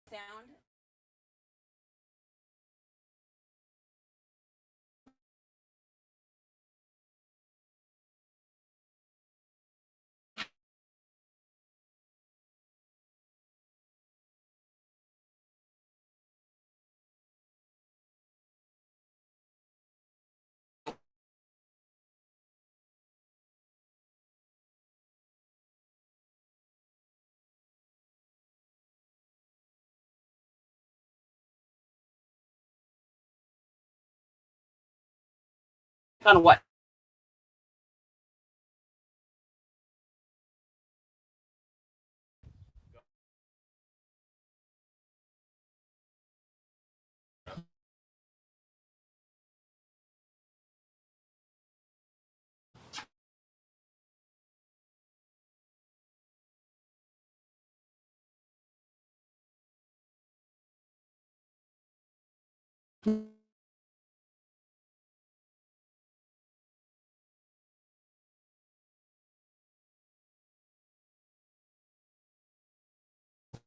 sound. On what?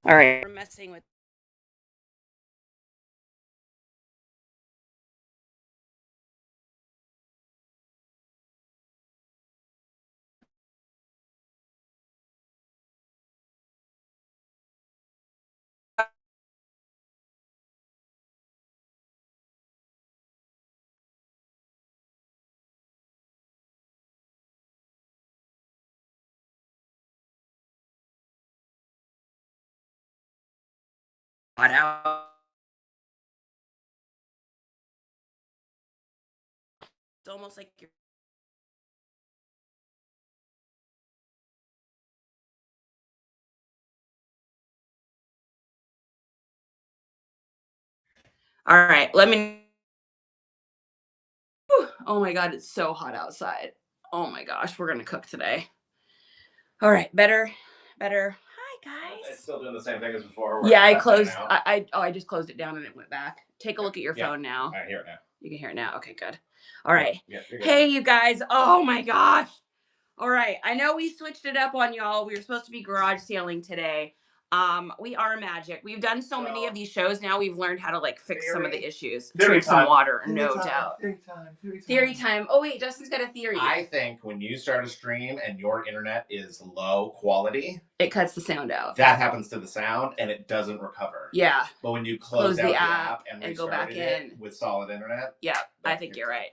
All right. We're messing with. Out. It's almost like you're. All right. Let me. Oh my God, it's so hot outside. Oh my gosh, we're gonna cook today. All right, better. Hi guys. It's still doing the same thing as before. Yeah, I closed. I just closed it down and it went back. Take a look at your phone now. I hear it now. You can hear it now. Okay, good. All right. Yeah, hey, you guys. Oh my gosh. All right. I know we switched it up on y'all. We were supposed to be garage sailing today. We are magic. We've done so many of these shows now. We've learned how to like fix some of the issues. Drink some water, no doubt. Theory time. Oh wait, Justin's got a theory. I think when you start a stream and your internet is low quality, it cuts the sound out. That happens to the sound and it doesn't recover. Yeah. But when you close out the app and go back in with solid internet. Yeah, I think you're right.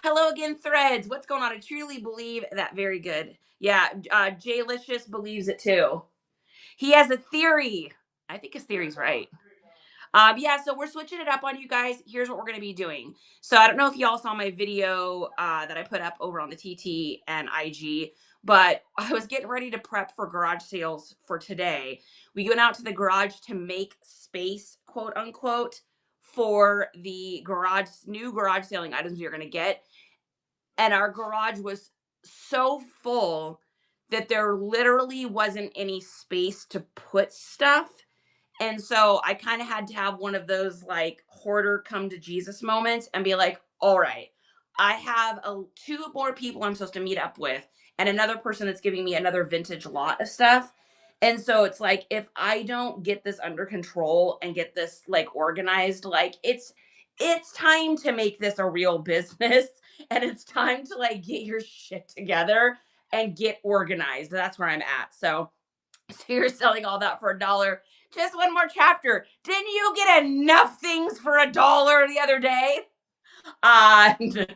Hello again, Threads. What's going on? I truly believe that. Very good. Yeah, Jaylicious believes it too. He has a theory. I think his theory's right. Yeah, so we're switching it up on you guys. Here's what we're going to be doing. So I don't know if y'all saw my video that I put up over on the TT and IG, but I was getting ready to prep for garage sales for today. We went out to the garage to make space, quote unquote, for the new garage selling items you're going to get. And our garage was so full that there literally wasn't any space to put stuff. And so I kind of had to have one of those like hoarder come to Jesus moments and be like, all right, I have two more people I'm supposed to meet up with and another person that's giving me another vintage lot of stuff. And so it's like, if I don't get this under control and get this like organized, like it's time to make this a real business and it's time to like get your shit together and get organized. That's where I'm at. So you're selling all that for $1. Just one more chapter. Didn't you get enough things for $1 the other day?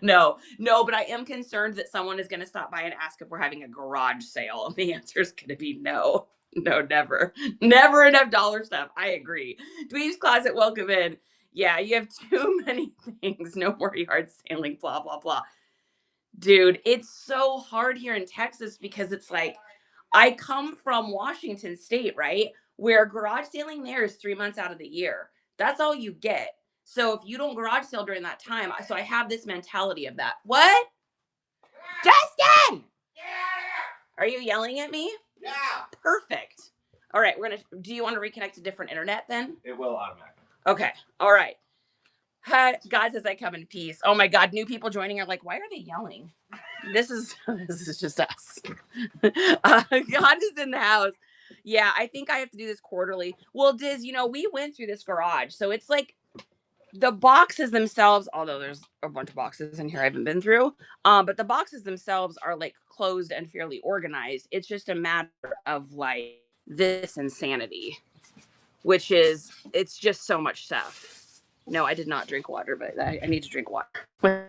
No, but I am concerned that someone is going to stop by and ask if we're having a garage sale. The answer is going to be no, never enough dollar stuff. I agree. Dweeb's Closet, welcome in. Yeah, you have too many things. No more yard sailing, blah, blah, blah. Dude, it's so hard here in Texas because it's like, I come from Washington State, right? Where garage sailing there is 3 months out of the year. That's all you get. So if you don't garage sale during that time, so I have this mentality of that. What? Justin! Are you yelling at me? Yeah. Perfect. All right, do you want to reconnect to different internet then? It will automatically. Okay. All right. Guys, as I come in peace. Oh my God, new people joining are like, why are they yelling? This is just us. God is in the house. Yeah, I think I have to do this quarterly. Well, Diz, you know, we went through this garage, so it's like the boxes themselves, although there's a bunch of boxes in here I haven't been through, but the boxes themselves are like closed and fairly organized. It's just a matter of like this insanity, which is, it's just so much stuff. No, I did not drink water, but I need to drink water.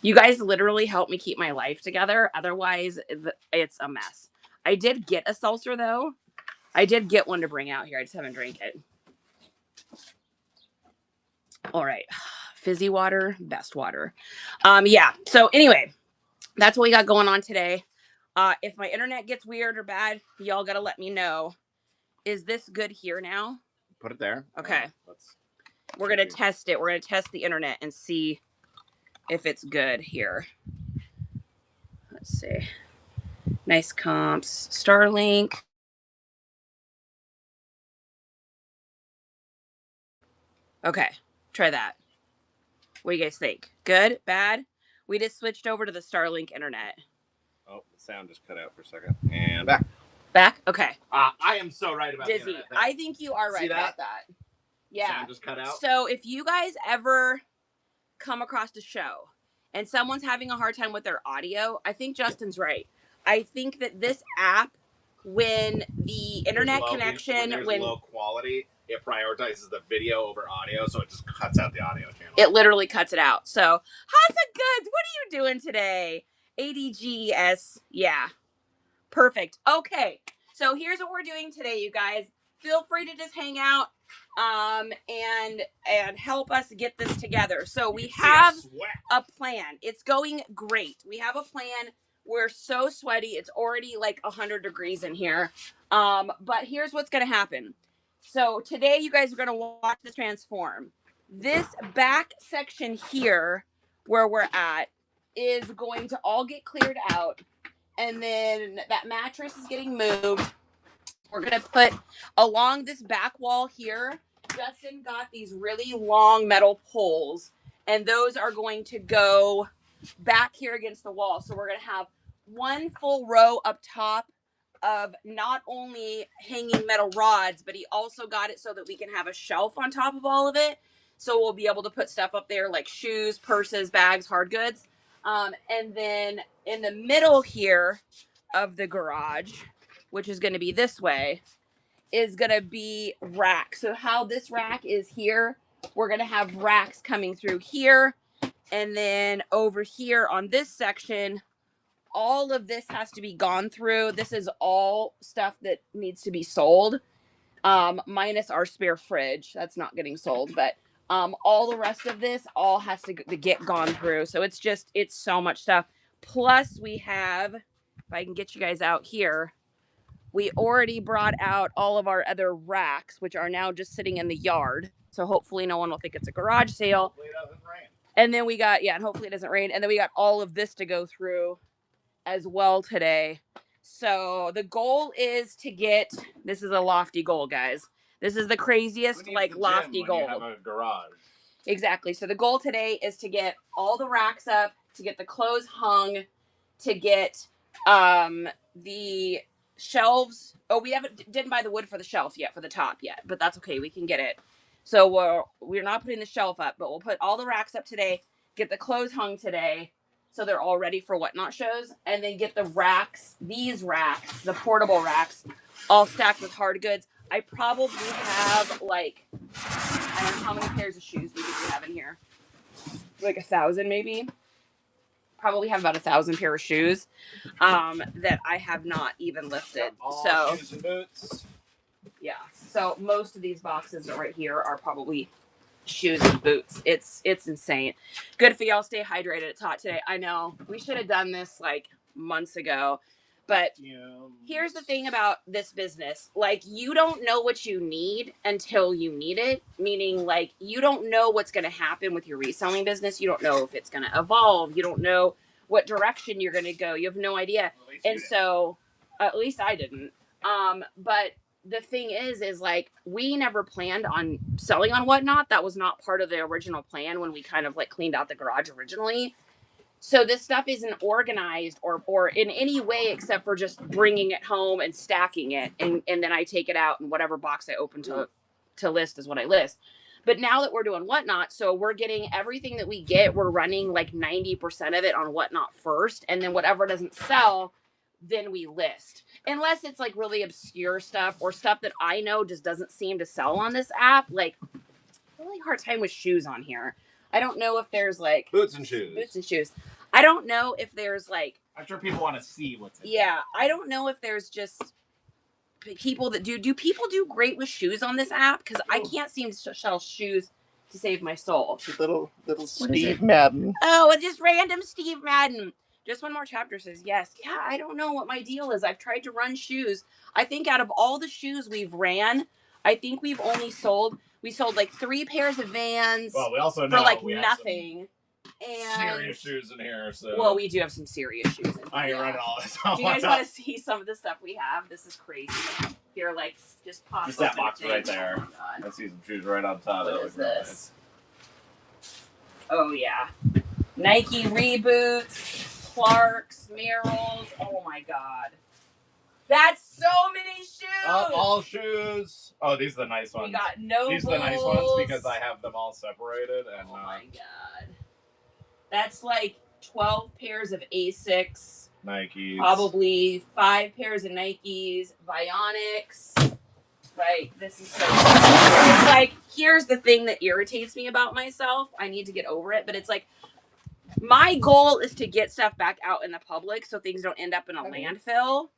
You guys literally help me keep my life together. Otherwise, it's a mess. I did get a seltzer though. I did get one to bring out here. I just haven't drank it. All right. Fizzy water, best water. Yeah. So anyway, that's what we got going on today. If my internet gets weird or bad, y'all got to let me know. Is this good here now? Put it there. Okay. We're going to test it. We're going to test the internet and see if it's good here. Let's see. Nice comps. Starlink. Okay. Try that. What do you guys think? Good? Bad? We just switched over to the Starlink internet. Oh, the sound just cut out for a second. And back. Back? Okay. I am so right about Dizzy. I think you are right about that. Yeah. Sound just cut out. So if you guys ever come across a show and someone's having a hard time with their audio, I think Justin's right. I think that this app, when the internet connection, when low quality, it prioritizes the video over audio, so it just cuts out the audio channel. It literally cuts it out. So, Hasa Goods, what are you doing today? ADGS, yeah. Perfect. Okay, so here's what we're doing today, you guys. Feel free to just hang out and help us get this together. So we have a plan. It's going great. We have a plan. We're so sweaty. It's already like 100 degrees in here. But here's what's going to happen. So today you guys are going to watch this transform. This back section here where we're at is going to all get cleared out. And then that mattress is getting moved. We're going to put along this back wall here. Justin got these really long metal poles, and those are going to go back here against the wall. So we're going to have one full row up top of not only hanging metal rods, but he also got it so that we can have a shelf on top of all of it. So we'll be able to put stuff up there like shoes, purses, bags, hard goods. And then in the middle here of the garage, which is going to be this way, is going to be racks. So how this rack is here, we're going to have racks coming through here. And then over here on this section, all of this has to be gone through. This is all stuff that needs to be sold, minus our spare fridge. That's not getting sold, but all the rest of this all has to get gone through. So it's so much stuff. Plus we have, if I can get you guys out here, we already brought out all of our other racks, which are now just sitting in the yard. So hopefully no one will think it's a garage sale. Hopefully it doesn't rain. And then we got, and hopefully it doesn't rain. And then we got all of this to go through as well today. So the goal is to get, this is a lofty goal, guys. This is the craziest, like, lofty goal. You have a garage. Exactly. So the goal today is to get all the racks up, to get the clothes hung, to get the shelves. Oh, we didn't buy the wood for the shelf yet, for the top yet, but that's okay. We can get it. So we're not putting the shelf up, but we'll put all the racks up today, get the clothes hung today, so they're all ready for Whatnot shows, and then get the racks, these racks, the portable racks, all stacked with hard goods. I probably have like, I don't know how many pairs of shoes we have in here. Like 1,000 maybe. Probably have about 1,000 pair of shoes that I have not even lifted. So shoes and boots. Yeah. So most of these boxes right here are probably shoes and boots. It's insane. Good for y'all. Stay hydrated. It's hot today. I know we should have done this like months ago, but here's the thing about this business. Like, you don't know what you need until you need it. Meaning, like, you don't know what's going to happen with your reselling business. You don't know if it's going to evolve. You don't know what direction you're going to go. You have no idea. And so, at least I didn't. But the thing is like, we never planned on selling on Whatnot. That was not part of the original plan when we kind of like cleaned out the garage originally. So this stuff isn't organized or in any way except for just bringing it home and stacking it, and then I take it out and whatever box I open to list is what I list. But now that we're doing Whatnot, so we're getting everything that we get, we're running like 90% of it on Whatnot first, and then whatever doesn't sell, then we list. Unless it's like really obscure stuff or stuff that I know just doesn't seem to sell on this app. Like, really hard time with shoes on here. I don't know if there's like boots and shoes. I don't know if there's like. I'm sure people want to see what's in Yeah, I don't know if there's just people that do people do great with shoes on this app, because I can't seem to sell shoes to save my soul. Little Steve Madden. Oh, it's just random Steve Madden. Just one more chapter says yes. Yeah, I don't know what my deal is. I've tried to run shoes. I think out of all the shoes we've ran, I think we sold like 3 pairs of Vans. Well, we also know for like we nothing. And serious shoes in here. So well, we do have some serious shoes in here. I ain't running all this. Do you guys want to see some of the stuff we have? This is crazy. Here, like, just pop. Just that box right there. Oh, I see some shoes right on top. What is this? Oh yeah, Nike Reboots, Clarks, Merrells. Oh my god, that's so many shoes. All shoes. Oh, these are the nice ones. We got Nobles. These are the nice ones because I have them all separated. And oh my god, that's like 12 pairs of Asics. Nikes. Probably 5 pairs of Nikes, Vionics. Right, this is so. It's like, here's the thing that irritates me about myself. I need to get over it, but it's like, my goal is to get stuff back out in the public so things don't end up in a landfill.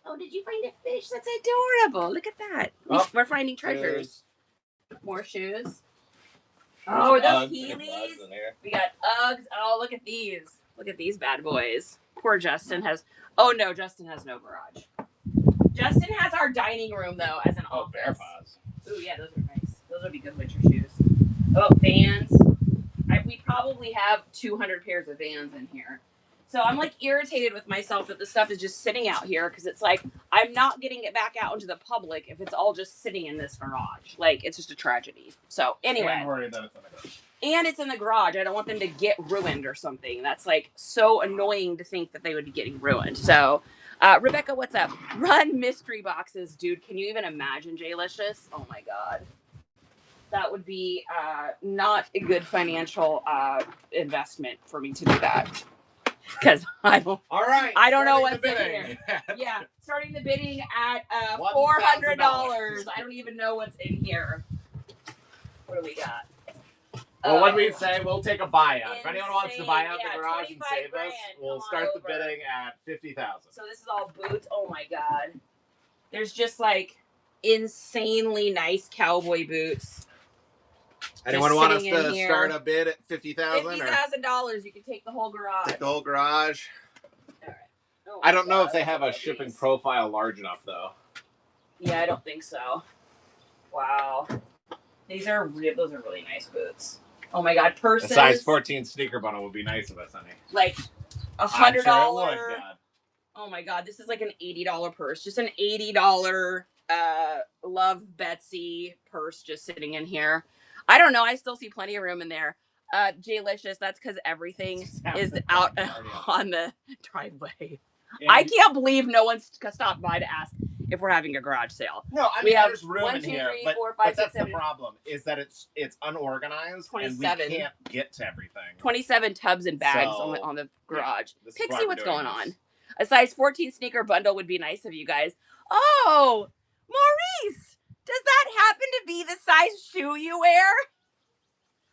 Oh, did you find a fish? That's adorable. Look at that. Oh, we're finding treasures. More shoes. Oh, those Heelys. We got Uggs. Oh, look at these. Look at these bad boys. Poor Justin has. Oh no, Justin has no garage. Justin has our dining room though as an office. Bear paws. Ooh yeah, those are nice. Those would be good winter shoes. Oh, Vans. We probably have 200 pairs of Vans in here. So I'm like irritated with myself that the stuff is just sitting out here, because it's like I'm not getting it back out into the public if it's all just sitting in this garage. Like, it's just a tragedy. So anyway. I'm worried that it's in the garage. And it's in the garage. I don't want them to get ruined or something. That's like so annoying to think that they would be getting ruined. So, Rebecca, what's up? Run mystery boxes, dude. Can you even imagine, J-Licious? Oh my God. That would be not a good financial investment for me to do that. Because I don't. All right. I don't know what's in here. Yeah, starting the bidding at $400. I don't even know what's in here. What do we got? Well, what do we say? We'll take a buyout. If anyone wants to buy out Yeah, the garage and save us, we'll start the bidding at $50,000. So this is all boots. Oh my God. There's just like insanely nice cowboy boots. Anyone want us to start a bid at $50,000? $50,000. You can take the whole garage. Take the whole garage. All right. Oh I don't know God, if they have a shipping profile large enough, though. Yeah, I don't think so. Wow. Those are really nice boots. Oh my God, purses. A size 14 sneaker bundle would be nice of us, honey. Like $100. Sure, oh my God, this is like an $80 purse. Just an $80 Love Betsy purse just sitting in here. I don't know. I still see plenty of room in there. J-Licious, that's because everything is out on the driveway. And I can't believe no one's stopped by to ask if we're having a garage sale. No, I mean, there's room in here, but that's the problem, is that it's unorganized 27. And we can't get to everything. 27 tubs and bags on the garage. Yeah, Pixie, what's going on? A size 14 sneaker bundle would be nice of you guys. Oh, Maurice, does that happen to be the size shoe you wear?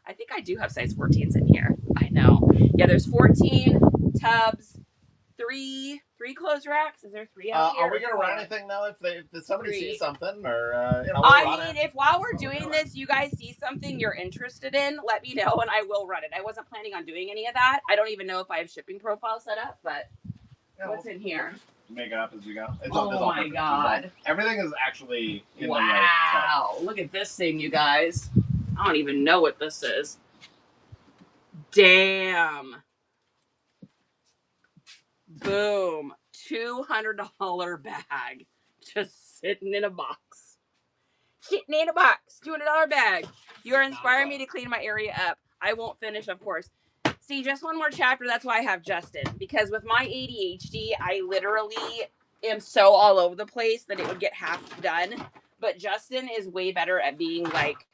I think I do have size 14s in here. I know. Yeah, there's 14 tubs, three clothes racks. Is there 3 out here? Are we gonna run anything though? If somebody sees something, or we'll I mean, if while we're doing this, you guys see something you're interested in, let me know and I will run it. I wasn't planning on doing any of that. I don't even know if I have shipping profile set up, but what's in here? Make it up as we go. Oh my God! Everything is actually in the wow! Look at this thing, you guys. I don't even know what this is. Damn. Boom. $200 bag. Just sitting in a box. Sitting in a box. $200 bag. You are inspiring me to clean my area up. I won't finish, of course. See, just one more chapter. That's why I have Justin. Because with my ADHD, I literally am so all over the place that it would get half done. But Justin is way better at being like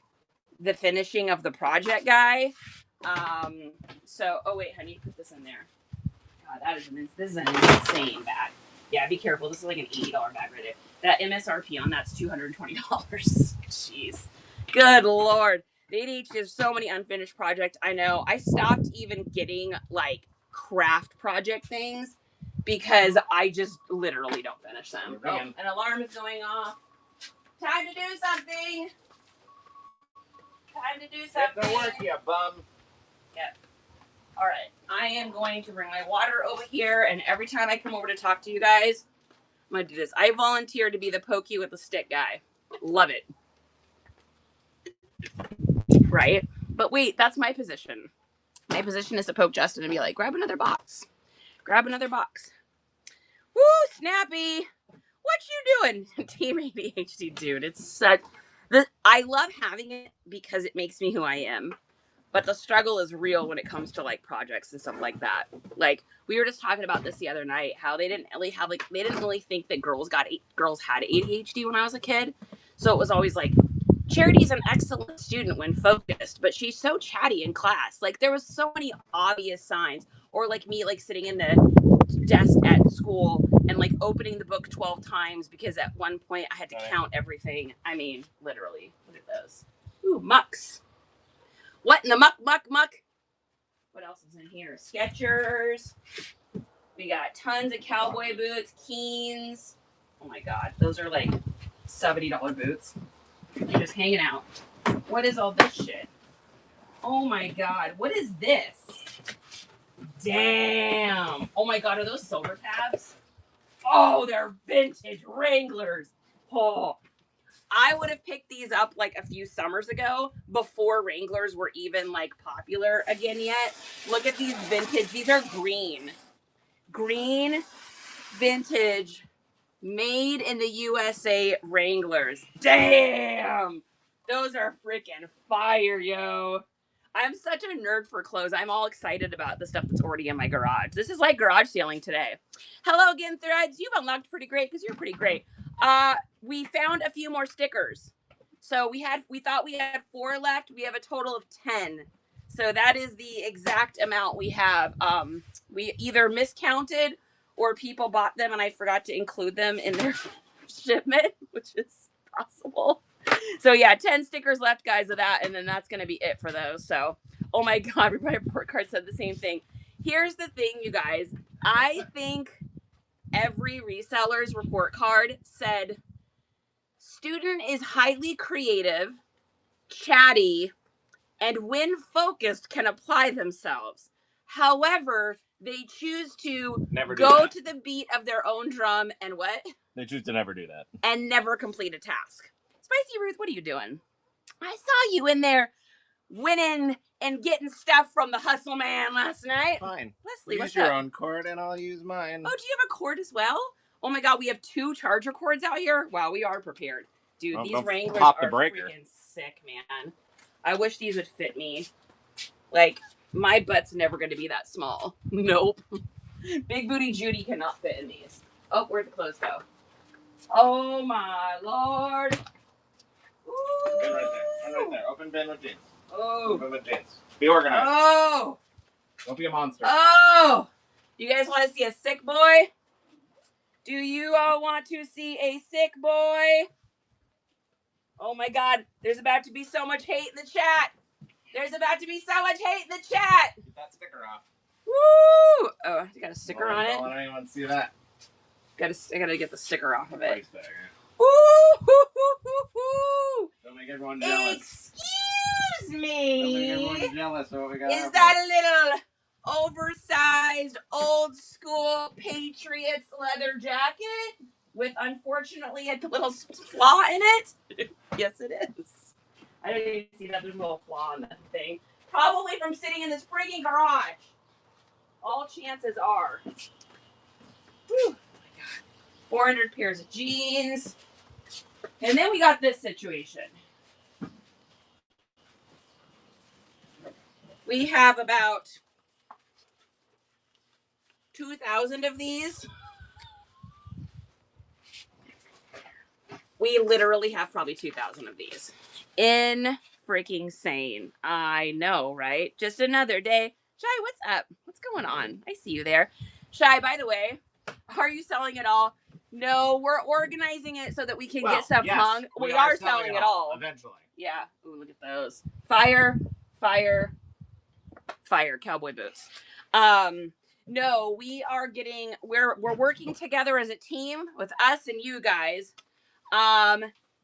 the finishing of the project guy. So, oh wait, honey, put this in there. God, this is an insane bag. Yeah, be careful. This is like an $80 bag right there. That MSRP on that's $220. Jeez. Good Lord. The ADHD has so many unfinished projects. I know. I stopped even getting like craft project things because I just literally don't finish them. Oh, an alarm is going off. Time to do something. Time to do something. Get to work, you bum. Yep. All right. I am going to bring my water over here, and every time I come over to talk to you guys, I'm going to do this. I volunteer to be the pokey with the stick guy. Love it. Right? But wait, that's my position. My position is to poke Justin and be like, grab another box. Grab another box. Woo, Snappy. What you doing? Team ADHD, dude. It's such... I love having it because it makes me who I am. But the struggle is real when it comes to like projects and stuff like that. Like we were just talking about this the other night, how they didn't really think that girls had ADHD when I was a kid. So it was always like, Charity's an excellent student when focused, but she's so chatty in class. Like there was so many obvious signs. Or like me, like sitting in the desk at school and like opening the book 12 times because at one point I had to count everything. I mean, literally. Look at those. Ooh, mucks. What in the muck? What else is in here? Skechers. We got tons of cowboy boots, Keens. Oh my God, those are like $70 boots. You're just hanging out. What is all this shit? Oh my God, what is this? Damn. Oh my God, are those silver tabs? Oh, they're vintage Wranglers. Oh. I would have picked these up like a few summers ago before Wranglers were even like popular again yet. Look at these vintage. These are green. Green, vintage, made in the USA Wranglers. Damn! Those are freaking fire, yo. I'm such a nerd for clothes. I'm all excited about the stuff that's already in my garage. This is like garage sailing today. Hello again, Threads. You've unlocked pretty great because you're pretty great. We found a few more stickers. So we thought we had 4 left. We have a total of 10. So that is the exact amount we have. We either miscounted or people bought them and I forgot to include them in their shipment, which is possible. So yeah, 10 stickers left, guys, of that, and then that's going to be it for those. So, oh my God, everybody report card said the same thing. Here's the thing, you guys. I think every reseller's report card said, student is highly creative, chatty, and when focused can apply themselves. However, they choose to go to the beat of their own drum and what? They choose to never do that. And never complete a task. Spicy Ruth, what are you doing? I saw you in there winning and getting stuff from the hustle man last night. Fine. Leslie, what's use your up? own cord and I'll use mine. Oh, do you have a cord as well? Oh my God, we have 2 charger cords out here. Wow, we are prepared. Dude, these Wranglers are freaking sick, man. I wish these would fit me. Like, my butt's never going to be that small. Nope. Big Booty Judy cannot fit in these. Oh, where'd the clothes go? Oh my Lord. Ooh. Bin right there. Bin right there. Open bin with jeans. Oh. Open with jeans. Be organized. Oh. Don't be a monster. Oh. You guys want to see a sick boy? Do you all want to see a sick boy? Oh my God. There's about to be so much hate in the chat. There's about to be so much hate in the chat. Get that sticker off. Woo! Oh, I got a sticker on it. Don't let anyone see that. I gotta get the sticker off of it. Woo! Woo! Don't make everyone jealous. Excuse me. Don't make everyone jealous of what we got. Is that a little oversized, old school Patriots leather jacket with unfortunately a little flaw in it? Yes, it is. I didn't even see that there's a little flaw in that thing. Probably from sitting in this frigging garage. All chances are. Whew. 400 pairs of jeans. And then we got this situation. We have about 2,000 of these. We literally have probably 2,000 of these. In freaking sane. I know, right? Just another day. Shy, what's up? What's going on? I see you there. Shy, by the way, are you selling it all? No, we're organizing it so that we can get stuff hung. We are selling it all. Eventually. Yeah. Ooh, look at those. Fire, fire, fire, cowboy boots. No, we are getting, we're working together as a team with us and you guys.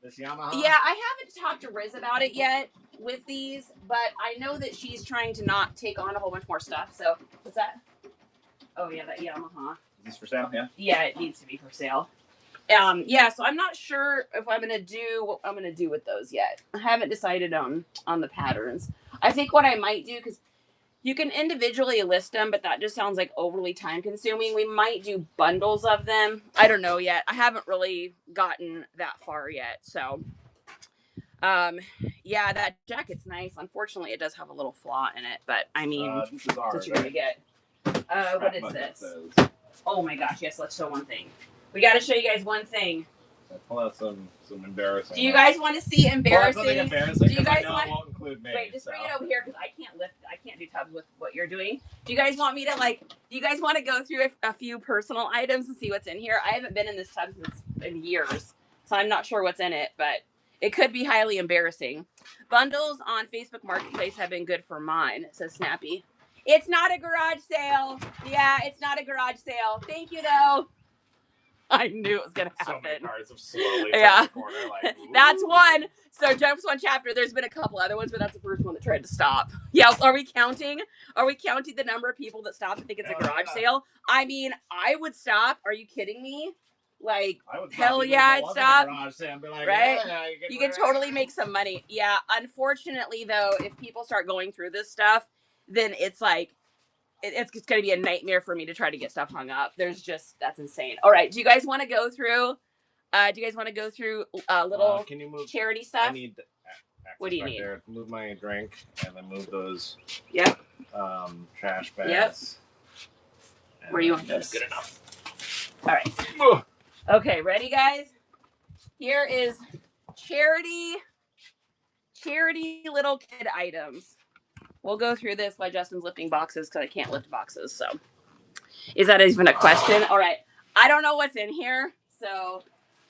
This Yamaha? Yeah, I haven't talked to Riz about it yet with these, but I know that she's trying to not take on a whole bunch more stuff. So, what's that? Oh, yeah, that Yamaha. Is this for sale? Yeah. Yeah, it needs to be for sale. Yeah, so I'm not sure if I'm gonna do what I'm gonna do with those yet. I haven't decided on the patterns. I think what I might do, because you can individually list them, but that just sounds like overly time consuming. We might do bundles of them. I don't know yet. I haven't really gotten that far yet. So, yeah, that jacket's nice. Unfortunately, it does have a little flaw in it, but I mean, this is ours, that's what you're gonna get. What is this? Says. Oh my gosh, yes, let's show one thing. We got to show you guys one thing. I pull out some embarrassing. Do you guys want to see embarrassing? Well, embarrassing. Do you guys want? It won't include me. Wait, just bring it over here because I can't lift. I can't do tubs with what you're doing. Do you guys want me to do you guys want to go through a few personal items and see what's in here? I haven't been in this tub in years, so I'm not sure what's in it, but it could be highly embarrassing. Bundles on Facebook Marketplace have been good for mine, says Snappy. It's not a garage sale. Yeah, it's not a garage sale. Thank you, though. I knew it was going to happen. So many cards have slowly yeah. turned the corner. Like, that's one. So just one chapter. There's been a couple other ones, but that's the first one that tried to stop. Yeah, are we counting? Are we counting the number of people that stop and think it's a garage sale? I mean, I would stop. Are you kidding me? Like, hell yeah, I'd stop. Like, right? Yeah, you can totally make some money. Yeah, unfortunately, though, if people start going through this stuff, then it's like, it's going to be a nightmare for me to try to get stuff hung up. That's insane. All right. Do you guys want to go through, little can you move, charity stuff? I need what do you need? There. Move my drink and then move those yep. Trash bags. Yep. Where do you want this? Good enough. All right. Okay. Ready, guys? Here is charity little kid items. We'll go through this while Justin's lifting boxes because I can't lift boxes. So, is that even a question? All right. I don't know what's in here, so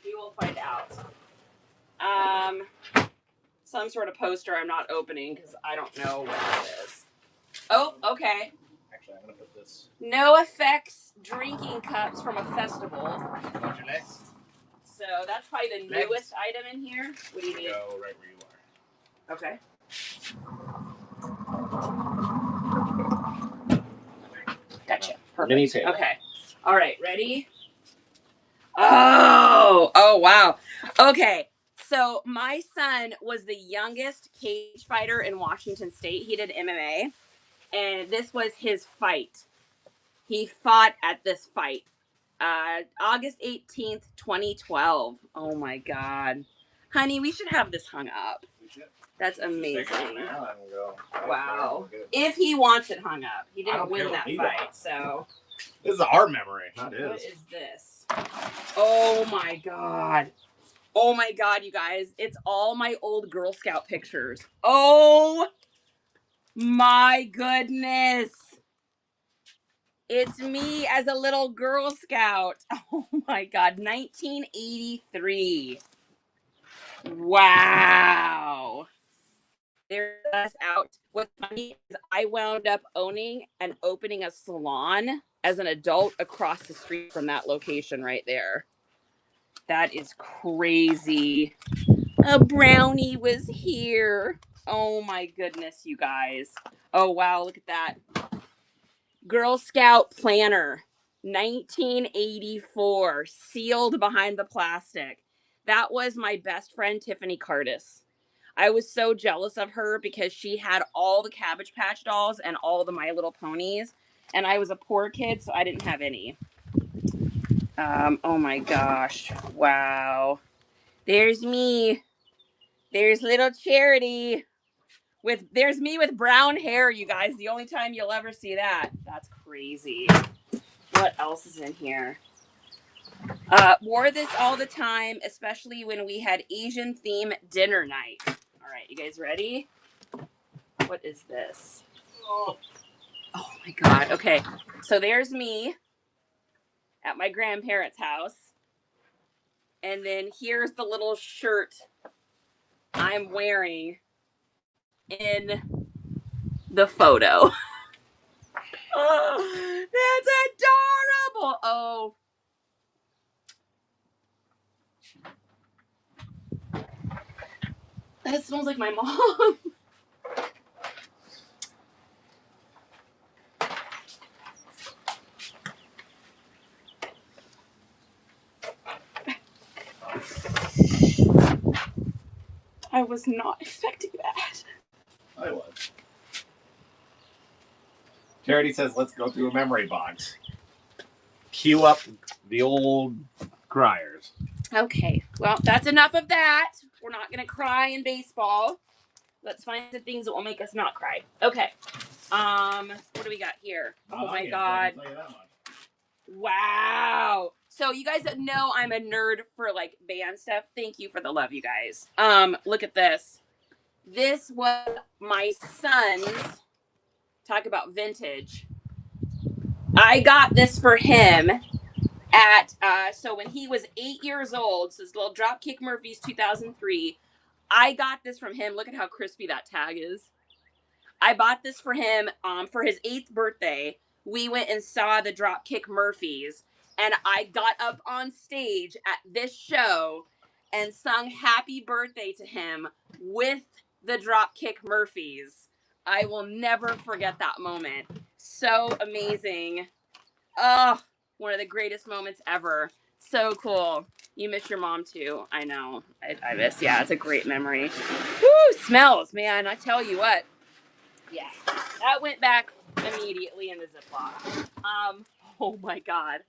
we will find out. Some sort of poster I'm not opening because I don't know what it is. Oh, okay. Actually, I'm gonna put this. No effects drinking cups from a festival. Watch your legs. So that's probably the newest item in here. What do you need? Go right where you are. Okay. Gotcha. Perfect. Mini table. Okay. All right. Ready? Oh, wow. Okay. So my son was the youngest cage fighter in Washington State. He did MMA, and this was his fight. He fought at this fight. August 18th, 2012. Oh my God. Honey, we should have this hung up. That's amazing. Wow. If he wants it hung up. He didn't win that fight, so. This is our memory, not his. What is this? Oh my God. Oh my God, you guys. It's all my old Girl Scout pictures. Oh my goodness. It's me as a little Girl Scout. Oh my God. 1983. Wow. There's us out. What's funny is I wound up owning and opening a salon as an adult across the street from that location right there. That is crazy. A brownie was here. Oh my goodness, you guys. Oh wow, look at that. Girl Scout planner, 1984, sealed behind the plastic. That was my best friend, Tiffany Cardis. I was so jealous of her because she had all the Cabbage Patch dolls and all the My Little Ponies. And I was a poor kid, so I didn't have any. Oh my gosh. Wow. There's me. There's little Charity. There's me with brown hair, you guys. The only time you'll ever see that. That's crazy. What else is in here? Wore this all the time, especially when we had Asian theme dinner night. All right, you guys ready? What is this? Oh my God. Okay, so there's me at my grandparents' house. And then here's the little shirt I'm wearing in the photo. Oh, that's adorable. Oh. That smells like my mom. I was not expecting that. I was. Charity says, let's go through a memory box. Cue up the old criers. Okay, well, that's enough of that. We're not going to cry in baseball. Let's find the things that will make us not cry. Okay. What do we got here? Oh my God. Wow. So you guys that know I'm a nerd for like band stuff. Thank you for the love, you guys. Look at this. This was my son's. Talk about vintage. I got this for him at so when he was 8 years old. So this little Dropkick Murphys 2003. I got this from him. Look at how crispy that tag is. I bought this for him for his 8th birthday. We went and saw the Dropkick Murphys, and I got up on stage at this show and sung happy birthday to him with the Dropkick Murphys. I will never forget that moment. So amazing. Oh, one of the greatest moments ever. So cool. You miss your mom too. I know. I miss. Yeah, it's a great memory. Woo, smells, man. I tell you what. Yeah, that went back immediately in the Ziploc. Oh my God.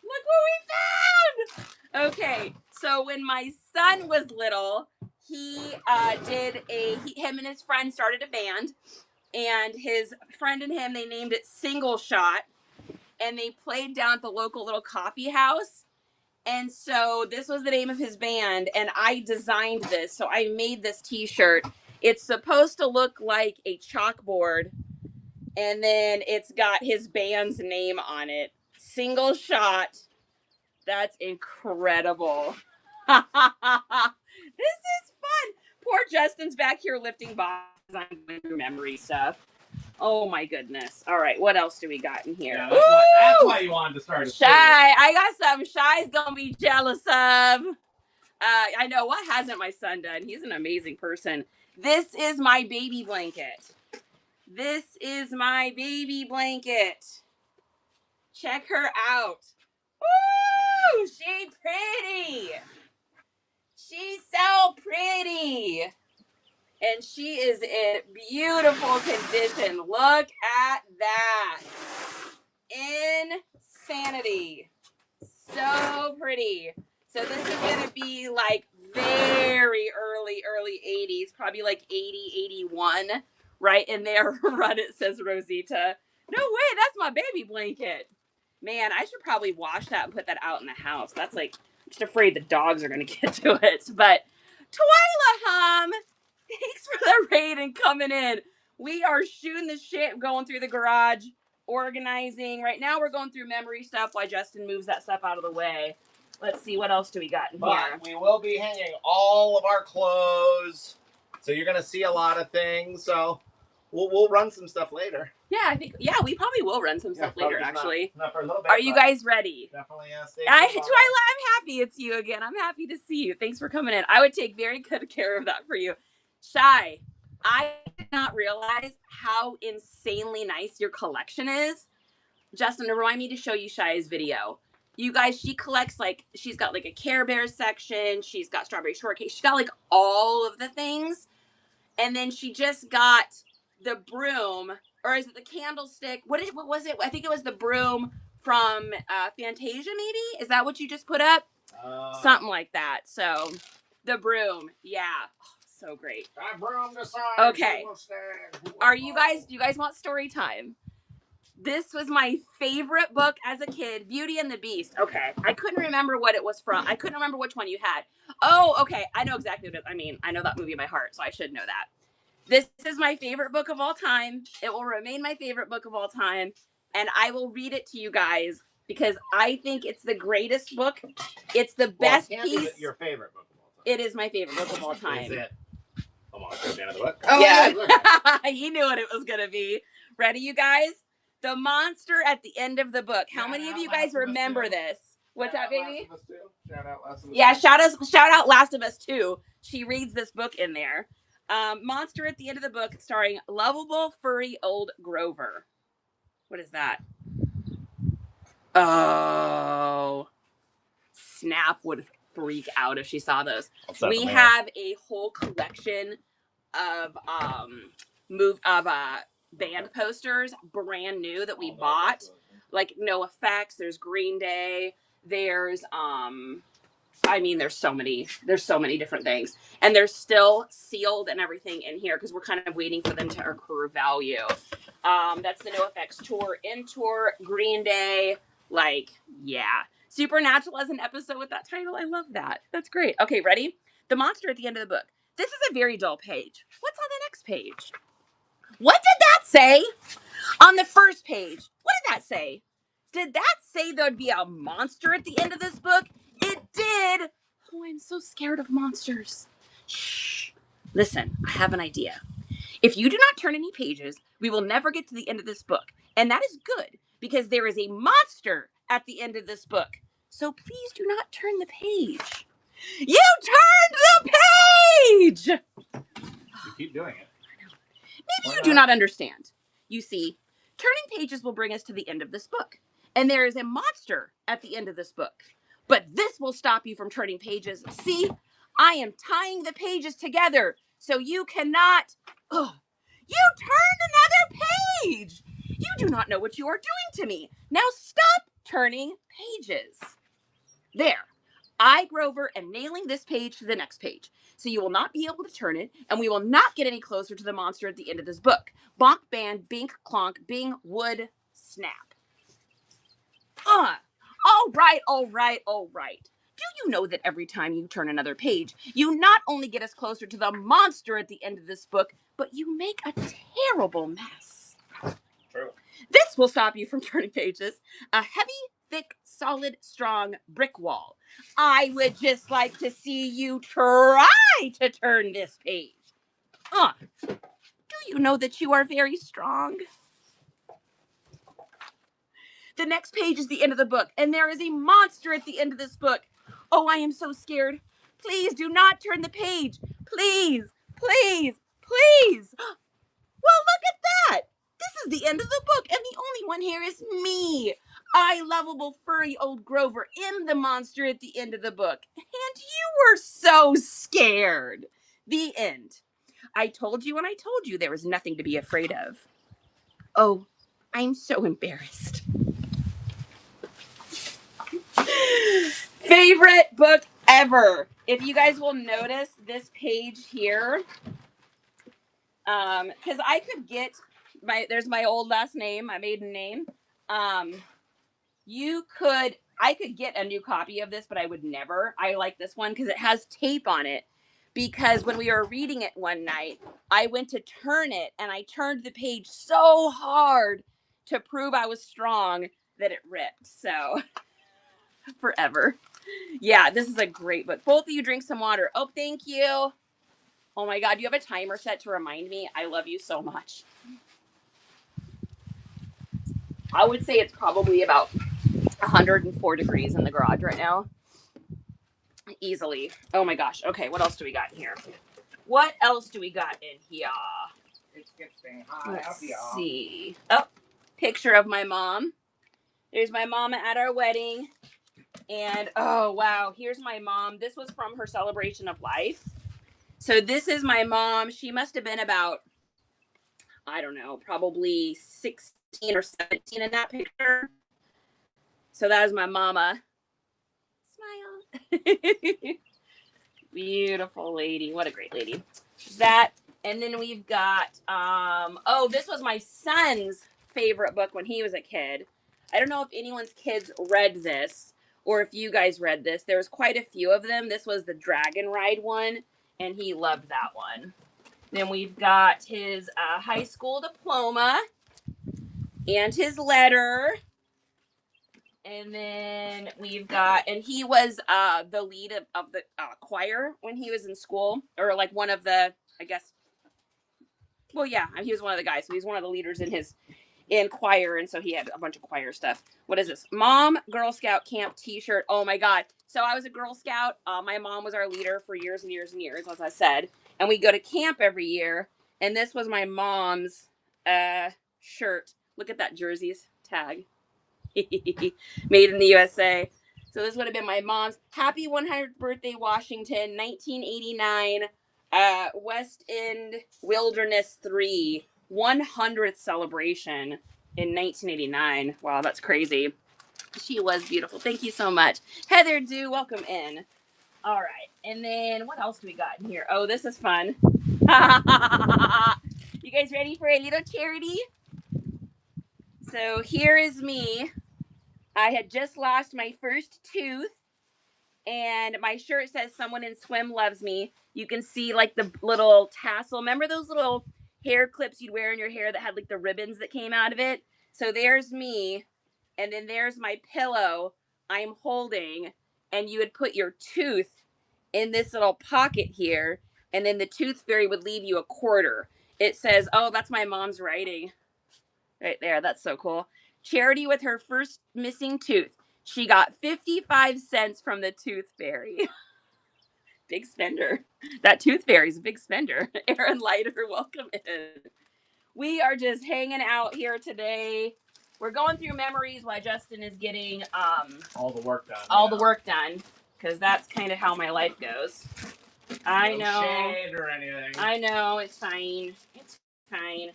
Look what we found! Okay, so when my son was little, him and his friend started a band, and his friend and him, they named it Single Shot, and they played down at the local little coffee house. And so this was the name of his band, and I designed this. So I made this t-shirt. It's supposed to look like a chalkboard, and then it's got his band's name on it. Single Shot. That's incredible. This is fun. Poor Justin's back here lifting boxes. I'm going through memory stuff. Oh my goodness. All right, what else do we got in here? Yeah, that's why you wanted to start a Shy. I got something Shy's gonna be jealous of. I know, what hasn't my son done? He's an amazing person. This is my baby blanket. This is my baby blanket. Check her out. Woo! She pretty. She's so pretty. And she is in beautiful condition. Look at that. Insanity. So pretty. So this is going to be like very early 80s, probably like 80, 81. Right in there, right, it says Rosita. No way, that's my baby blanket. Man, I should probably wash that and put that out in the house. That's like, I'm just afraid the dogs are going to get to it. But Twyla, thanks for the raid and coming in. We are shooting the shit, going through the garage, organizing. Right now we're going through memory stuff while Justin moves that stuff out of the way. Let's see, what else do we got in here? We will be hanging all of our clothes. So you're going to see a lot of things. So we'll run some stuff later. Yeah, I think, we probably will run some stuff later, actually. Not for a little bit. Are you guys ready? Definitely Twyla, I'm happy it's you again. I'm happy to see you. Thanks for coming in. I would take very good care of that for you. Shy, I did not realize how insanely nice your collection is. Justin, remind me to show you Shy's video. You guys, she collects, like, she's got like a Care Bears section. She's got strawberry shortcake. She's got like all of the things. And then she just got the broom, or is it the candlestick? What was it? I think it was the broom from Fantasia, maybe? Is that what you just put up? Something like that. So, the broom. Yeah. Oh, so great. That broom decides. Okay. Do you guys want story time? This was my favorite book as a kid, Beauty and the Beast. Okay, I couldn't remember what it was from. I couldn't remember which one you had. Oh, okay, I know exactly what it is. I mean, I know that movie by heart, so I should know that. This is my favorite book of all time. It will remain my favorite book of all time, and I will read it to you guys because I think it's the greatest book. It's the best piece. Your favorite book of all time. It is my favorite book of all time. Is it? I'm on the end of the book. Oh, yeah. You knew what it was going to be. Ready, you guys? The monster at the end of the book. How many of you guys remember this? What's that, baby? Shout out Last of Us 2. Yeah, shout out Last of Us 2. She reads this book in there. Monster at the end of the book, starring lovable, furry old Grover. What is that? Oh. Snap would freak out if she saw those. We have a whole collection of band posters, brand new, that we bought. Like No Effects, there's Green Day, there's there's so many different things, and they're still sealed and everything in here because we're kind of waiting for them to accrue value. That's the No Effects tour, in tour, Green Day, like, yeah. Supernatural as an episode with that title. I love that. That's great. Okay, ready? The monster at the end of the book. This is a very dull page. What's on the next page? What did that say on the first page? What did that say? Did that say there'd be a monster at the end of this book? It did. Oh, I'm so scared of monsters. Shh. Listen, I have an idea. If you do not turn any pages, we will never get to the end of this book. And that is good because there is a monster at the end of this book. So please do not turn the page. You turned the page! You keep doing it. Maybe you do not understand. You see, turning pages will bring us to the end of this book. And there is a monster at the end of this book. But this will stop you from turning pages. See, I am tying the pages together so you cannot... Oh, you turned another page! You do not know what you are doing to me. Now stop turning pages. There. I, Grover, am nailing this page to the next page. So you will not be able to turn it, and we will not get any closer to the monster at the end of this book. Bonk, band, bink, clonk, bing, wood, snap. All right. Do you know that every time you turn another page, you not only get us closer to the monster at the end of this book, but you make a terrible mess? True. This will stop you from turning pages. A heavy, thick, solid, strong brick wall. I would just like to see you try to turn this page. Do you know that you are very strong? The next page is the end of the book, and there is a monster at the end of this book. Oh, I am so scared. Please do not turn the page. Please, please, please. Well, look at that. This is the end of the book, and the only one here is me. I, lovable, furry old Grover, am the monster at the end of the book. And you were so scared. The end. I told you and I told you there was nothing to be afraid of. Oh, I'm so embarrassed. Favorite book ever. If you guys will notice this page here, because I could get there's my old last name, my maiden name. I could get a new copy of this, but I would never. I like this one because it has tape on it. Because when we were reading it one night, I went to turn it and I turned the page so hard to prove I was strong that it ripped. So forever. Yeah, this is a great book. Both of you drink some water. Oh, thank you. Oh my God, you have a timer set to remind me. I love you so much. I would say it's probably about 104 degrees in the garage right now. Easily. Oh my gosh. Okay, what else do we got in here? What else do we got in here? It's getting hot. Let's see. Oh, picture of my mom. There's my mama at our wedding. And oh wow, here's my mom. This was from her celebration of life. So this is my mom. She must have been about, I don't know, probably 16 or 17 in that picture. So that is my mama. Smile. Beautiful lady. What a great lady. That, and then we've got, this was my son's favorite book when he was a kid. I don't know if anyone's kids read this or if you guys read this. There was quite a few of them. This was the Dragon Ride one, and he loved that one. Then we've got his high school diploma and his letter. And then we've got, and he was the lead of the choir when he was in school, or like one of the, I guess, well, yeah, he was one of the guys. So he's one of the leaders in choir, and so he had a bunch of choir stuff. What is this? Mom Girl Scout camp T-shirt. Oh my God! So I was a Girl Scout. My mom was our leader for years and years and years, as I said, and we go to camp every year. And this was my mom's shirt. Look at that jersey's tag. Made in the USA. So this would have been my mom's. Happy 100th birthday, Washington, 1989. West End Wilderness 3, 100th celebration in 1989. Wow, that's crazy. She was beautiful. Thank you so much. Heather Dew, welcome in. All right. And then what else do we got in here? Oh, this is fun. You guys ready for a little charity? So here is me. I had just lost my first tooth, and my shirt says someone in swim loves me. You can see like the little tassel. Remember those little hair clips you'd wear in your hair that had like the ribbons that came out of it? So there's me, and then there's my pillow I'm holding, and you would put your tooth in this little pocket here, and then the tooth fairy would leave you a quarter. It says, oh, that's my mom's writing right there. That's so cool. Charity with her first missing tooth. She got 55 cents from the tooth fairy. Big spender. That tooth fairy's a big spender. Aaron Leiter, welcome in. We are just hanging out here today. We're going through memories while Justin is getting all the work done. The work done, because that's kind of how my life goes. I know. No shade or anything. I know. It's fine. It's fine.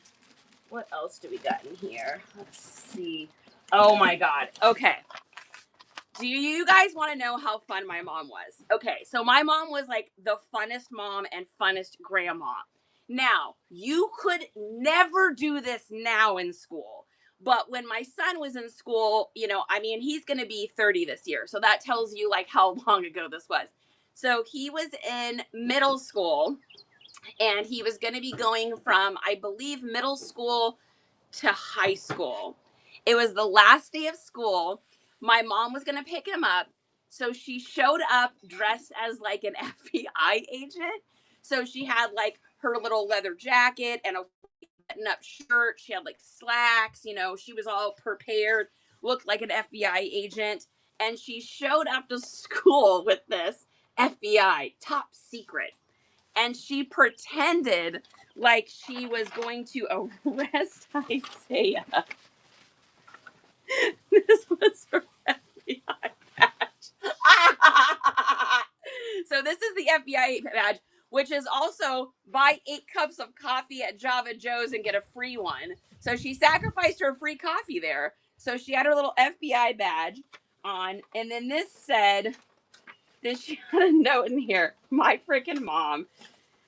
What else do we got in here? Let's see. Oh my God. Okay. Do you guys want to know how fun my mom was? Okay, so my mom was like the funnest mom and funnest grandma. Now, you could never do this now in school. But when my son was in school, you know, I mean, he's going to be 30 this year. So that tells you like how long ago this was. So he was in middle school, and he was going to be going from, I believe, middle school to high school. It was the last day of school. My mom was going to pick him up. So she showed up dressed as like an FBI agent. So she had like her little leather jacket and a button-up shirt. She had like slacks, you know, she was all prepared, looked like an FBI agent. And she showed up to school with this FBI top secret. And she pretended like she was going to arrest Isaiah. This was her FBI badge. So this is the FBI badge, which is also buy 8 cups of coffee at Java Joe's and get a free one. So she sacrificed her free coffee there. So she had her little FBI badge on. And then this said, she had a note in here. My freaking mom.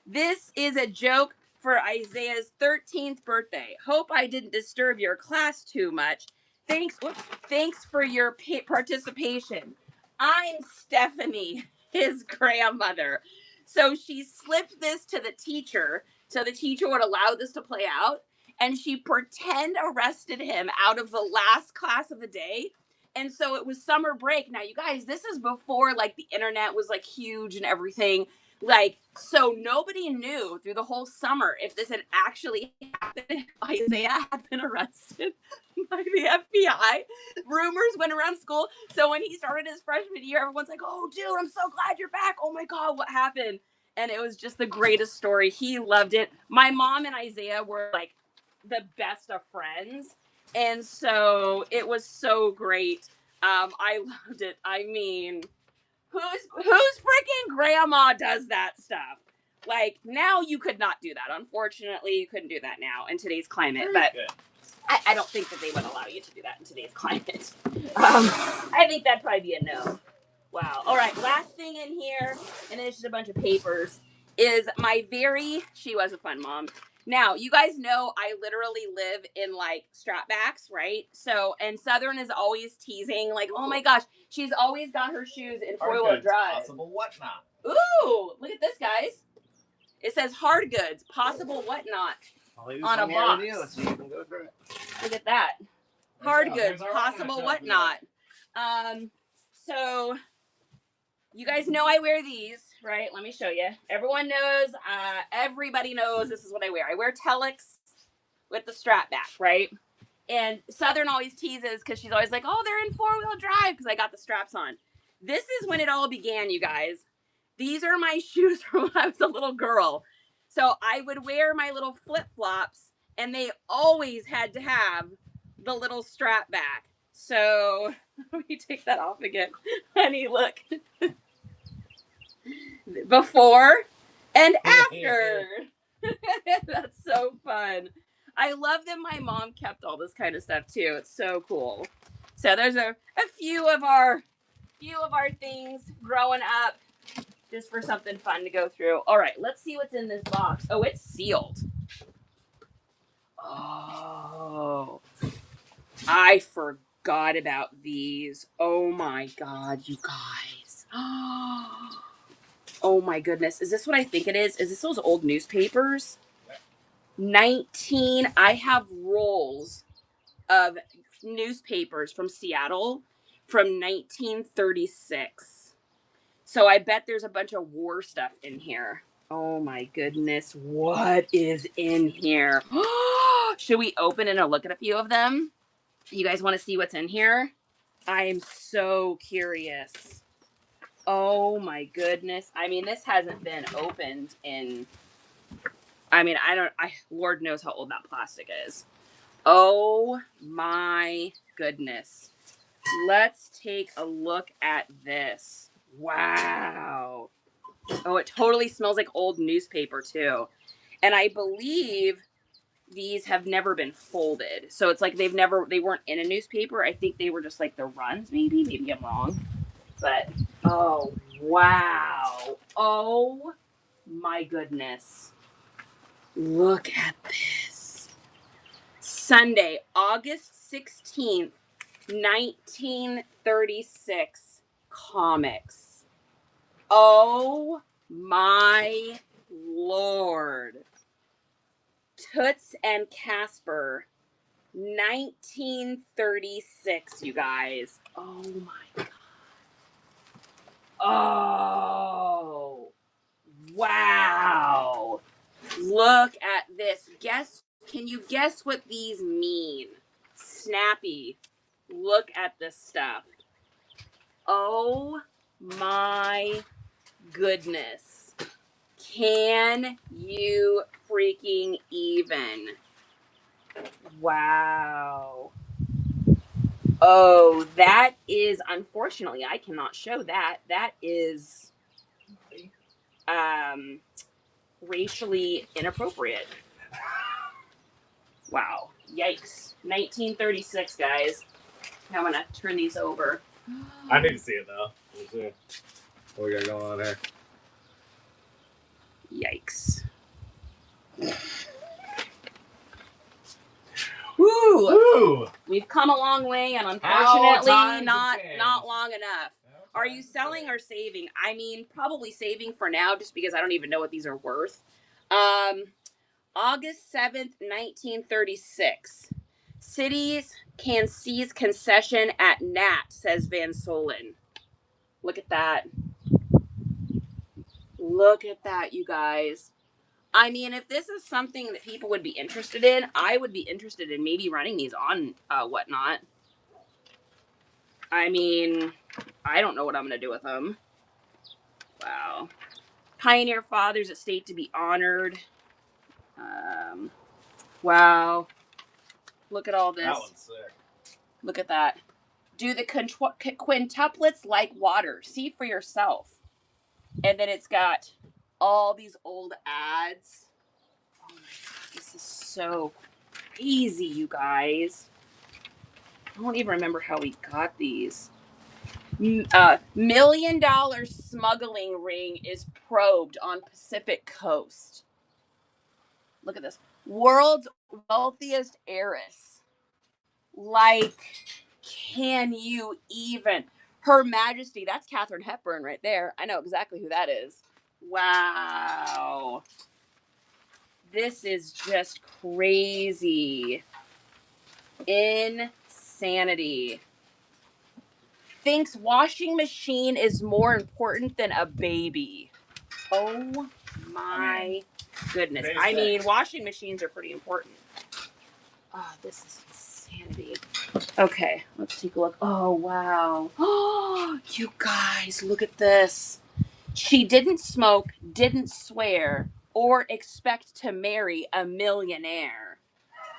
This is a joke for Isaiah's 13th birthday. Hope I didn't disturb your class too much. Thanks for your participation. I'm Stephanie, his grandmother. So she slipped this to the teacher so the teacher would allow this to play out. And she pretend arrested him out of the last class of the day. And so it was summer break. Now, you guys, this is before like the internet was like huge and everything. Like, so nobody knew through the whole summer if this had actually happened, if Isaiah had been arrested by the FBI. Rumors went around school. So when he started his freshman year, everyone's like, oh, dude, I'm so glad you're back. Oh my God, what happened? And it was just the greatest story. He loved it. My mom and Isaiah were like the best of friends. And so it was so great. I loved it. I mean, whose freaking grandma does that stuff? Like, now you could not do that. Unfortunately, you couldn't do that now in today's climate. But I don't think that they would allow you to do that in today's climate. I think that'd probably be a no. Wow. All right. Last thing in here, and then it's just a bunch of papers, is she was a fun mom. Now, you guys know I literally live in like strapbacks, right? So, and Southern is always teasing, like, oh my gosh, she's always got her shoes in Hard four-wheel goods, drive. possible whatnot. Ooh, look at this, guys. It says hard goods, possible whatnot on a box. You, so you can go through it. Look at that. Hard goods, possible whatnot. So you guys know I wear these, right? Let me show you. Everyone knows, everybody knows this is what I wear. I wear Telex with the strap back, right? And Southern always teases because she's always like, oh, they're in four-wheel drive because I got the straps on. This is when it all began, you guys. These are my shoes from when I was a little girl. So I would wear my little flip-flops, and they always had to have the little strap back. So let me take that off again. Honey, look. Before and after. That's so fun. I love that my mom kept all this kind of stuff too. It's so cool. So there's a few of our things growing up, just for something fun to go through. All right, let's see what's in this box. Oh, it's sealed. Oh, I forgot about these. Oh my God, you guys. Oh my goodness. Is this what I think it is? Is this those old newspapers? 19. I have rolls of newspapers from Seattle from 1936. So I bet there's a bunch of war stuff in here. Oh my goodness. What is in here? Should we open and look at a few of them? You guys want to see what's in here? I am so curious. Oh my goodness. I mean, this hasn't been opened in, Lord knows how old that plastic is. Oh my goodness. Let's take a look at this. Wow. Oh, it totally smells like old newspaper too. And I believe these have never been folded. So it's like they weren't in a newspaper. I think they were just like the runs, maybe I'm wrong. But, oh, wow. Oh, my goodness. Look at this. Sunday, August 16th, 1936 comics. Oh, my Lord. Toots and Casper, 1936, you guys. Oh, my God. Oh, wow. Look at this. Can you guess what these mean? Snappy. Look at this stuff. Oh my goodness. Can you freaking even? Wow. Oh, that is, unfortunately, I cannot show that. That is racially inappropriate. Wow. Yikes. 1936, guys. I'm going to turn these over. I need to see it, though. Let's see what we got going on here. Yikes. Woo! Woo! We've come a long way, and unfortunately, not long enough. Are you selling or saving? I mean, probably saving for now, just because I don't even know what these are worth. August 7th, 1936. Cities can seize concession at Nat, says Van Solen. Look at that. Look at that, you guys. I mean, if this is something that people would be interested in, I would be interested in maybe running these on Whatnot. I mean, I don't know what I'm going to do with them. Wow. Pioneer Fathers at State to be honored. Wow. Look at all this. That one's sick. Look at that. Do the quintuplets like water? See for yourself. And then it's got all these old ads. Oh my God, this is so crazy, you guys. I don't even remember how we got these. $1 million smuggling ring is probed on Pacific coast. Look at this. World's wealthiest heiress. Like, can you even? Her Majesty, that's Katharine Hepburn right there. I know exactly who that is. Wow. This is just crazy. Insanity. Thinks washing machine is more important than a baby. Oh my goodness. I mean, washing machines are pretty important. Oh, this is insanity. Okay, let's take a look. Oh, wow. Oh, you guys, look at this. She didn't smoke, didn't swear, or expect to marry a millionaire.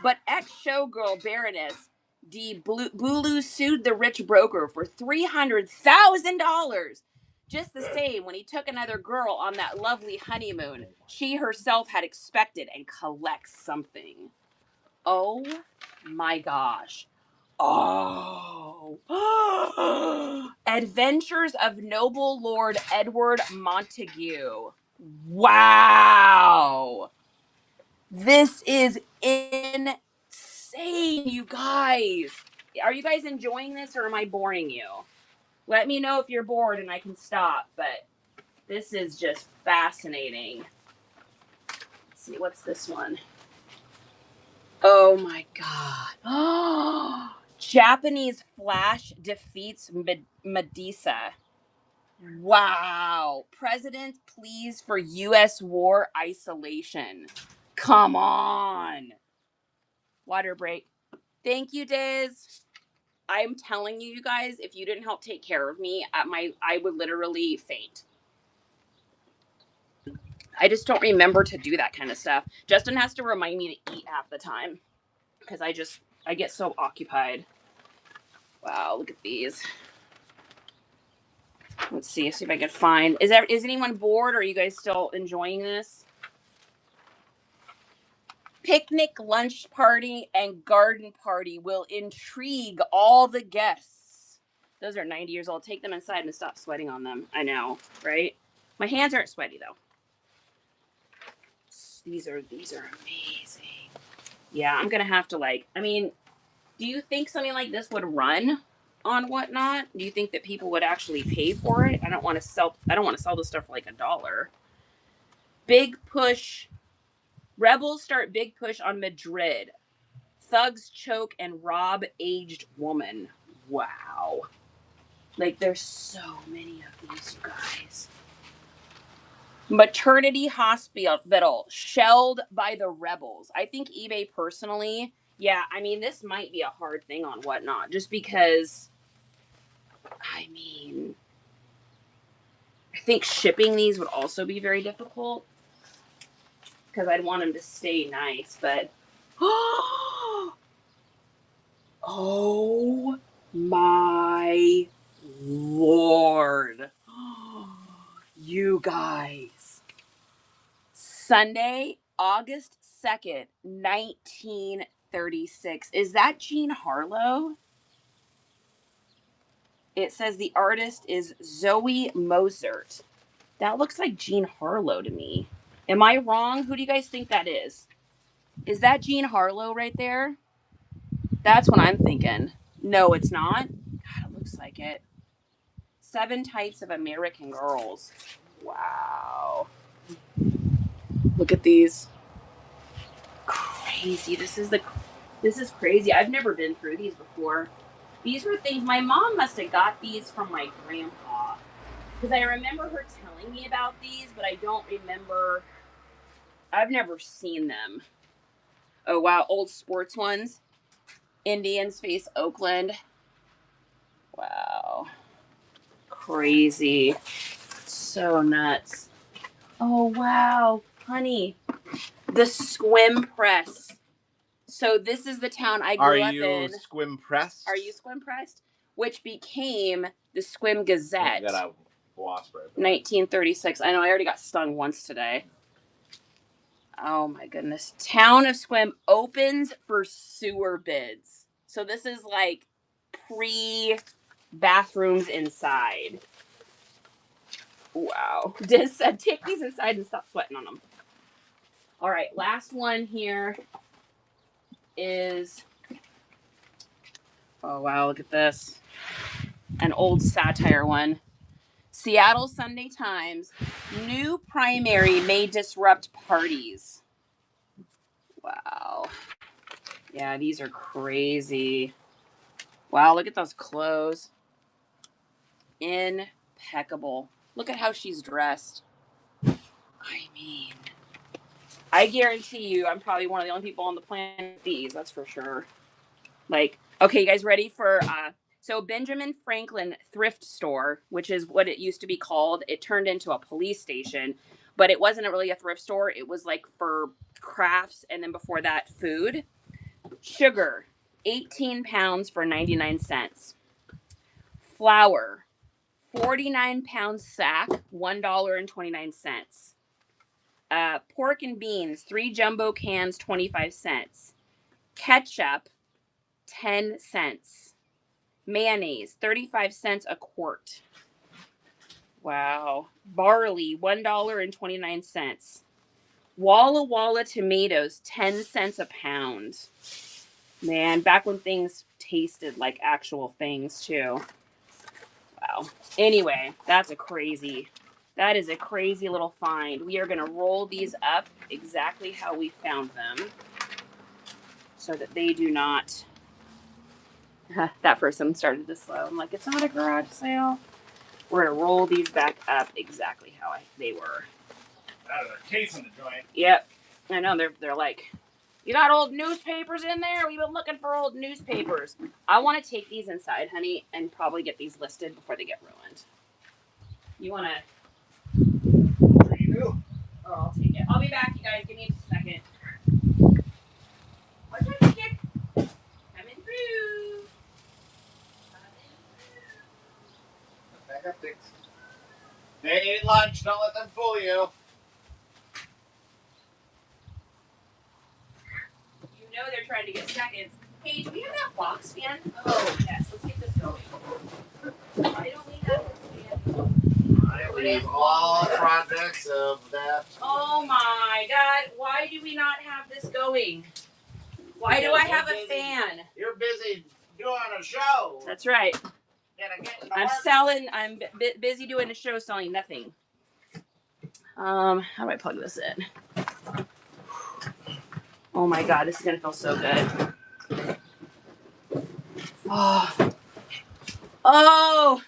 But ex-showgirl Baroness de Bulu sued the rich broker for $300,000. Just the same, when he took another girl on that lovely honeymoon, she herself had expected and collects something. Oh my gosh. Oh. Adventures of Noble Lord Edward Montague. Wow. This is insane, you guys. Are you guys enjoying this or am I boring you? Let me know if you're bored and I can stop, but this is just fascinating. Let's see, what's this one? Oh my god. Oh, Japanese Flash defeats Medusa. Wow. President pleas for U.S. war isolation. Come on. Water break. Thank you, Diz. I'm telling you, you guys, if you didn't help take care of me, I would literally faint. I just don't remember to do that kind of stuff. Justin has to remind me to eat half the time because I get so occupied. Wow, look at these. Let's see if I can find. Is anyone bored or are you guys still enjoying this? Picnic, lunch party, and garden party will intrigue all the guests. Those are 90 years old. Take them inside and stop sweating on them. I know, right? My hands aren't sweaty though. These are amazing. Yeah, I'm gonna have to do you think something like this would run on Whatnot? Do you think that people would actually pay for it? I don't want to sell this stuff for like $1. Big push. Rebels start big push on Madrid. Thugs choke and rob aged woman. Wow. Like, there's so many of these, you guys. Maternity hospital shelled by the rebels. I think eBay personally, yeah, I mean, this might be a hard thing on Whatnot. Just because, I mean, I think shipping these would also be very difficult. Because I'd want them to stay nice, but... Oh my Lord. You guys. Sunday, August 2nd, 1936. Is that Jean Harlow? It says the artist is Zoe Mozart. That looks like Jean Harlow to me. Am I wrong? Who do you guys think that is? Is that Jean Harlow right there? That's what I'm thinking. No, it's not. God, it looks like it. 7 Types of American Girls. Wow. Look at these. Crazy. This is crazy. I've never been through these before. These were things my mom must have got these from my grandpa. Because I remember her telling me about these, but I don't remember. I've never seen them. Oh, wow. Old sports ones. Indians face Oakland. Wow. Crazy. So nuts. Oh, wow. Honey. The Squim Press. So this is the town I grew up in. Are you Squim Pressed? Are you Squim Pressed? Which became the Squim Gazette. You got a wasp right there. 1936. I know, I already got stung once today. Oh my goodness. Town of Squim opens for sewer bids. So this is like pre-bathrooms inside. Wow. Diz said, take these inside and stop sweating on them. All right, last one here is, oh wow, look at this. An old satire one. Seattle Sunday Times, new primary may disrupt parties. Wow. Yeah, these are crazy. Wow, look at those clothes. Impeccable. Look at how she's dressed. I mean, I guarantee you I'm probably one of the only people on the planet with these, that's for sure. Like, okay, you guys ready for so Benjamin Franklin Thrift Store, which is what it used to be called, it turned into a police station, but it wasn't really a thrift store. It was like for crafts, and then before that, food. Sugar, 18 pounds for 99 cents. Flour, 49-pound sack, $1.29. Pork and beans, 3 jumbo cans, 25 cents. Ketchup, 10 cents. Mayonnaise, 35 cents a quart. Wow. Barley, $1.29. Walla Walla tomatoes, 10 cents a pound. Man, back when things tasted like actual things too. Wow. Anyway, that is a crazy little find. We are going to roll these up exactly how we found them so that they do not. That first one started to slow. I'm like, it's not a garage sale. We're going to roll these back up exactly how they were. Out of their case in the joint. Yep. I know, they're like, you got old newspapers in there? We've been looking for old newspapers. I want to take these inside, honey, and probably get these listed before they get ruined. You want to? Sure you do. Oh, I'll take it. I'll be back, you guys. Give me a second. What's your ticket? Coming through. Back up, things. They ate lunch. Don't let them fool you. You know they're trying to get seconds. Hey, do we have that box fan? Oh, yes. Let's get this going. Why don't we have this fan? I leave all projects of that. Oh my God. Why do we not have this going? Why do I have a fan? You're busy doing a show. That's right. Get I'm busy doing a show selling nothing. How do I plug this in? Oh my God, this is gonna feel so good. Oh,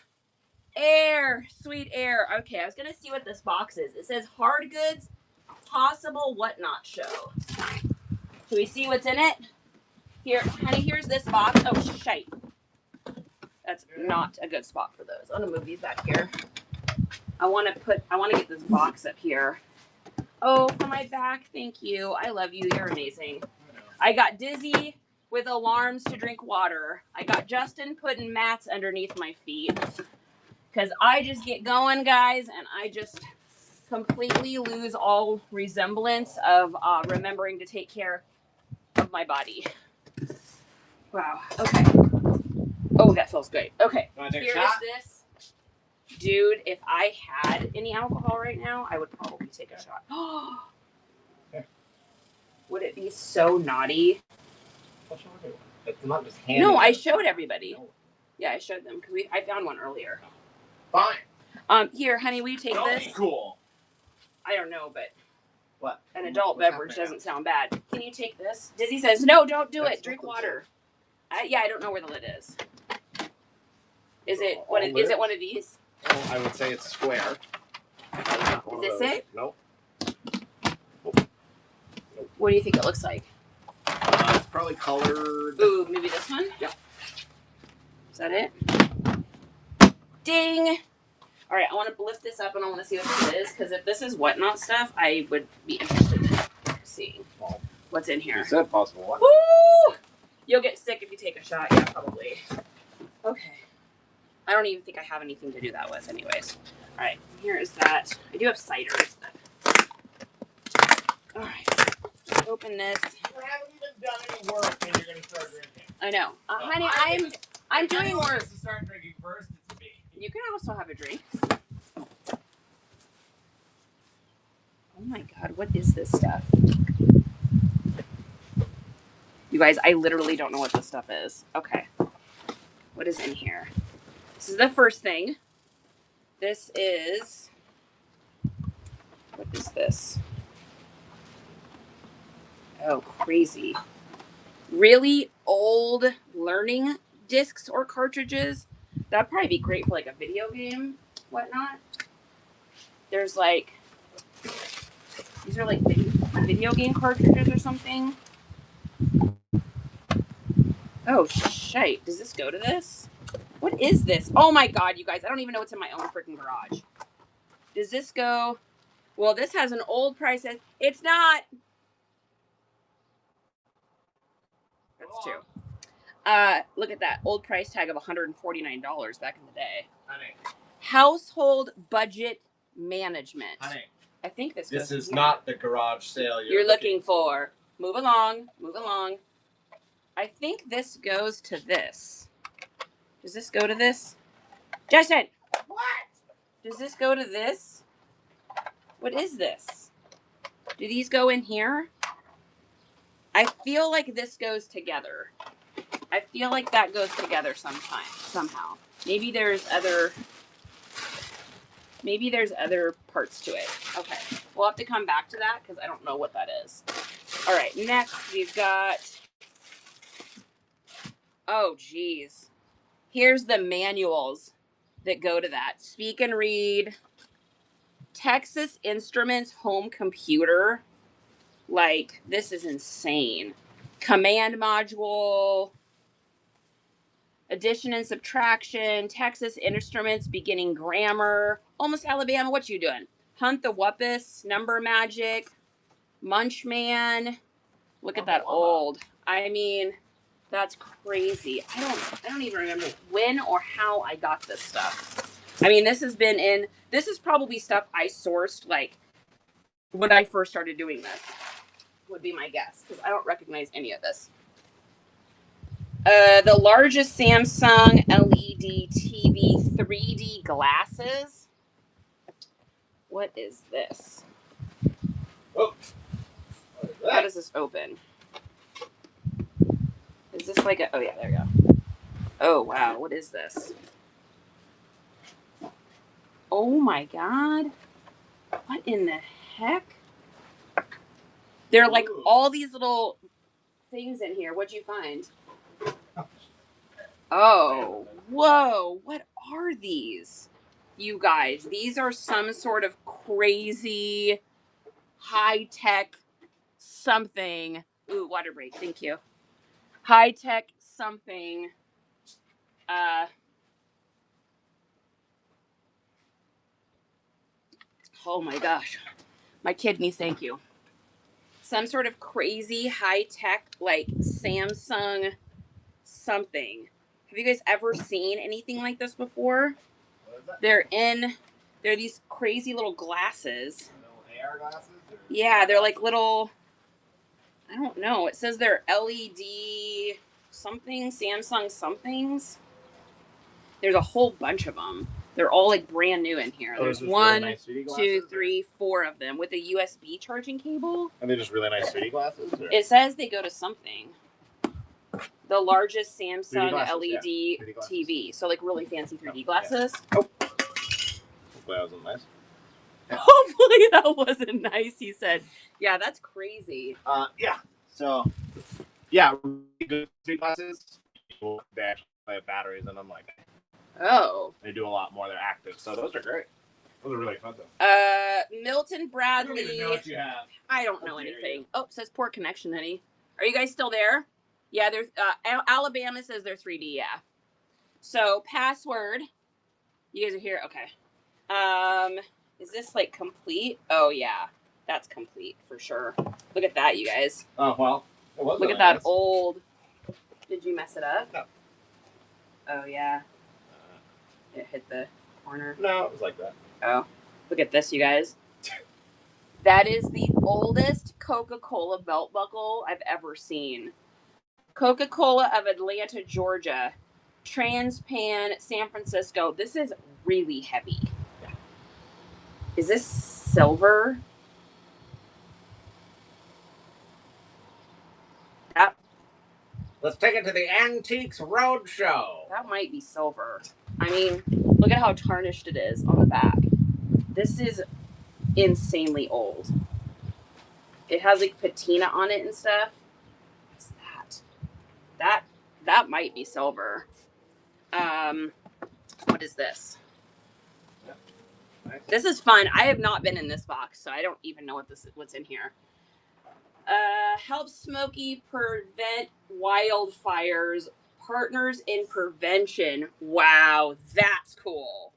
air, sweet air. Okay, I was gonna see what this box is. It says hard goods, possible whatnot show. Can we see what's in it? Here, honey, here's this box. Oh, shite. That's not a good spot for those. I'm gonna move these back here. I want to get this box up here. Oh, for my back, thank you. I love you. You're amazing. I got Dizzy with alarms to drink water. I got Justin putting mats underneath my feet because I just get going, guys, and I just completely lose all resemblance of remembering to take care of my body. Wow. Okay. Oh, that feels great. Okay. Here's this. Dude, if I had any alcohol right now, I would probably take a shot. Would it be so naughty? No, I showed everybody. Yeah, I showed them because I found one earlier. Fine. Here, honey, will you take Don't this? be cool. I don't know, but what? An adult beverage doesn't sound bad. Can you take this? Dizzy says, no, don't do it. Drink water. Yeah, I don't know where the lid is. Is it one of these? Well, I would say it's square. Is this it? Nope. What do you think it looks like? It's probably colored. Ooh, maybe this one? Yeah. Is that it? Ding! All right, I want to lift this up and I want to see what this is, because if this is whatnot stuff, I would be interested in seeing what's in here. You said possible what? Woo! You'll get sick if you take a shot. Yeah, probably. Okay. I don't even think I have anything to do that with anyways. All right, here is that. I do have ciders. All right, open this. You haven't even done any work and you're going to start drinking. I know. Honey, I'm doing work. To start drinking first, it's me. You can also have a drink. Oh my God, what is this stuff? You guys, I literally don't know what this stuff is. Okay. What is in here? This is the first thing. This is, what is this? Oh, crazy. Really old learning discs or cartridges. That'd probably be great for like a video game, whatnot. There's like, these are like video game cartridges or something. Oh, shite. Does this go to this? What is this? Oh my God, you guys. I don't even know what's in my own freaking garage. Does this go? Well, this has an old price. It's not. That's two. Look at that. Old price tag of $149 back in the day. Honey. Household budget management. Honey. I think this is not the garage sale you're looking for. Move along. Move along. I think this goes to this. Does this go to this? Justin! What? Does this go to this? What is this? Do these go in here? I feel like this goes together. I feel like that goes together somehow. Maybe there's other parts to it. Okay. We'll have to come back to that because I don't know what that is. All right. Next, we've got... Oh, geez. Here's the manuals that go to that. Speak and Read. Texas Instruments home computer. Like, this is insane. Command module. Addition and subtraction. Texas Instruments beginning grammar. Almost Alabama. What you doing? Hunt the Wuppus. Number Magic. Munchman. Look at that old. I mean, that's crazy. I don't even remember when or how I got this stuff. I mean, this is probably stuff I sourced like when I first started doing this, would be my guess, because I don't recognize any of this. The largest Samsung LED TV 3D glasses. What is this? Oh. How does this open? Is this like a... Oh, yeah, there we go. Oh, wow. What is this? Oh, my God. What in the heck? There are like all these little things in here. What'd you find? Oh, whoa. What are these? You guys, these are some sort of crazy high-tech something. Ooh, water break. Thank you. High-tech something. Oh my gosh. My kidneys, thank you. Some sort of crazy high-tech, like Samsung something. Have you guys ever seen anything like this before? They're these crazy little glasses. Little AR glasses? Yeah, they're like little, I don't know. It says they're LED something, Samsung somethings. There's a whole bunch of them. They're all like brand new in here. There's one, really nice 2, 3, 4 of them with a USB charging cable. Are they just really nice 3D glasses? Or? It says they go to something. The largest Samsung LED TV. So like really fancy 3D glasses. Yeah. Oh. Hopefully that wasn't nice. Hopefully that wasn't nice, he said. Yeah, that's crazy. Yeah. So, yeah, really good 3D glasses. They actually have batteries in them. Like, oh. They do a lot more. They're active. So those are great. Those are really expensive. Milton Bradley. I don't even know what you have. I don't know anything. Oh, it says poor connection, honey. Are you guys still there? Yeah, there's Alabama says they're 3D, yeah. So password. You guys are here? Okay. Is this like complete? Oh yeah. That's complete for sure. Look at that, you guys. Oh well. Look at that old. Did you mess it up? No. Oh yeah. It hit the corner. No, it was like that. Oh. Look at this, you guys. That is the oldest Coca-Cola belt buckle I've ever seen. Coca-Cola of Atlanta, Georgia. Transpan, San Francisco. This is really heavy. Yeah. Is this silver? Let's take it to the Antiques Roadshow. That might be silver. I mean, look at how tarnished it is on the back. This is insanely old. It has like patina on it and stuff. What's that? That might be silver. What is this? This is fun. I have not been in this box, so I don't even know what's in here. Help Smokey prevent wildfires. Partners in prevention. Wow, that's cool.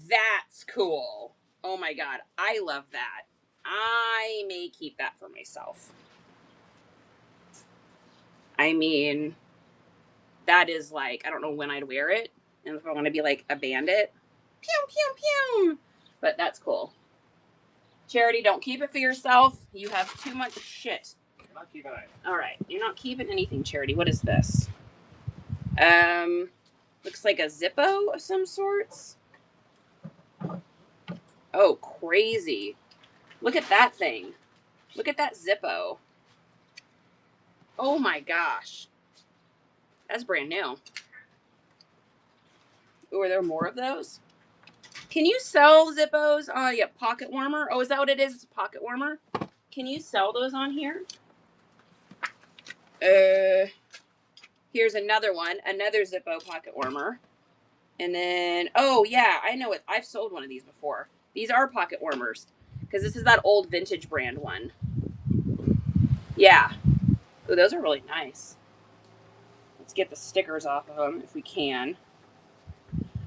That's cool. Oh my god, I love that. I may keep that for myself. I mean, that is like, I don't know when I'd wear it, and if I want to be like a bandit. Pew, pew, pew. But that's cool. Charity, don't keep it for yourself. You have too much shit. I'm not keeping it. All right, you're not keeping anything, Charity. What is this? Looks like a Zippo of some sorts. Oh, crazy. Look at that thing. Look at that Zippo. Oh my gosh. That's brand new. Ooh, are there more of those? Can you sell Zippos? Yeah, pocket warmer. Oh, is that what it is? It's a pocket warmer. Can you sell those on here? Here's another one, another Zippo pocket warmer. And then, oh yeah, I know it. I've sold one of these before. These are pocket warmers because this is that old vintage brand one. Yeah. Oh, those are really nice. Let's get the stickers off of them if we can.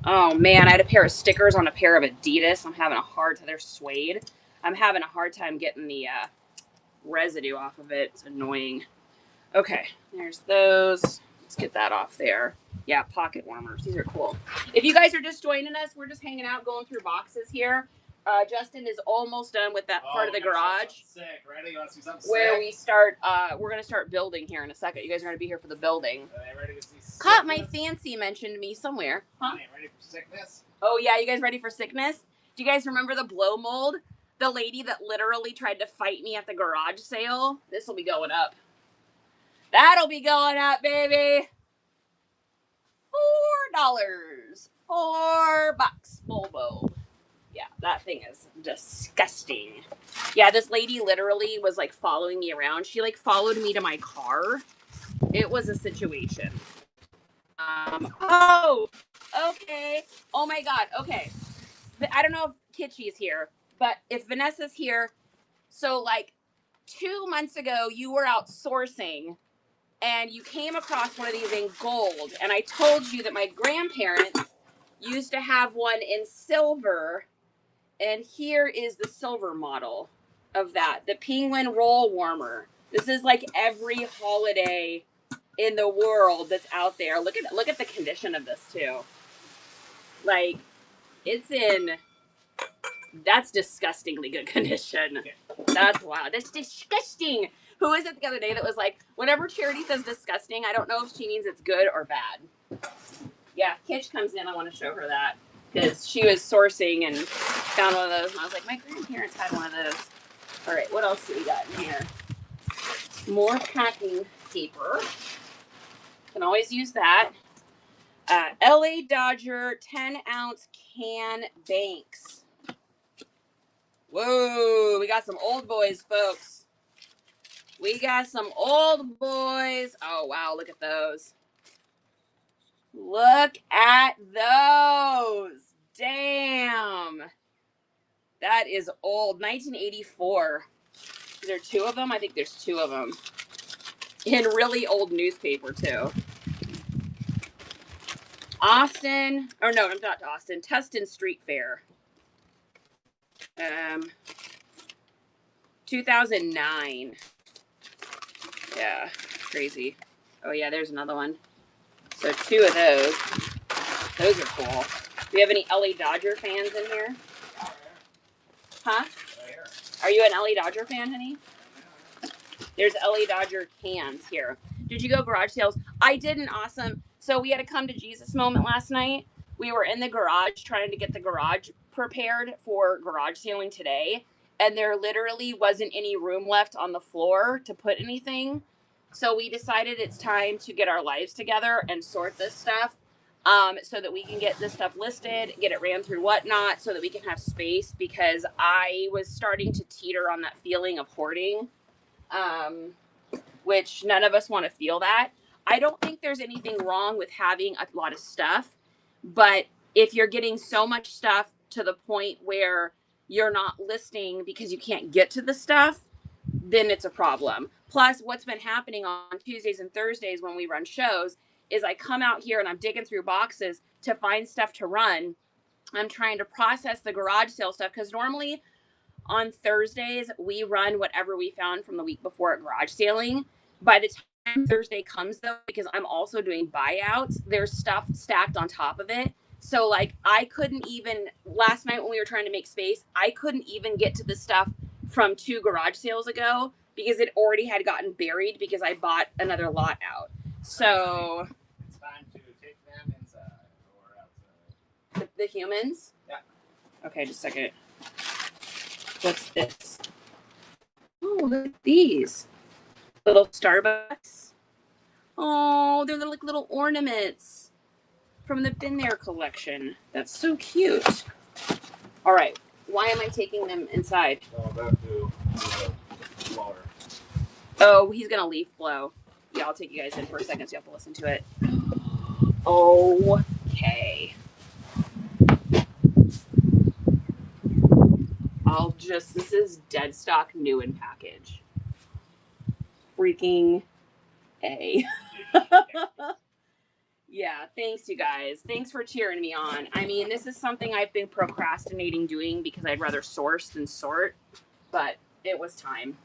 Oh man, I had a pair of stickers on a pair of Adidas. I'm having a hard time. They're suede. I'm having a hard time getting the residue off of it. It's annoying. Okay, there's those. Let's get that off there. Yeah, pocket warmers. These are cool. If you guys are just joining us, we're just hanging out, going through boxes here. Justin is almost done with that part of the garage. Sick. Ready? You want to see something where sick? we start, we're going to start building here in a second. You guys are going to be here for the building. Are they ready to see sickness? Caught my fancy mentioned me somewhere. Huh? Ready for sickness? Oh, yeah. You guys ready for sickness? Do you guys remember the blow mold? The lady that literally tried to fight me at the garage sale? This will be going up. That'll be going up, baby. $4. $4. Bobo. Yeah, that thing is disgusting. Yeah, this lady literally was like following me around. She like followed me to my car. It was a situation. Oh, okay. Oh my God. Okay. I don't know if Kitschy's here, but if Vanessa's here, so like 2 months ago, you were out sourcing and you came across one of these in gold. And I told you that my grandparents used to have one in silver. And here is the silver model of that. The penguin roll warmer. This is like every holiday in the world that's out there. Look at the condition of this too. Like, it's in, that's disgustingly good condition. That's wow. That's disgusting. Who is it the other day that was like, whenever Charity says disgusting, I don't know if she means it's good or bad. Yeah, if Kitsch comes in, I want to show her that. Because she was sourcing and found one of those. And I was like, my grandparents had one of those. All right, what else do we got in here? More packing paper. Can always use that. LA Dodger 10-ounce can banks. Whoa, we got some old boys, folks. We got some old boys. Oh, wow, look at those. Look at those. Damn. That is old. 1984. Is there two of them? I think there's two of them. In really old newspaper, too. Austin. Or no, I'm not Austin. Tustin Street Fair. 2009. Yeah, crazy. Oh, yeah, there's another one. So 2 of those. Those are cool. Do you have any LA Dodger fans in here? Huh? Are you an LA Dodger fan, honey? There's LA Dodger cans here. Did you go garage sales? I didn't. Awesome. So we had a come to Jesus moment last night. We were in the garage trying to get the garage prepared for garage sailing today. And there literally wasn't any room left on the floor to put anything. So we decided it's time to get our lives together and sort this stuff, so that we can get this stuff listed, get it ran through whatnot, so that we can have space, because I was starting to teeter on that feeling of hoarding, which none of us want to feel that. I don't think there's anything wrong with having a lot of stuff, but if you're getting so much stuff to the point where you're not listing because you can't get to the stuff, then it's a problem. Plus, what's been happening on Tuesdays and Thursdays when we run shows is I come out here and I'm digging through boxes to find stuff to run. I'm trying to process the garage sale stuff, because normally on Thursdays we run whatever we found from the week before at garage sailing. By the time Thursday comes, though, because I'm also doing buyouts, there's stuff stacked on top of it. So like I couldn't even, last night when we were trying to make space, I couldn't even get to the stuff from 2 garage sales ago because it already had gotten buried because I bought another lot out. So It's time to take them inside or outside. the humans? Yeah. Okay, just a second. What's this? Oh, look at these. Little Starbucks. Oh, they're like little ornaments from the Been There collection. That's so cute. All right. Why am I taking them inside? So back to the blower. Oh, he's going to leaf blow. Yeah, I'll take you guys in for a second so you have to listen to it. Okay. This is dead stock, new in package. Freaking A. Yeah, thanks you guys. Thanks for cheering me on. I mean, this is something I've been procrastinating doing because I'd rather source than sort, but it was time.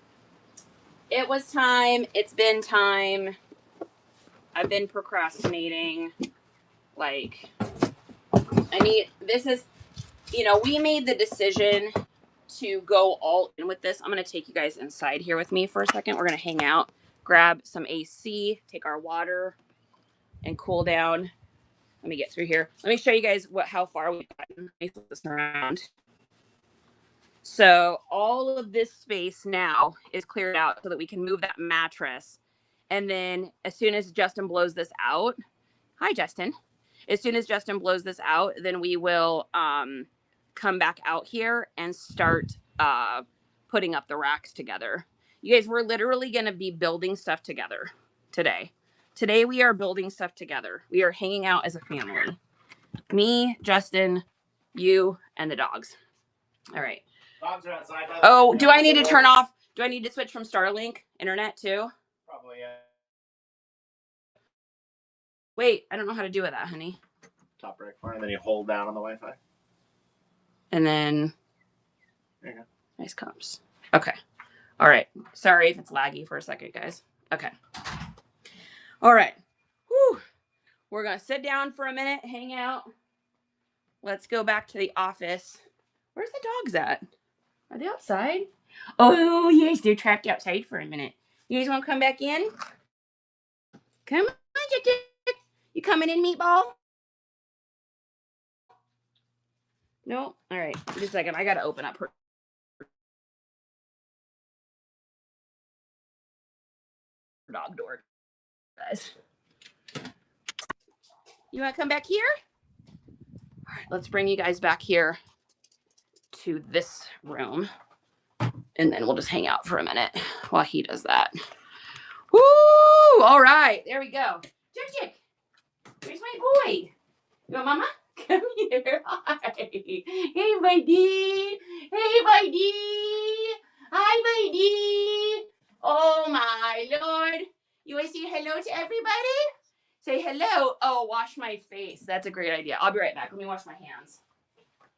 It was time. It's been time. I've been procrastinating. Like, this is, we made the decision to go all in with this. I'm going to take you guys inside here with me for a second. We're going to hang out, grab some AC, take our water, and cool down. Let me get through here. Let me show you guys how far we've gotten. Let me flip this around. So all of this space now is cleared out so that we can move that mattress. And then as soon as Justin blows this out, hi Justin. As soon as Justin blows this out, then we will come back out here and start putting up the racks together. You guys, we're literally going to be building stuff together today. Today we are building stuff together. We are hanging out as a family. Me, Justin, you, and the dogs. All right. Dogs are outside. Oh, do I need to turn off? Do I need to switch from Starlink internet too? Probably, yeah. Wait, I don't know how to do that, honey. Top right corner, and then you hold down on the Wi-Fi. And then There you go. nice comps. Okay. All right. Sorry if it's laggy for a second, guys. Okay. All right. Whew. We're going to sit down for a minute, hang out. Let's go back to the office. Where's the dogs at? Are they outside? Oh, yes, they're trapped outside for a minute. You guys want to come back in? Come on, you coming in, Meatball? No? All right. Just a second. I got to open up her dog door, guys. You want to come back here? All right, let's bring you guys back here to this room. And then we'll just hang out for a minute while he does that. Woo! All right. There we go. Chick. Where's my boy? You want mama? Come here. Hi. Hey, buddy. Hey, buddy. Hi, buddy. Oh, my Lord. You want to say hello to everybody? Say hello. Oh, wash my face. That's a great idea. I'll be right back. Let me wash my hands.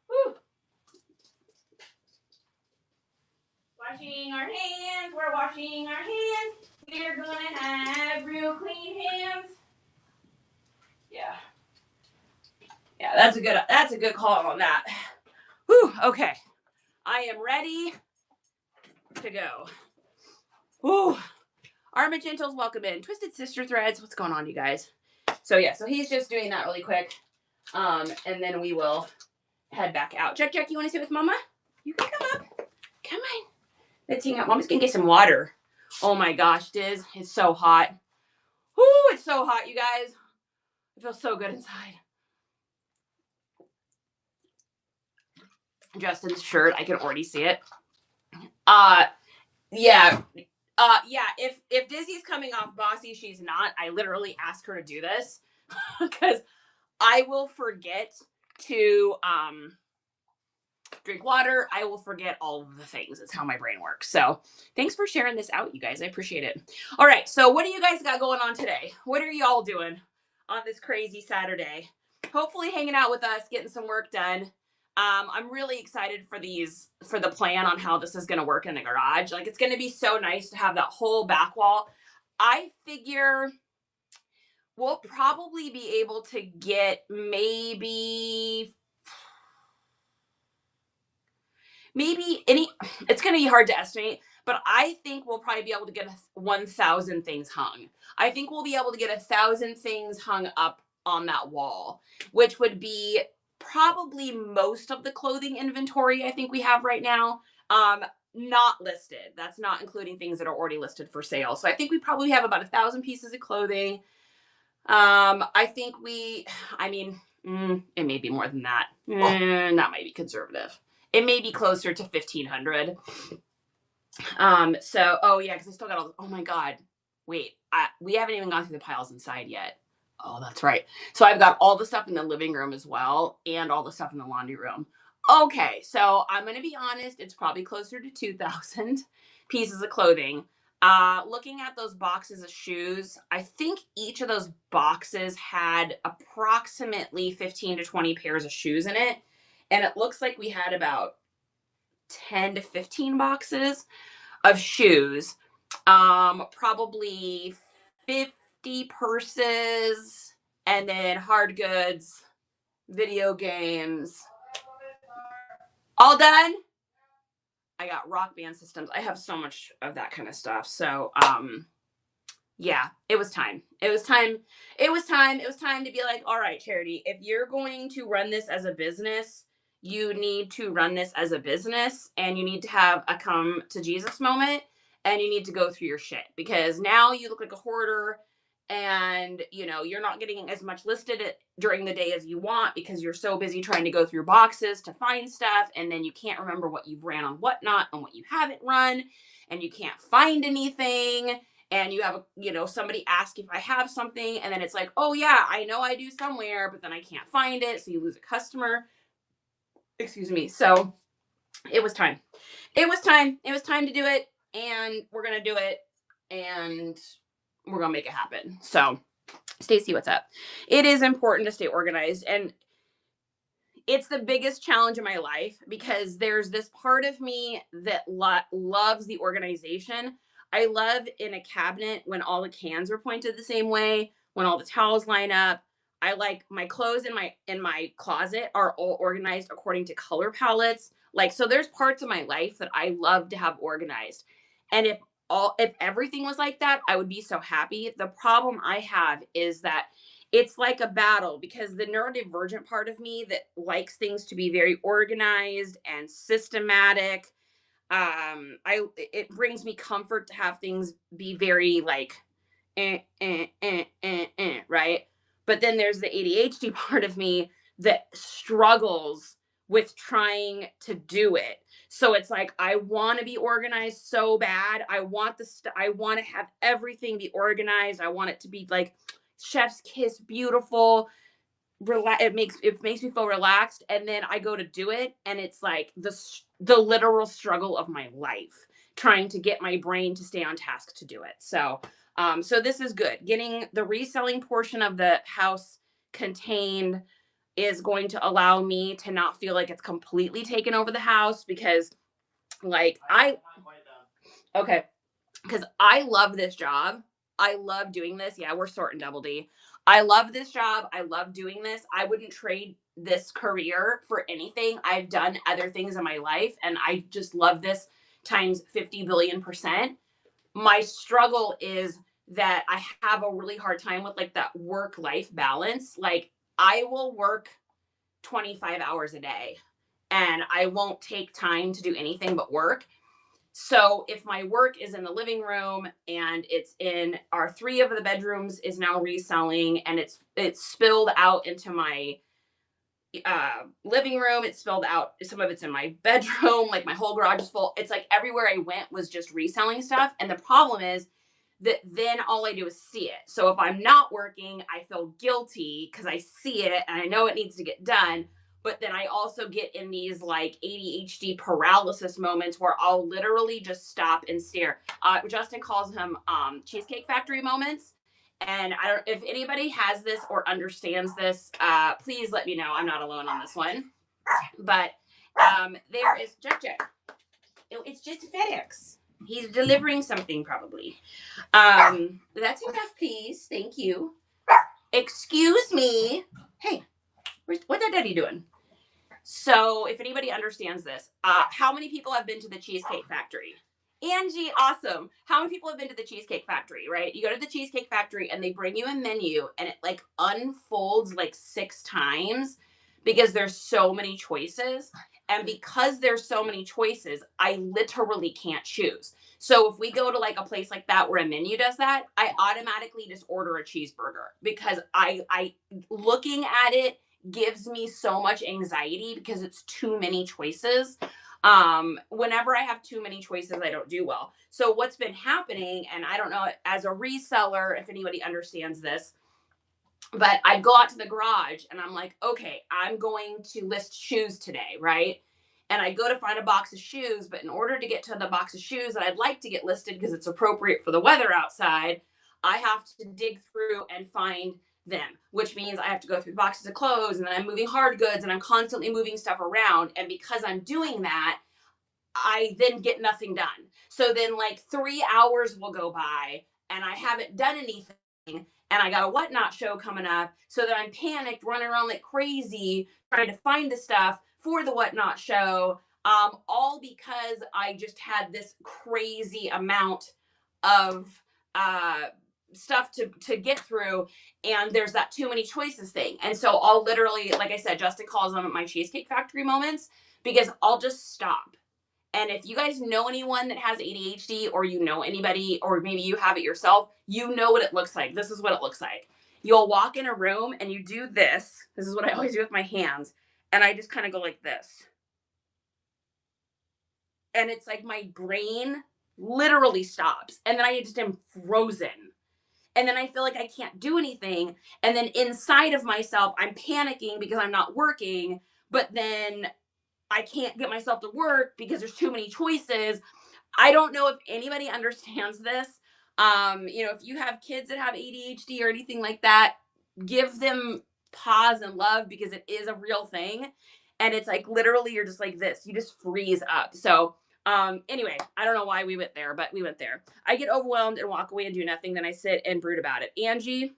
Woo. Washing our hands. We're washing our hands. We're going to have real clean hands. Yeah. Yeah, that's a good call on that. Whew, okay. I am ready to go. Whew. Our Magentals, welcome in. Twisted Sister Threads, what's going on, you guys? So he's just doing that really quick. And then we will head back out. Jack, you want to sit with Mama? You can come up. Come on. Let's hang out. Mama's going to get some water. Oh my gosh, Diz, it's so hot. Whoo, it's so hot, you guys. It feels so good inside. Justin's shirt, I can already see it. Yeah. Yeah, if Dizzy's coming off bossy, she's not. I literally asked her to do this because I will forget to drink water. I will forget all of the things. It's how my brain works. So thanks for sharing this out, you guys. I appreciate it. All right. So what do you guys got going on today? What are y'all doing on this crazy Saturday? Hopefully hanging out with us, getting some work done. I'm really excited for the plan on how this is going to work in the garage. Like, it's going to be so nice to have that whole back wall. I figure we'll probably be able to get maybe any, it's going to be hard to estimate, but I think we'll probably be able to get 1,000 things hung. I think we'll be able to get 1,000 things hung up on that wall, which would be probably most of the clothing inventory I think we have right now. Not listed. That's not including things that are already listed for sale. So I think we probably have about 1,000 pieces of clothing. I think it may be more than that. That might be conservative. It may be closer to 1,500. Oh yeah, because I still got all. Oh my god, wait, we haven't even gone through the piles inside yet. Oh, that's right. So I've got all the stuff in the living room as well, and all the stuff in the laundry room. Okay, so I'm gonna be honest. It's probably closer to 2,000 pieces of clothing. Looking at those boxes of shoes, I think each of those boxes had approximately 15 to 20 pairs of shoes in it. And it looks like we had about 10 to 15 boxes of shoes. Probably 50 purses, and then hard goods, video games. All done? I got Rock Band systems. I have so much of that kind of stuff. So, yeah, it was time. It was time to be like, all right, Charity, if you're going to run this as a business, you need to run this as a business, and you need to have a come to Jesus moment, and you need to go through your shit, because now you look like a hoarder, and you're not getting as much listed during the day as you want because you're so busy trying to go through boxes to find stuff, and then you can't remember what you've ran on whatnot and what you haven't run, and you can't find anything, and you have somebody ask if I have something, and then it's like, oh yeah, I know I do somewhere, but then I can't find it, so you lose a customer. Excuse me. So it was time. It was time to do it, and we're gonna do it, and we're gonna make it happen. So, Stacy, what's up? It is important to stay organized, and it's the biggest challenge in my life because there's this part of me that loves the organization. I love in a cabinet when all the cans are pointed the same way, when all the towels line up. I like my clothes in my closet are all organized according to color palettes. Like, so there's parts of my life that I love to have organized. And if everything was like that, I would be so happy. The problem I have is that it's like a battle, because the neurodivergent part of me that likes things to be very organized and systematic, it brings me comfort to have things be very like right? But then there's the ADHD part of me that struggles with trying to do it. So it's like, I want to be organized so bad. I want I want to have everything be organized. I want it to be like chef's kiss, beautiful. It makes me feel relaxed, and then I go to do it, and it's like the literal struggle of my life trying to get my brain to stay on task to do it. So this is good. Getting the reselling portion of the house contained is going to allow me to not feel like it's completely taken over the house, because like okay, because I love this job. I love doing this. Yeah, we're sorting Double D. I love this job. I love doing this. I wouldn't trade this career for anything. I've done other things in my life, and I just love this times 50 billion%. My struggle is that I have a really hard time with like that work-life balance. Like, I will work 25 hours a day, and I won't take time to do anything but work. So if my work is in the living room and it's in our 3 of the bedrooms is now reselling, and it's spilled out into my living room, it's spilled out, some of it's in my bedroom, like my whole garage is full. It's like everywhere I went was just reselling stuff. And the problem is that then all I do is see it. So if I'm not working, I feel guilty because I see it and I know it needs to get done. But then I also get in these like ADHD paralysis moments where I'll literally just stop and stare. Justin calls them Cheesecake Factory moments. And I don't, if anybody has this or understands this, please let me know. I'm not alone on this one. But there is Jack. It's just FedEx. He's delivering something probably. That's enough, please. Thank you. Excuse me. Hey, what's that daddy doing? So if anybody understands this, how many people have been to the Cheesecake Factory? Angie, awesome. How many people have been to the Cheesecake Factory, right? You go to the Cheesecake Factory and they bring you a menu and it like unfolds like 6 times because there's so many choices. And because there's so many choices, I literally can't choose. So if we go to like a place like that where a menu does that, I automatically just order a cheeseburger because I looking at it gives me so much anxiety because it's too many choices. Whenever I have too many choices, I don't do well. So what's been happening, and I don't know, as a reseller, if anybody understands this, but I'd go out to the garage and I'm like, okay, I'm going to list shoes today, right? And I go to find a box of shoes, but in order to get to the box of shoes that I'd like to get listed because it's appropriate for the weather outside, I have to dig through and find them, which means I have to go through boxes of clothes, and then I'm moving hard goods and I'm constantly moving stuff around. And because I'm doing that, I then get nothing done. So then like 3 hours will go by and I haven't done anything, and I got a whatnot show coming up. So that I'm panicked, running around like crazy, trying to find the stuff for the whatnot show. All because I just had this crazy amount of stuff to get through, and there's that too many choices thing. And so I'll literally, like I said, Justin calls them my Cheesecake Factory moments, because I'll just stop. And if you guys know anyone that has ADHD, or you know anybody, or maybe you have it yourself, you know what it looks like. This is what it looks like. You'll walk in a room and you do this. This is what I always do with my hands. And I just kind of go like this. And it's like my brain literally stops. And then I just am frozen. And then I feel like I can't do anything. And then inside of myself, I'm panicking because I'm not working. But then I can't get myself to work because there's too many choices. I don't know if anybody understands this. If you have kids that have ADHD or anything like that, give them pause and love, because it is a real thing. And it's like literally you're just like this. You just freeze up. So anyway, I don't know why we went there, but we went there. I get overwhelmed and walk away and do nothing. Then I sit and brood about it. Angie,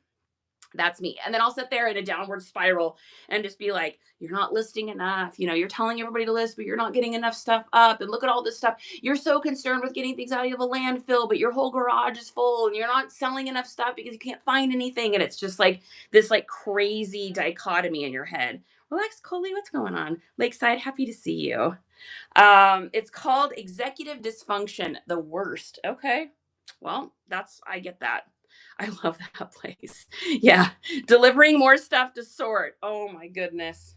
that's me. And then I'll sit there in a downward spiral and just be like, you're not listing enough. You're telling everybody to list, but you're not getting enough stuff up. And look at all this stuff. You're so concerned with getting things out of a landfill, but your whole garage is full and you're not selling enough stuff because you can't find anything. And it's just like this like crazy dichotomy in your head. Relax, Coley, what's going on? Lakeside, happy to see you. It's called executive dysfunction, the worst. Okay. Well, I get that. I love that place. Yeah. Delivering more stuff to sort. Oh my goodness.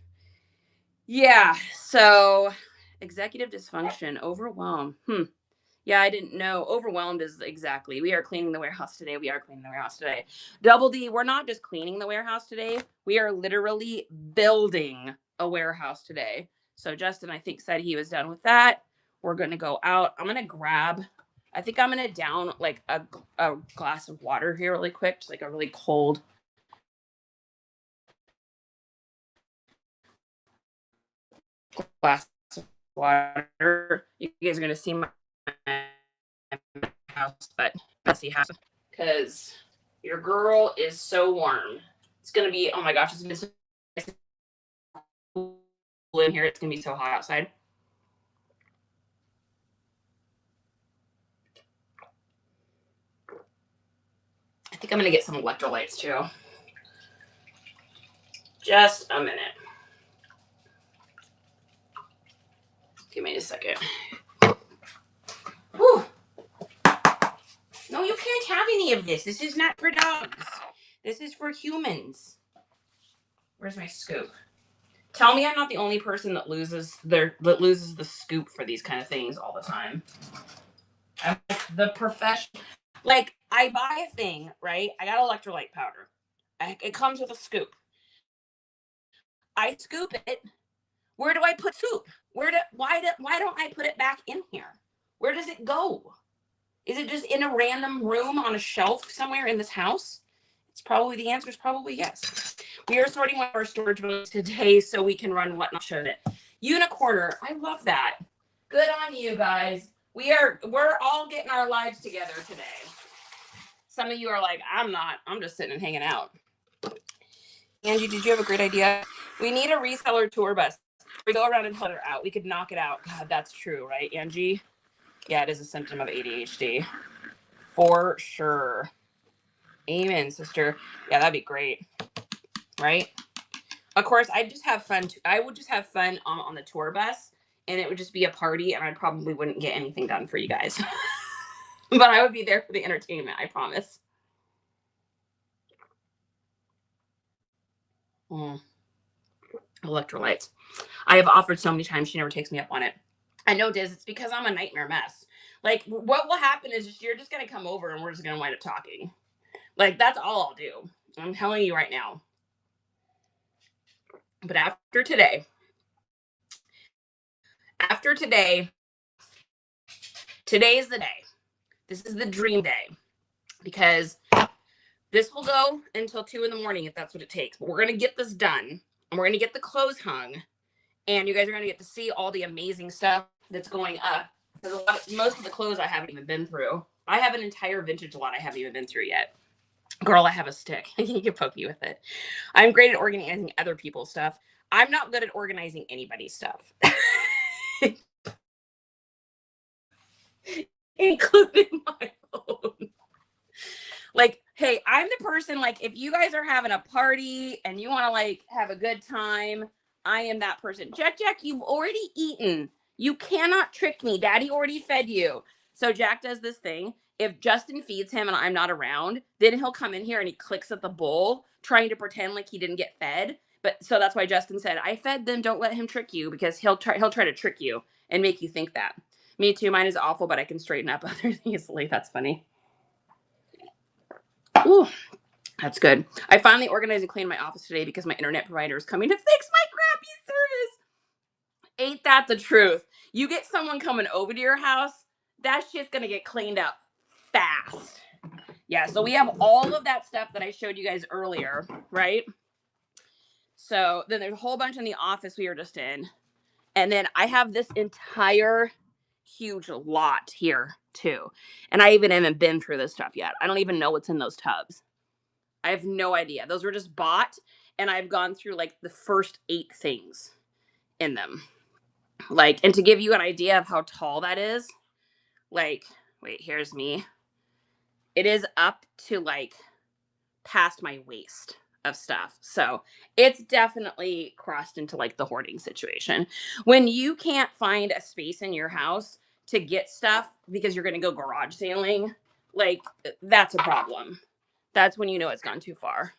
Yeah. So executive dysfunction, overwhelm. Yeah, I didn't know. Overwhelmed is exactly. We are cleaning the warehouse today. We are cleaning the warehouse today. Double D, we're not just cleaning the warehouse today. We are literally building a warehouse today. So Justin, I think, said he was done with that. We're going to go out. I'm going to grab, I think I'm going to down like a glass of water here really quick. Just like a really cold glass of water. You guys are going to see my house, but messy house, because your girl is so warm. It's gonna be, oh my gosh, it's gonna be so cool in here. It's gonna be so hot outside. I think I'm gonna get some electrolytes too. Just a minute. Give me a second. Whew. No, you can't have any of this. This is not for dogs. This is for humans. Where's my scoop? Tell me I'm not the only person that loses the scoop for these kind of things all the time. I'm the professional. Like, I buy a thing, right? I got electrolyte powder. It comes with a scoop. I scoop it. Where do I put soup? Why don't I put it back in here? Where does it go? Is it just in a random room on a shelf somewhere in this house? The answer is probably yes. We are sorting one of our storage rooms today so we can run what not showed it. Unicorner, I love that. Good on you guys. We're all getting our lives together today. Some of you are like, I'm not. I'm just sitting and hanging out. Angie, did you have a great idea? We need a reseller tour bus. We go around and help her out. We could knock it out. God, that's true, right, Angie? Yeah, it is a symptom of ADHD. For sure. Amen, sister. Yeah, that'd be great. Right? Of course, I would just have fun on the tour bus, and it would just be a party, and I probably wouldn't get anything done for you guys. But I would be there for the entertainment, I promise. Electrolytes. I have offered so many times, she never takes me up on it. I know, Diz, it's because I'm a nightmare mess. Like, what will happen is you're just going to come over, and we're just going to wind up talking. Like, that's all I'll do. I'm telling you right now. But after today, today's the day. This is the dream day. Because this will go until 2 a.m. if that's what it takes. But we're going to get this done. And we're going to get the clothes hung. And you guys are going to get to see all the amazing stuff that's going up. Most of the clothes I haven't even been through. I have an entire vintage lot I haven't even been through yet. Girl, I have a stick. You can poke me with it. I'm great at organizing other people's stuff. I'm not good at organizing anybody's stuff. Including my own. Like, hey, I'm the person, like, if you guys are having a party and you want to, like, have a good time, I am that person. Jack, you've already eaten. You cannot trick me. Daddy already fed you. So Jack does this thing. If Justin feeds him and I'm not around, then he'll come in here and he clicks at the bowl, trying to pretend like he didn't get fed. But so that's why Justin said, I fed them. Don't let him trick you, because he'll try to trick you and make you think that. Me too. Mine is awful, but I can straighten up others easily. That's funny. Ooh, that's good. I finally organized and cleaned my office today because my internet provider is coming to fix my crappy service. Ain't that the truth? You get someone coming over to your house, that shit's gonna get cleaned up fast. Yeah, so we have all of that stuff that I showed you guys earlier, right? So then there's a whole bunch in the office we were just in. And then I have this entire huge lot here too. And I even haven't been through this stuff yet. I don't even know what's in those tubs. I have no idea. Those were just bought, and I've gone through like the first 8 things in them. Like, and to give you an idea of how tall that is, like, wait, here's me. It is up to like past my waist of stuff. So it's definitely crossed into like the hoarding situation. When you can't find a space in your house to get stuff because you're going to go garage sailing, like, that's a problem. That's when you know it's gone too far.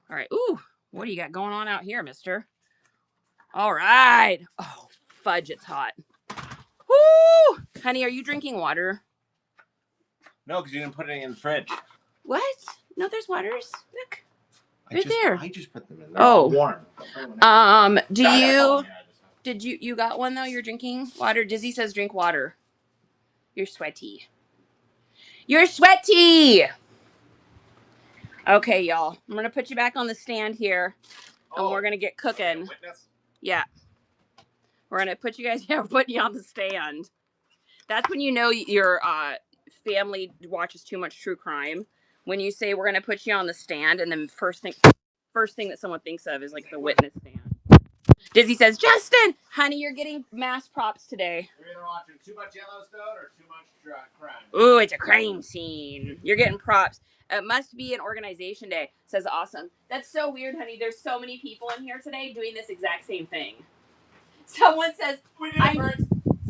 All right. Ooh, what do you got going on out here, mister? All right. Oh, fudge, it's hot. Woo! Honey, are you drinking water? No, because you didn't put it in the fridge. What? No, there's waters. Look. There. I just put them in. They're all warm. Did you got one though? You're drinking water? Dizzy says drink water. You're sweaty. You're sweaty! Okay, y'all. I'm going to put you back on the stand here. And we're going to get cooking. Yeah. We're going to put you guys, put you on the stand. That's when you know your family watches too much true crime. When you say we're going to put you on the stand, and then first thing that someone thinks of is like the witness stand. Dizzy says, Justin, honey, you're getting mass props today. You're either watching too much Yellowstone or too much crime. Ooh, it's a crime scene. You're getting props. It must be an organization day, says Awesome. That's so weird, honey. There's so many people in here today doing this exact same thing. Someone says,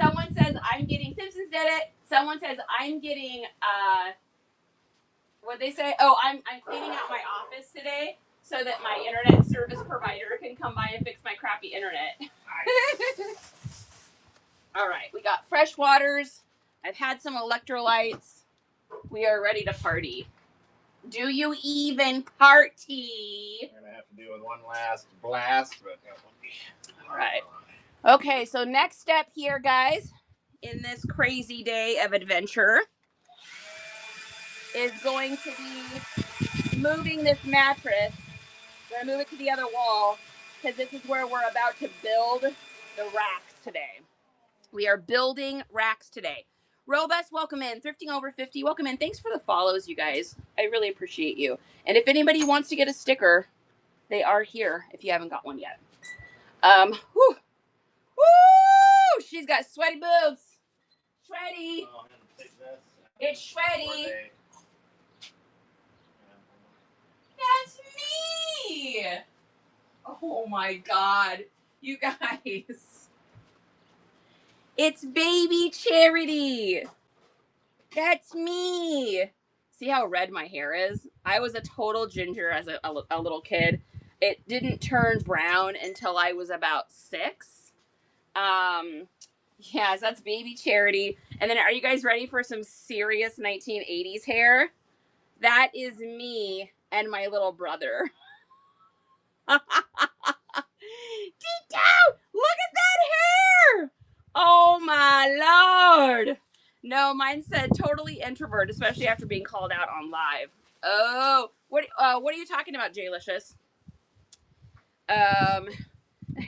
Someone says I'm getting, Simpsons did it. Someone says I'm getting, what'd they say? Oh, I'm cleaning out my office today so that my internet service provider can come by and fix my crappy internet. Nice. All right, we got fresh waters. I've had some electrolytes. We are ready to party. Do you even party? We're gonna have to do with one last blast, but all right. Okay, so next step here, guys, in this crazy day of adventure is going to be moving this mattress. We're gonna move it to the other wall because this is where we're about to build the racks today. We are building racks today. Robust, welcome in. Thrifting over 50, welcome in. Thanks for the follows, you guys. I really appreciate you. And if anybody wants to get a sticker, they are here if you haven't got one yet. Whew. Woo! She's got sweaty boobs. Sweaty. It's sweaty. That's me. Oh my God. You guys. It's baby Charity. That's me. See how red my hair is? I was a total ginger as a little kid. It didn't turn brown until I was about 6. Yeah, so that's baby Charity. And then are you guys ready for some serious 1980s hair? That is me and my little brother. Tito, look at that hair! Oh my Lord. No, mine said totally introvert, especially after being called out on live. Oh, what are you talking about, J-Licious?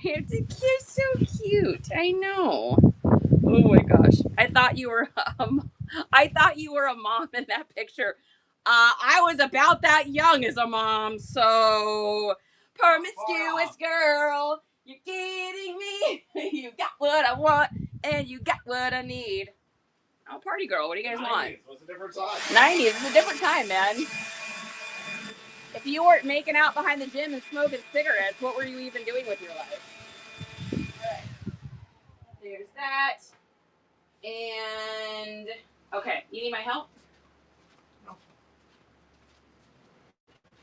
You're so cute. I know. Oh my gosh. I thought you were a mom in that picture. I was about that young as a mom, so promiscuous girl, you're kidding me. You got what I want and you got what I need. Oh, party girl, what do you guys want? 90s was a different time. 90s is a different time, man. If you weren't making out behind the gym and smoking cigarettes, what were you even doing with your life? Alright. There's that. And okay, you need my help? No.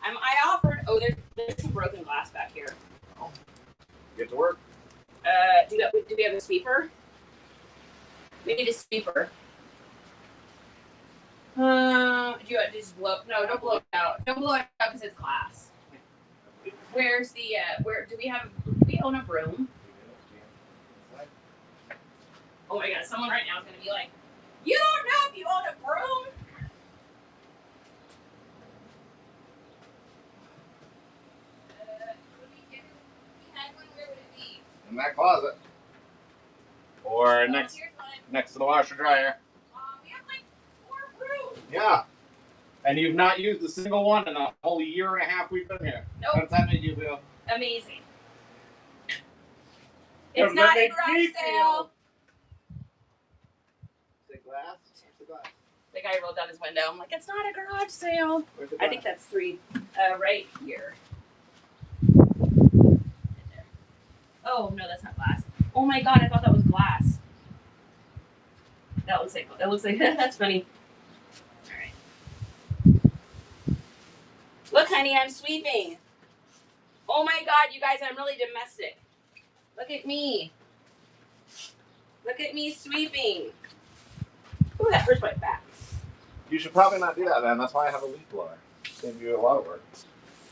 I offered. Oh, there's some broken glass back here. Oh. Get to work. Do we have a sweeper? We need a sweeper. Do you just blow? No, don't blow it out. Don't blow it out because it's glass. Where's the? Do we own a broom? Oh my God! Someone right now is gonna be like, "You don't know if you own a broom." In that closet. Or next to the washer dryer. We have like 4 brooms. Yeah. And you've not used a single one in a whole year and a half we've been here. Nope. How's that made you feel? Amazing. It's not a garage sale. Is it glass? Where's the glass? The guy rolled down his window. I'm like, it's not a garage sale. Where's the glass? I think that's 3. Right here. Oh no, that's not glass. Oh my God, I thought that was glass. That looks like that's funny. All right. Look, honey, I'm sweeping. Oh my God, you guys, I'm really domestic. Look at me. Look at me sweeping. Ooh, that hurts my back. You should probably not do that, man. That's why I have a leaf blower. Save you a lot of work.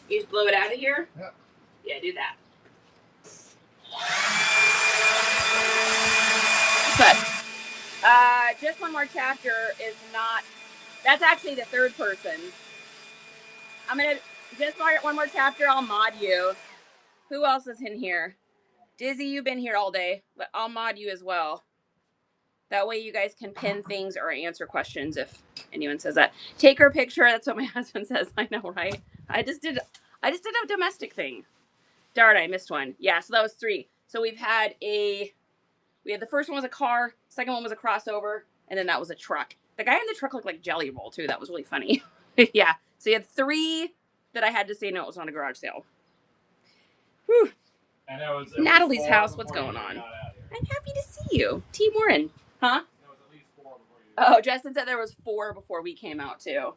You just blow it out of here? Yeah. Yeah, do that. But just one more chapter is not. That's actually the 3rd person. I'm gonna just one more chapter. I'll mod you. Who else is in here? Dizzy, you've been here all day, but I'll mod you as well. That way you guys can pin things or answer questions if anyone says that. Take her picture. That's what my husband says. I know, right? I just did a domestic thing. Darn, I missed one. Yeah, so that was 3. So we had the first one was a car, second one was a crossover, and then that was a truck. The guy in the truck looked like Jelly Roll too. That was really funny. Yeah. So you had 3 that I had to say no, it was not a garage sale. Whew. And it was Natalie's house. What's going on? I'm happy to see you. T. Warren. Huh? There was at least 4 before you. Oh, Justin said there was 4 before we came out, too.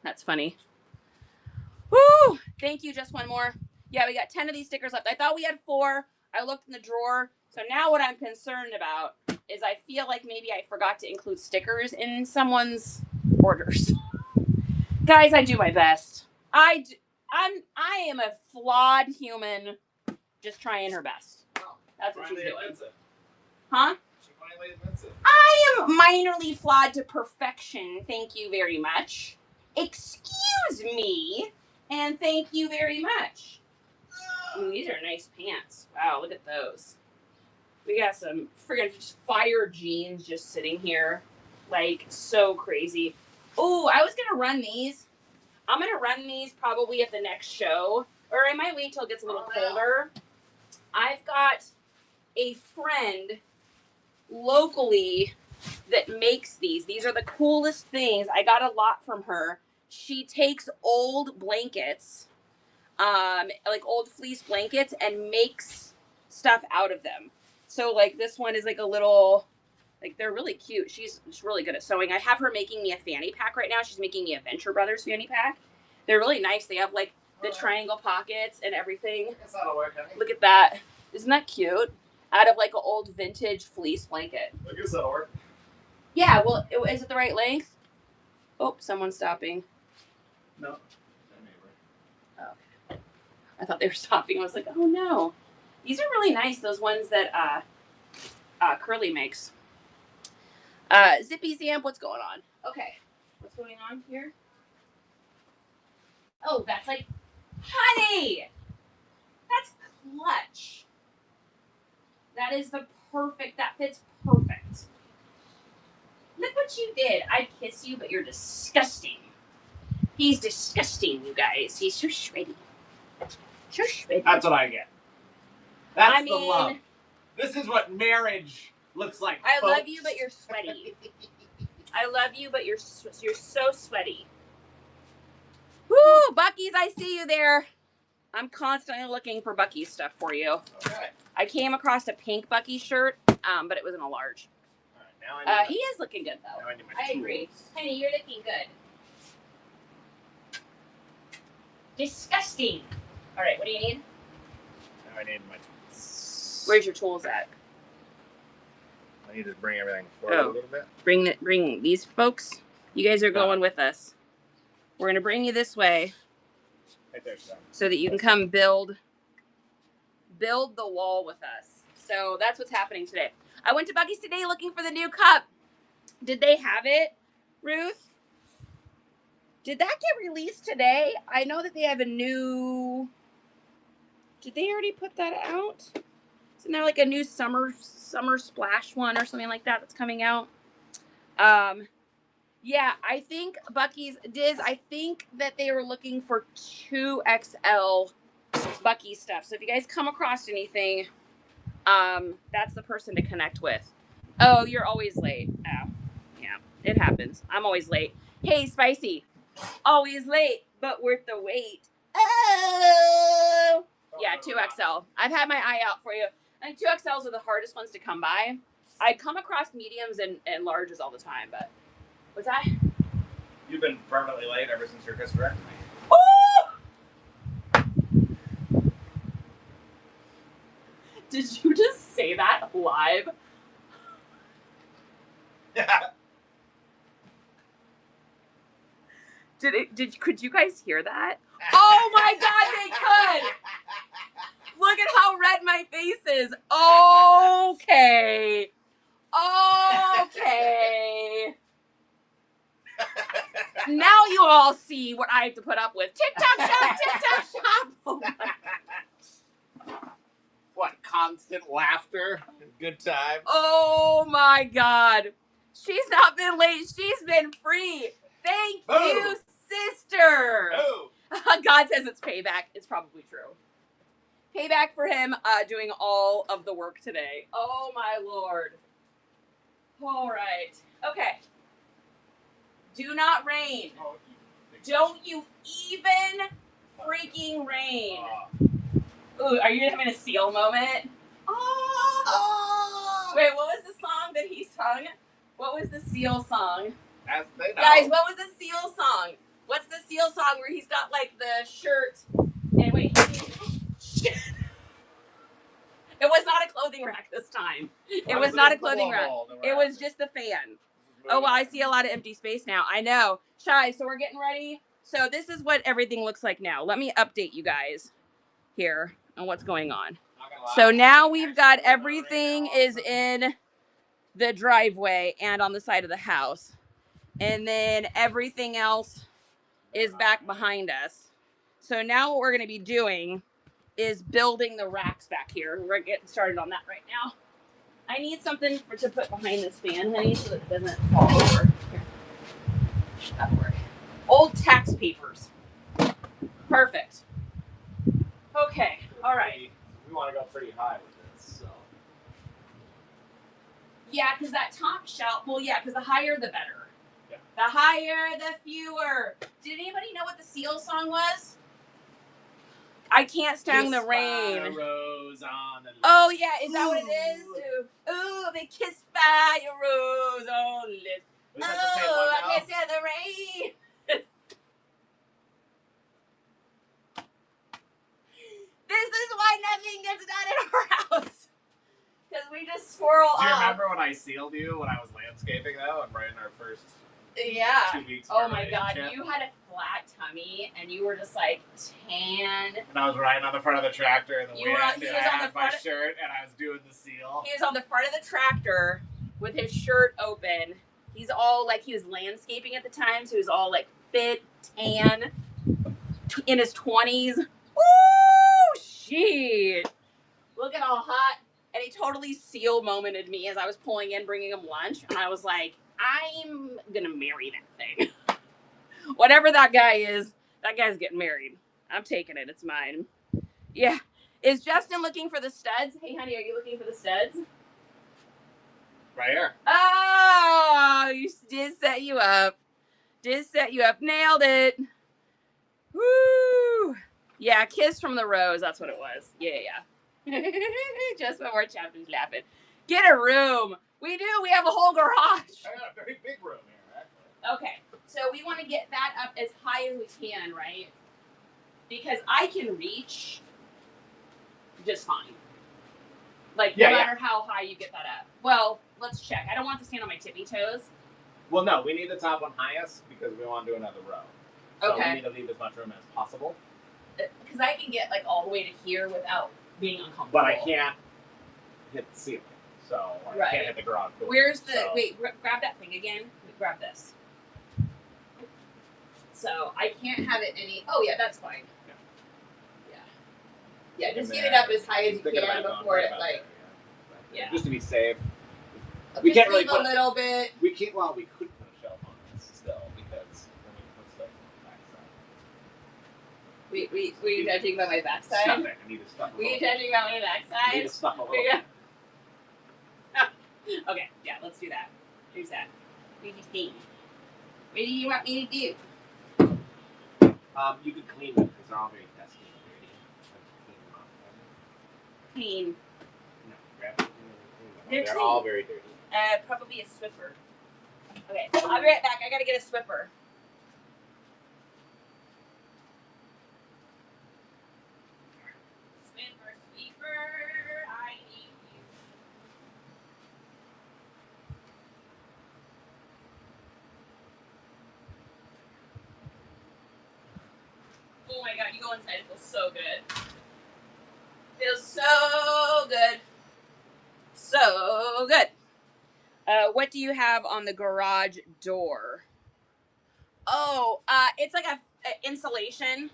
That's funny. Woo! Thank you. Just one more. Yeah, we got 10 of these stickers left. I thought we had 4. I looked in the drawer. So now what I'm concerned about is I feel like maybe I forgot to include stickers in someone's orders. Guys, I do my best. I am a flawed human just trying her best. Oh, That's what she's doing. It. Huh? She finally admits it. I am minorly flawed to perfection. Thank you very much. Excuse me. And thank you very much. Ooh, these are nice pants. Wow, look at those. We got some friggin' fire jeans just sitting here. Like, so crazy. Ooh, I was gonna run these. I'm gonna run these probably at the next show. Or I might wait till it gets a little colder. I've got a friend locally that makes these. These are the coolest things. I got a lot from her. She takes old blankets, like old fleece blankets, and makes stuff out of them. So like this one is like a little, like they're really cute. She's really good at sewing. I have her making me a fanny pack right now. She's making me a Venture Brothers fanny pack. They're really nice. They have like the triangle pockets and everything. That'll work, honey. Look at that. Isn't that cute? Out of like an old vintage fleece blanket. I guess that'll work. Yeah, well, is it the right length? Oh, someone's stopping. No. Oh, okay. I thought they were stopping. I was like, oh no. These are really nice, those ones that Curly makes. Zippy Zamp, what's going on? Okay. What's going on here? Oh, that's like, honey! That's clutch. That is the perfect, that fits perfect. Look what you did. I'd kiss you, but you're disgusting. He's disgusting, you guys. He's so sweaty. So sweaty. That's what I get. That's I the mean, love. This is what marriage looks like. I folks. love you, but you're sweaty. I love you, but you're so sweaty. Woo, Buc-ee's, I see you there. I'm constantly looking for Buc-ee's stuff for you. Okay. I came across a pink Buc-ee shirt, but it was in a large. All right, now I need He is looking good, though. now I need my I agree. tools. Honey, you're looking good. Disgusting. All right, what do you need? Now I need my tools. Where's your tools at? I need to bring everything forward a little bit. Bring these folks. You guys are going with us. We're gonna bring you this way. Right there, son. So that you can come build the wall with us. So that's what's happening today. I went to Buc-ee's today looking for the new cup. Did they have it, Ruth? Did that get released today? I know that they have a new... Did they already put that out? Isn't there like a new summer splash one or something like that that's coming out? Yeah, I think Buc-ee's Diz, I think that they were looking for 2XL Buc-ee's stuff. So if you guys come across anything, that's the person to connect with. Oh, you're always late. Oh, yeah, it happens. I'm always late. Hey, Spicy. Always late, but worth the wait. Oh! Yeah, 2XL. I've had my eye out for you. I think 2XLs are the hardest ones to come by. I come across mediums and larges all the time, but... What's that? You've been permanently late ever since your hysterectomy. Oh! Did you just say that live? Yeah. Could you guys hear that? Oh my God, they could! Look at how red my face is. Okay. Okay. Now you all see what I have to put up with. TikTok shop, TikTok shop. Oh my God. What, constant laughter and good times? Oh my God. She's not been late. She's been free. Thank you, sister. Oh. God says it's payback. It's probably true. Payback for him doing all of the work today. Oh my Lord. All right. Okay. Do not rain. Don't you even freaking rain. Ooh, are you having a seal moment? Oh. Wait, what was the song that he sung? What was the Seal song? As they know. Guys, what was the Seal song? What's the Seal song where he's got like the shirt? And wait. Shit. It was not a clothing rack this time. It was not a clothing rack. It was just the fan. Oh, well, I see a lot of empty space now. I know. Shy, so we're getting ready. So this is what everything looks like now. Let me update you guys here on what's going on. So now we've got everything is in the driveway and on the side of the house. And then everything else is back behind us. So now what we're going to be doing is building the racks back here. We're getting started on that right now. I need something to put behind this fan, honey, so that it doesn't fall over. Here. That'll work. Old tax papers. Perfect. Okay, all right. We want to go pretty high with this, so. Yeah, because that top shelf, well, yeah, because the higher the better. Yeah. The higher, the fewer. Did anybody know what the Seal song was? I can't stand the rain. Rose on the Oh, yeah, is that what it is? Ooh, they kissed by a rose on the lips. Oh, I can't stand the rain. This is why nothing gets done in our house. Because we just swirl off. Do you remember when I sealed you when I was landscaping, though, and right in our first 2 weeks of Oh our my God, relationship? you had a flat tummy, and you were just like tan. And I was riding on the front of the tractor in the wind, He and was I on had the my front shirt, and I was doing the seal. He was on the front of the tractor with his shirt open. He's all like, he was landscaping at the time, so he was all like fit, tan, in his 20s. Ooh, shit. Looking all hot. And he totally Seal momented me as I was pulling in, bringing him lunch. And I was like, I'm going to marry that thing. Whatever that guy is, that guy's getting married. I'm taking it. It's mine. Yeah. Is Justin looking for the studs? Hey, honey, are you looking for the studs? Right here. Oh, you did set you up. Did set you up. Nailed it. Woo. Yeah, kiss from the rose. That's what it was. Yeah. Just before chapters laughing. Get a room. We do. We have a whole garage. I got a very big room here, actually. Okay, so we want to get that up as high as we can, right? Because I can reach just fine. Like, no matter how high you get that up. Well, let's check. I don't want to stand on my tippy toes. Well, no, we need the top one highest because we want to do another row. So Okay. we need to leave as much room as possible. Because I can get, like, all the way to here without being uncomfortable. But I can't hit the ceiling. So I can't hit the garage door. Where's the... Wait, grab that thing again. Grab this. So I can't have it any... Oh, yeah, that's fine. Yeah, just get it up as high as you can before it, like... Yeah. Just to be safe. We can't really put a little bit. We can't... Well, we could put a shelf on this still because then we can put stuff on the backside. Were you judging about my backside? Stuff it. I need to stuff it. Were you judging about my backside? I need to stuff a little bit. Okay, yeah, let's do that. Here's that. What do you think? What do you want me to do? You could clean them because they're all very dusty and dirty. Clean. No, grab them. They're They're clean. all very dirty. Probably a Swiffer. Okay, I'll be right back. I gotta get a Swiffer. Swiffer, I need you. Oh my God, you go inside, it feels so good. Feels so good. So good. What do you have on the garage door? Oh, it's like a insulation,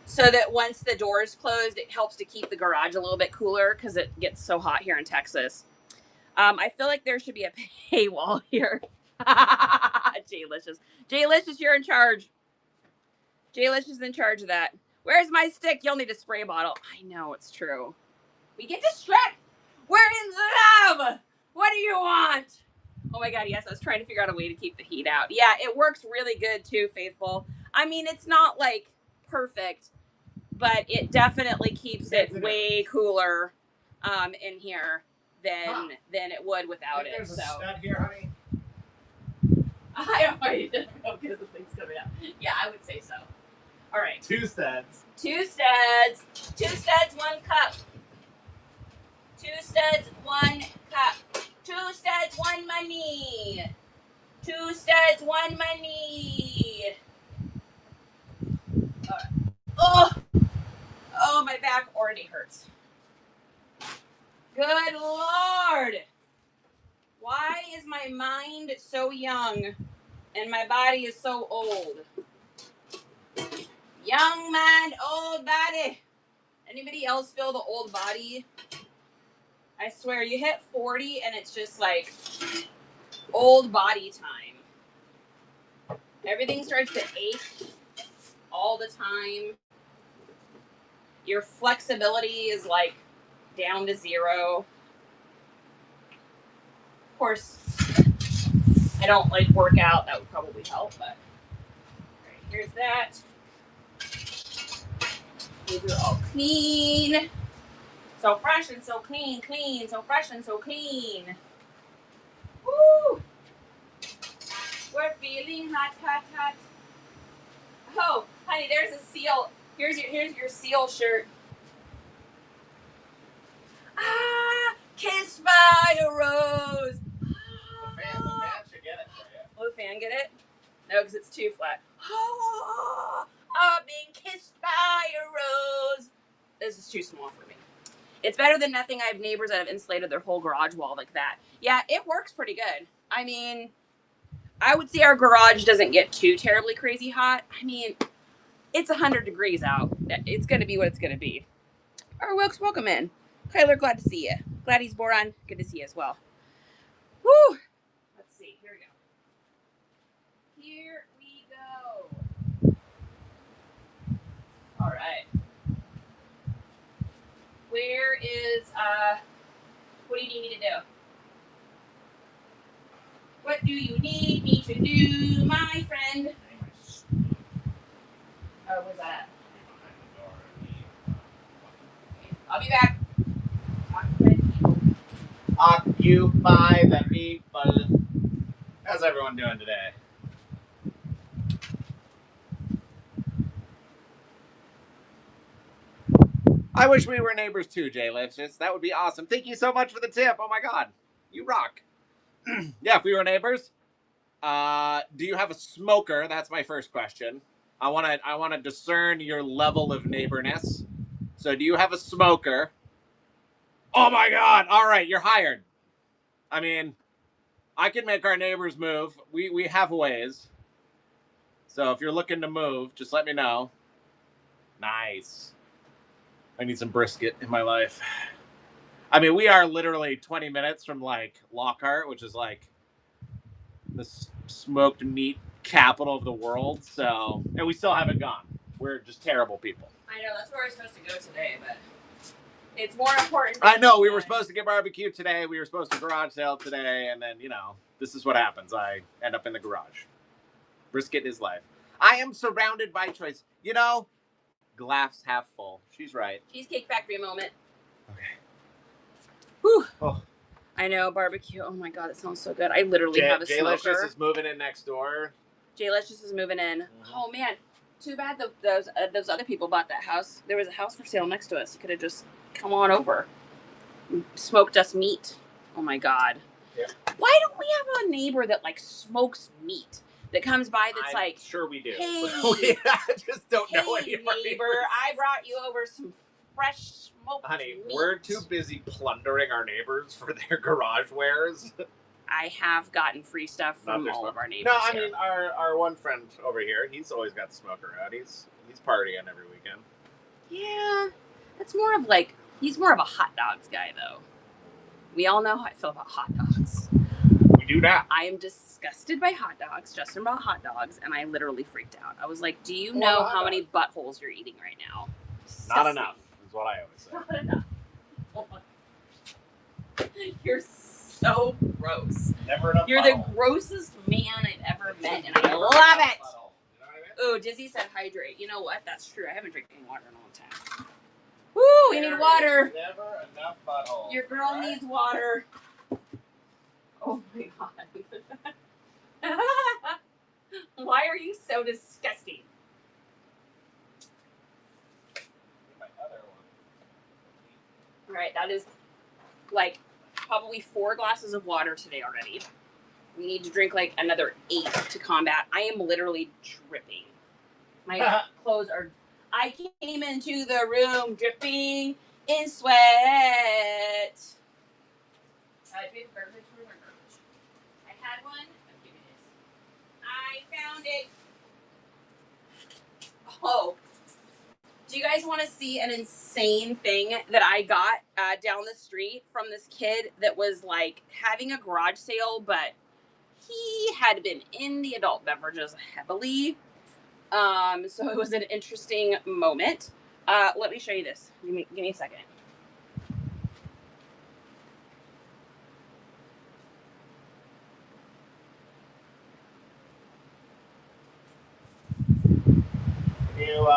so that once the door is closed, it helps to keep the garage a little bit cooler because it gets so hot here in Texas. I feel like there should be a paywall here. J-Licious. J-Licious, you're in charge. J-Licious is in charge of that. Where's my stick? You'll need a spray bottle. I know, it's true. We get distracted. We're in love. What do you want? Oh my God, yes, I was trying to figure out a way to keep the heat out. Yeah, it works really good too, Faithful. I mean, it's not like perfect, but it definitely keeps it way cooler in here. than it would without it. There's a So stud here, honey. I already didn't know because the thing's coming out. Yeah, I would say so. All right. 2 studs. 2 studs. 2 studs, 1 cup. 2 studs, 1 cup. 2 studs, 1 money. 2 studs, 1 money. All right. Oh, my back already hurts. Good Lord. Why is my mind so young and my body is so old? Young mind, old body. Anybody else feel the old body? I swear, you hit 40 and it's just like old body time. Everything starts to ache all the time. Your flexibility is like down to 0. Of course, I don't like work out. That would probably help, but all right, here's that. These are all clean. So fresh and so clean, clean. So fresh and so clean. Woo! We're feeling hot, hot, hot. Oh, honey, there's a seal. Here's your seal shirt. Ah, kissed by a rose. The fan should get it for you. Will the fan get it? No, because it's too flat. Oh, I'm being kissed by a rose. This is too small for me. It's better than nothing. I have neighbors that have insulated their whole garage wall like that. Yeah, it works pretty good. I mean, I would say our garage doesn't get too terribly crazy hot. I mean, it's 100 degrees out. It's going to be what it's going to be. All right, Wilkes, welcome in. Kyler, glad to see you. Glad he's boron. Good to see you as well. Woo! Let's see. Here we go. Here we go. All right. Where is, what do you need me to do? What do you need me to do, my friend? Oh, where's that at? I'll be back. Occupy the people. How's everyone doing today? I wish we were neighbors too, Jay Licious. That would be awesome. Thank you so much for the tip. Oh my god. You rock. Yeah, if we were neighbors. Do you have a smoker? That's my first question. I wanna discern your level of neighborness. So do you have a smoker? Oh my god. All right, you're hired. I mean, I can make our neighbors move. We have ways. So if you're looking to move, just let me know. Nice. I need some brisket in my life. I mean, we are literally 20 minutes from like Lockhart, which is like the smoked meat capital of the world. So, and we still haven't gone. We're just terrible people. I know, that's where we're supposed to go today, but it's more important. I know, we were supposed to get barbecue today. We were supposed to garage sale today. And then, you know, this is what happens. I end up in the garage. Brisket is life. I am surrounded by choice. You know, glass half full. She's right. Cheesecake Factory moment. Okay. Whew. Oh. I know, barbecue. Oh my god, it sounds so good. I literally have a smoker. Jay Licious is moving in next door. Jay Licious is moving in. Mm-hmm. Oh man, too bad those other people bought that house. There was a house for sale next to us. You could have just come on over. Smoked us meat. Oh my god. Yeah. Why don't we have a neighbor that like smokes meat? That comes by that's I'm like, sure we do. Hey, I just don't know any of our neighbor, I brought you over some fresh smoked Honey, meat. we're too busy plundering our neighbors for their garage wares. I have gotten free stuff from all of our neighbors. No, I mean our one friend over here, he's always got the smoker out. He's partying every weekend. Yeah, that's more of like, he's more of a hot dogs guy though. We all know how I feel about hot dogs. Do that. I am disgusted by hot dogs. Justin bought hot dogs, and I literally freaked out. I was like, do you know how many buttholes you're eating right now? Disgusting. Not enough, is what I always say. Not enough. Oh my. You're so gross. Never enough. You're the grossest man I've ever met, and I love it. You know what I mean? Ooh, Dizzy said hydrate. You know what? That's true. I haven't drank any water in a long time. Woo, we need water. Never enough butthole. Your girl needs water. Oh my god. Why are you so disgusting? My other one. Alright, that is like probably 4 glasses of water today already. We need to drink like another 8 to combat. I am literally dripping. My clothes are... I came into the room dripping in sweat. Do we have garbage? Where's our garbage? I had one. Oh, here it is. I found it. Oh. Do you guys want to see an insane thing that I got down the street from this kid that was like having a garage sale, but he had been in the adult beverages heavily. So it was an interesting moment. Let me show you this. Give me a second. Can you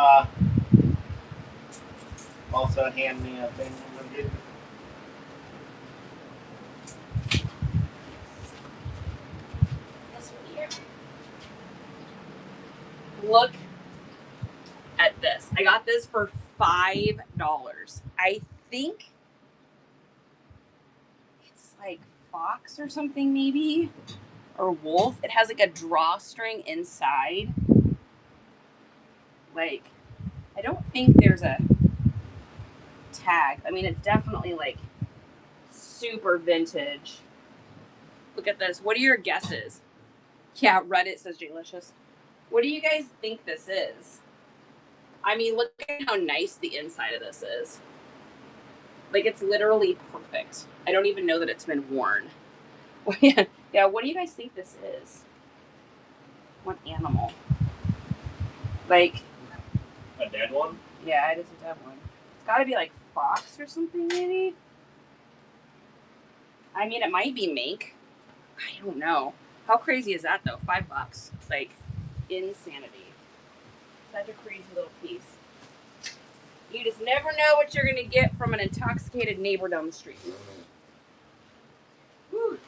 also hand me a thing? This one here. Look at this. I got this for $5. I think it's like fox or something, maybe, or wolf. It has like a drawstring inside. Like, I don't think there's a tag. I mean, it's definitely like super vintage. Look at this. What are your guesses? Yeah, Reddit says Jalicious. What do you guys think this is? I mean, look at how nice the inside of this is. Like, it's literally perfect. I don't even know that it's been worn. Yeah, what do you guys think this is? What animal? Like... A dead one? Yeah, it is a dead one. It's gotta be like fox or something, maybe? I mean, it might be mink. I don't know. How crazy is that, though? $5. Like, insanity. Such a crazy little piece. You just never know what you're gonna get from an intoxicated neighbor down the street. Whew.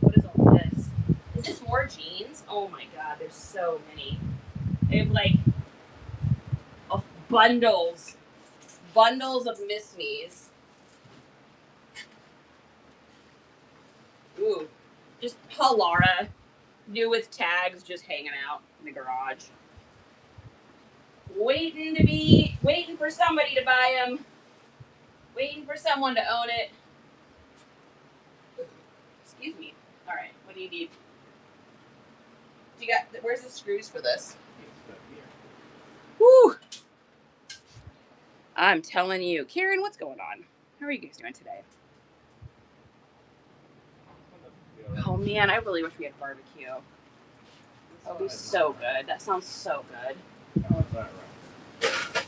What is all this? Is this more jeans? Oh my god, there's so many. They have like bundles of Miss Me's. Ooh, just Halara, new with tags, just hanging out in the garage, waiting for somebody to buy them, waiting for someone to own it. Excuse me. All right, what do you need? Do you got? Where's the screws for this? Woo! I'm telling you, Karen, what's going on? How are you guys doing today? Oh man, I really wish we had barbecue. That would be so good. That sounds so good. Oh, that's right.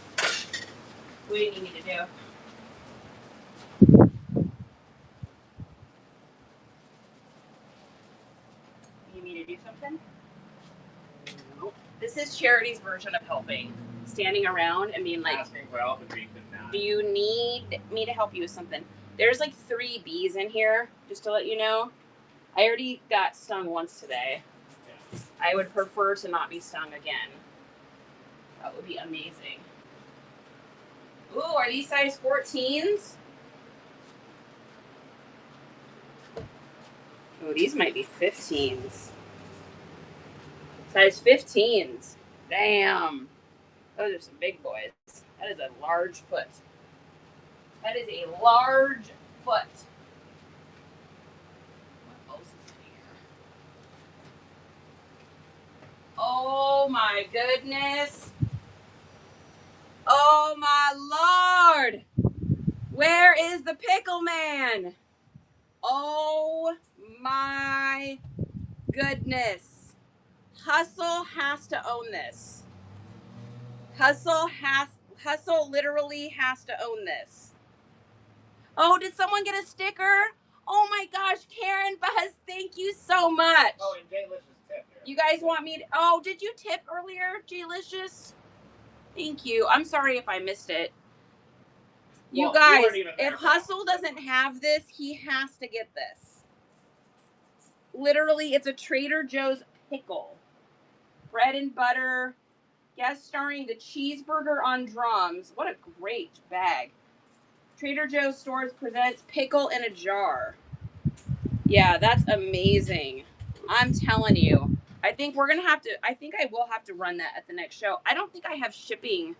What do you need me to do? You need me to do something? No. This is Charity's version of helping. Standing around and being like, asking for help and being denied. do you need me to help you with something? There's like 3 bees in here, just to let you know. I already got stung once today. Yeah. I would prefer to not be stung again. That would be amazing. Ooh, are these size 14s? Ooh, these might be 15s. Size 15s. Damn. Those are some big boys. That is a large foot. That is a large foot. What else is in here? Oh my goodness. Oh my Lord. Where is the pickle man? Oh my goodness. Hustle has to own this. Hustle literally has to own this. Oh, did someone get a sticker? Oh my gosh, Karen Buzz, thank you so much. Oh, and Jalicious tip here. You guys want me to... Oh, did you tip earlier, Jalicious? Thank you. I'm sorry if I missed it. You Well, guys, weren't even there if for that Hustle one. doesn't have this, he has to get this. Literally, it's a Trader Joe's pickle. Bread and butter, guest starring the cheeseburger on drums. What a great bag. Trader Joe's stores presents pickle in a jar. Yeah, that's amazing. I'm telling you. I think I will have to run that at the next show. I don't think I have shipping.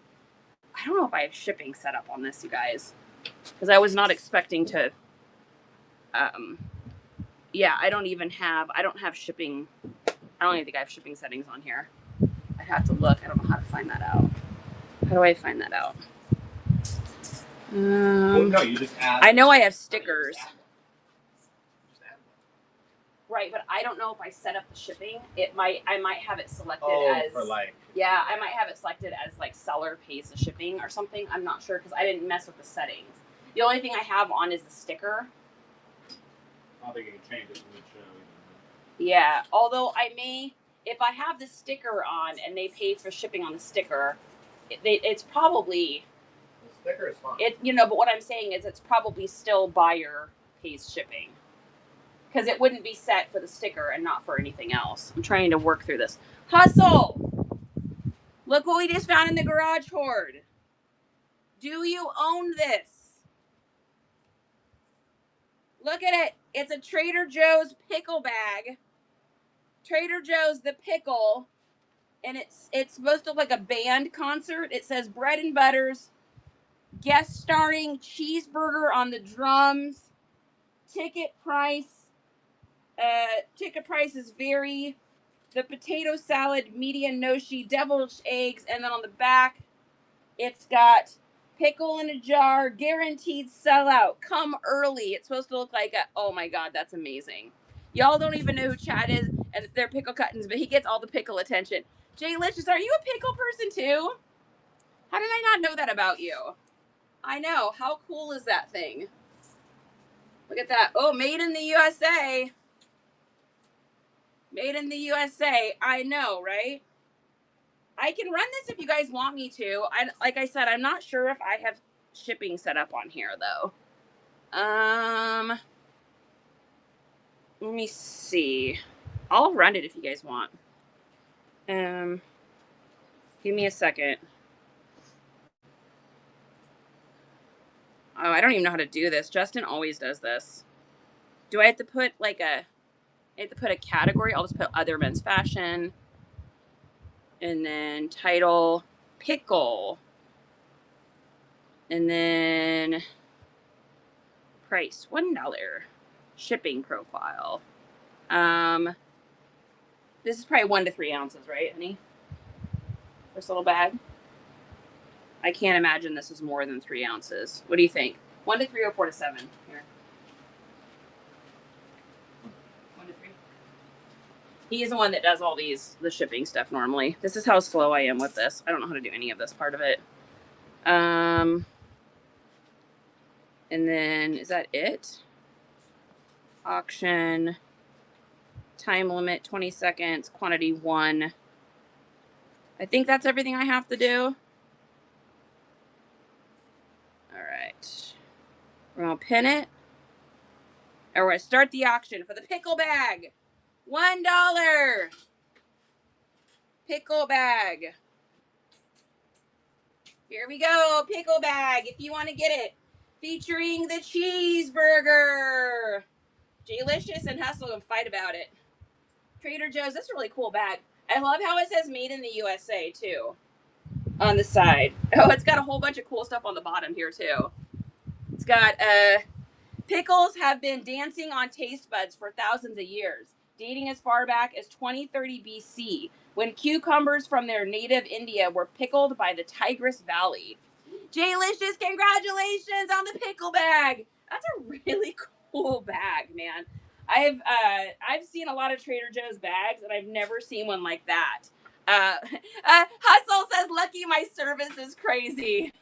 I don't know if I have shipping set up on this, you guys. Because I was not expecting to. Yeah, I don't have shipping. I don't even think I have shipping settings on here. I have to look. I don't know how to find that out. How do I find that out? Well, no, you just add. I know I have stickers. Just add one. Right, but I don't know if I set up the shipping. I might have it selected as for like. Yeah, I might have it selected as like seller pays the shipping or something. I'm not sure because I didn't mess with the settings. The only thing I have on is the sticker. I don't think you can change it from each show. Yeah, although I may, if I have the sticker on and they pay for shipping on the sticker, it's probably. The sticker is fine. But what I'm saying is it's probably still buyer pays shipping. Because it wouldn't be set for the sticker and not for anything else. I'm trying to work through this. Hustle! Look what we just found in the garage hoard. Do you own this? Look at it. It's a Trader Joe's pickle bag. Trader Joe's the pickle. And it's supposed to look like a band concert. It says bread and butters. Guest starring cheeseburger on the drums. Ticket price is vary. The potato salad, medium noshi, devil's eggs, and then on the back, it's got pickle in a jar, guaranteed sellout. Come early. It's supposed to look like oh my god, that's amazing. Y'all don't even know who Chad is, and they're pickle cuttings, but he gets all the pickle attention. Jay Licious, are you a pickle person too? How did I not know that about you? I know. How cool is that thing? Look at that. Oh, made in the USA. Made in the USA. I know, right? I can run this if you guys want me to. Like I said, I'm not sure if I have shipping set up on here though. Let me see. I'll run it if you guys want. Give me a second. Oh, I don't even know how to do this. Justin always does this. Do I have to put a category? I'll just put other men's fashion. And then title, pickle. And then price, $1. Shipping profile. This is probably 1 to 3 ounces, right, honey? This little bag. I can't imagine this is more than 3 ounces. What do you think? 1 to 3 or 4 to 7? Here. 1 to 3. He's the one that does all the shipping stuff normally. This is how slow I am with this. I don't know how to do any of this part of it. And then, is that it? Auction. Time limit, 20 seconds. Quantity 1. I think that's everything I have to do. All right. We're going to pin it. And we're going to start the auction for the pickle bag. $1. Pickle bag. Here we go. Pickle bag. If you want to get it. Featuring the cheeseburger. J-Licious and Hustle and fight about it. Trader Joe's. That's a really cool bag. I love how it says made in the USA too. On the side. Oh, it's got a whole bunch of cool stuff on the bottom here too. It's got pickles have been dancing on taste buds for thousands of years, dating as far back as 2030 BC, when cucumbers from their native India were pickled by the Tigris Valley. J-Licious, congratulations on the pickle bag. That's a really cool bag, man. I've seen a lot of Trader Joe's bags, and I've never seen one like that. Hustle says, lucky my service is crazy.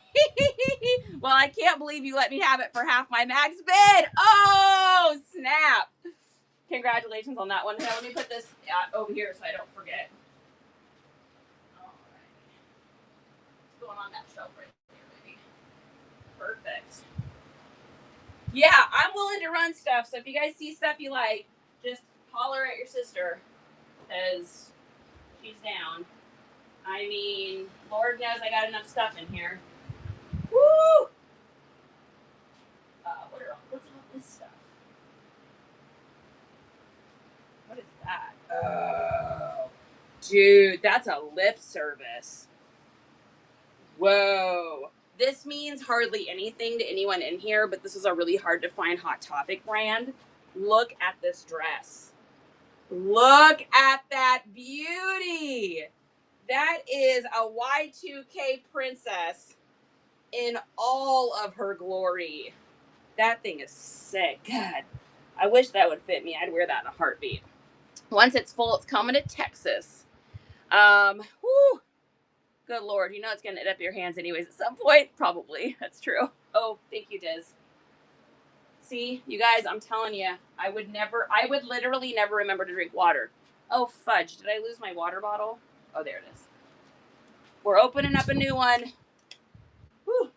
Well, I can't believe you let me have it for half my max bid. Oh, snap. Congratulations on that one. Now, let me put this over here so I don't forget. All right. What's going on that shelf right there, baby? Perfect. Yeah, I'm willing to run stuff. So if you guys see stuff you like, just holler at your sister, because she's down. I mean, Lord knows I got enough stuff in here. Woo! What's all this stuff? What is that? Oh, dude, that's a lip service. Whoa. This means hardly anything to anyone in here, but this is a really hard to find Hot Topic brand. Look at this dress. Look at that beauty. That is a Y2K princess in all of her glory. That thing is sick. God, I wish that would fit me. I'd wear that in a heartbeat. Once it's full, it's coming to Texas. Whew. Good Lord, you know it's gonna end up your hands anyways at some point. Probably, that's true. Oh, thank you, Diz. See, you guys, I'm telling you, I would literally never remember to drink water. Oh, fudge, did I lose my water bottle? Oh, there it is. We're opening up a new one. Whew.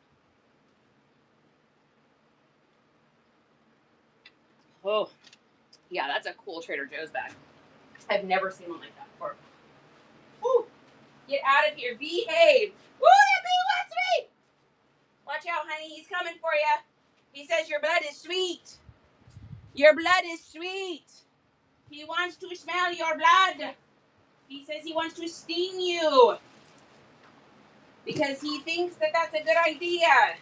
Oh, yeah, that's a cool Trader Joe's bag. I've never seen one like that before. Whew. Get out of here. Behave. Woo, that bee wants me. Watch out, honey. He's coming for you. He says your blood is sweet. Your blood is sweet. He wants to smell your blood. He says he wants to sting you. Because he thinks that that's a good idea.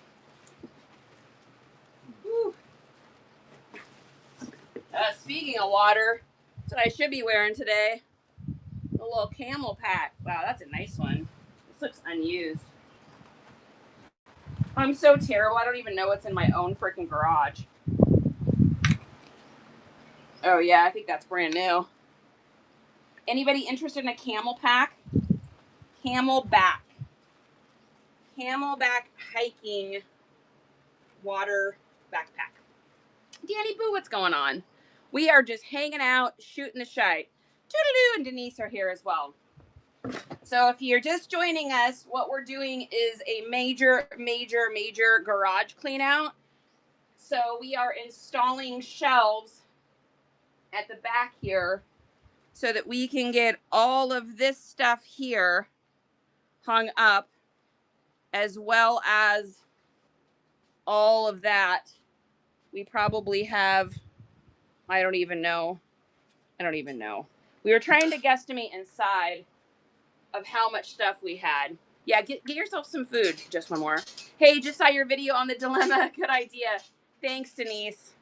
Whew. Speaking of water, that's what I should be wearing today. A little camel pack. Wow, that's a nice one. This looks unused. I'm so terrible. I don't even know what's in my own freaking garage. Oh, yeah, I think that's brand new. Anybody interested in a camel pack? Camelback hiking water backpack. Danny Boo, what's going on? We are just hanging out, shooting the shite. Toodaloo and Denise are here as well. So if you're just joining us, what we're doing is a major garage clean out. So we are installing shelves at the back here so that we can get all of this stuff here hung up, as well as all of that. We probably have, I don't even know. We were trying to guesstimate inside of how much stuff we had. Yeah, get yourself some food. Just one more. Hey, just saw your video on the dilemma. Good idea. Thanks, Denise.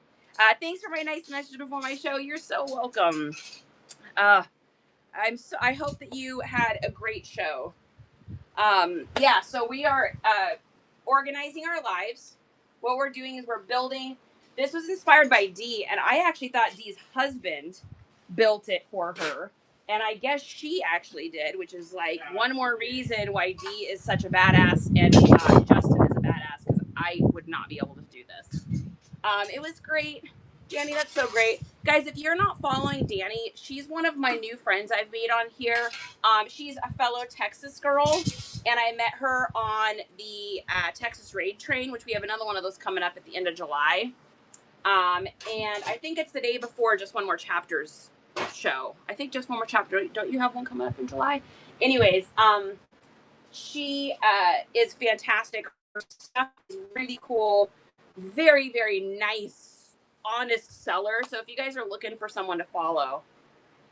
Thanks for my nice message before my show. You're so welcome. I hope that you had a great show. Yeah, so we are organizing our lives. What we're doing is we're building. This was inspired by Dee, and I actually thought Dee's husband built it for her. And I guess she actually did, which is like one more reason why Dee is such a badass and Justin is a badass, because I would not be able to do this. It was great. Danny, that's so great. Guys, if you're not following Danny, she's one of my new friends I've made on here. She's a fellow Texas girl, and I met her on the Texas Raid Train, which we have another one of those coming up at the end of July. And I think it's the day before Just One More Chapters show. I think Just One More Chapter. Don't you have one coming up in July? Anyways, she is fantastic. Her stuff is really cool. Very, very nice, honest seller. So if you guys are looking for someone to follow,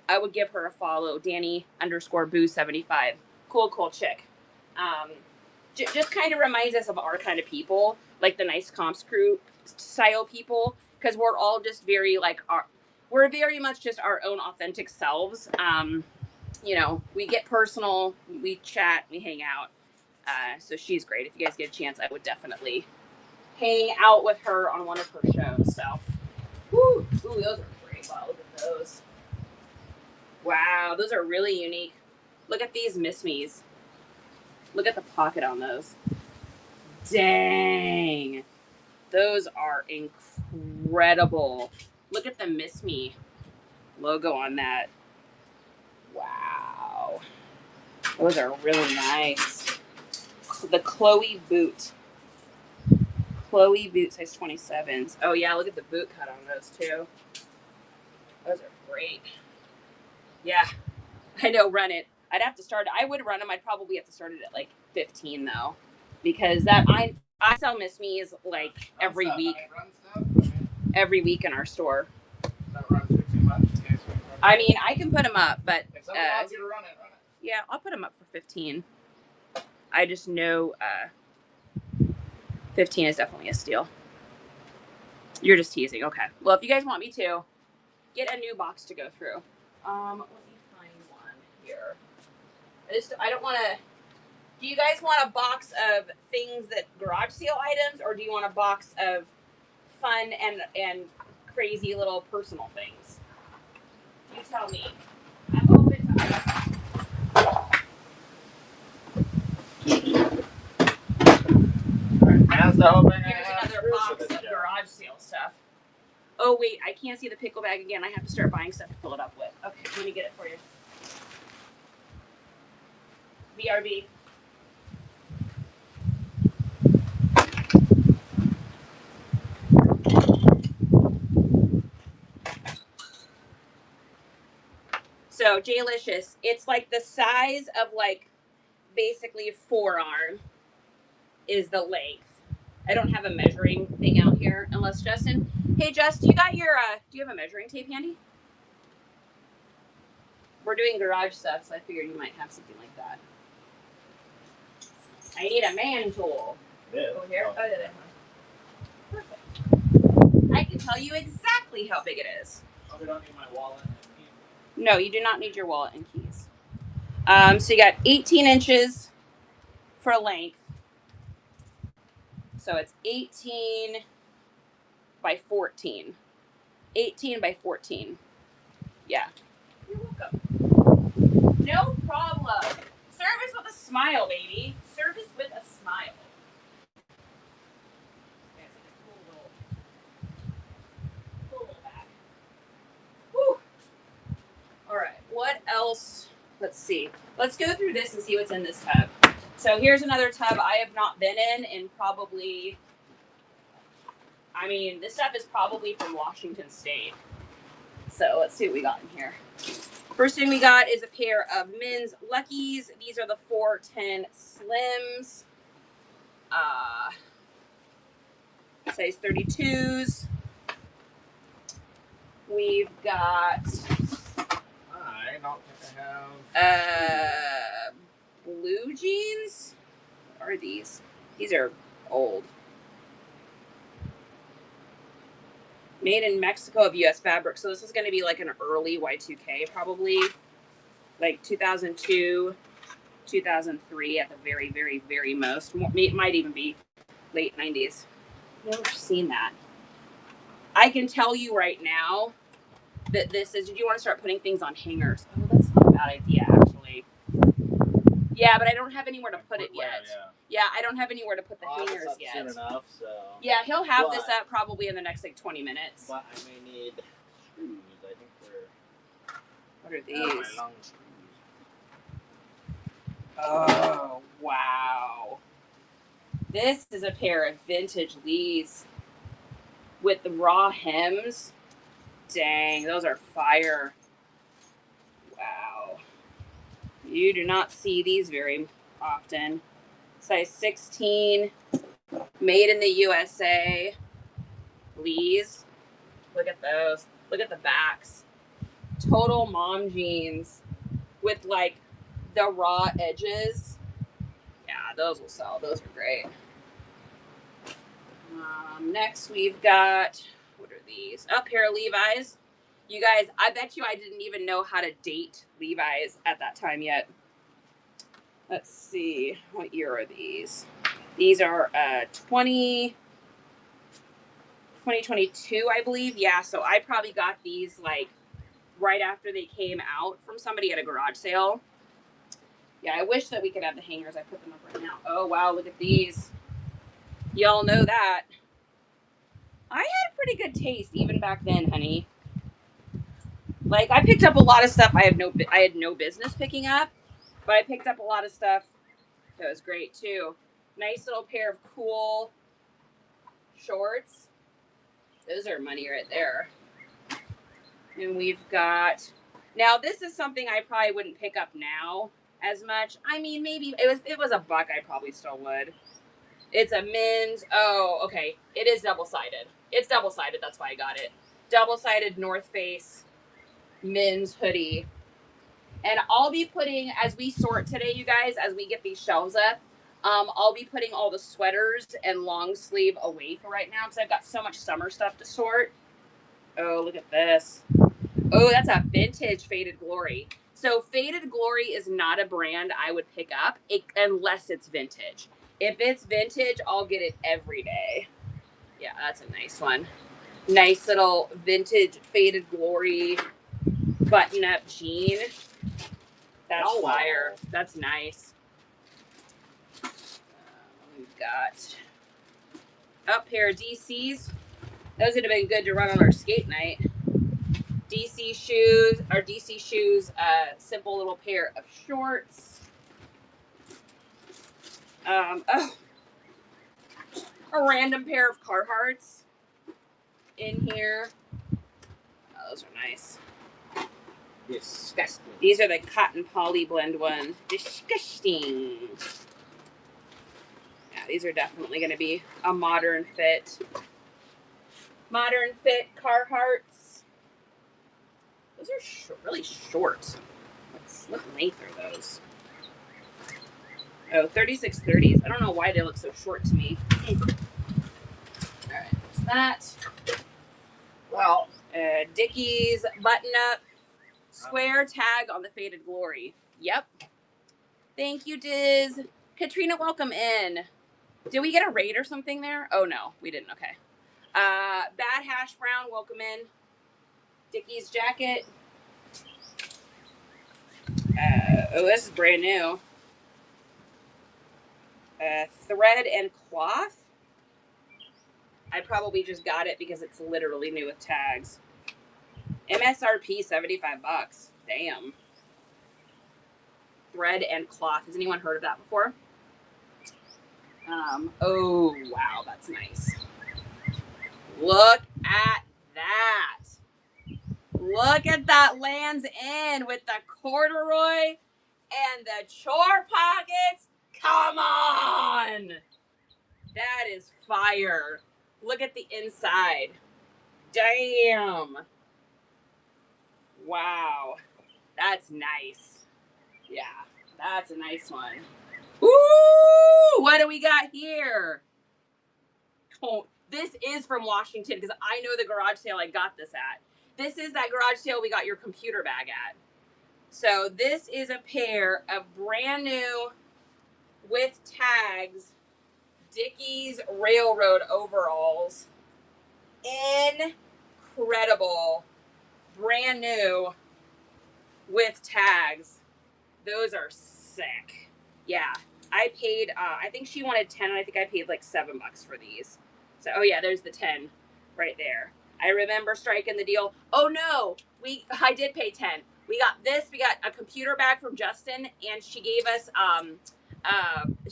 I would give her a follow. Danny_Boo75. Cool chick. Just kind of reminds us of our kind of people, like the Nice Comps Crew style people, because we're all just very we're very much just our own authentic selves. You know, we get personal, we chat, we hang out. So she's great. If you guys get a chance, I would definitely hang out with her on one of her shows. So, woo, ooh, those are great. Wow, look at those. Wow, those are really unique. Look at these Miss Me's. Look at the pocket on those. Dang. Those are incredible. Look at the Miss Me logo on that. Wow. Those are really nice. The Chloe boot. Chloe boot size 27s. Oh yeah, look at the boot cut on those too. Those are great. Yeah, I know. Run it. I'd have to start. I would run them. I'd probably have to start it at like 15 though, because that I sell Miss Me's like every week. Every week in our store. That runs for 2 months. I mean, I can put them up, but If someone wants you to run it, run it. yeah, I'll put them up for 15. I just know 15 is definitely a steal. You're just teasing. Okay. Well, if you guys want me to, get a new box to go through. Let me find one here. I don't want to. Do you guys want a box of things that garage sale items, or do you want a box of fun and crazy little personal things? You tell me. I'm open to items. As the opening, Here's another box of garage sale stuff. Oh wait, I can't see the pickle bag again. I have to start buying stuff to fill it up with. Okay, let me get it for you. BRB. So J-Licious, it's like the size of like basically a forearm is the length. I don't have a measuring thing out here unless Justin. Hey Justin, you got your do you have a measuring tape handy? We're doing garage stuff, so I figured you might have something like that. I need a man tool. Yeah. Over here. Oh, yeah. Perfect. I can tell you exactly how big it is. Oh, we don't need my wallet and keys. No, you do not need your wallet and keys. So you got 18 inches for length. So it's 18 by 14. 18 by 14. Yeah. You're welcome. No problem. Service with a smile, baby. Service with a smile. Cool little bag. Whew. All right. What else? Let's see. Let's go through this and see what's in this tub. So here's another tub I have not been in probably, I mean, this stuff is probably from Washington State. So let's see what we got in here. First thing we got is a pair of men's Luckies. These are the 410 Slims. Size 32s. We've got I don't think I have. blue jeans. What are these? These are old. Made in Mexico of U.S. fabric. So this is going to be like an early Y2K, probably. Like 2002, 2003 at the very, very, very most. It might even be late 90s. Never seen that. I can tell you right now that this is, did you want to start putting things on hangers? Oh, that's not a bad idea, actually. Yeah, but I don't have anywhere to put it yet. Yeah, I don't have anywhere to put the hangers yet. Soon enough, so. Yeah, he'll have this up probably in the next like 20 minutes. But I may need screws. I think they're. What are these? Long screws. Oh, wow. This is a pair of vintage Lees with the raw hems. Dang, those are fire. Wow. You do not see these very often. Size 16, made in the USA. Lees. Look at those. Look at the backs. Total mom jeans with like the raw edges. Yeah, those will sell. Those are great. Next we've got, what are these? A pair of Levi's. You guys, I bet you I didn't even know how to date Levi's at that time yet. Let's see. What year are these? These are 2022, I believe. Yeah, so I probably got these like right after they came out from somebody at a garage sale. Yeah, I wish that we could have the hangers. I put them up right now. Oh, wow, look at these. Y'all know that. I had a pretty good taste even back then, honey. Like, I picked up a lot of stuff I had no business picking up, but I picked up a lot of stuff that was great, too. Nice little pair of cool shorts. Those are money right there. And we've got, now this is something I probably wouldn't pick up now as much. I mean, maybe it was a buck, I probably still would. It's a men's, oh, okay. It is double-sided. It's double-sided, that's why I got it. Double-sided North Face men's hoodie. And I'll be putting, as we sort today, you guys, as we get these shelves up, I'll be putting all the sweaters and long sleeve away for right now because I've got so much summer stuff to sort. Oh, look at this. Oh, that's a vintage Faded Glory. So Faded Glory is not a brand I would pick up unless it's vintage. If it's vintage, I'll get it every day. Yeah, that's a nice one. Nice little vintage Faded Glory button-up jean. That's fire. That's nice. We've got up pair of DCs. Those would have been good to run on our skate night. DC shoes, simple little pair of shorts. A random pair of Carhartts in here. Oh, those are nice. Disgusting. These are the cotton poly blend ones. Disgusting. Yeah, these are definitely going to be a modern fit. Modern fit Carhartts. Those are really short. What length are those? Oh, 3630s. I don't know why they look so short to me. All right, there's that. Well, Dickies button up. Square tag on the Faded Glory. Yep. Thank you, Diz. Katrina, welcome in. Did we get a raid or something there? Oh, no, we didn't. Okay. Bad Hash Brown, welcome in. Dickies jacket. Oh, this is brand new. Thread and cloth. I probably just got it because it's literally new with tags. MSRP $75. Damn. Thread and cloth. Has anyone heard of that before? Oh, wow, that's nice. Look at that. Look at that Lands' End with the corduroy and the chore pockets. Come on. That is fire. Look at the inside. Damn. Wow. That's nice. Yeah, that's a nice one. Ooh, what do we got here? Oh, this is from Washington because I know the garage sale I got this at. This is that garage sale we got your computer bag at. So this is a pair of brand new with tags Dickies Railroad overalls. Incredible. Brand new with tags. Those are sick. Yeah. I paid, I think she wanted 10 and I think I paid like $7 for these. So, oh yeah, there's the 10 right there. I remember striking the deal. Oh no, I did pay 10. We got this, we got a computer bag from Justin and she gave us,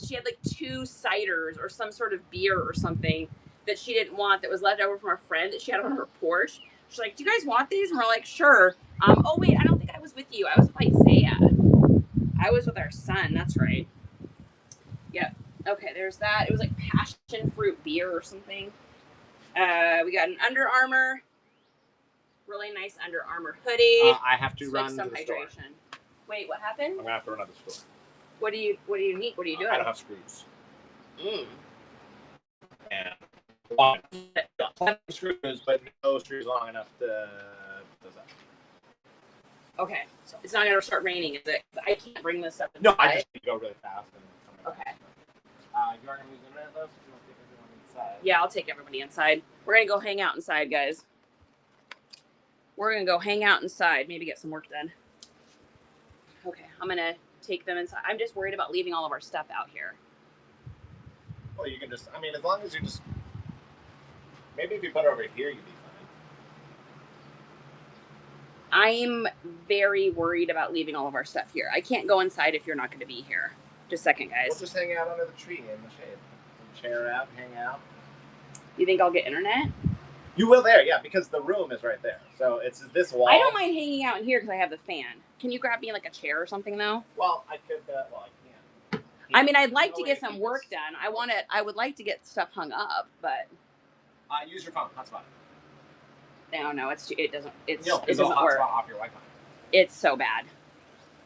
she had like 2 ciders or some sort of beer or something that she didn't want that was left over from a friend that she had on her porch. She's like, do you guys want these? And we're like, sure. Oh wait, I don't think I was with you. I was with Isaiah. I was with our son. That's right. Yep. Okay, there's that. It was like passion fruit beer or something. We got an Under Armour. Really nice Under Armour hoodie. I have to run some to the hydration. store. Wait, what happened? I'm gonna have to run to the store. What do you need? What are you doing? I don't have screws. Mm. And one screws, but no screws long enough to put those up. Okay, so it's not gonna start raining, is it? I can't bring this up. No, I just need to go really fast. And okay. You're gonna use a minute though, so you want to take everyone inside. Yeah, I'll take everybody inside. We're gonna go hang out inside, guys. We're gonna go hang out inside. Maybe get some work done. Okay, I'm gonna take them inside. I'm just worried about leaving all of our stuff out here. Well, you can just, I mean, as long as you just, maybe if you put it over here, you'd be fine. I'm very worried about leaving all of our stuff here. I can't go inside if you're not going to be here. Just a second, guys. We'll just hang out under the tree in the shade. Chair out, hang out. You think I'll get internet? You will there, yeah, because the room is right there. So it's this wall. I don't mind hanging out in here because I have the fan. Can you grab me like a chair or something though? Well, I could. Well, I can't. I mean, I'd like to get some work done. I would like to get stuff hung up, but. Use your phone. Hotspot. No, it doesn't. It it'll doesn't work. hotspot off your Wi-Fi. It's so bad.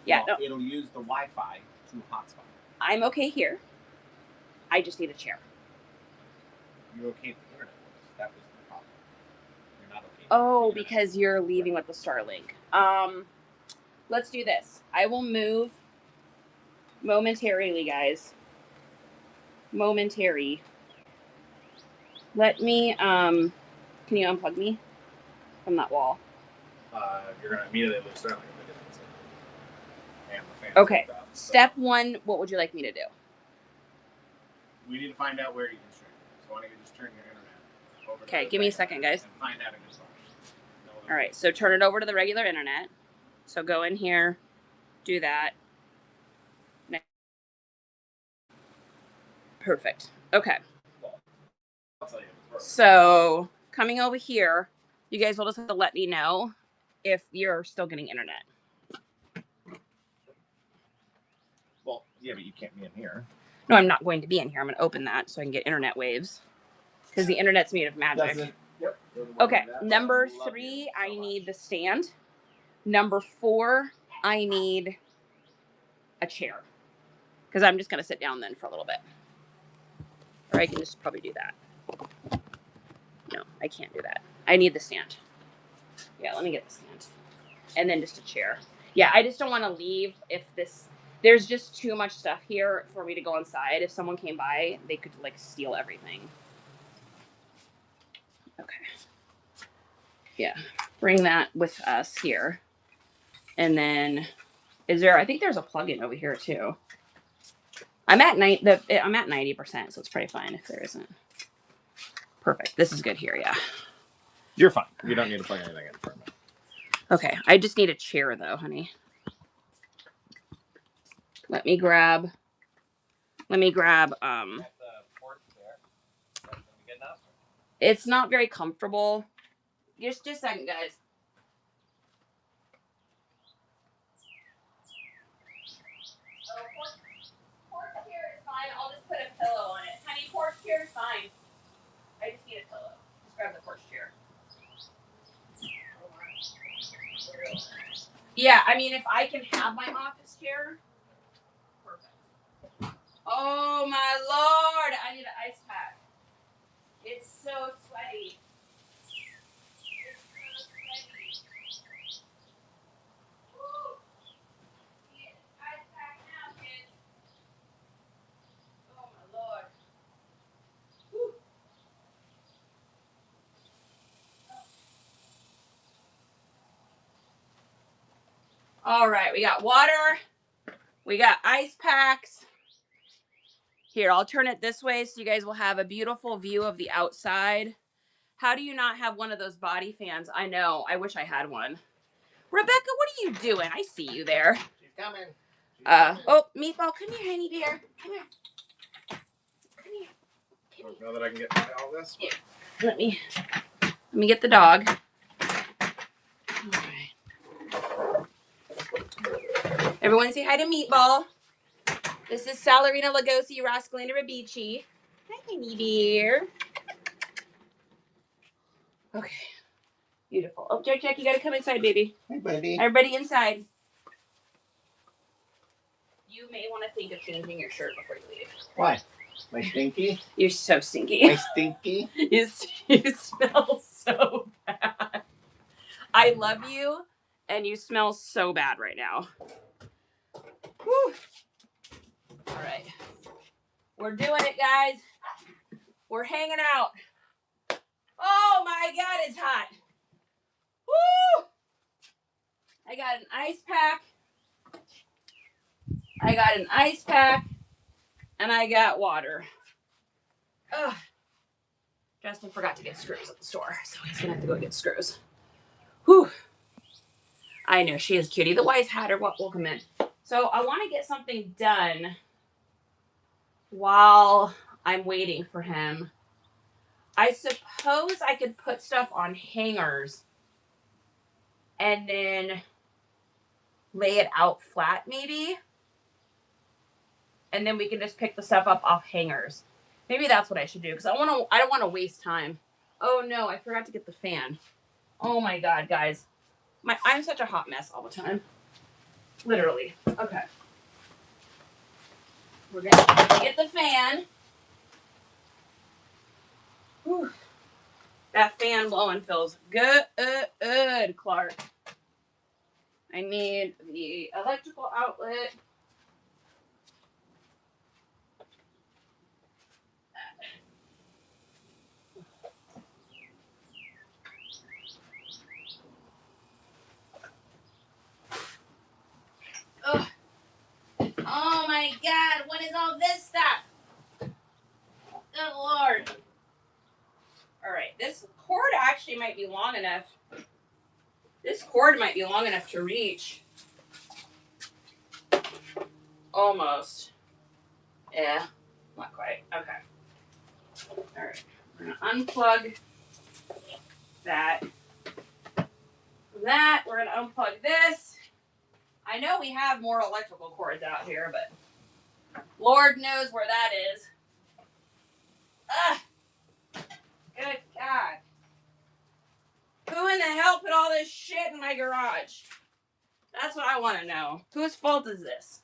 Yeah, well, it'll use the Wi-Fi to hotspot. I'm okay here. I just need a chair. You're okay with the internet. That was the problem. You're not okay. Oh, because you're leaving with the Starlink. Let's do this. I will move momentarily, guys. Momentary. Let me, can you unplug me from that wall? You're going to immediately lose Starlink. Okay. Step one, what would you like me to do? We need to find out where you can stream. So why don't you just turn your internet over to Okay, give me a second, guys. And find out a good spot. All right, so turn it over to the regular internet. So go in here, do that. Perfect. Okay. I'll tell you. So coming over here, you guys will just have to let me know if you're still getting internet. Well, yeah, but you can't be in here. No, I'm not going to be in here. I'm going to open that so I can get internet waves. Because the internet's made of magic. Yep. Okay, number 3, I need the stand. Number 4, I need a chair. Because I'm just going to sit down then for a little bit. Or I can just probably do that. No, I can't do that. I need the stand. Yeah, let me get the stand. And then just a chair. Yeah, I just don't want to leave if this... There's just too much stuff here for me to go inside. If someone came by, they could, like, steal everything. Okay. Yeah. Bring that with us here. And then, I think there's a plug-in over here, too. I'm at 90%, so it's pretty fine if there isn't. Perfect. This is good here, yeah. You're fine. You don't need to plug anything in for a minute. Okay. I just need a chair, though, honey. Let me grab, it's not very comfortable. Just a second, guys. Porch chair is fine. I'll just put a pillow on it. Honey, porch chair is fine. I just need a pillow. Just grab the porch chair. Yeah, I mean, if I can have my office chair. Perfect. Oh, my Lord. I need an ice pack. It's so sweaty. All right, we got water. We got ice packs. Here, I'll turn it this way so you guys will have a beautiful view of the outside. How do you not have one of those body fans? I know. I wish I had one. Rebecca, what are you doing? I see you there. She's coming. Oh, Meatball, come here, honey dear. Come here. Come here. I don't know that I can get all this. Yeah. Let me get the dog. All right. Everyone say hi to Meatball. This is Salarina Lugosi, Roscalina Rabici. Hi, honey dear. Okay. Beautiful. Oh, Jack, you gotta come inside, baby. Hey, buddy. Everybody inside. You may want to think of changing your shirt before you leave. Why? My stinky? You're so stinky. My stinky? You smell so bad. I love you, and you smell so bad right now. Whew. All right. We're doing it, guys. We're hanging out. Oh, my God, it's hot. Woo! I got an ice pack. And I got water. Ugh. Justin forgot to get screws at the store, so he's going to have to go get screws. Whew. I know, she is cutie. The wise hatter will come in. So I want to get something done while I'm waiting for him. I suppose I could put stuff on hangers and then lay it out flat maybe. And then we can just pick the stuff up off hangers. Maybe that's what I should do because I don't want to waste time. Oh no, I forgot to get the fan. Oh my god, guys. I'm such a hot mess all the time. Literally. Okay. We're gonna get the fan. Whew. That fan blowing feels good, Clark. I need the electrical outlet. Ugh. Oh my god, what is all this stuff? Good lord. Alright, this cord actually might be long enough. This cord might be long enough to reach. Almost. Yeah, not quite. Okay. Alright, we're gonna unplug that. From that, we're gonna unplug this. I know we have more electrical cords out here, but Lord knows where that is. Ugh. Good God. Who in the hell put all this shit in my garage? That's what I want to know. Whose fault is this?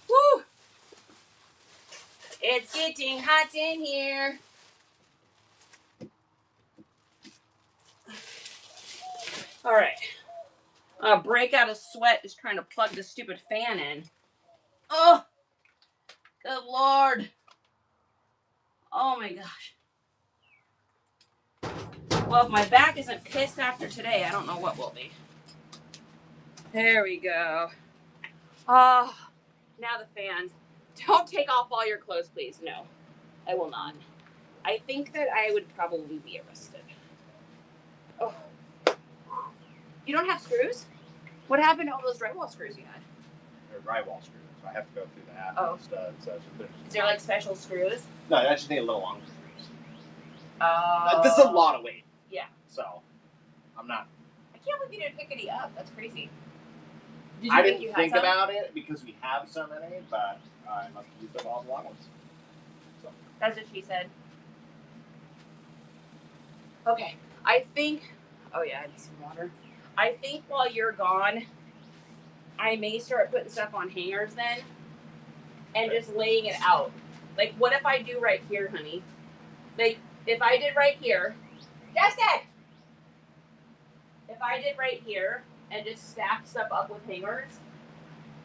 Woo! It's getting hot in here. All right. Break out a sweat just trying to plug this stupid fan in. Oh, good Lord. Oh my gosh. Well, if my back isn't pissed after today, I don't know what will be. There we go. Oh, now the fans. Don't take off all your clothes, please. No, I will not. I think that I would probably be arrested. Oh. You don't have screws? What happened to all those drywall screws you had? They're drywall screws, so I have to go through that. Oh. Studs. Is there like special screws? No, I just need a little longer screws. Oh. This is a lot of weight. Yeah. So, I'm not. I can't believe you didn't pick any up. That's crazy. I didn't think about it because we have so many, but I must have used up all the long ones. So. That's what she said. Okay. I think. Oh yeah, I need some water. I think while you're gone, I may start putting stuff on hangers then, and just laying it out. Like, what if I do right here, honey? Like, if I did right here, Justin. If I did right here and just stacked stuff up with hangers,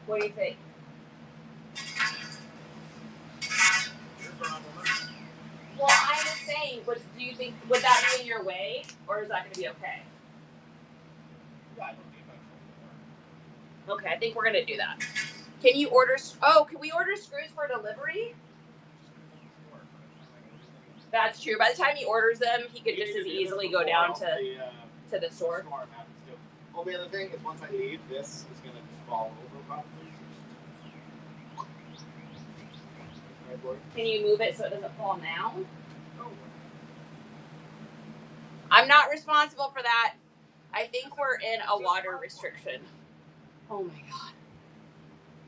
what do you think? Well, I'm just saying, do you think, would that be in your way, or is that going to be okay? Okay, I think we're going to do that. Can you order, can we order screws for delivery? That's true. By the time he orders them, he could just as easily go down to the store. Only other thing is once I leave, this is going to just fall over probably. Can you move it so it doesn't fall down? I'm not responsible for that. I think we're in a water restriction. Oh my God.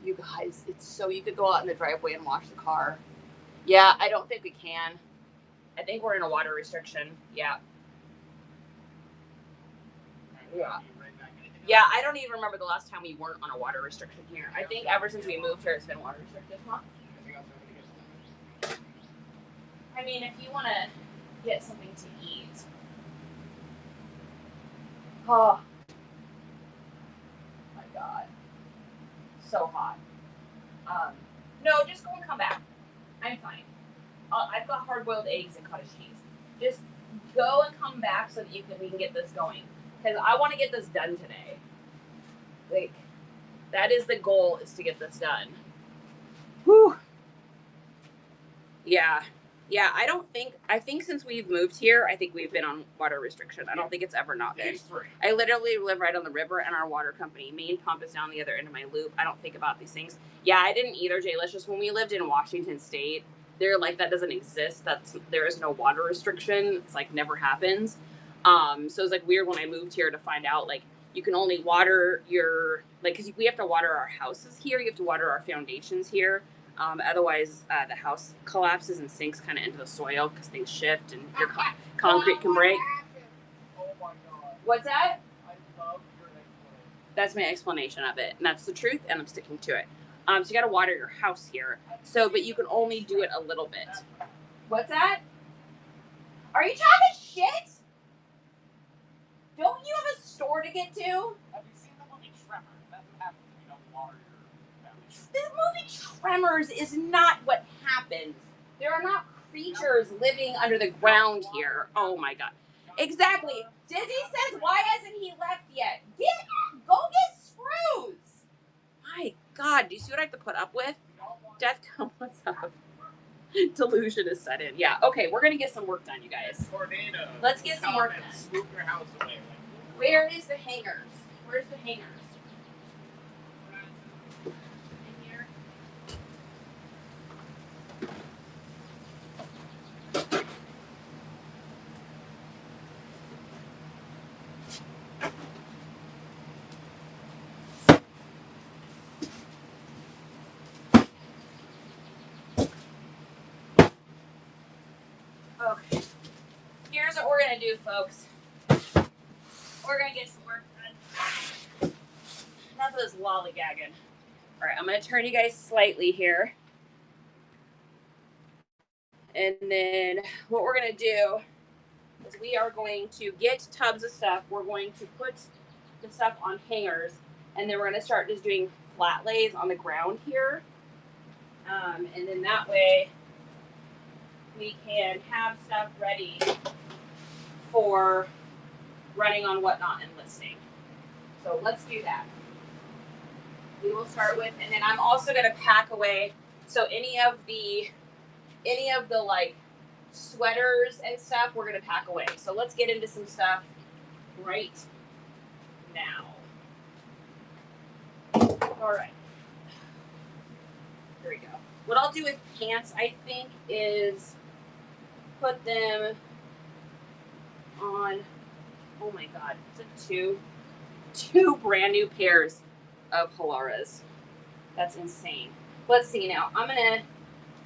You guys, it's so you could go out in the driveway and wash the car. Yeah, I don't think we can. I think we're in a water restriction. Yeah. Yeah. Yeah, I don't even remember the last time we weren't on a water restriction here. I think ever since we moved here, it's been water restricted, huh? I mean, if you want to get something to eat. Oh. My God. So hot. No, just go and come back. I'm fine. I've got hard-boiled eggs and cottage cheese. Just go and come back so that we can get this going. Because I want to get this done today. Like, that is the goal, is to get this done. Whew. Yeah. Yeah, I think since we've moved here, I think we've been on water restriction. I don't think it's ever not been. I literally live right on the river, and our water company main pump is down the other end of my loop. I don't think about these things. Yeah, I didn't either, Jalicious. When we lived in Washington State, they're like, that doesn't exist. There is no water restriction. It's like never happens. So it's like weird when I moved here to find out like you can only water your, like, because we have to water our houses here. You have to water our foundations here. Otherwise, the house collapses and sinks kind of into the soil because things shift and your concrete can break. Oh my God. What's that? I love your explanation. That's my explanation of it, and that's the truth, and I'm sticking to it. So you got to water your house here. So, but you can only do it a little bit. What's that? Are you talking shit? Don't you have a store to get to? Have you seen the movie Tremor? That's what happens if you don't water your foundation. The movie Tremors is not what happens. There are not creatures living under the ground here. Oh my God. Exactly. Dizzy says, why hasn't he left yet? Go get screws. My God, do you see what I have to put up with? Death come, what's up? Delusion is set in. Yeah, okay, we're going to get some work done, you guys. Tornado. Let's get some work done. Swoop your house away. Where is the hangers? Where's the hangers? In here. Okay. Here's what we're going to do, folks. We're going to get some work done. Enough of this lollygagging. All right, I'm going to turn you guys slightly here. And then what we're going to do is we are going to get tubs of stuff. We're going to put the stuff on hangers. And then we're going to start just doing flat lays on the ground here. And then that way we can have stuff ready for running on Whatnot and listing. So let's do that. We will start with, and then I'm also going to pack away. So any of the like sweaters and stuff, we're going to pack away. So let's get into some stuff right now. All right. Here we go. What I'll do with pants, I think, is put them on, oh my God, is it two brand new pairs of Halaras. That's insane. Let's see now.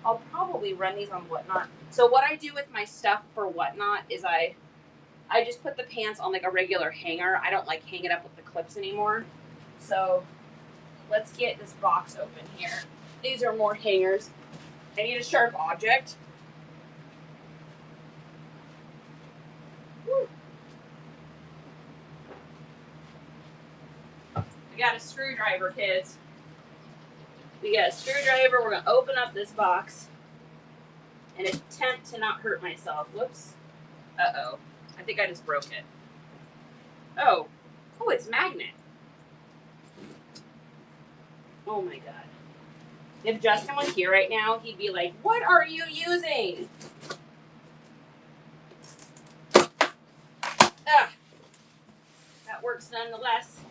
I'll probably run these on Whatnot. So what I do with my stuff for Whatnot is I just put the pants on like a regular hanger. I don't like hang it up with the clips anymore. So let's get this box open here. These are more hangers. I need a sharp object. Woo. We got a screwdriver, kids. We got a screwdriver. We're going to open up this box and attempt to not hurt myself. Whoops. Uh-oh. I think I just broke it. Oh, it's magnet. Oh my God. If Justin was here right now, he'd be like, what are you using? Ah, that works nonetheless.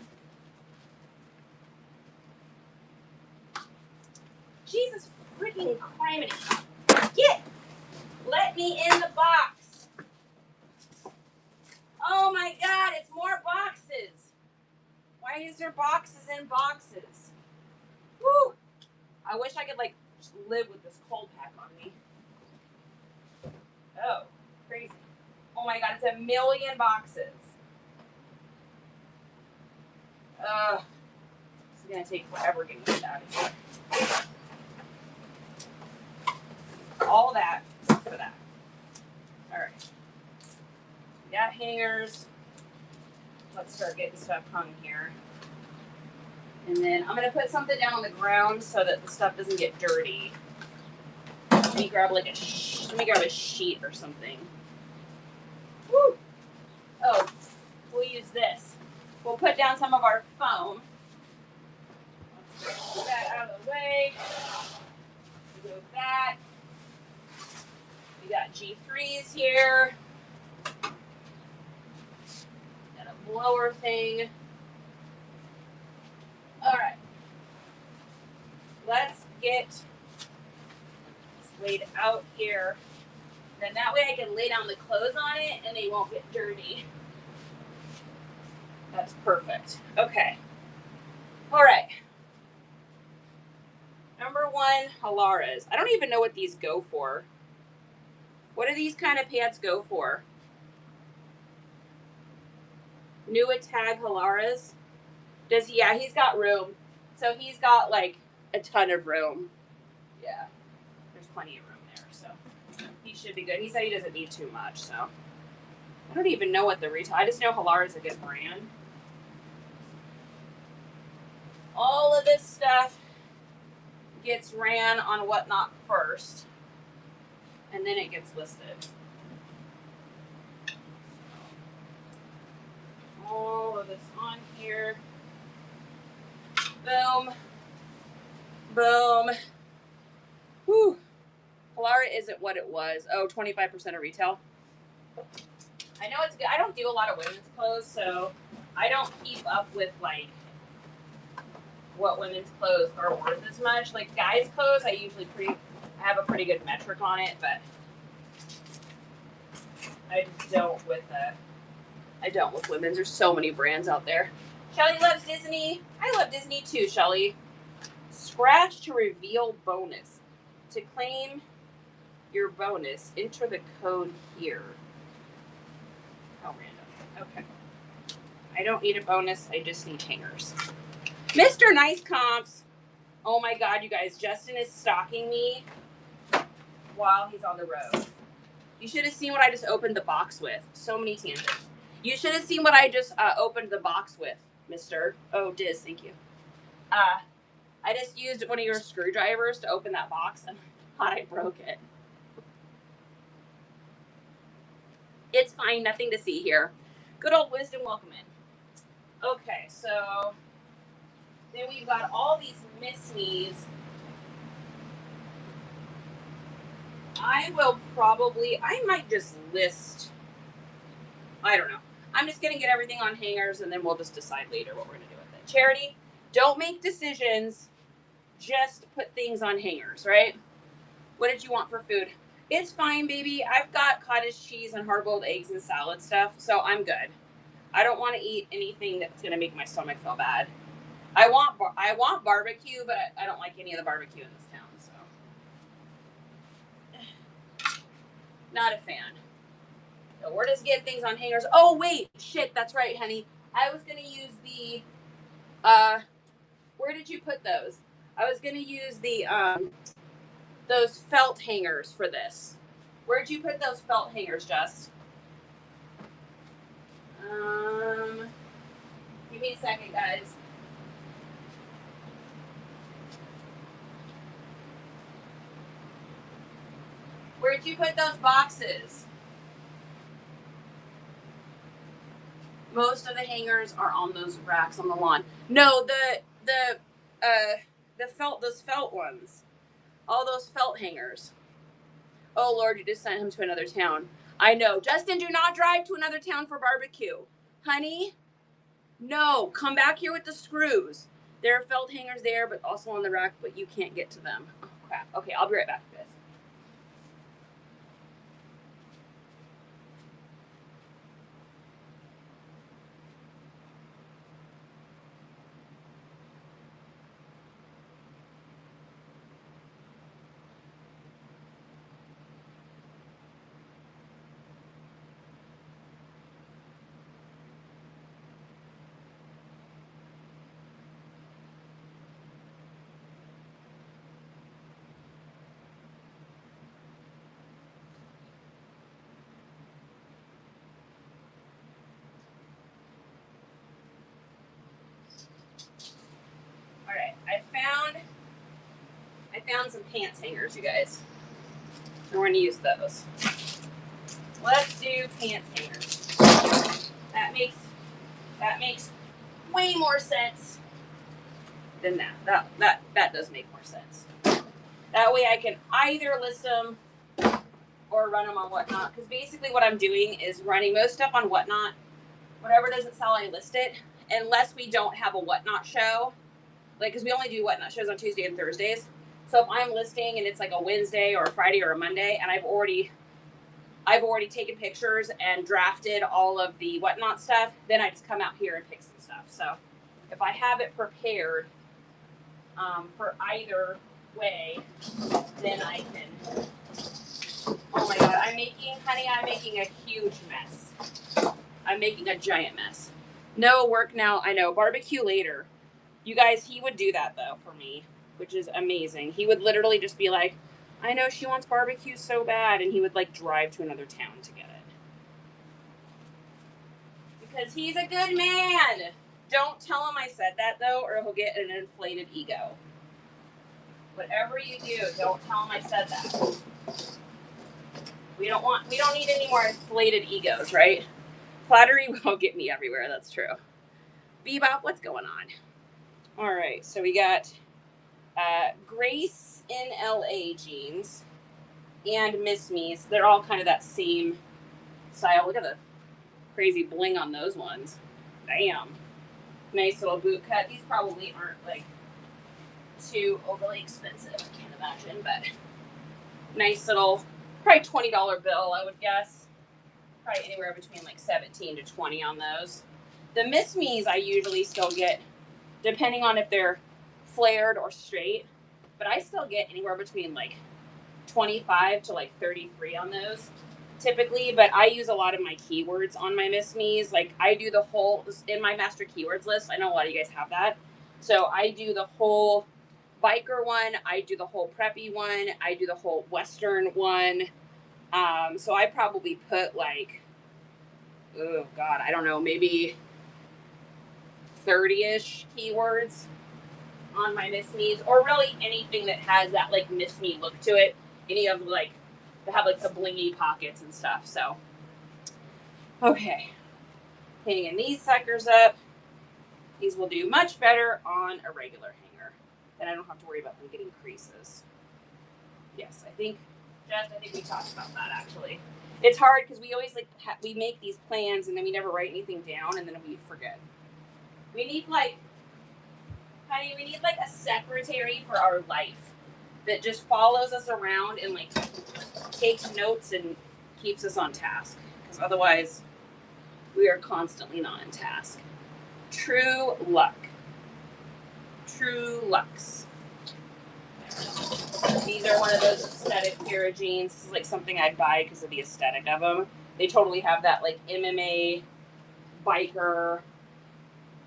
Jesus freaking criminy. Let me in the box. Oh my God, it's more boxes. Why is there boxes in boxes? Woo! I wish I could like just live with this cold pack on me. Oh, crazy. Oh my God, it's 1 million boxes. This is gonna take forever getting this out of here. All that for that. All right. We got hangers. Let's start getting stuff hung here. And then I'm going to put something down on the ground so that the stuff doesn't get dirty. Let me grab like a sheet or something. Woo! Oh, we'll use this. We'll put down some of our foam. Let's get that out of the way. Remove that. We got G3s here. Got a blower thing. All right. Let's get this laid out here. Then that way I can lay down the clothes on it and they won't get dirty. That's perfect. Okay. All right. Number 1, Halaras. I don't even know what these go for. What do these kind of pants go for? New Tag Halaras. Does he? Yeah, he's got room. So he's got like a ton of room. Yeah. There's plenty of room there, so he should be good. He said he doesn't need too much, so I don't even know what the retail. I just know Halar is a good brand. All of this stuff gets ran on Whatnot first, and then it gets listed. All of this on here. Boom. Boom. Whew. Halara isn't what it was. Oh, 25% of retail. I know it's good. I don't do a lot of women's clothes, so I don't keep up with like what women's clothes are worth as much. Like guys' clothes, I have a pretty good metric on it, but I don't with women's. There's so many brands out there. Shelly loves Disney. I love Disney too, Shelly. Scratch to reveal bonus. To claim your bonus, enter the code here. How random. Okay. I don't need a bonus. I just need hangers. Mr. Nice Comps. Oh my God, you guys. Justin is stalking me while he's on the road. You should have seen what I just opened the box with. So many tangents. You should have seen what I just opened the box with, Mr. Oh, Diz, thank you. I just used one of your screwdrivers to open that box and I thought I broke it. It's fine, nothing to see here. Good old wisdom, welcome in. Okay, so then we've got all these miss-me's. I might just list, I don't know. I'm just going to get everything on hangers and then we'll just decide later what we're going to do with it. Charity, don't make decisions. Just put things on hangers, right? What did you want for food? It's fine, baby. I've got cottage cheese and hard-boiled eggs and salad stuff, so I'm good. I don't want to eat anything that's going to make my stomach feel bad. I want barbecue, but I don't like any of the barbecue in this town, so. Not a fan. So we're just getting things on hangers. Oh, wait. Shit, that's right, honey. I was going to use the, where did you put those? I was going to use the, those felt hangers for this. Where'd you put those felt hangers, Just? Give me a second, guys. Where'd you put those boxes? Most of the hangers are on those racks on the lawn. No, those felt ones. All those felt hangers. Oh, Lord, you just sent him to another town. I know. Justin, do not drive to another town for barbecue. Honey, no. Come back here with the screws. There are felt hangers there, but also on the rack, but you can't get to them. Oh, crap. Okay, I'll be right back, guys. I found some pants hangers, you guys. And we're going to use those. Let's do pants hangers. That makes way more sense than that. That does make more sense. That way I can either list them or run them on Whatnot. Because basically what I'm doing is running most stuff on Whatnot. Whatever doesn't sell, I list it. Unless we don't have a Whatnot show. Like, because we only do Whatnot shows on Tuesday and Thursdays. So if I'm listing and it's like a Wednesday or a Friday or a Monday, and I've already taken pictures and drafted all of the Whatnot stuff, then I just come out here and pick some stuff. So if I have it prepared for either way, then I can. Oh my God, I'm making a huge mess. I'm making a giant mess. No work now, I know. Barbecue later. You guys, he would do that though for me, which is amazing. He would literally just be like, I know she wants barbecue so bad, and he would like drive to another town to get it. Because he's a good man. Don't tell him I said that though, or he'll get an inflated ego. Whatever you do, don't tell him I said that. We don't need any more inflated egos, right? Flattery won't get me everywhere, that's true. Bebop, what's going on? All right, so we got Grace in LA jeans and Miss Me's. They're all kind of that same style. Look at the crazy bling on those ones. Damn. Nice little boot cut. These probably aren't like too overly expensive, I can't imagine, but nice little, probably $20 bill, I would guess. Probably anywhere between like 17 to 20 on those. The Miss Me's I usually still get, depending on if they're flared or straight, but I still get anywhere between like 25 to like 33 on those typically, but I use a lot of my keywords on my Miss Me's. Like I do the whole, in my master keywords list, I know a lot of you guys have that. So I do the whole biker one, I do the whole preppy one, I do the whole Western one. So I probably put like, oh God, I don't know, maybe 30-ish keywords on my Miss Me's, or really anything that has that like Miss Me look to it. Any of like, that have like the blingy pockets and stuff. So, okay. Hanging these suckers up. These will do much better on a regular hanger. Then I don't have to worry about them getting creases. Yes, I think we talked about that actually. It's hard because we always like, we make these plans and then we never write anything down and then we forget. We need like, honey, we need like a secretary for our life that just follows us around and like takes notes and keeps us on task. Because otherwise, we are constantly not in task. True luck. True Lux. These are one of those aesthetic pair of jeans. This is like something I'd buy because of the aesthetic of them. They totally have that like MMA, biker,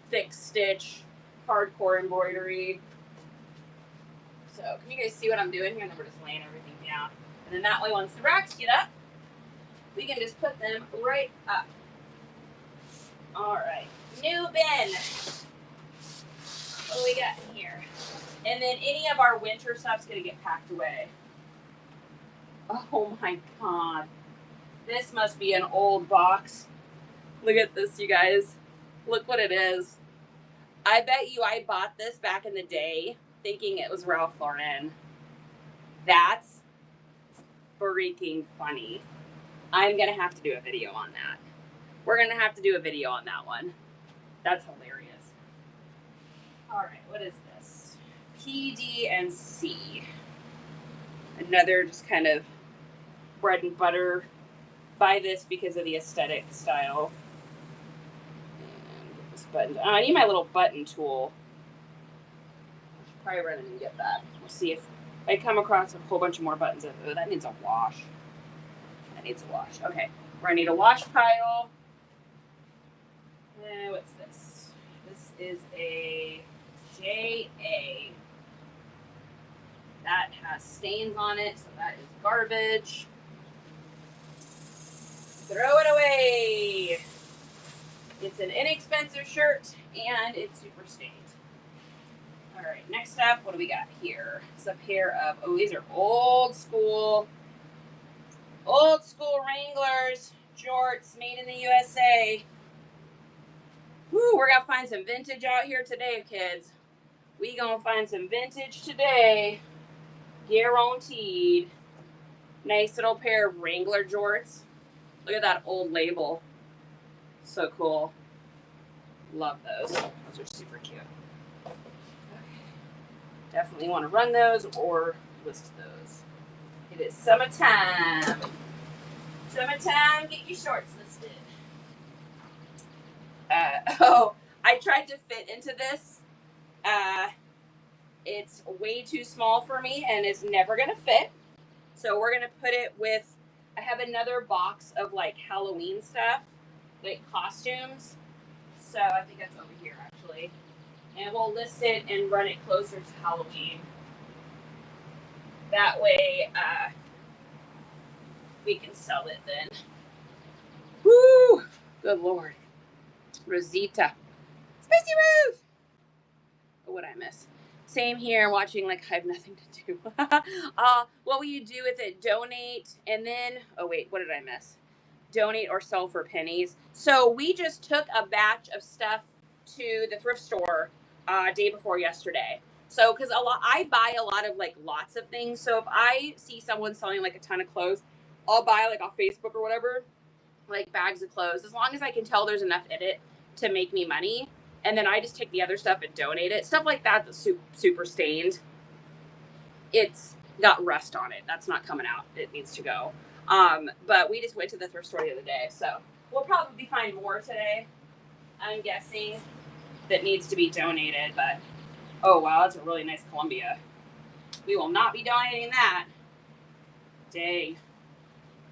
thick stitch, hardcore embroidery. So can you guys see what I'm doing here? And then we're just laying everything down. And then that way, once the racks get up, we can just put them right up. All right, new bin. What do we got in here? And then any of our winter stuff's gonna get packed away. Oh my God. This must be an old box. Look at this, you guys. Look what it is. I bet you I bought this back in the day thinking it was Ralph Lauren. That's freaking funny. I'm gonna have to do a video on that. We're gonna have to do a video on that one. That's hilarious. All right, what is this? PD and C. Another just kind of bread and butter. Buy this because of the aesthetic style. And get this button. I need my little button tool. I should probably run in and get that. We'll see if I come across a whole bunch of more buttons. Oh, that needs a wash. That needs a wash. Okay, we're gonna need a wash pile. What's this? This is a JA. That has stains on it, so that is garbage. Throw it away. It's an inexpensive shirt and it's super stained. All right, next up, what do we got here? It's a pair of, oh, these are old school Wranglers jorts made in the USA. Woo, we're gonna find some vintage out here today, kids. We gonna find some vintage today. Guaranteed. Nice little pair of Wrangler jorts. Look at that old label. So cool. Love those. Those are super cute. Okay. Definitely want to run those or list those. It is summertime. Summertime, get your shorts listed. I tried to fit into this. It's way too small for me and it's never going to fit. So we're going to put it with, I have another box of like Halloween stuff, like costumes. So I think that's over here actually. And we'll list it and run it closer to Halloween. That way we can sell it then. Woo! Good Lord. Rosita. Spicy Ruth! What did I miss? Same here, watching like I have nothing to do. What will you do with it? Donate and then, oh wait, what did I miss? Donate or sell for pennies. So we just took a batch of stuff to the thrift store day before yesterday. So because I buy a lot of like lots of things. So if I see someone selling like a ton of clothes, I'll buy like off Facebook or whatever, like bags of clothes, as long as I can tell there's enough in it to make me money. And then I just take the other stuff and donate it. Stuff like that that's super stained. It's got rust on it. That's not coming out. It needs to go. But we just went to the thrift store the other day. So we'll probably find more today, I'm guessing, that needs to be donated. But, oh, wow, that's a really nice Columbia. We will not be donating that. Dang.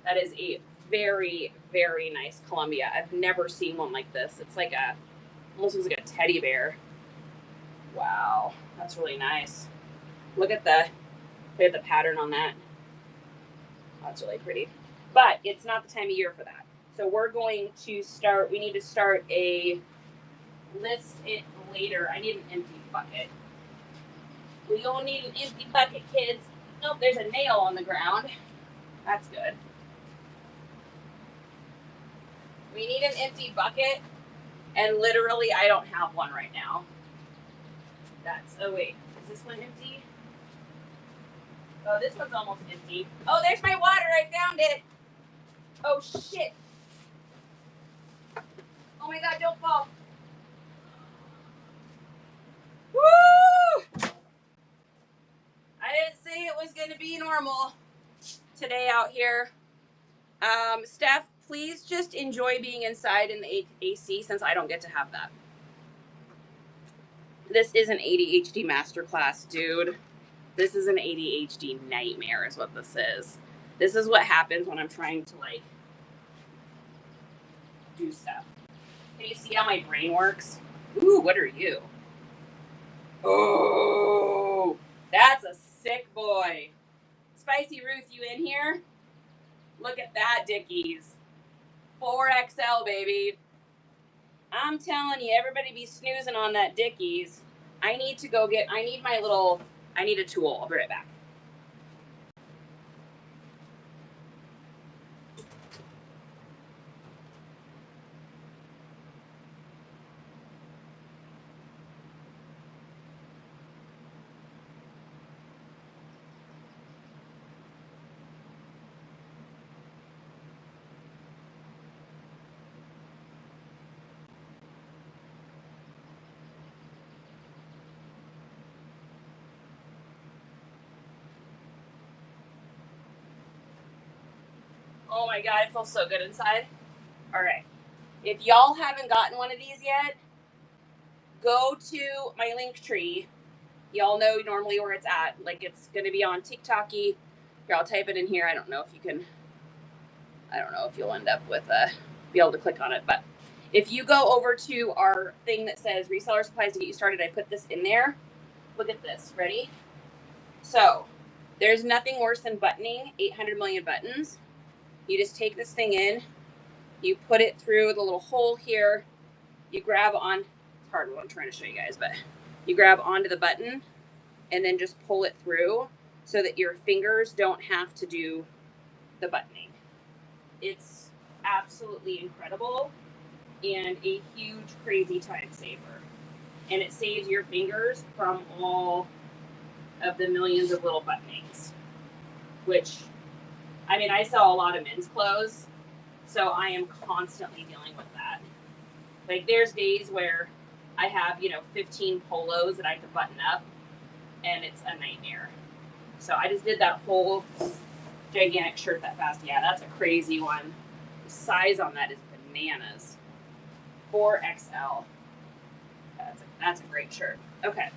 That is a very, very nice Columbia. I've never seen one like this. It's like almost looks like a teddy bear. Wow, that's really nice. Look at the pattern on that. That's really pretty. But it's not the time of year for that. So we're going to start, we need to start a list it later. I need an empty bucket. We all need an empty bucket, kids. Nope, there's a nail on the ground. That's good. We need an empty bucket. And literally, I don't have one right now. Oh wait, is this one empty? Oh, this one's almost empty. Oh, there's my water, I found it. Oh shit. Oh my God, don't fall. Woo! I didn't say it was gonna be normal today out here. Steph, please just enjoy being inside in the AC since I don't get to have that. This is an ADHD masterclass, dude. This is an ADHD nightmare is what this is. This is what happens when I'm trying to like do stuff. Can you see how my brain works? Ooh, what are you? Oh, that's a sick boy. Spicy Ruth, you in here? Look at that Dickies. 4XL, baby. I'm telling you, everybody be snoozing on that Dickies. I need to go get, I need a tool. I'll be right back. Oh my God, it feels so good inside. All right. If y'all haven't gotten one of these yet, go to my link tree. Y'all know normally where it's at. Like it's going to be on TikTok-y. Here, I'll type it in here. I don't know if you'll end up with be able to click on it. But if you go over to our thing that says reseller supplies to get you started, I put this in there. Look at this. Ready? So there's nothing worse than buttoning 800 million buttons. You just take this thing in, you put it through the little hole here, you grab on, it's hard what I'm trying to show you guys, but you grab onto the button and then just pull it through so that your fingers don't have to do the buttoning. It's absolutely incredible and a huge, crazy time saver. And it saves your fingers from all of the millions of little buttonings, which I mean, I sell a lot of men's clothes, so I am constantly dealing with that. Like, there's days where I have, 15 polos that I have to button up, and it's a nightmare. So I just did that whole gigantic shirt that fast. Yeah, that's a crazy one. The size on that is bananas. 4XL. That's a great shirt. Okay.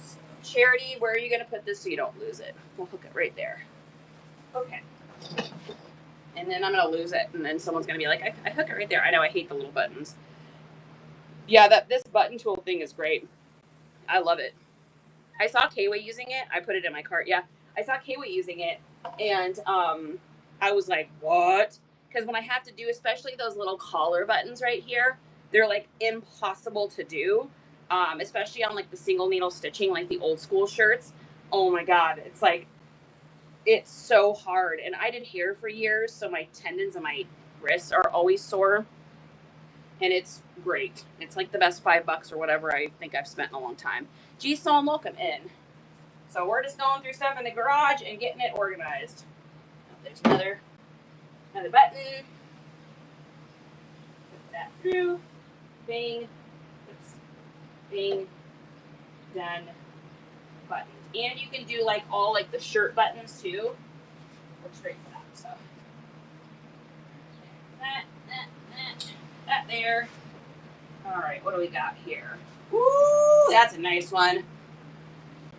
So, Charity, where are you going to put this so you don't lose it? We'll hook it right there. Okay. And then I'm going to lose it, and then someone's going to be like, I hook it right there. I know, I hate the little buttons. Yeah, this button tool thing is great. I love it. I saw Kayway using it. I put it in my cart. Yeah, I saw Kayway using it, and I was like, what? Because when I have to do, especially those little collar buttons right here, they're like impossible to do, especially on like the single needle stitching, like the old school shirts. Oh my God, it's so hard. And I did hair for years, so my tendons and my wrists are always sore. And it's great. It's like the best $5 or whatever I think I've spent in a long time. Gee, so I'm welcome in. So we're just going through stuff in the garage and getting it organized. Oh, there's another button. Put that through. Bing. Oops. Bing. Done. Buttons. And you can do like all like the shirt buttons too. Works great for that. So that there. All right, what do we got here? Woo, that's a nice one.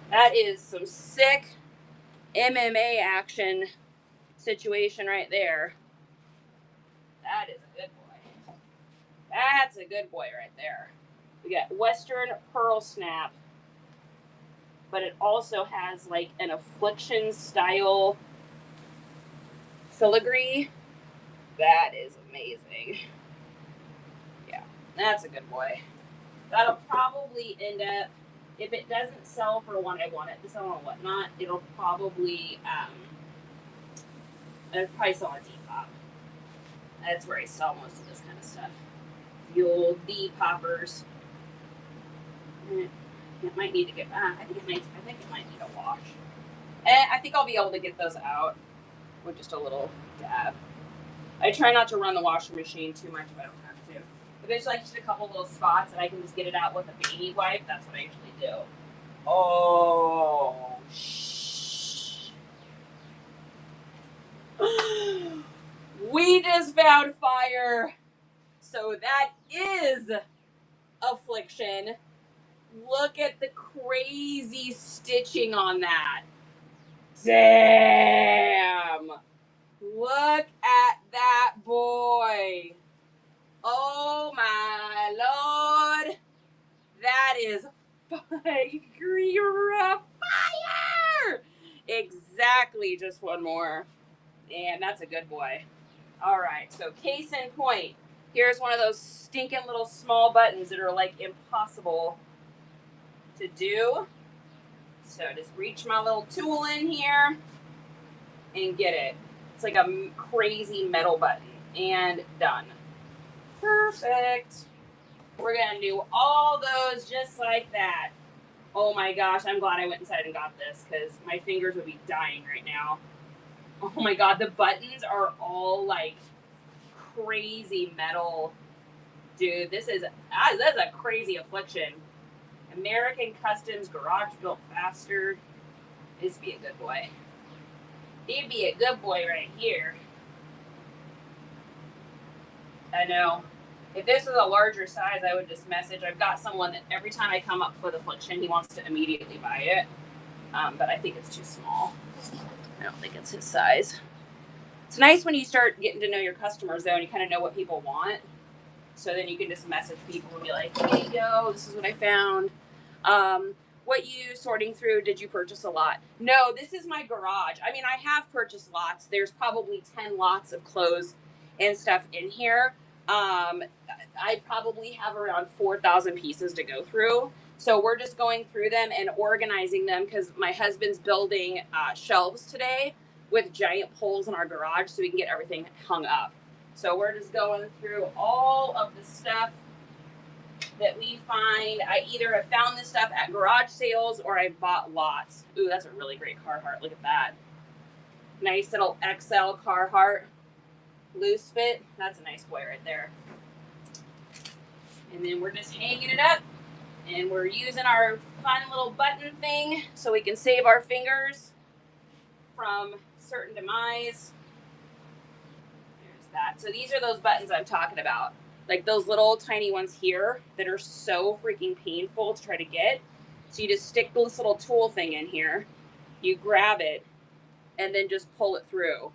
That is some sick MMA action situation right there. That is a good boy. That's a good boy right there. We got Western Pearl Snap, but it also has like an affliction style filigree. That is amazing. Yeah, that's a good boy. That'll probably end up, if it doesn't sell for what I want it to sell on whatnot, it'll probably sell on Depop. That's where I sell most of this kind of stuff. The old Depoppers. It might need to get. I think it might need a wash. And I think I'll be able to get those out with just a little dab. I try not to run the washing machine too much if I don't have to. If there's like just a couple little spots and I can just get it out with a baby wipe, that's what I usually do. Oh, shh. We just found fire. So that is affliction. Look at the crazy stitching on that. Damn. Look at that boy. Oh my Lord. That is fire. Exactly, just one more. And that's a good boy. All right, so case in point. Here's one of those stinking little small buttons that are like impossible to do. So just reach my little tool in here and get it. It's like a crazy metal button. And done. Perfect. We're going to do all those just like that. Oh my gosh, I'm glad I went inside and got this because my fingers would be dying right now. Oh my God, the buttons are all like crazy metal. Dude, that's a crazy affliction. American Customs, garage built faster. This would be a good boy. He'd be a good boy right here. I know. If this was a larger size, I would just message. I've got someone that every time I come up with affliction, he wants to immediately buy it. But I think it's too small. I don't think it's his size. It's nice when you start getting to know your customers, though, and you kind of know what people want. So then you can just message people and be like, here you go, this is what I found. What you sorting through, did you purchase a lot? No, this is my garage. I mean, I have purchased lots. There's probably 10 lots of clothes and stuff in here. I probably have around 4,000 pieces to go through. So we're just going through them and organizing them because my husband's building shelves today with giant poles in our garage so we can get everything hung up. So we're just going through all of the stuff that we find. I either have found this stuff at garage sales or I bought lots. Ooh, that's a really great Carhartt. Look at that. Nice little XL Carhartt loose fit. That's a nice boy right there. And then we're just hanging it up, and we're using our fun little button thing so we can save our fingers from certain demise. There's that. So these are those buttons I'm talking about. Like those little tiny ones here that are so freaking painful to try to get. So you just stick this little tool thing in here, you grab it, and then just pull it through.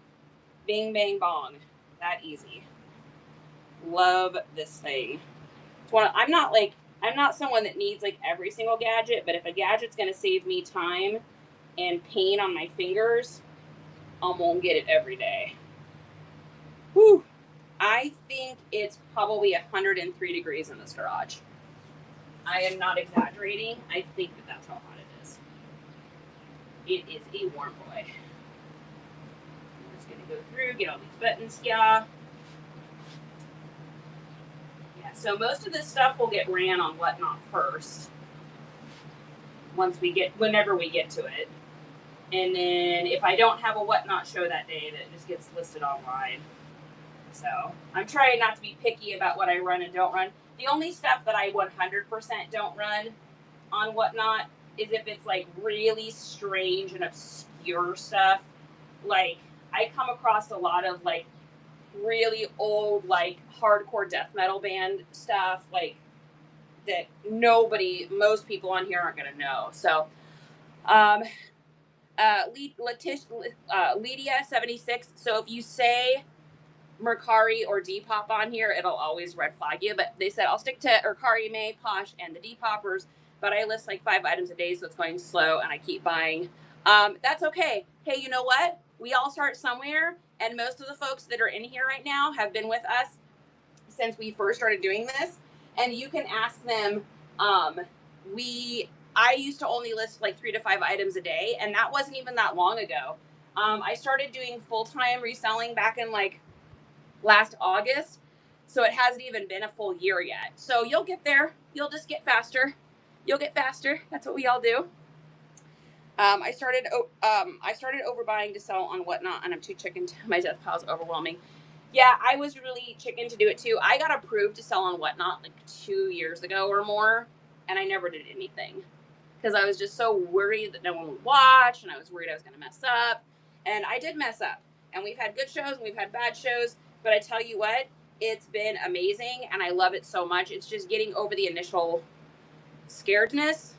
Bing, bang, bong. That easy. Love this thing. It's I'm not someone that needs like every single gadget, but if a gadget's gonna save me time and pain on my fingers, I'm gonna get it every day. Whew. I think it's probably 103 degrees in this garage. I am not exaggerating. I think that that's how hot it is. It is a warm boy. I'm just gonna go through, get all these buttons here. Yeah, so most of this stuff will get ran on Whatnot first. Whenever we get to it. And then if I don't have a Whatnot show that day, that just gets listed online. So I'm trying not to be picky about what I run and don't run. The only stuff that I 100% don't run on Whatnot is if it's like really strange and obscure stuff. Like I come across a lot of like really old like hardcore death metal band stuff like that most people on here aren't going to know. So Lydia 76. So if you say Mercari or Depop on here, it'll always red flag you. But they said I'll stick to Mercari, May, Posh, and the Depoppers. But I list like 5 items a day, so it's going slow, and I keep buying. That's okay. Hey, you know what? We all start somewhere, and most of the folks that are in here right now have been with us since we first started doing this. And you can ask them. I used to only list like 3 to 5 items a day, and that wasn't even that long ago. I started doing full-time reselling back in like last August, so it hasn't even been a full year yet. So you'll get there. You'll just get faster. You'll get faster. That's what we all do. I started overbuying to sell on Whatnot, and I'm too chicken to my death pile is overwhelming. Yeah, I was really chicken to do it too. I got approved to sell on Whatnot like 2 years ago or more, and I never did anything because I was just so worried that no one would watch, and I was worried I was going to mess up, and I did mess up. And we've had good shows and we've had bad shows, but I tell you what, it's been amazing, and I love it so much. It's just getting over the initial scaredness.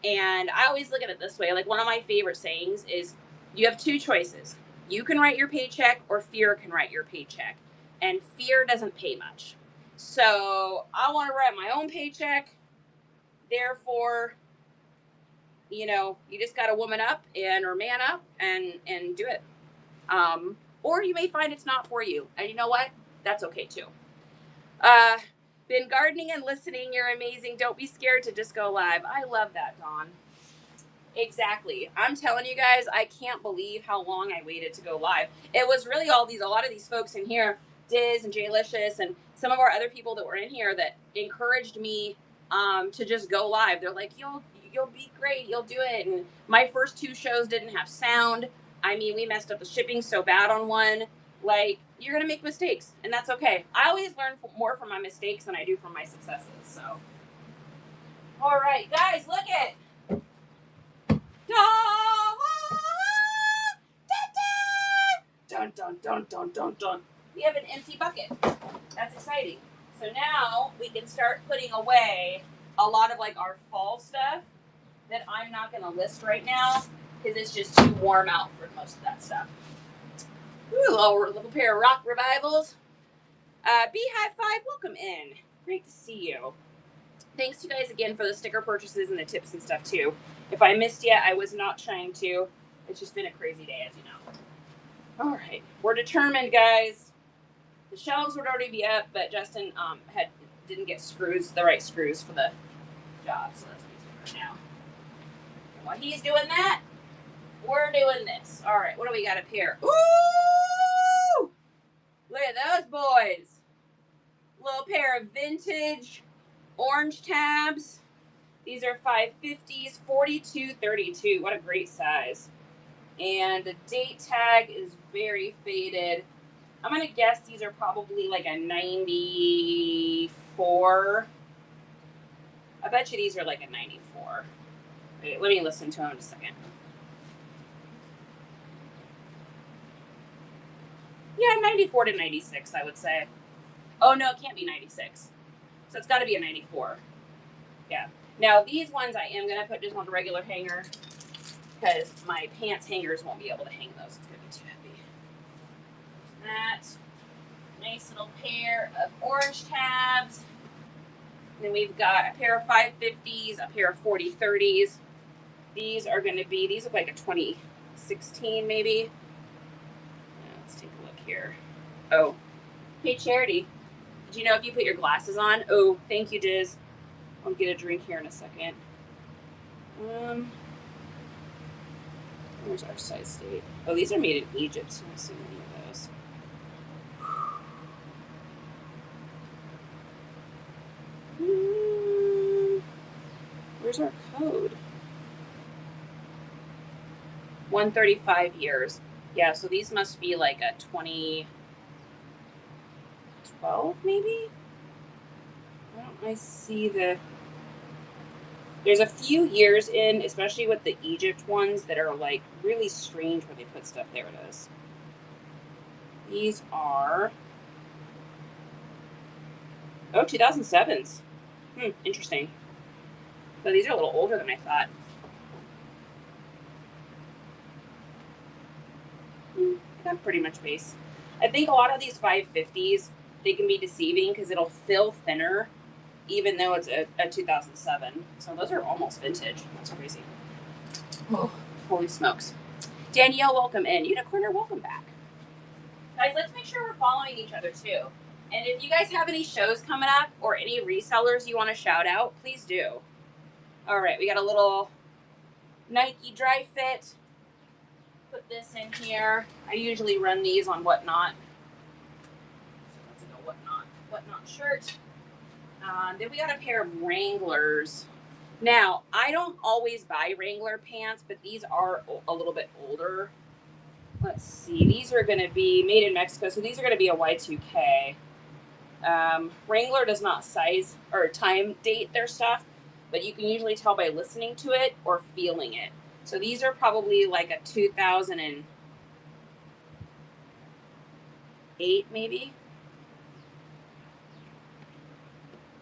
And I always look at it this way. Like one of my favorite sayings is you have 2 choices. You can write your paycheck or fear can write your paycheck. And fear doesn't pay much. So I want to write my own paycheck. Therefore, you just got to woman up or man up and do it. Or you may find it's not for you. And you know what? That's okay too. Been gardening and listening. You're amazing. Don't be scared to just go live. I love that, Dawn. Exactly. I'm telling you guys, I can't believe how long I waited to go live. It was really a lot of these folks in here, Diz and Jaylicious, and some of our other people that were in here that encouraged me to just go live. They're like, you'll be great. You'll do it. And my first 2 shows didn't have sound. I mean, we messed up the shipping so bad on one. Like, you're going to make mistakes, and that's okay. I always learn more from my mistakes than I do from my successes. So, all right, guys, look at dun, dun, dun, dun, dun, dun. We have an empty bucket. That's exciting. So now we can start putting away a lot of like our fall stuff that I'm not going to list right now because it's just too warm out for most of that stuff. Ooh, a little pair of rock revivals. Beehive 5, welcome in. Great to see you. Thanks you guys again for the sticker purchases and the tips and stuff too. If I missed you, I was not trying to. It's just been a crazy day, as you know. All right, we're determined, guys. The shelves would already be up, but Justin didn't get the right screws for the job, so that's what he's doing right now. And while he's doing that, we're doing this. All right, what do we got up here? Ooh! Look at those boys. Little pair of vintage orange tabs. These are 550s, 4232. What a great size. And the date tag is very faded. I'm going to guess these are probably like a 94. I bet you these are like a 94. Wait, let me listen to them in a second. Yeah, 94 to 96, I would say. Oh, no, it can't be 96. So it's got to be a 94. Yeah. Now, these ones I am going to put just on the regular hanger because my pants hangers won't be able to hang those. It's going to be too heavy. That. Nice little pair of orange tabs. Then we've got a pair of 550s, a pair of 4030s. These are going to be, these look like a 2016 maybe. Let's take a look here. Oh, hey Charity, did you know if you put your glasses on? Oh, thank you, Diz. I'll get a drink here in a second. Where's our size state? Oh, these are made in Egypt, so I see many of those. Where's our code? 135 years. Yeah, so these must be like a 2012 maybe? Why don't I see the... There's a few years in, especially with the Egypt ones, that are like really strange where they put stuff. There it is. These are... Oh, 2007s. Interesting. So these are a little older than I thought. That's pretty much base. I think a lot of these 550s, they can be deceiving because it'll feel thinner even though it's a 2007. So those are almost vintage. That's crazy. Oh, holy smokes. Danielle, welcome in. Unicorner, welcome back. Guys, let's make sure we're following each other too. And if you guys have any shows coming up or any resellers you want to shout out, please do. All right, we got a little Nike dry fit. Put this in here. I usually run these on Whatnot. So that's like a Whatnot shirt. Then we got a pair of Wranglers. Now, I don't always buy Wrangler pants, but these are a little bit older. Let's see. These are going to be made in Mexico, so these are going to be a Y2K. Wrangler does not size or time date their stuff, but you can usually tell by listening to it or feeling it. So these are probably like a 2008 maybe.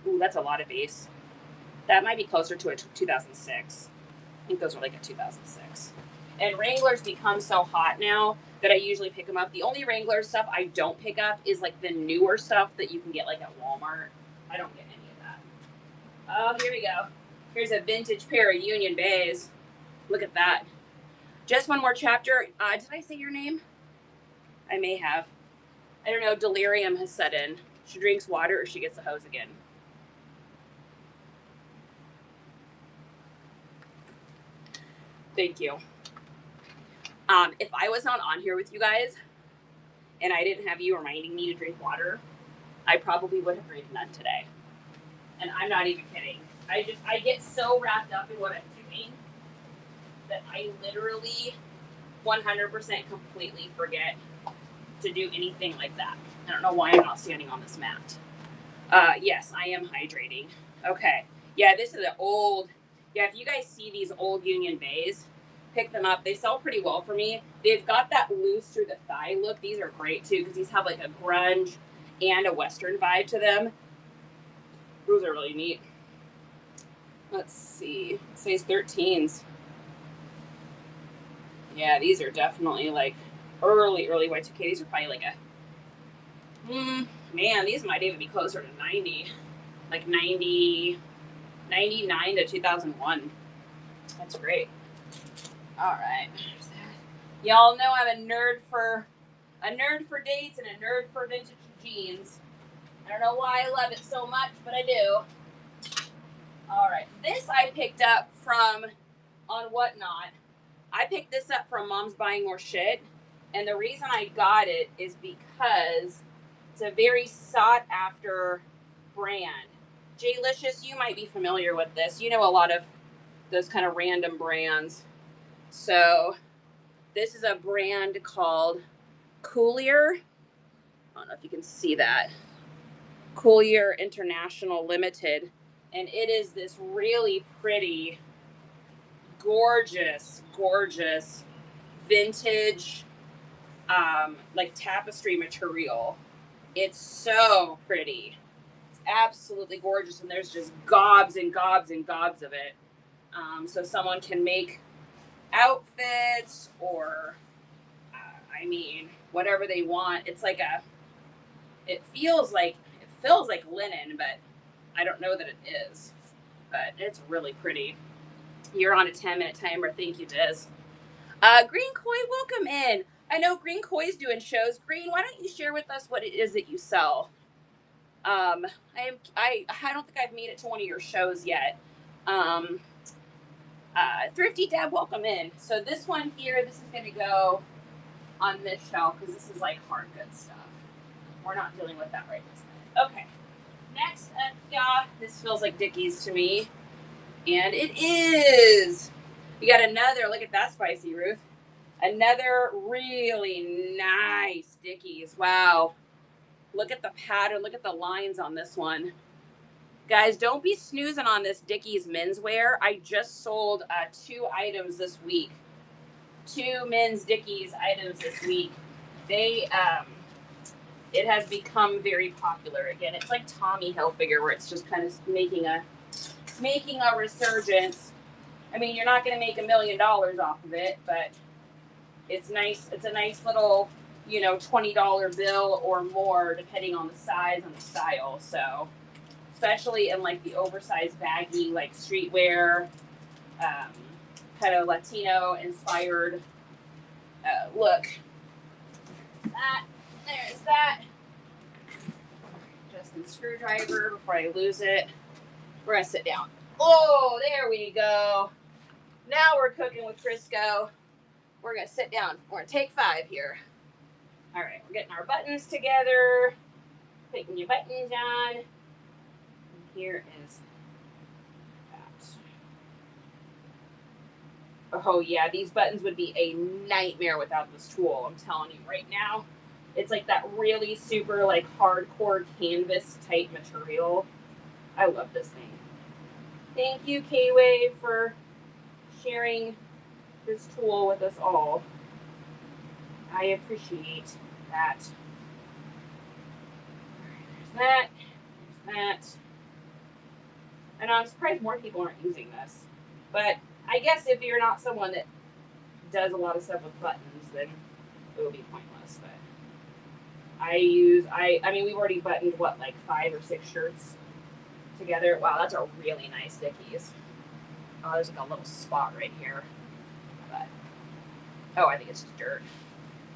Ooh, that's a lot of base. That might be closer to a 2006. I think those are like a 2006. And Wranglers become so hot now that I usually pick them up. The only Wrangler stuff I don't pick up is like the newer stuff that you can get like at Walmart. I don't get any of that. Oh, here we go. Here's a vintage pair of Union Bays. Look at that. Just one more chapter. Did I say your name? I may have. I don't know. Delirium has set in. She drinks water or she gets the hose again. Thank you. If I was not on here with you guys and I didn't have you reminding me to drink water, I probably would have drank none today. And I'm not even kidding. I get so wrapped up in what I'm doing that I literally 100% completely forget to do anything like that. I don't know why I'm not standing on this mat. Yes, I am hydrating. Okay. Yeah, this is an old... Yeah, if you guys see these old Union Bays, pick them up. They sell pretty well for me. They've got that loose through the thigh look. These are great too because these have like a grunge and a Western vibe to them. Those are really neat. Let's see. Size 13s. Yeah, these are definitely like early Y2K. These are probably like a... man, these might even be closer to 90. Like 99 to 2001. That's great. All right. Y'all know I'm a nerd for dates and a nerd for vintage jeans. I don't know why I love it so much, but I do. All right. This I picked up from on Whatnot. I picked this up from Mom's Buying More Shit. And the reason I got it is because it's a very sought after brand. J-Licious, you might be familiar with this. You know a lot of those kind of random brands. So This is a brand called Coolier. I don't know if you can see that. Coolier International Limited. And it is this really pretty, gorgeous, gorgeous vintage, like tapestry material. It's so pretty. It's absolutely gorgeous. And there's just gobs and gobs and gobs of it. So someone can make outfits or, I mean, whatever they want. It's like it feels like linen, but I don't know that it is. But it's really pretty. You're on a 10-minute timer. Thank you, Diz. Green Koi, welcome in. I know Green Koi's doing shows. Green, why don't you share with us what it is that you sell? I don't think I've made it to one of your shows yet. Thrifty Deb, welcome in. So this one here, this is going to go on this shelf because this is like hard goods stuff. We're not dealing with that right this minute. Okay. Next up, yeah, this feels like Dickies to me. And it is. You got another, look at that spicy, Ruth. Another really nice Dickies. Wow. Look at the pattern. Look at the lines on this one. Guys, don't be snoozing on this Dickies menswear. I just sold 2 items this week. 2 men's Dickies items this week. They, it has become very popular again. It's like Tommy Hilfiger, where it's just kind of making a resurgence. I mean, you're not going to make $1 million off of it, but it's nice. It's a nice little, $20 bill or more, depending on the size and the style. So, especially in like the oversized baggy, like streetwear, kind of Latino inspired look. There's that. Justin's screwdriver before I lose it. We're gonna sit down. Oh, there we go. Now we're cooking with Crisco. We're gonna sit down. We're gonna take 5 here. All right, we're getting our buttons together. Putting your buttons on. And here is that. Oh yeah, these buttons would be a nightmare without this tool. I'm telling you right now. It's like that really super like hardcore canvas type material. I love this thing. Thank you, K-Wave, for sharing this tool with us all. I appreciate that. There's that. There's that. And I'm surprised more people aren't using this. But I guess if you're not someone that does a lot of stuff with buttons, then it will be pointless. But I mean, we've already buttoned, what, like 5 or 6 shirts together. Wow, that's a really nice Dickies. Oh, there's like a little spot right here. But, oh, I think it's just dirt.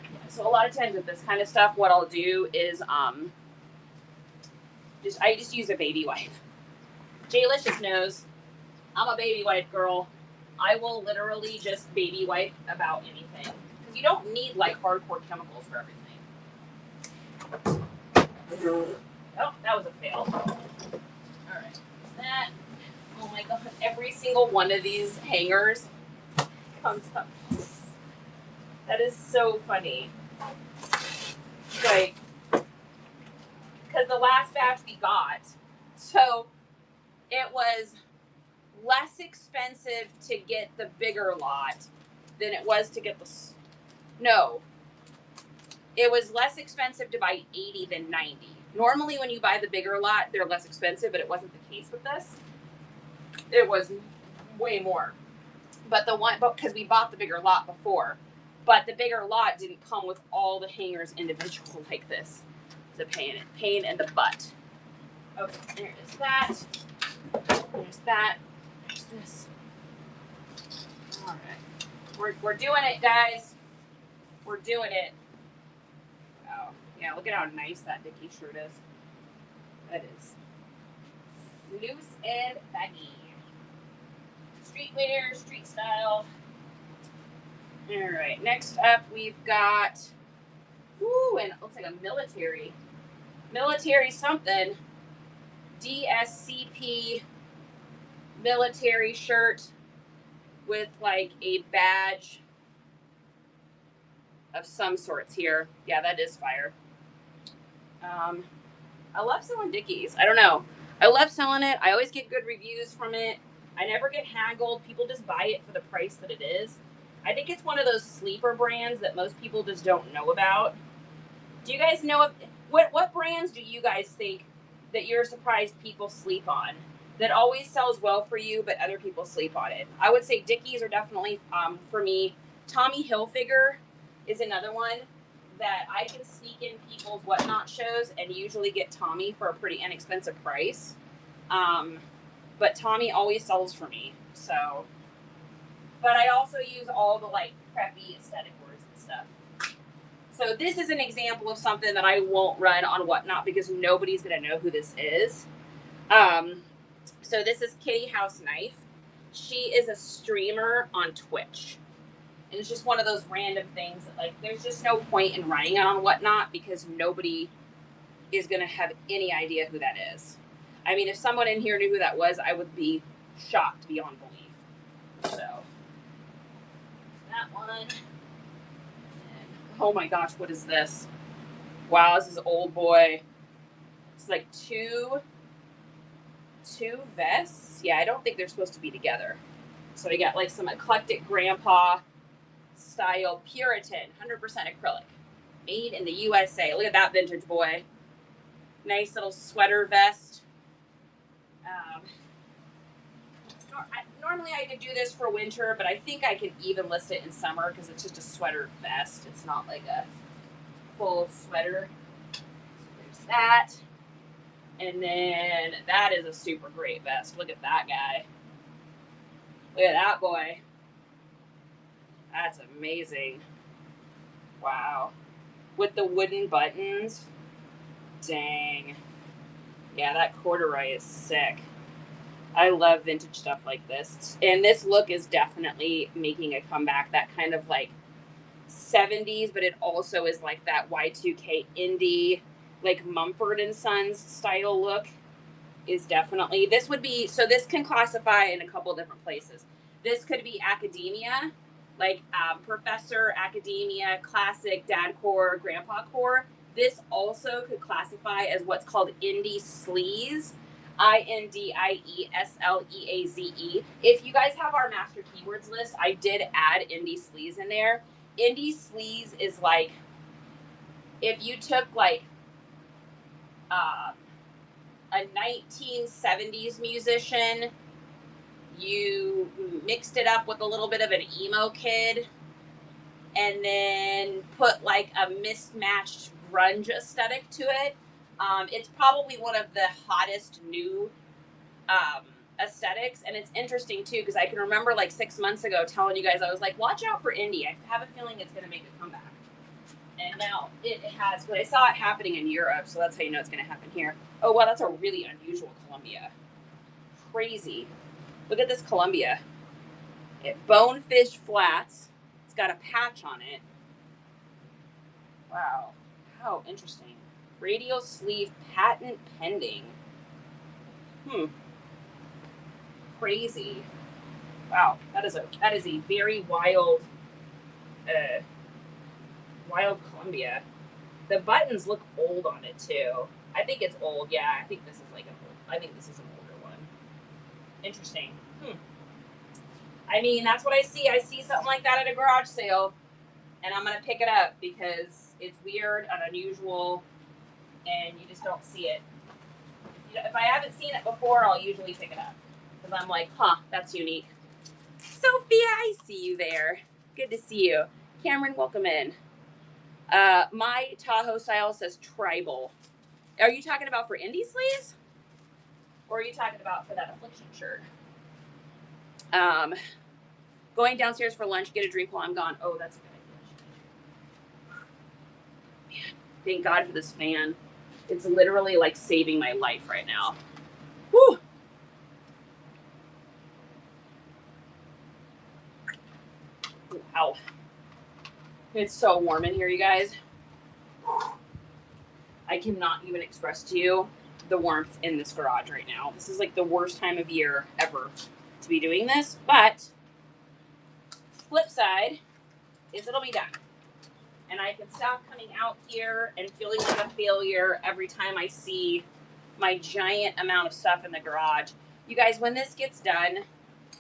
Yeah, so a lot of times with this kind of stuff, what I'll do is I just use a baby wipe. Jaylicious knows I'm a baby wipe girl. I will literally just baby wipe about anything. Because you don't need like hardcore chemicals for everything. Oh, that was a fail. Alright, that. Oh my god, every single one of these hangers comes up. That is so funny. Like, because the last batch we got, so it was less expensive to get the bigger lot than it was to get the, no, it was less expensive to buy 80 than 90. Normally when you buy the bigger lot, they're less expensive, but it wasn't the case with this. It was way more. But because we bought the bigger lot before, but the bigger lot didn't come with all the hangers individual like this. It's a pain in the butt. Okay, there's that. There's that. There's this. All right, we're doing it, guys. We're doing it. Wow. Yeah, look at how nice that Dickie shirt is. That is loose and baggy. Streetwear, street style. All right, next up we've got, and it looks like a military something, DSCP military shirt with like a badge of some sorts here. Yeah, that is fire. I love selling Dickies. I don't know. I love selling it. I always get good reviews from it. I never get haggled. People just buy it for the price that it is. I think it's one of those sleeper brands that most people just don't know about. Do you guys know what brands do you guys think that you're surprised people sleep on? That always sells well for you, but other people sleep on it. I would say Dickies are definitely for me. Tommy Hilfiger is another one that I can sneak in people's whatnot shows and usually get Tommy for a pretty inexpensive price. But Tommy always sells for me. So, but I also use all the like preppy aesthetic words and stuff. So this is an example of something that I won't run on whatnot because nobody's gonna know who this is. So this is Kitty House Knife. She is a streamer on Twitch. And it's just one of those random things that, like, there's just no point in running it on whatnot because nobody is going to have any idea who that is. I mean, if someone in here knew who that was, I would be shocked beyond belief. So, that one. And, oh my gosh, what is this? Wow, this is old boy. It's like two vests. Yeah, I don't think they're supposed to be together. So we got like some eclectic grandpa style Puritan, 100% acrylic, made in the USA. Look at that vintage boy. Nice little sweater vest. Normally I could do this for winter, but I think I could even list it in summer because it's just a sweater vest. It's not like a full sweater. So there's that. And then that is a super great vest. Look at that guy. Look at that boy. That's amazing. Wow. With the wooden buttons. Dang. Yeah, that corduroy is sick. I love vintage stuff like this. And this look is definitely making a comeback. That kind of like 70s, but it also is like that Y2K indie, like Mumford & Sons style look is definitely, this would be, so this can classify in a couple different places. This could be academia, like professor, academia, classic, dad core, grandpa core. This also could classify as what's called indie sleaze, INDIESLEAZE. If you guys have our master keywords list, I did add indie sleaze in there. Indie sleaze is like, if you took like a 1970s musician, you mixed it up with a little bit of an emo kid, and then put like a mismatched grunge aesthetic to it. It's probably one of the hottest new aesthetics, and it's interesting too because I can remember like 6 months ago telling you guys, I was like, watch out for indie. I have a feeling it's going to make a comeback. And now it has, but I saw it happening in Europe, so that's how you know it's going to happen here. Oh, wow, that's a really unusual Columbia. Crazy. Look at this Columbia. Bonefish flats. It's got a patch on it. Wow. How interesting. Radial sleeve, patent pending. Crazy. Wow, that is a very wild Columbia. The buttons look old on it too. I think it's old. Yeah, I think this is like I think this is an older one. Interesting. I mean, that's what I see. I see something like that at a garage sale, and I'm gonna pick it up because it's weird and unusual, and you just don't see it. If I haven't seen it before, I'll usually pick it up because I'm like, huh, that's unique. Sophia, I see you there. Good to see you. Cameron, welcome in. My Tahoe style says tribal. Are you talking about for indie sleeves? Or are you talking about for that affliction shirt? Going downstairs for lunch, get a drink while I'm gone. Oh, that's a good idea. Man, thank God for this fan. It's literally like saving my life right now. Whew. Wow. It's so warm in here, you guys. I cannot even express to you the warmth in this garage right now. This is like the worst time of year ever to be doing this, but flip side is it'll be done. And I can stop coming out here and feeling like a failure every time I see my giant amount of stuff in the garage. You guys, when this gets done,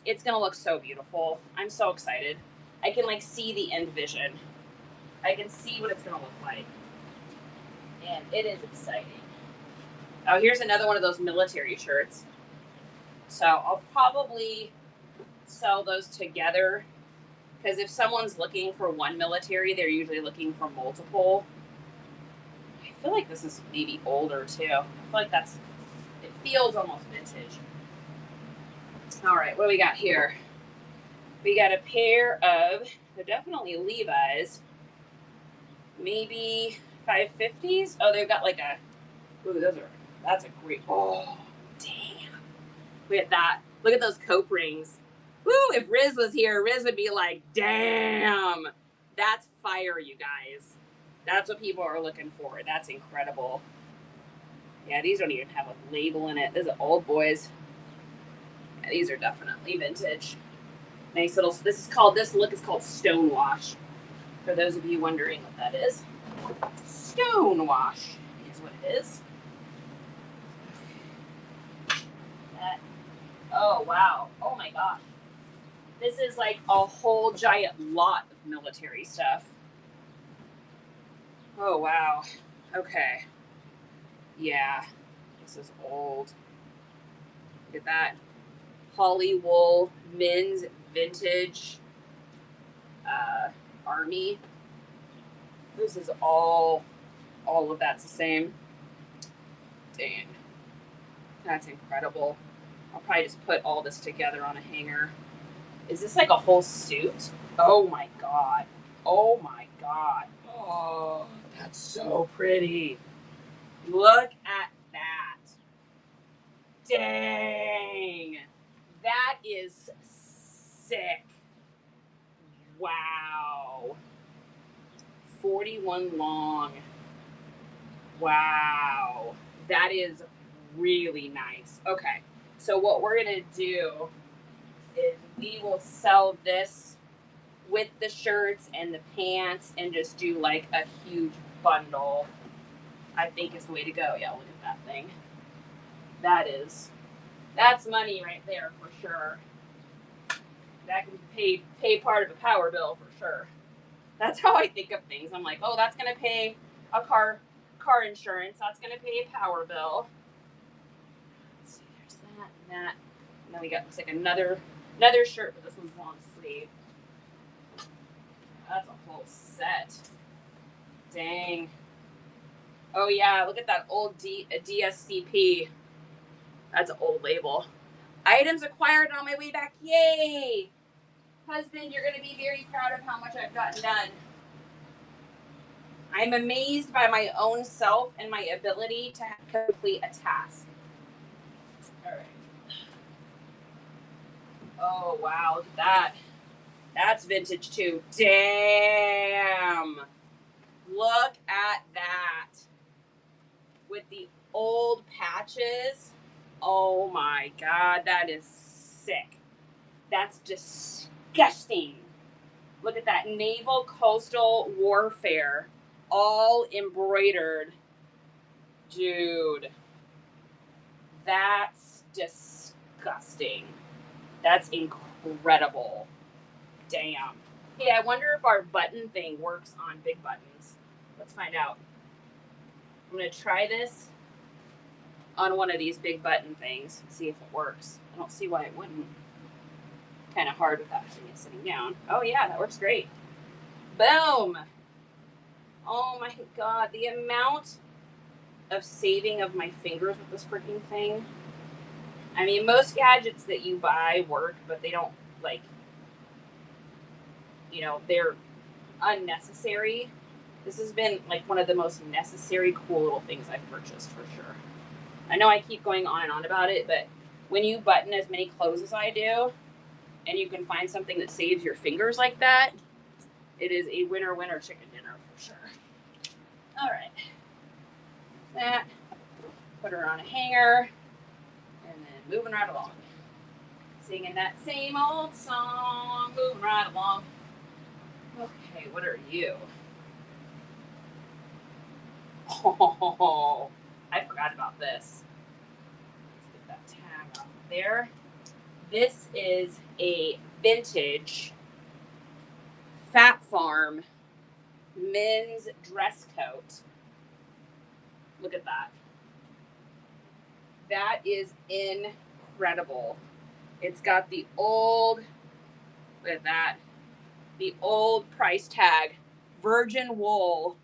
it's gonna look so beautiful. I'm so excited. I can like see the end vision. I can see what it's gonna look like. And it is exciting. Oh, here's another one of those military shirts. So I'll probably sell those together, because if someone's looking for one military, they're usually looking for multiple. I feel like this is maybe older too. I feel like it feels almost vintage. All right, what do we got here? We got a pair of, they're definitely Levi's, maybe 550s. Oh, they've got like a, ooh, that's a great, oh, damn. Look at that. Look at those cope rings. Woo, if Riz was here, Riz would be like, damn, that's fire, you guys. That's what people are looking for. That's incredible. Yeah, these don't even have a label in it. These are old boys. Yeah, these are definitely vintage. Nice little, this look is called Stonewash. For those of you wondering what that is. Stonewash is what it is. Oh, wow. Oh my gosh. This is like a whole giant lot of military stuff. Oh, wow. Okay. Yeah. This is old. Look at that. Holly wool men's vintage army. This is all of that's the same. Dang. That's incredible. I'll probably just put all this together on a hanger. Is this like a whole suit? Oh my god. Oh my god. Oh, that's so pretty. Look at that. Dang. That is sick. Wow. 41 long. Wow. That is really nice. Okay. So what we're going to do is we will sell this with the shirts and the pants and just do like a huge bundle. I think is the way to go. Yeah, look at that thing. That's money right there for sure. That can pay part of a power bill for sure. That's how I think of things. I'm like, oh, that's gonna pay a car insurance. That's gonna pay a power bill. Let's see, there's that and that. And then we got looks like another shirt, but this one's long sleeve. That's a whole set. Dang. Oh yeah, look at that old DSCP. That's an old label. Items acquired on my way back. Yay! Husband, you're going to be very proud of how much I've gotten done. I'm amazed by my own self and my ability to complete a task. All right. Oh, wow. Look at that. That's vintage, too. Damn. Look at that. With the old patches. Oh, my God. That is sick. That's disgusting. Look at that. Naval Coastal Warfare. All embroidered. Dude. That's disgusting. That's incredible. Damn. Hey, I wonder if our button thing works on big buttons. Let's find out. I'm going to try this on one of these big button things and see if it works. I don't see why it wouldn't. Kind of hard without having it sitting down. Oh yeah, that works great. Boom. Oh my god, the amount of saving of my fingers with this freaking thing. I mean, most gadgets that you buy work, but they don't, like, you know, they're unnecessary. This has been like one of the most necessary, cool little things I've purchased for sure. I know I keep going on and on about it, but when you button as many clothes as I do, and you can find something that saves your fingers like that, it is a winner chicken dinner for sure. All right. That. Put her on a hanger. And then moving right along. Singing that same old song. Moving right along. Okay, what are you? Oh, I forgot about this. Let's get that tag off of there. This is a vintage Fat Farm men's dress coat. Look at that. That is incredible. It's got the old, look at that, the old price tag, virgin wool,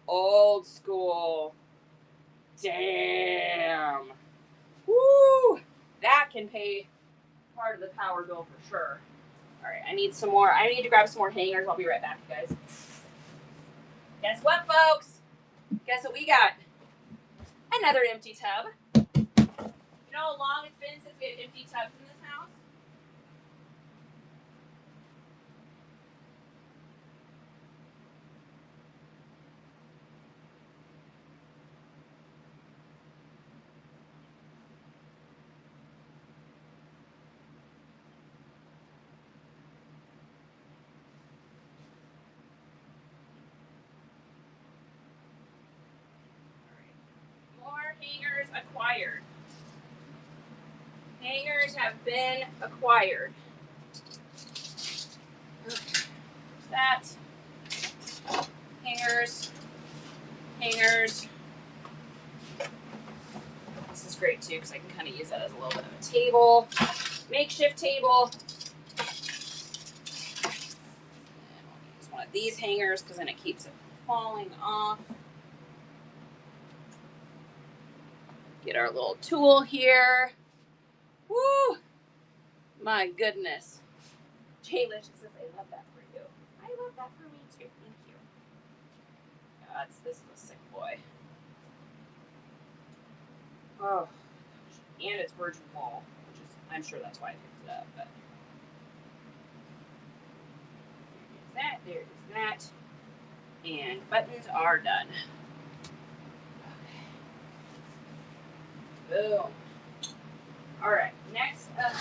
old school. Damn. Woo! That can pay part of the power bill for sure. All right, I need some more. I need to grab some more hangers. I'll be right back, you guys. Guess what, folks? Guess what we got? Another empty tub. You know how long it's been since we had empty tubs in this house? More hangers acquired. Hangers have been acquired. There's that. Hangers. Hangers. This is great too because I can kind of use that as a little bit of a table. Makeshift table. And I'll use one of these hangers because then it keeps it from falling off. Get our little tool here. Woo! My goodness. Jayla says, I love that for you. I love that for me too. Thank you. This is a sick boy. Oh, and it's virgin wool, which is, I'm sure that's why I picked it up. But there's that, and buttons are done. Okay. Boom. All right, next up,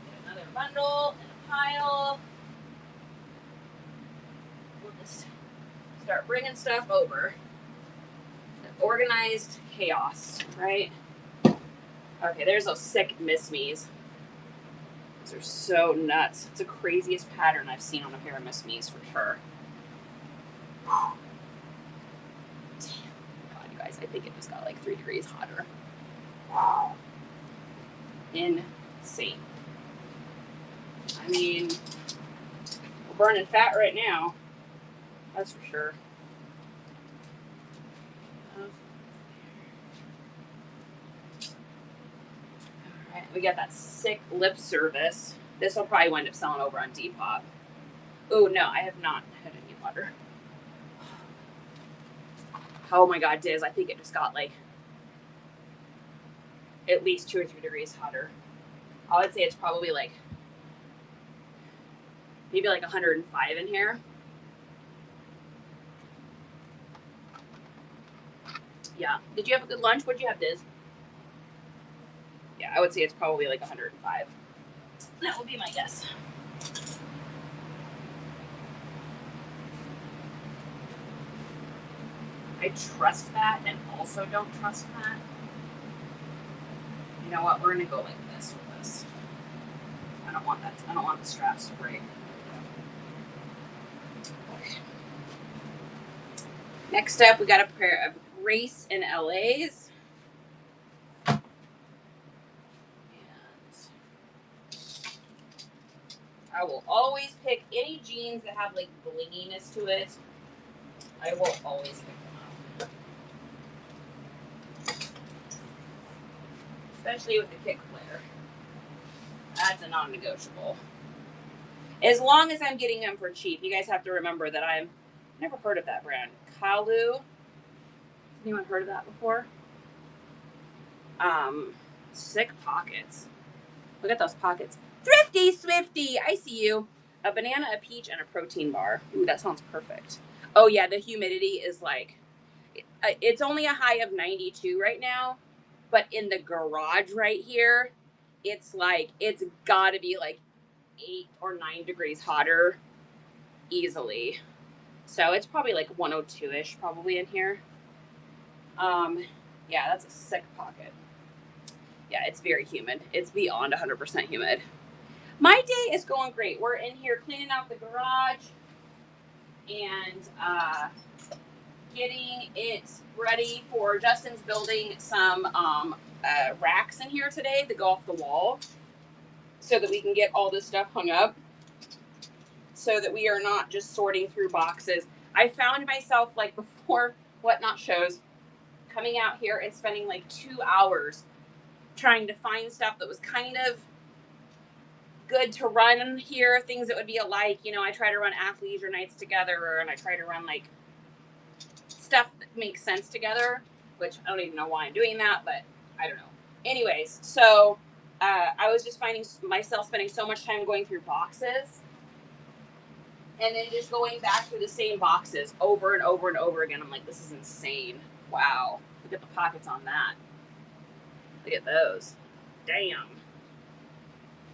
get another bundle and a pile. We'll just start bringing stuff over. Organized chaos, right? Okay, there's those sick Miss Me's. Those are so nuts. It's the craziest pattern I've seen on a pair of Miss Me's for sure. Damn. God, you guys, I think it just got like 3 degrees hotter. Wow. Insane. I mean, we're burning fat right now. That's for sure. Alright, we got that sick lip service. This will probably wind up selling over on Depop. Oh, no, I have not had any water. Oh my God, Diz, I think it just got like at least 2 or 3 degrees hotter. I would say it's probably like maybe like 105 in here. Yeah. Did you have a good lunch? What did you have, Diz? Yeah, I would say it's probably like 105. That would be my guess. I trust that and also don't trust that. You know what? We're gonna go like this with this. I don't want that. I don't want the straps to break. Okay. Next up, we got a pair of Grace in LA's. And I will always pick any jeans that have like blinginess to it. I will always pick them up. Especially with the kick flare. That's a non-negotiable. As long as I'm getting them for cheap. You guys have to remember that I've never heard of that brand. Kalu. Anyone heard of that before? Sick pockets. Look at those pockets. Thrifty Swifty. I see you. A banana, a peach, and a protein bar. Ooh, that sounds perfect. Oh yeah, the humidity is like, it's only a high of 92 right now, but in the garage right here, it's like, it's gotta be like 8 or 9 degrees hotter easily. So it's probably like 102-ish probably in here. Yeah, that's a sick pocket. Yeah, it's very humid. It's beyond 100% humid. My day is going great. We're in here cleaning out the garage and getting it ready for Justin's building some racks in here today to go off the wall so that we can get all this stuff hung up so that we are not just sorting through boxes. I found myself, like before Whatnot shows, coming out here and spending like 2 hours trying to find stuff that was kind of good to run here, things that would be alike. You know, I try to run athleisure nights together, and I try to run like stuff that makes sense together, which I don't even know why I'm doing that, but I don't know. Anyways, so I was just finding myself spending so much time going through boxes and then just going back through the same boxes over and over and over again. I'm like, this is insane. Wow. Look at the pockets on that. Look at those. Damn.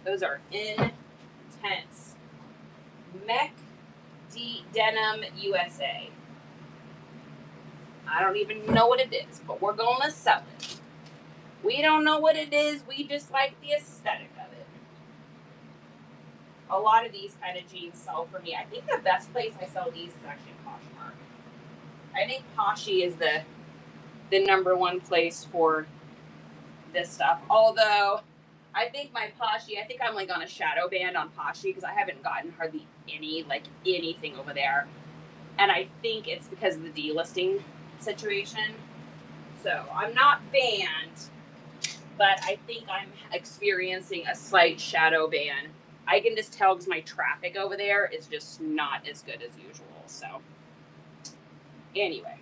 Those are intense. Mech Denim USA. I don't even know what it is, but we're going to sell it. We don't know what it is. We just like the aesthetic of it. A lot of these kind of jeans sell for me. I think the best place I sell these is actually Poshmark. I think Poshy is the number one place for this stuff. Although, I think my Poshy, I think I'm like on a shadow band on Poshy because I haven't gotten hardly anything over there. And I think it's because of the delisting situation. So I'm not banned, but I think I'm experiencing a slight shadow ban. I can just tell because my traffic over there is just not as good as usual. So anyway,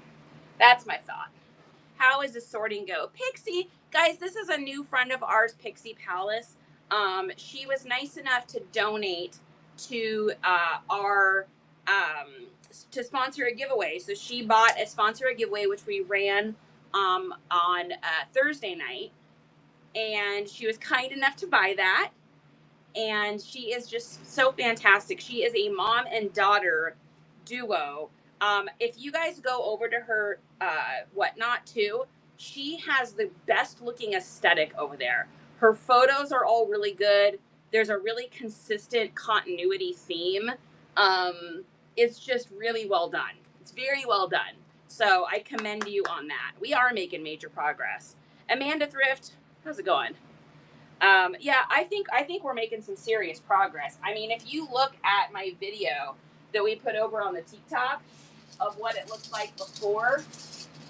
that's my thought. How is the sorting go? Pixie, guys, this is a new friend of ours, Pixie Palace. She was nice enough to donate to our to sponsor a giveaway. So she bought a sponsor a giveaway, which we ran on Thursday night, and she was kind enough to buy that. And she is just so fantastic. She is a mom and daughter duo. If you guys go over to her Whatnot too, she has the best looking aesthetic over there. Her photos are all really good. There's a really consistent continuity theme. It's just really well done. It's very well done. So I commend you on that. We are making major progress. Amanda Thrift, how's it going? Yeah, I think we're making some serious progress. I mean, if you look at my video that we put over on the TikTok of what it looked like before,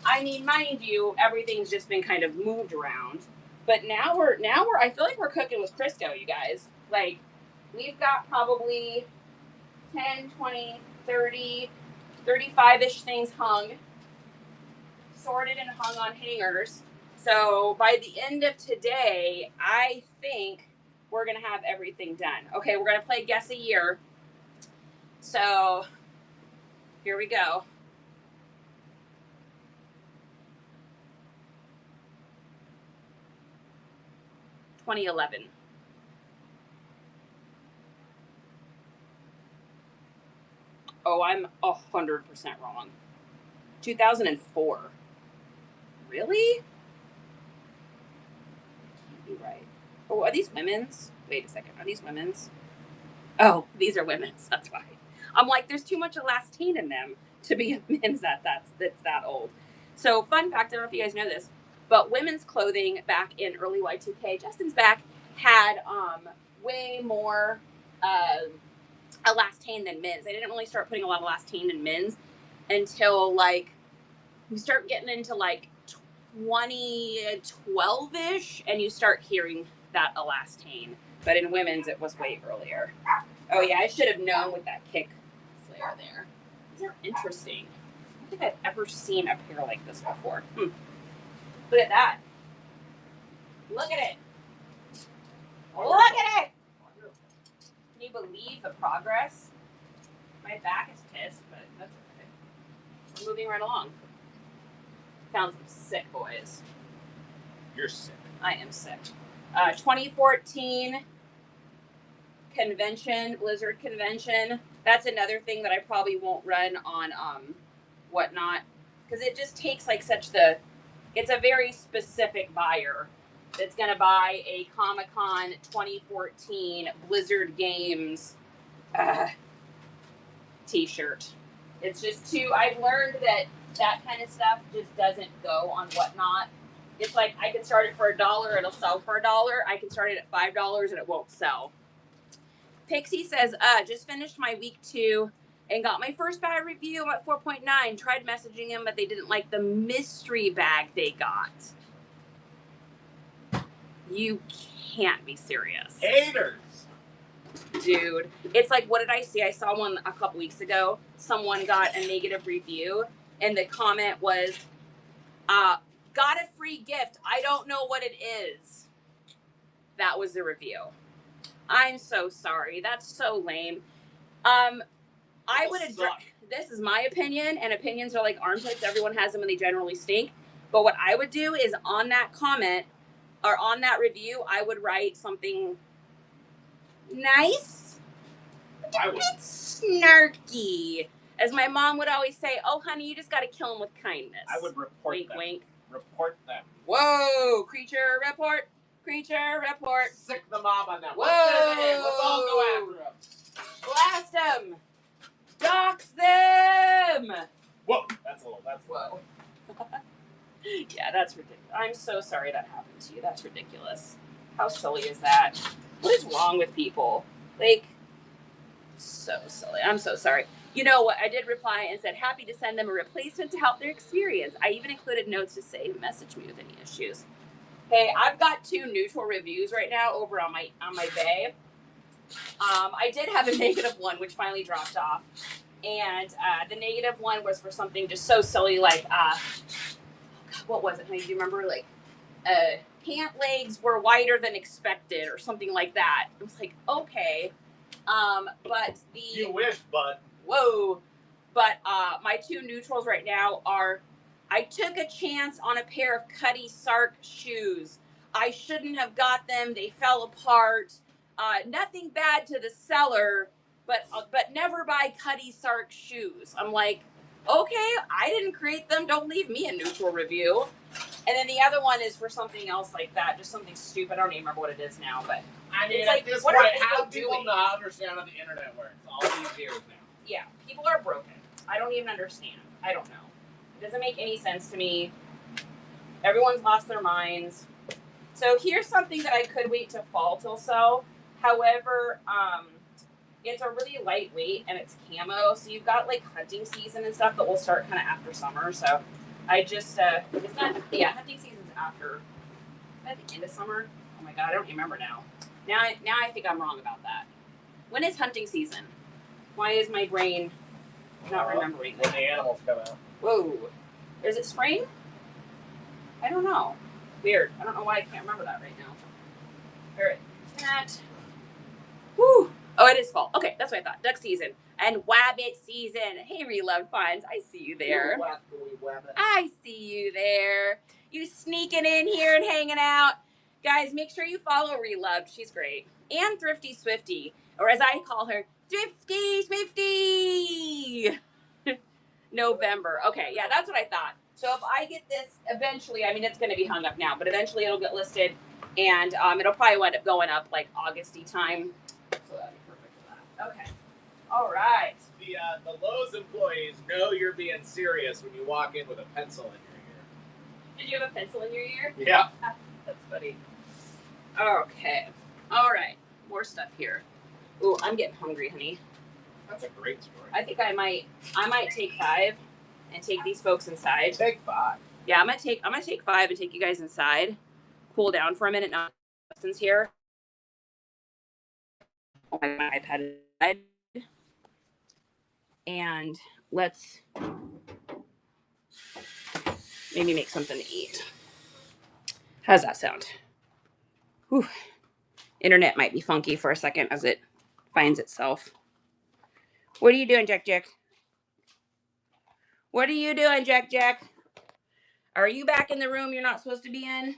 I mean, mind you, everything's just been kind of moved around. But now we're I feel like we're cooking with Crisco, you guys. Like, we've got probably 10, 20, 30, 35-ish things hung, sorted and hung on hangers. So by the end of today, I think we're going to have everything done. Okay, we're going to play Guess a Year. So here we go. $2011. Oh, I'm 100% wrong. 2004. Really? Can't be right. Oh, are these women's? Wait a second. Are these women's? Oh, these are women's. That's why. I'm like, there's too much elastane in them to be men's that's that old. So, fun fact, I don't know if you guys know this, but women's clothing back in early Y2K, Justin's back, had way more elastane than men's. They didn't really start putting a lot of elastane in men's until like we start getting into like 2012-ish, and you start hearing that elastane. But in women's, it was way earlier. Oh yeah, I should have known with that kick flare there. These are interesting. I don't think I've ever seen a pair like this before. Look at that. Look at it. Look at it. Can you believe the progress? My back is pissed, but that's okay. We're moving right along. Found some sick boys. You're sick. I am sick. 2014 convention, Blizzard convention. That's another thing that I probably won't run on whatnot, because it just takes like it's a very specific buyer that's going to buy a Comic-Con 2014 Blizzard Games t-shirt. It's just I've learned that kind of stuff just doesn't go on whatnot. It's like I can start it for $1, it'll sell for $1. I can start it at $5 and it won't sell. Pixie says, just finished my week 2 and got my first bad review at 4.9. Tried messaging them, but they didn't like the mystery bag they got. You can't be serious. Haters. Dude, it's like, what did I see? I saw one a couple weeks ago. Someone got a negative review, and the comment was, got a free gift. I don't know what it is. That was the review. I'm so sorry. That's so lame. I would have. This is my opinion, and opinions are like armpits. Everyone has them, and they generally stink. But what I would do is on that comment or on that review, I would write something nice, I would. it's snarky. As my mom would always say, "Oh, honey, you just got to kill them with kindness." I would report wink, them. wink. Report them. Whoa, creature report. Creature report. Sick the mob on that. Whoa. What's their name? Let's all go after them. Blast them. Dox them. Whoa, that's Whoa. Yeah, that's ridiculous. I'm so sorry that happened to you. That's ridiculous. How silly is that? What is wrong with people? Like, so silly. I'm so sorry. You know what? I did reply and said, happy to send them a replacement to help their experience. I even included notes to say, message me with any issues. Hey, I've got 2 neutral reviews right now over on my bay. I did have a negative one, which finally dropped off. And the negative one was for something just so silly, like, what was it? Do you remember? Like, pant legs were wider than expected or something like that. It was like, okay. But You wish, bud. Whoa. But my 2 neutrals right now are, I took a chance on a pair of Cuddy Sark shoes. I shouldn't have got them. They fell apart. Nothing bad to the seller, but never buy Cuddy Sark shoes. I'm like, okay, I didn't create them. Don't leave me a neutral review. And then the other one is for something else like that, just something stupid. I don't even remember what it is now, but I mean, it's at like, this what point, are how do people people doing? not understand how the internet works all these years now? Yeah, people are broken. I don't even understand. I don't know. It doesn't make any sense to me. Everyone's lost their minds. So here's something that I could wait to fall till sell. However, it's a really lightweight and it's camo, so you've got like hunting season and stuff that will start kind of after summer. So I just it's not, yeah, hunting season's after, at the end of summer. Oh my god, I don't remember now. Now I think I'm wrong about that. When is hunting season? Why is my brain not remembering When that? the animals come out. Whoa, is it spring? I don't know. Weird. I don't know why I can't remember that right now. All right, that. Whew. Oh, it is fall. Okay, that's what I thought. Duck season and wabbit season. Hey, Reloved Finds, I see you there. I see you there. You sneaking in here and hanging out. Guys, make sure you follow Reloved. She's great. And Thrifty Swifty, or as I call her, Thrifty Swifty. November. Okay, yeah, that's what I thought. So if I get this eventually, I mean, it's going to be hung up now, but eventually it'll get listed, and it'll probably wind up going up like August-y time. So that'd be perfect for that. Okay. All right. The Lowe's employees know you're being serious when you walk in with a pencil in your ear. Did you have a pencil in your ear? Yeah. That's funny. Okay. All right. More stuff here. Ooh, I'm getting hungry, honey. That's a great story. I think I might take 5 and take these folks inside. Take 5. Yeah, I'm gonna take 5 and take you guys inside. Cool down for a minute. Not questions here. Oh, my iPad is dead. And let's maybe make something to eat. How's that sound? Whew. Internet might be funky for a second as it finds itself. What are you doing, Jack Jack? What are you doing, Jack Jack? Are you back in the room you're not supposed to be in?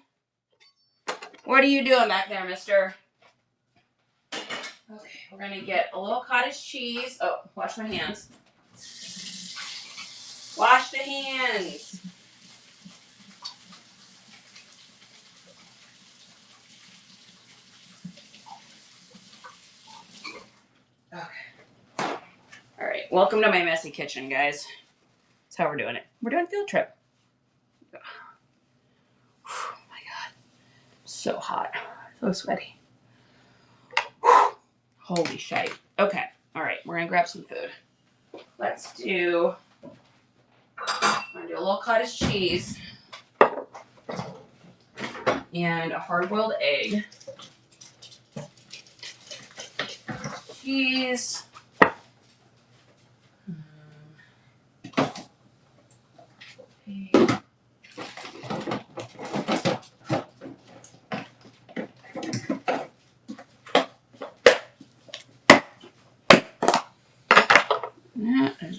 What are you doing back there, mister? Okay. we're gonna get a little cottage cheese. Oh, wash my hands. Wash the hands. Okay. All right, welcome to my messy kitchen, guys. That's how we're doing it. We're doing field trip. Oh my God. So hot. So sweaty. Holy shite. Okay. All right. We're going to grab some food. Let's do, I'm going to do a little cottage cheese and a hard-boiled egg. Cheese.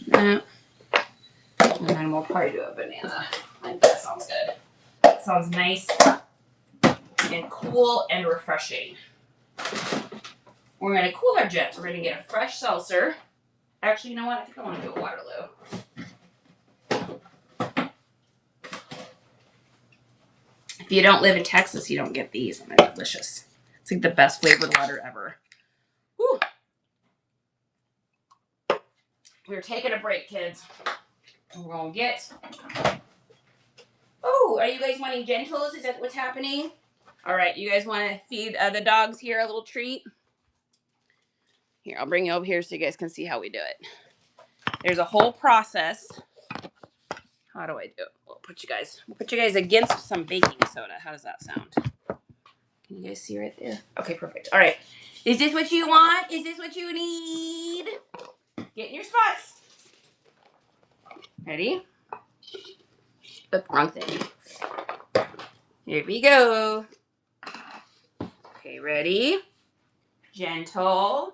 That. And then we'll probably do a banana. I think that sounds good. That sounds nice and cool and refreshing. We're going to cool our jets. We're going to get a fresh seltzer. Actually, you know what? I think I want to do a Waterloo. If you don't live in Texas, you don't get these, and they're delicious. It's like the best flavored water ever. Whew. We're taking a break, kids. We're going to get... Oh, are you guys wanting Gentles? Is that what's happening? All right, you guys want to feed the dogs here a little treat? Here, I'll bring you over here so you guys can see how we do it. There's a whole process. How do I do it? We'll put you guys against some baking soda. How does that sound? Can you guys see right there? Okay, perfect. All right. Is this what you want? Is this what you need? Get in your spots. Ready? The wrong thing. Here we go. Okay, ready? Gentle,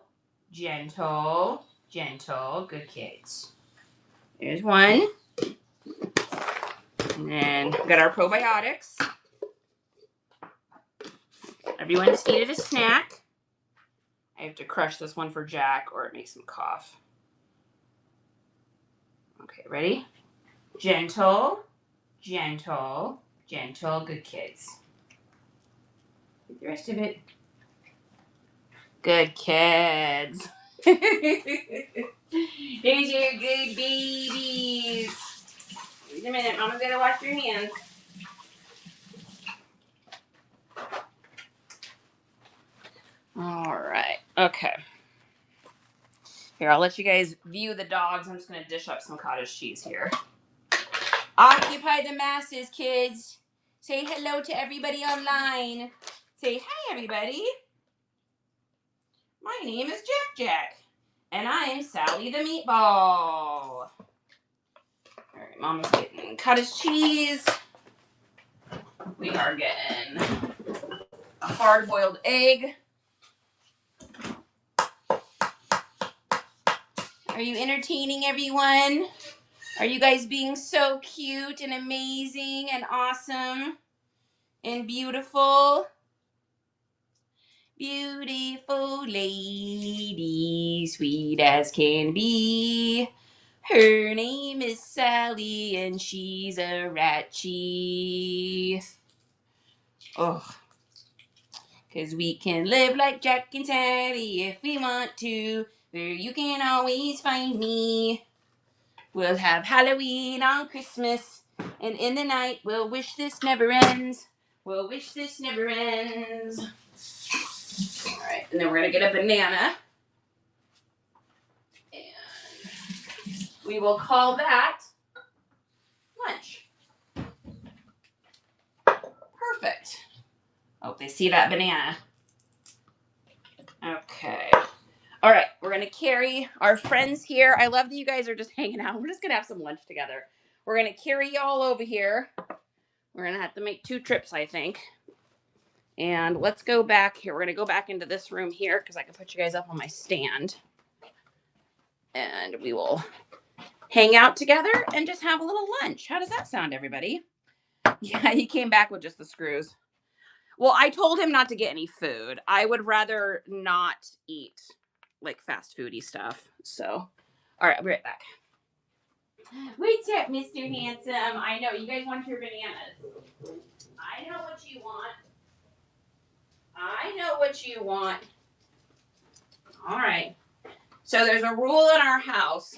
gentle, gentle. Good kids. There's one. And then we got our probiotics. Everyone just needed a snack. I have to crush this one for Jack or it makes him cough. Okay, ready? Gentle, gentle, gentle. Good kids. Get the rest of it. Good kids. There's your good babies. Wait a minute, Mama's gotta wash your hands. All right, okay. Here, I'll let you guys view the dogs. I'm just gonna dish up some cottage cheese here. Occupy the masses, kids. Say hello to everybody online. Say hi, everybody. My name is Jack, and I am Sally the Meatball. All right, Mama's getting cottage cheese. We are getting a hard-boiled egg. Are you entertaining everyone? Are you guys being so cute and amazing and awesome and beautiful? Beautiful lady, sweet as can be. Her name is Sally and she's a ratchie. Oh, 'cause we can live like Jack and Sally if we want to. Where you can always find me. We'll have Halloween on Christmas, and in the night we'll wish this never ends. We'll wish this never ends. All right, and then we're gonna get a banana, and we will call that lunch. Perfect. Oh, they see that banana. Okay. All right, we're going to carry our friends here. I love that you guys are just hanging out. We're just going to have some lunch together. We're going to carry y'all over here. We're going to have to make 2 trips, I think. And let's go back here. We're going to go back into this room here because I can put you guys up on my stand. And we will hang out together and just have a little lunch. How does that sound, everybody? Yeah, he came back with just the screws. Well, I told him not to get any food. I would rather not eat like fast foody stuff. So, all right, I'll be right back. What's up, Mr. Handsome? I know you guys want your bananas. I know what you want. I know what you want. All right. So there's a rule in our house,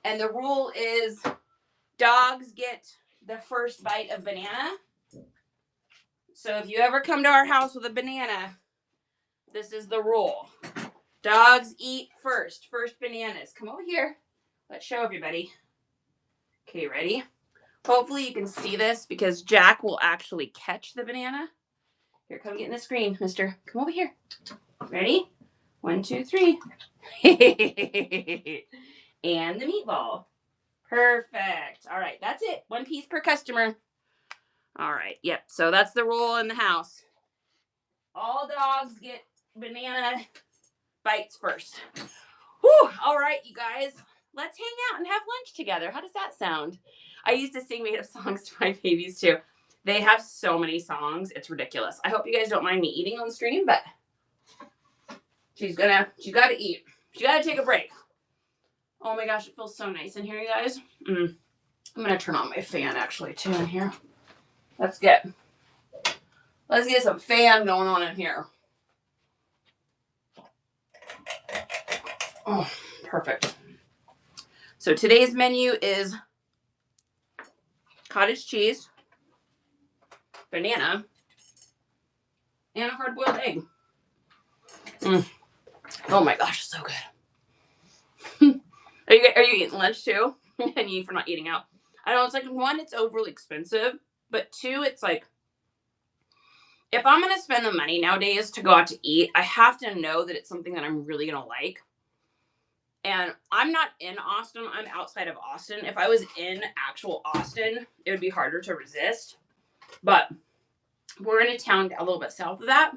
and the rule is dogs get the first bite of banana. So if you ever come to our house with a banana, this is the rule. Dogs eat first. First bananas. Come over here. Let's show everybody. Okay, ready? Hopefully you can see this because Jack will actually catch the banana. Here, come get in the screen, mister. Come over here. Ready? 1, 2, 3. And the meatball. Perfect. All right, that's it. 1 piece per customer. All right, yep. So that's the rule in the house. All dogs get banana bites first. Whew. All right, you guys. Let's hang out and have lunch together. How does that sound? I used to sing made up songs to my babies too. They have so many songs. It's ridiculous. I hope you guys don't mind me eating on stream, but she's got to eat. She got to take a break. Oh my gosh, it feels so nice in here, you guys. I'm going to turn on my fan actually too in here. Let's get some fan going on in here. Oh, perfect. So today's menu is cottage cheese, banana, and a hard-boiled egg. Oh my gosh, it's so good. Are you eating lunch too? And you for not eating out? I know it's like 1, it's overly expensive, but 2, it's like if I'm gonna spend the money nowadays to go out to eat, I have to know that it's something that I'm really gonna like. And I'm not in Austin. I'm outside of Austin. If I was in actual Austin, it would be harder to resist. But we're in a town a little bit south of that.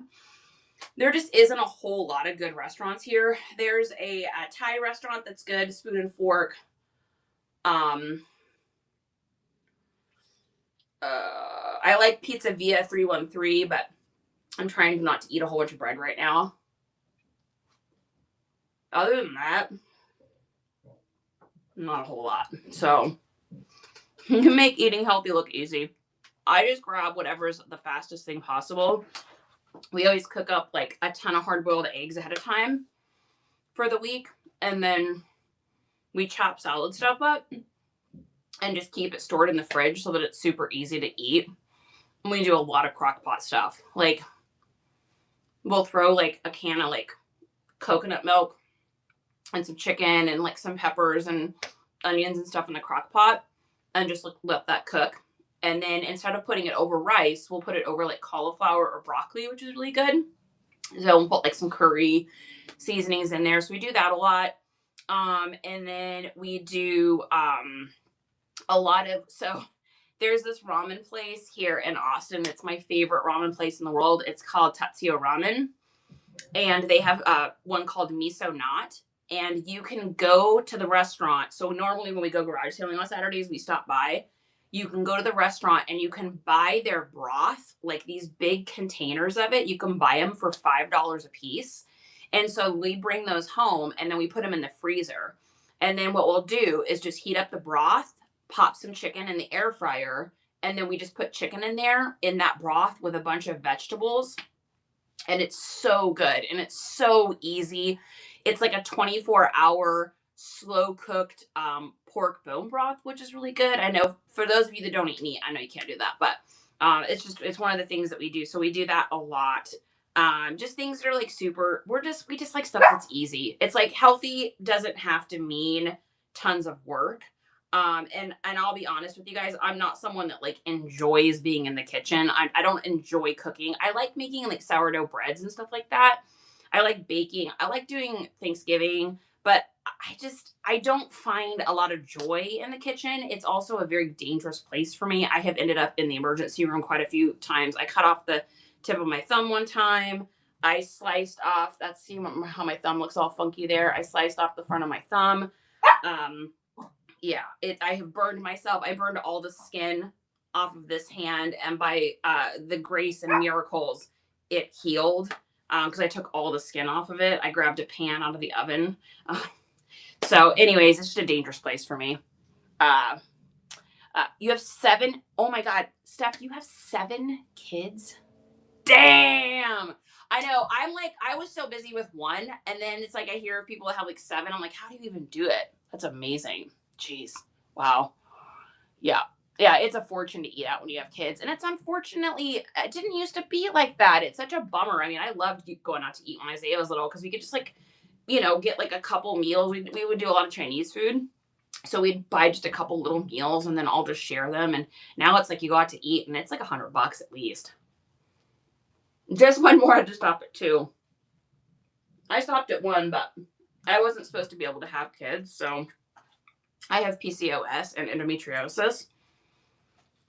There just isn't a whole lot of good restaurants here. There's a Thai restaurant that's good, Spoon and Fork. I like Pizza Via 313, but I'm trying not to eat a whole bunch of bread right now. Other than that, not a whole lot. So you can make eating healthy look easy. I just grab whatever's the fastest thing possible. We always cook up like a ton of hard-boiled eggs ahead of time for the week, and then we chop salad stuff up and just keep it stored in the fridge so that it's super easy to eat. And we do a lot of crock pot stuff. Like we'll throw like a can of like coconut milk and some chicken and like some peppers and onions and stuff in the crock pot and just let that cook. And then instead of putting it over rice, we'll put it over like cauliflower or broccoli, which is really good. So we'll put like some curry seasonings in there. So we do that a lot. And then we do a lot of, so there's this ramen place here in Austin. It's my favorite ramen place in the world. It's called Tatsuo Ramen. And they have one called Miso Not. And you can go to the restaurant. So normally when we go garage sailing on Saturdays, we stop by. You can go to the restaurant and you can buy their broth, like these big containers of it. You can buy them for $5 a piece. And so we bring those home and then we put them in the freezer. And then what we'll do is just heat up the broth, pop some chicken in the air fryer, and then we just put chicken in there in that broth with a bunch of vegetables. And it's so good and it's so easy. It's like a 24-hour slow cooked pork bone broth, which is really good. I know for those of you that don't eat meat, I know you can't do that, but it's one of the things that we do. So we do that a lot. Just things that are like super, we just like stuff that's easy. It's like healthy doesn't have to mean tons of work. And I'll be honest with you guys, I'm not someone that like enjoys being in the kitchen. I don't enjoy cooking. I like making like sourdough breads and stuff like that. I like baking. I like doing Thanksgiving, but I don't find a lot of joy in the kitchen. It's also a very dangerous place for me. I have ended up in the emergency room quite a few times. I cut off the tip of my thumb one time. I sliced off, see how my thumb looks all funky there. I sliced off the front of my thumb. Yeah, I have burned myself. I burned all the skin off of this hand, and by the grace and miracles, it healed. because I took all the skin off of it. I grabbed a pan out of the oven. So anyways, it's just a dangerous place for me. You have 7. Oh my God, Steph, you have 7 kids? Damn. I know. I'm like, I was so busy with 1, and then it's like I hear people that have like 7. I'm like, how do you even do it? That's amazing. Jeez. Wow. Yeah. Yeah, it's a fortune to eat out when you have kids. And it's unfortunately, it didn't used to be like that. It's such a bummer. I mean, I loved going out to eat when Isaiah was little because we could just like, get like a couple meals. We would do a lot of Chinese food. So we'd buy just a couple little meals and then I'll just share them. And now it's like you go out to eat and it's like $100 at least. Just one more. I just stopped at 2. I stopped at 1, but I wasn't supposed to be able to have kids. So I have PCOS and endometriosis.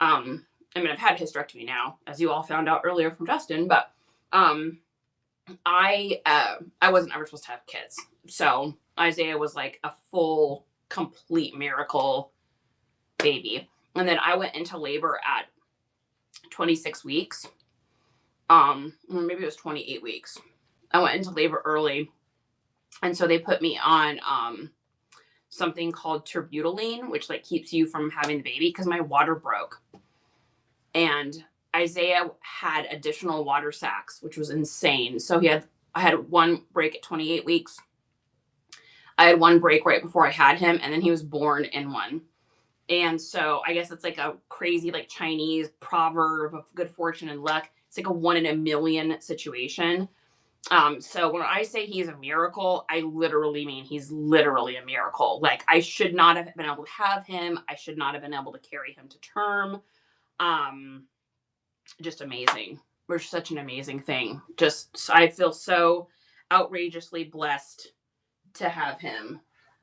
I mean, I've had hysterectomy now, as you all found out earlier from Justin, but I wasn't ever supposed to have kids. So Isaiah was like a full, complete miracle baby. And then I went into labor at 26 weeks. Or maybe it was 28 weeks. I went into labor early. And so they put me on something called terbutaline, which like keeps you from having the baby because my water broke. And Isaiah had additional water sacs, which was insane. So I had 1 break at 28 weeks. I had 1 break right before I had him, and then he was born in 1. And so I guess it's like a crazy like Chinese proverb of good fortune and luck. It's like a 1 in a million situation. So when I say he's a miracle, I literally mean he's literally a miracle. Like I should not have been able to have him. I should not have been able to carry him to term. Just amazing. We're such an amazing thing. I feel so outrageously blessed to have him.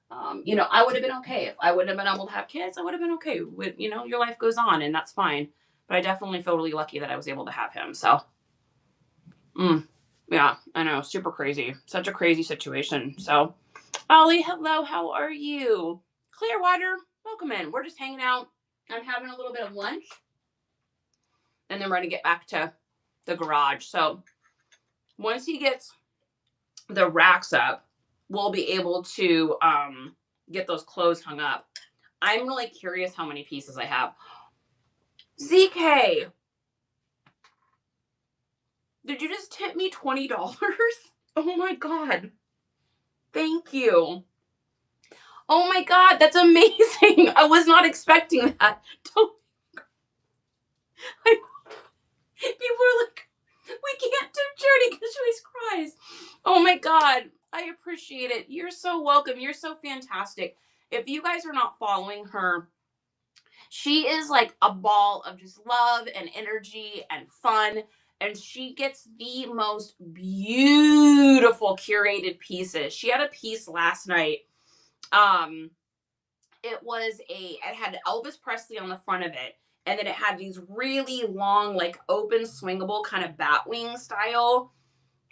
I would have been okay if I wouldn't have been able to have kids. I would have been okay with, your life goes on and that's fine. But I definitely feel really lucky that I was able to have him. So, yeah, I know. Super crazy. Such a crazy situation. So, Ollie, hello. How are you? Clearwater, welcome in. We're just hanging out. I'm having a little bit of lunch. And then we're going to get back to the garage. So, once he gets the racks up, we'll be able to get those clothes hung up. I'm really curious how many pieces I have. ZK, did you just tip me $20? Oh my God. Thank you. Oh my God, that's amazing. I was not expecting that. People were like, we can't do charity because she always cries. Oh my God. I appreciate it. You're so welcome. You're so fantastic. If you guys are not following her, she is like a ball of just love and energy and fun. And she gets the most beautiful curated pieces. She had a piece last night. It had Elvis Presley on the front of it. And then it had these really long, like open swingable kind of bat wing style.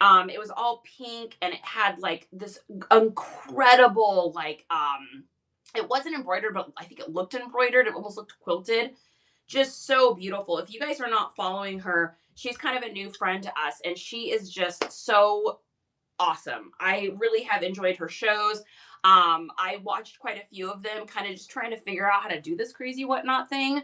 It was all pink and it had like this incredible, like, it wasn't embroidered, but I think it looked embroidered. It almost looked quilted. Just so beautiful. If you guys are not following her, she's kind of a new friend to us and she is just so awesome. I really have enjoyed her shows. I watched quite a few of them, kind of just trying to figure out how to do this crazy whatnot thing.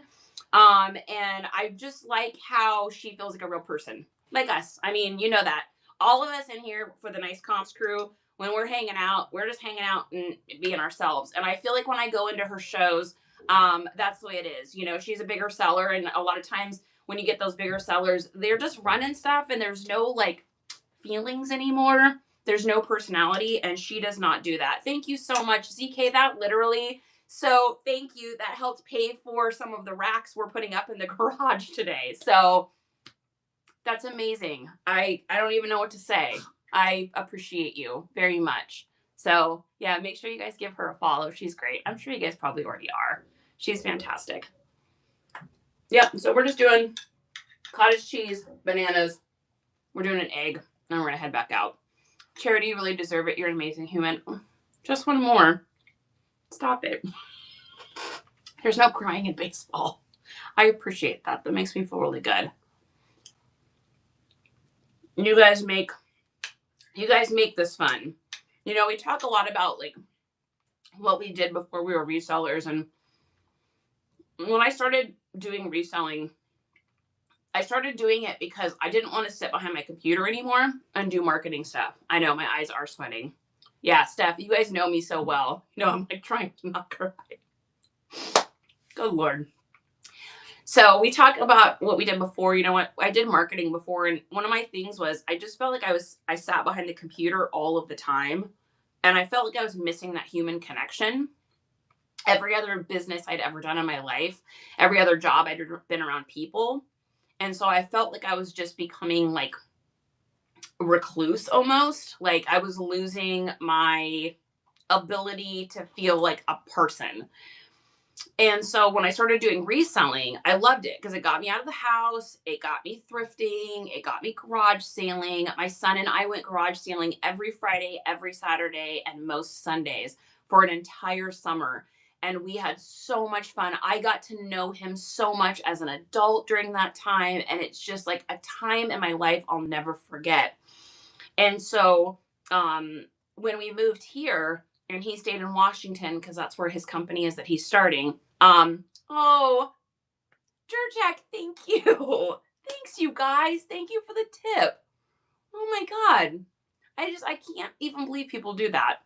And I just like how she feels like a real person, like us. I mean, you know that. All of us in here for the Nice Comps crew, when we're hanging out, we're just hanging out and being ourselves. And I feel like when I go into her shows, that's the way it is. She's a bigger seller, and a lot of times when you get those bigger sellers, they're just running stuff and there's no like feelings anymore. There's no personality, and she does not do that. Thank you so much, ZK. That literally, so thank you. That helped pay for some of the racks we're putting up in the garage today. So that's amazing. I don't even know what to say. I appreciate you very much. So yeah, make sure you guys give her a follow. She's great. I'm sure you guys probably already are. She's fantastic. Yep. So we're just doing cottage cheese, bananas. We're doing an egg, and we're gonna head back out. Charity, you really deserve it. You're an amazing human. Just one more. Stop it. There's no crying in baseball. I appreciate that. That makes me feel really good. You guys make You guys make this fun. You know, we talk a lot about like what we did before we were resellers. And when I started doing reselling, I started doing it because I didn't want to sit behind my computer anymore and do marketing stuff. I know my eyes are sweating. Yeah, Steph, you guys know me so well. You know, I'm like trying to not cry. Good Lord. So we talk about what we did before. You know what? I did marketing before. And one of my things was I just felt like I sat behind the computer all of the time. And I felt like I was missing that human connection. Every other business I'd ever done in my life, every other job I'd been around people. And so I felt like I was just becoming like recluse almost. Like I was losing my ability to feel like a person. And so when I started doing reselling, I loved it because it got me out of the house. It got me thrifting. It got me garage sailing. My son and I went garage sailing every Friday, every Saturday, and most Sundays for an entire summer. And we had so much fun. I got to know him so much as an adult during that time. And it's just like a time in my life I'll never forget. And so when we moved here, and he stayed in Washington because that's where his company is that he's starting. Oh, Jurjak, thank you. Thanks, you guys. Thank you for the tip. Oh my God. I can't even believe people do that.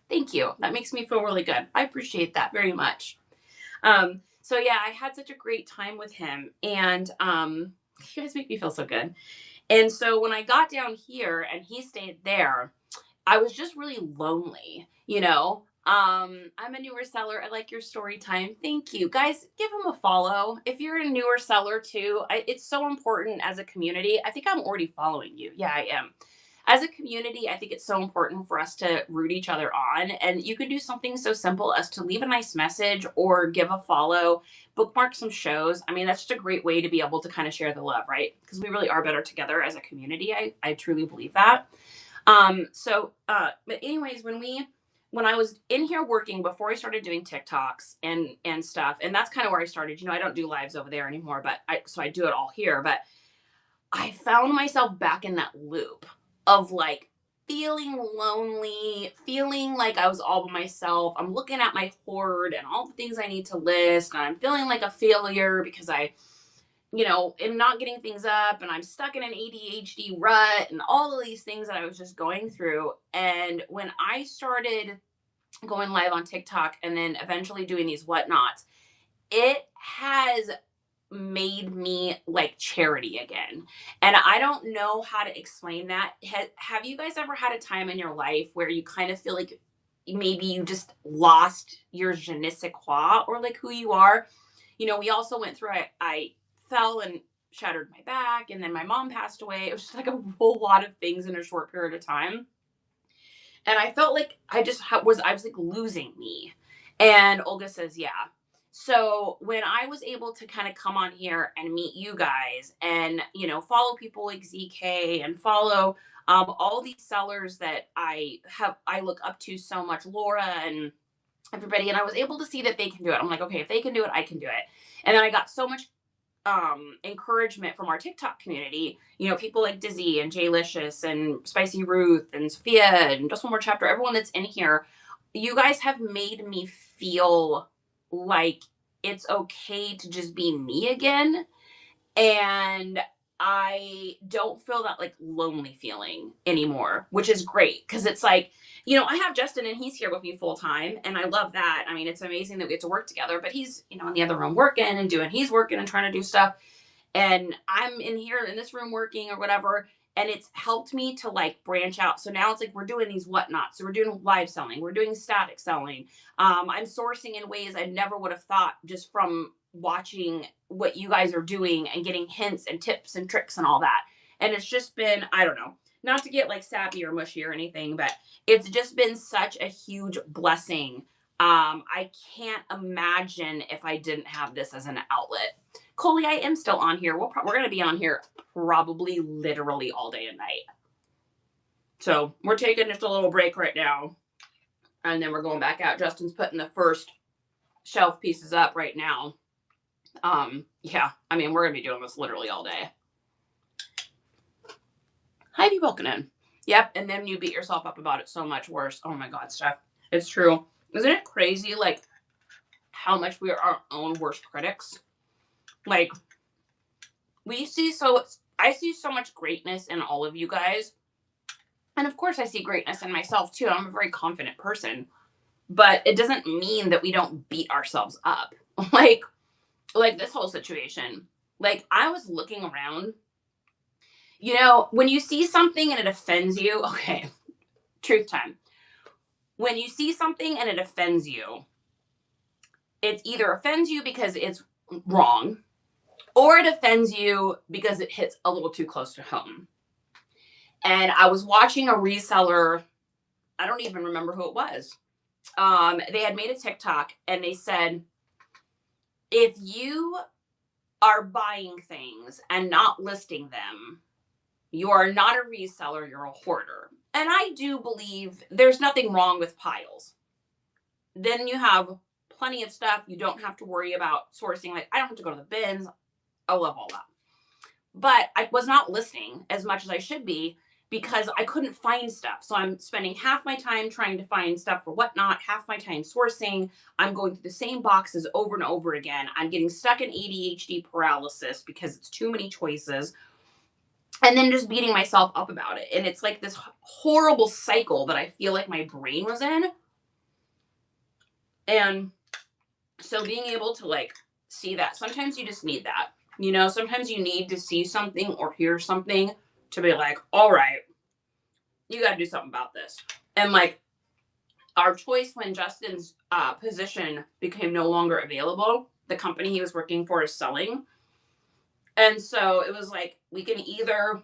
Thank you. That makes me feel really good. I appreciate that very much. So yeah, I had such a great time with him, and you guys make me feel so good. And so when I got down here and he stayed there, I was just really lonely, you know. I'm a newer seller. I like your story time. Thank you. Guys, give him a follow. If you're a newer seller too, it's so important as a community. I think I'm already following you. Yeah, I am. As a community, I think it's so important for us to root each other on. And you can do something so simple as to leave a nice message or give a follow, bookmark some shows. I mean, that's just a great way to be able to kind of share the love, right? Because we really are better together as a community. I truly believe that. But anyways, when I was in here working before I started doing TikToks and stuff, and that's kind of where I started. You know, I don't do lives over there anymore, but I do it all here. But I found myself back in that loop of like feeling lonely, feeling like I was all by myself. I'm looking at my HOARD and all the things I need to list, and I'm feeling like a failure because am not getting things up, and I'm stuck in an ADHD rut and all of these things that I was just going through. And when I started going live on TikTok and then eventually doing these whatnots, it has made me like charity again. And I don't know how to explain that. Have you guys ever had a time in your life where you kind of feel like maybe you just lost your je ne sais quoi, or like who you are? You know, we also went through, I fell and shattered my back, and then my mom passed away. It was just like a whole lot of things in a short period of time. And I felt like I was like losing me. And Olga says, yeah. So when I was able to kind of come on here and meet you guys and, follow people like ZK and follow all these sellers that I look up to so much, Laura and everybody, and I was able to see that they can do it. I'm like, okay, if they can do it, I can do it. And then I got so much encouragement from our TikTok community, people like Dizzy and Jaylicious and Spicy Ruth and Sophia and Just One More Chapter, everyone that's in here. You guys have made me feel like it's okay to just be me again. And I don't feel that like lonely feeling anymore, which is great because it's like, I have Justin and he's here with me full time, and I love that. I mean, it's amazing that we get to work together, but he's, in the other room working and he's working and trying to do stuff. And I'm in here in this room working or whatever. And it's helped me to like branch out. So now it's like we're doing these whatnots. So we're doing live selling. We're doing static selling. I'm sourcing in ways I never would have thought just from watching what you guys are doing and getting hints and tips and tricks and all that. And it's just been, I don't know, not to get like sappy or mushy or anything, but it's just been such a huge blessing. I can't imagine if I didn't have this as an outlet. Coley, I am still on here. We're going to be on here probably literally all day and night. So we're taking just a little break right now, and then we're going back out. Justin's putting the first shelf pieces up right now. Yeah, I mean, we're going to be doing this literally all day. ibuprofen. Yep, and then you beat yourself up about it so much worse. Oh my God, Steph. It's true. Isn't it crazy, like, how much we are our own worst critics? Like, I see so much greatness in all of you guys. And of course I see greatness in myself too. I'm a very confident person. But it doesn't mean that we don't beat ourselves up. Like this whole situation. Like, I was looking around. You know, when you see something and it offends you, okay, truth time. When you see something and it offends you, it either offends you because it's wrong, or it offends you because it hits a little too close to home. And I was watching a reseller, I don't even remember who it was. They had made a TikTok and they said, if you are buying things and not listing them, you are not a reseller, you're a hoarder. And I do believe there's nothing wrong with piles. Then you have plenty of stuff. You don't have to worry about sourcing. Like, I don't have to go to the bins. I love all that. But I was not listing as much as I should be because I couldn't find stuff. So I'm spending half my time trying to find stuff for whatnot, half my time sourcing. I'm going through the same boxes over and over again. I'm getting stuck in ADHD paralysis because it's too many choices. And then just beating myself up about it. And it's like this horrible cycle that I feel like my brain was in. And so being able to like see that, sometimes you just need that. You know, sometimes you need to see something or hear something to be like, all right, you got to do something about this. And like our choice when Justin's position became no longer available, the company he was working for is selling. And so it was like, we can either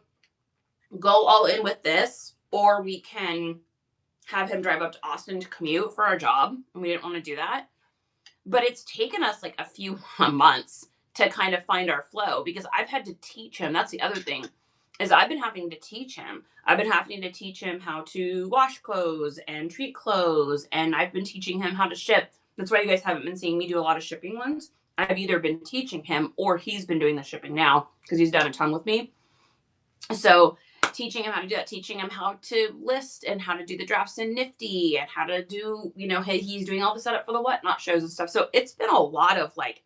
go all in with this, or we can have him drive up to Austin to commute for our job. And we didn't want to do that. But it's taken us like a few months to kind of find our flow, because I've had to teach him. That's the other thing, is I've been having to teach him. I've been having to teach him how to wash clothes and treat clothes. And I've been teaching him how to ship. That's why you guys haven't been seeing me do a lot of shipping ones. I've either been teaching him or he's been doing the shipping now because he's done a ton with me. So teaching him how to do that, teaching him how to list and how to do the drafts in Nifty and how to do, you know, he's doing all the setup for the whatnot shows and stuff. So it's been a lot of like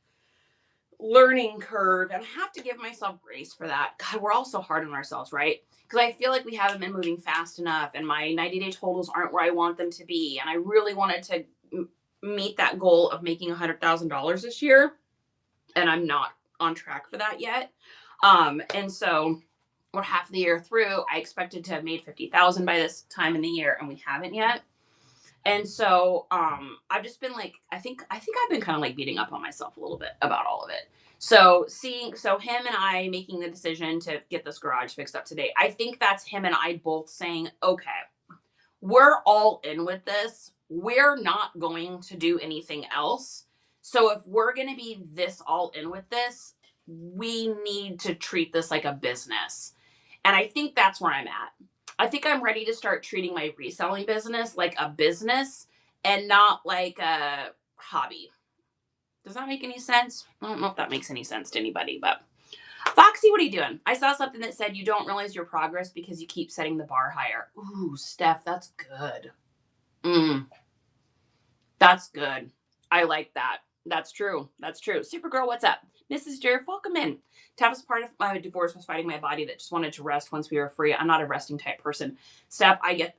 learning curve, and I have to give myself grace for that. God, we're all so hard on ourselves, right? Because I feel like we haven't been moving fast enough and my 90-day totals aren't where I want them to be. And I really wanted to meet that goal of making $100,000 this year. And I'm not on track for that yet. And so we're half the year through. I expected to have made 50,000 by this time in the year, and we haven't yet. And so I've just been like, I think I've been kind of like beating up on myself a little bit about all of it. So him and I making the decision to get this garage fixed up today, I think that's him and I both saying, okay, we're all in with this. We're not going to do anything else. So if we're going to be this all in with this, we need to treat this like a business. And I think that's where I'm at. I think I'm ready to start treating my reselling business like a business and not like a hobby. Does that make any sense? I don't know if that makes any sense to anybody, but Foxy, what are you doing? I saw something that said you don't realize your progress because you keep setting the bar higher. Ooh, Steph, that's good. That's good. I like that. That's true. That's true. Supergirl, what's up? Mrs. Jerf, welcome in. Toughest part of my divorce was fighting my body that just wanted to rest once we were free. I'm not a resting type person. Steph, I get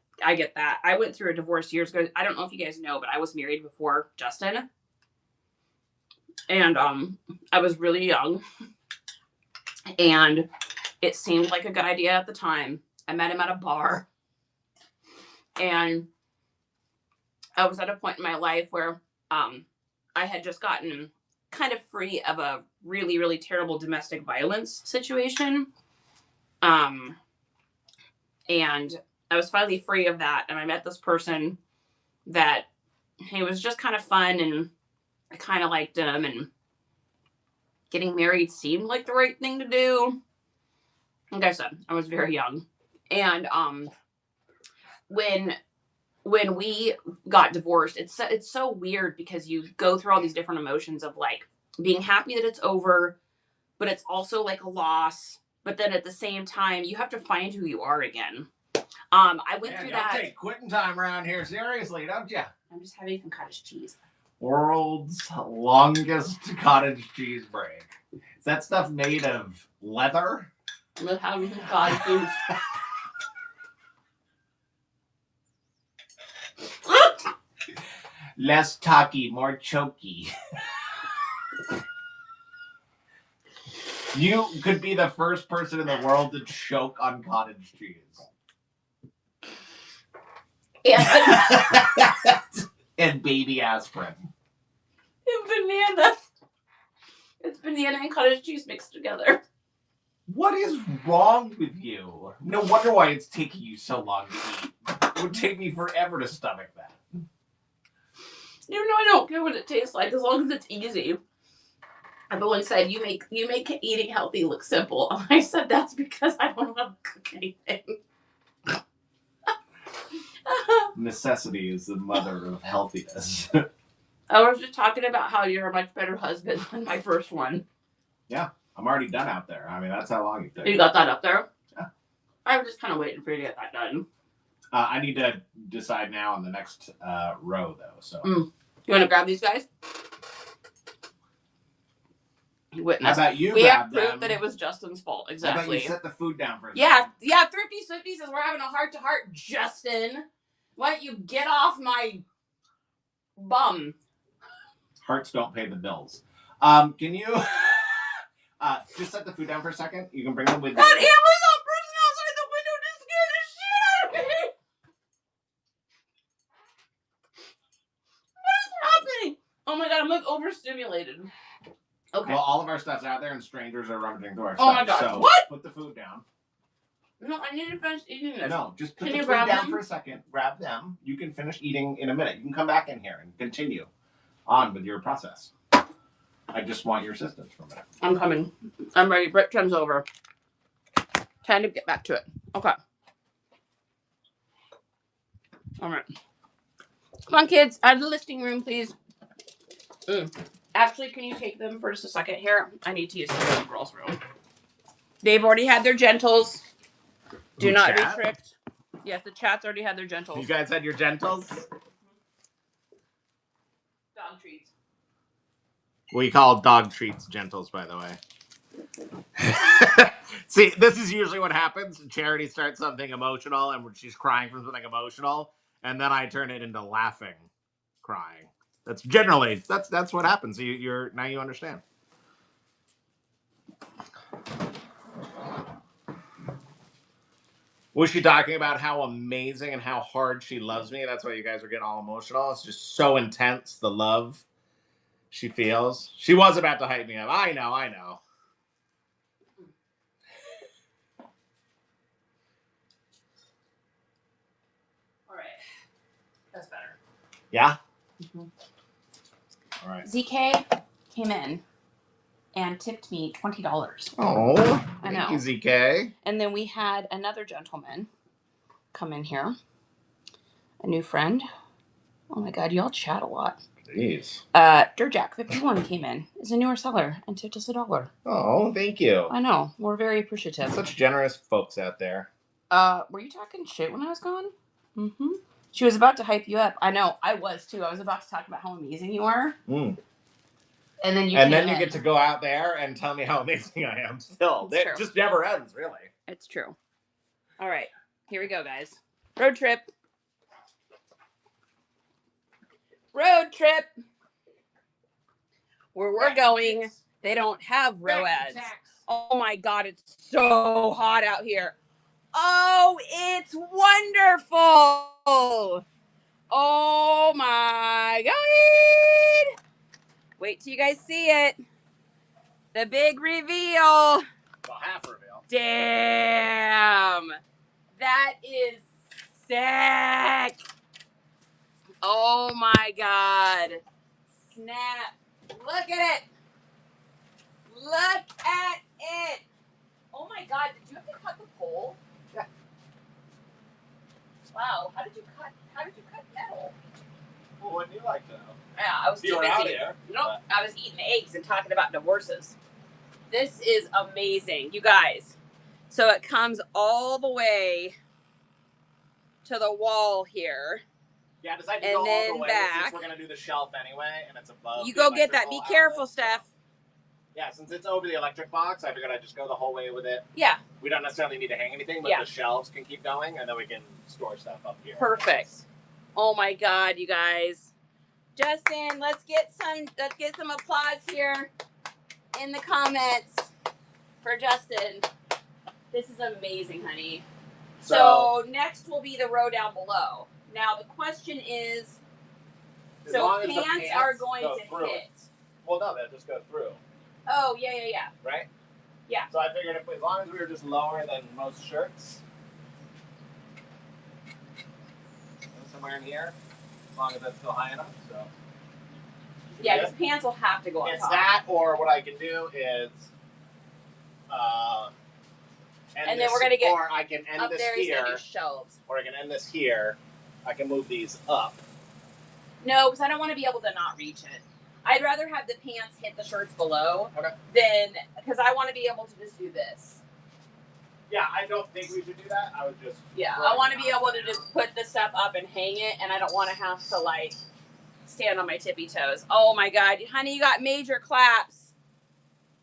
that. I went through a divorce years ago. I don't know if you guys know, but I was married before Justin. And I was really young. And it seemed like a good idea at the time. I met him at a bar. And I was at a point in my life where I had just gotten kind of free of a really, really terrible domestic violence situation. And I was finally free of that. And I met this person that he was just kind of fun, and I kind of liked him, and getting married seemed like the right thing to do. Like I said, I was very young. And when we got divorced, it's so weird because you go through all these different emotions of like being happy that it's over, but it's also like a loss. but then at the same time, you have to find who you are again. I went through that. Don't take quitting time around here seriously, don't you? I'm just having some cottage cheese. World's longest cottage cheese break. Is that stuff made of leather? I'm just having some cottage cheese. Less talky, more choky. You could be the first person in the world to choke on cottage cheese. Yeah. And baby aspirin. And banana. It's banana and cottage cheese mixed together. What is wrong with you? No wonder why it's taking you so long to eat. It would take me forever to stomach that. You know, I don't care what it tastes like as long as it's easy. Everyone said you make eating healthy look simple. I said that's because I don't know how to cook anything. Necessity is the mother of healthiness. I was just talking about how you're a much better husband than my first one. Yeah, I'm already done out there. I mean, that's how long it took. You got that up there? Yeah. I was just kind of waiting for you to get that done. I need to decide now on the next row, though. So, You want to grab these guys? You witness. How about you? We grab have proof them? that it was Justin's fault. Exactly. How about you set the food down for a Yeah, second? yeah. Thrifty Swifty says we're having a heart-to-heart. Justin, why don't you get off my bum? Hearts don't pay the bills. Can you just set the food down for a second? You can bring them with you. That Amazon person outside the window just scared the shit out of me. What is happening? Oh my god, I'm like overstimulated. Okay. Well, all of our stuff's out there, and strangers are rummaging through our Oh stuff. my god. So What? Put the food down. No, I need to finish eating this. No, just put Can the you food grab down them? for a second. Grab them. You can finish eating in a minute. You can come back in here and continue on with your process. I just want your assistance for a minute. I'm coming. I'm ready. Break time's over. Time to get back to it. Okay. All right. Come on, kids. Out of the listing room, please. Actually, can you take them for just a second here? I need to use the little girls' room. They've already had their gentles. Do not be tricked. Yes, the chat's already had their gentles. You guys had your gentles? Dog treats. We call dog treats gentles, by the way. See, this is usually what happens. Charity starts something emotional, and she's crying from something emotional, and then I turn it into laughing, crying. That's generally that's what happens. You're now you understand. Was she talking about how amazing and how hard she loves me? That's why you guys are getting all emotional. It's just so intense, the love she feels. She was about to hype me up. I know. All right. That's better. Yeah? Mm-hmm. All right. ZK came in and tipped me $20. Oh, I know. Thank you, ZK. And then we had another gentleman come in here. A new friend. Oh my god, y'all chat a lot. Jeez. Dirtjack51 came in. Is a newer seller and tipped us $1. Oh, thank you. I know. We're very appreciative. Such generous folks out there. Were you talking shit when I was gone? Mm-hmm. She was about to hype you up. I know. I was too. I was about to talk about how amazing you are. Mm. And then you get to go out there and tell me how amazing I am still. It's It true. just never ends, really. It's true. All right. Here we go, guys. Road trip. Road trip. Where we're going, they don't have ROADs. Oh my god, it's so hot out here. Oh, it's wonderful. Oh my god. Wait till you guys see it. The big reveal. Well, half reveal. Damn. That is sick. Oh my god. Snap. Look at it. Look at it. Oh my god, did you have to cut the pole? Yeah. Wow, how did you cut metal? Well, wouldn't you like to know? Yeah, I was too busy. Nope, I was eating eggs and talking about divorces. This is amazing. You guys, So it comes all the way to the wall here. Yeah, decide to And go all then the way back. since we're gonna do the shelf anyway, and it's above. You the go get that. Be electrical careful, outlet, Steph. so- Yeah, since it's over the electric box, I figured I'd just go the whole way with it. Yeah. We don't necessarily need to hang anything, but Yeah. the shelves can keep going, and then we can store stuff up here. Perfect. Oh my God, you guys. Justin, let's get some applause here in the comments for Justin. This is amazing, honey. So next will be the row down below. Now the question is, as so long as the pants are going go to through hit. it. Well, no, they'll just go through, Oh, yeah. right? Yeah. So I figured as long as we were just lower than most shirts, somewhere in here, as long as that's still high enough. So Yeah, because pants will have to go on it's top. that, or what I can do is, and then we're gonna get or I can end up this there. He's gonna here, do shelves. or I can end this here. I can move these up. No, because I don't want to be able to not reach it. I'd rather have the pants hit the shirts below than, because I want to be able to just do this. Yeah, I don't think we should do that. I would just. Yeah, I want to be able to just put the stuff up and hang it, and I don't want to have to like stand on my tippy toes. Oh my God, honey, you got major claps.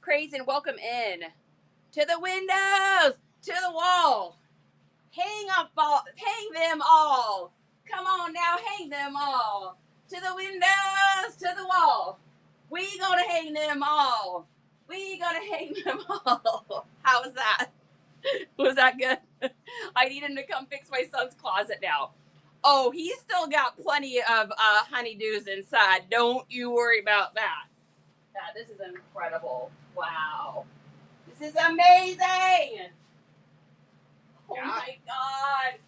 Crazy, and welcome in to the windows, to the wall. Hang them all. Come on now, hang them all. To the windows, to the wall. We gonna hang them all. We gonna hang them all. How was that? Was that good? I need him to come fix my son's closet now. Oh, he's still got plenty of honeydews inside. Don't you worry about that. Yeah, this is incredible. Wow. This is amazing. Oh my God.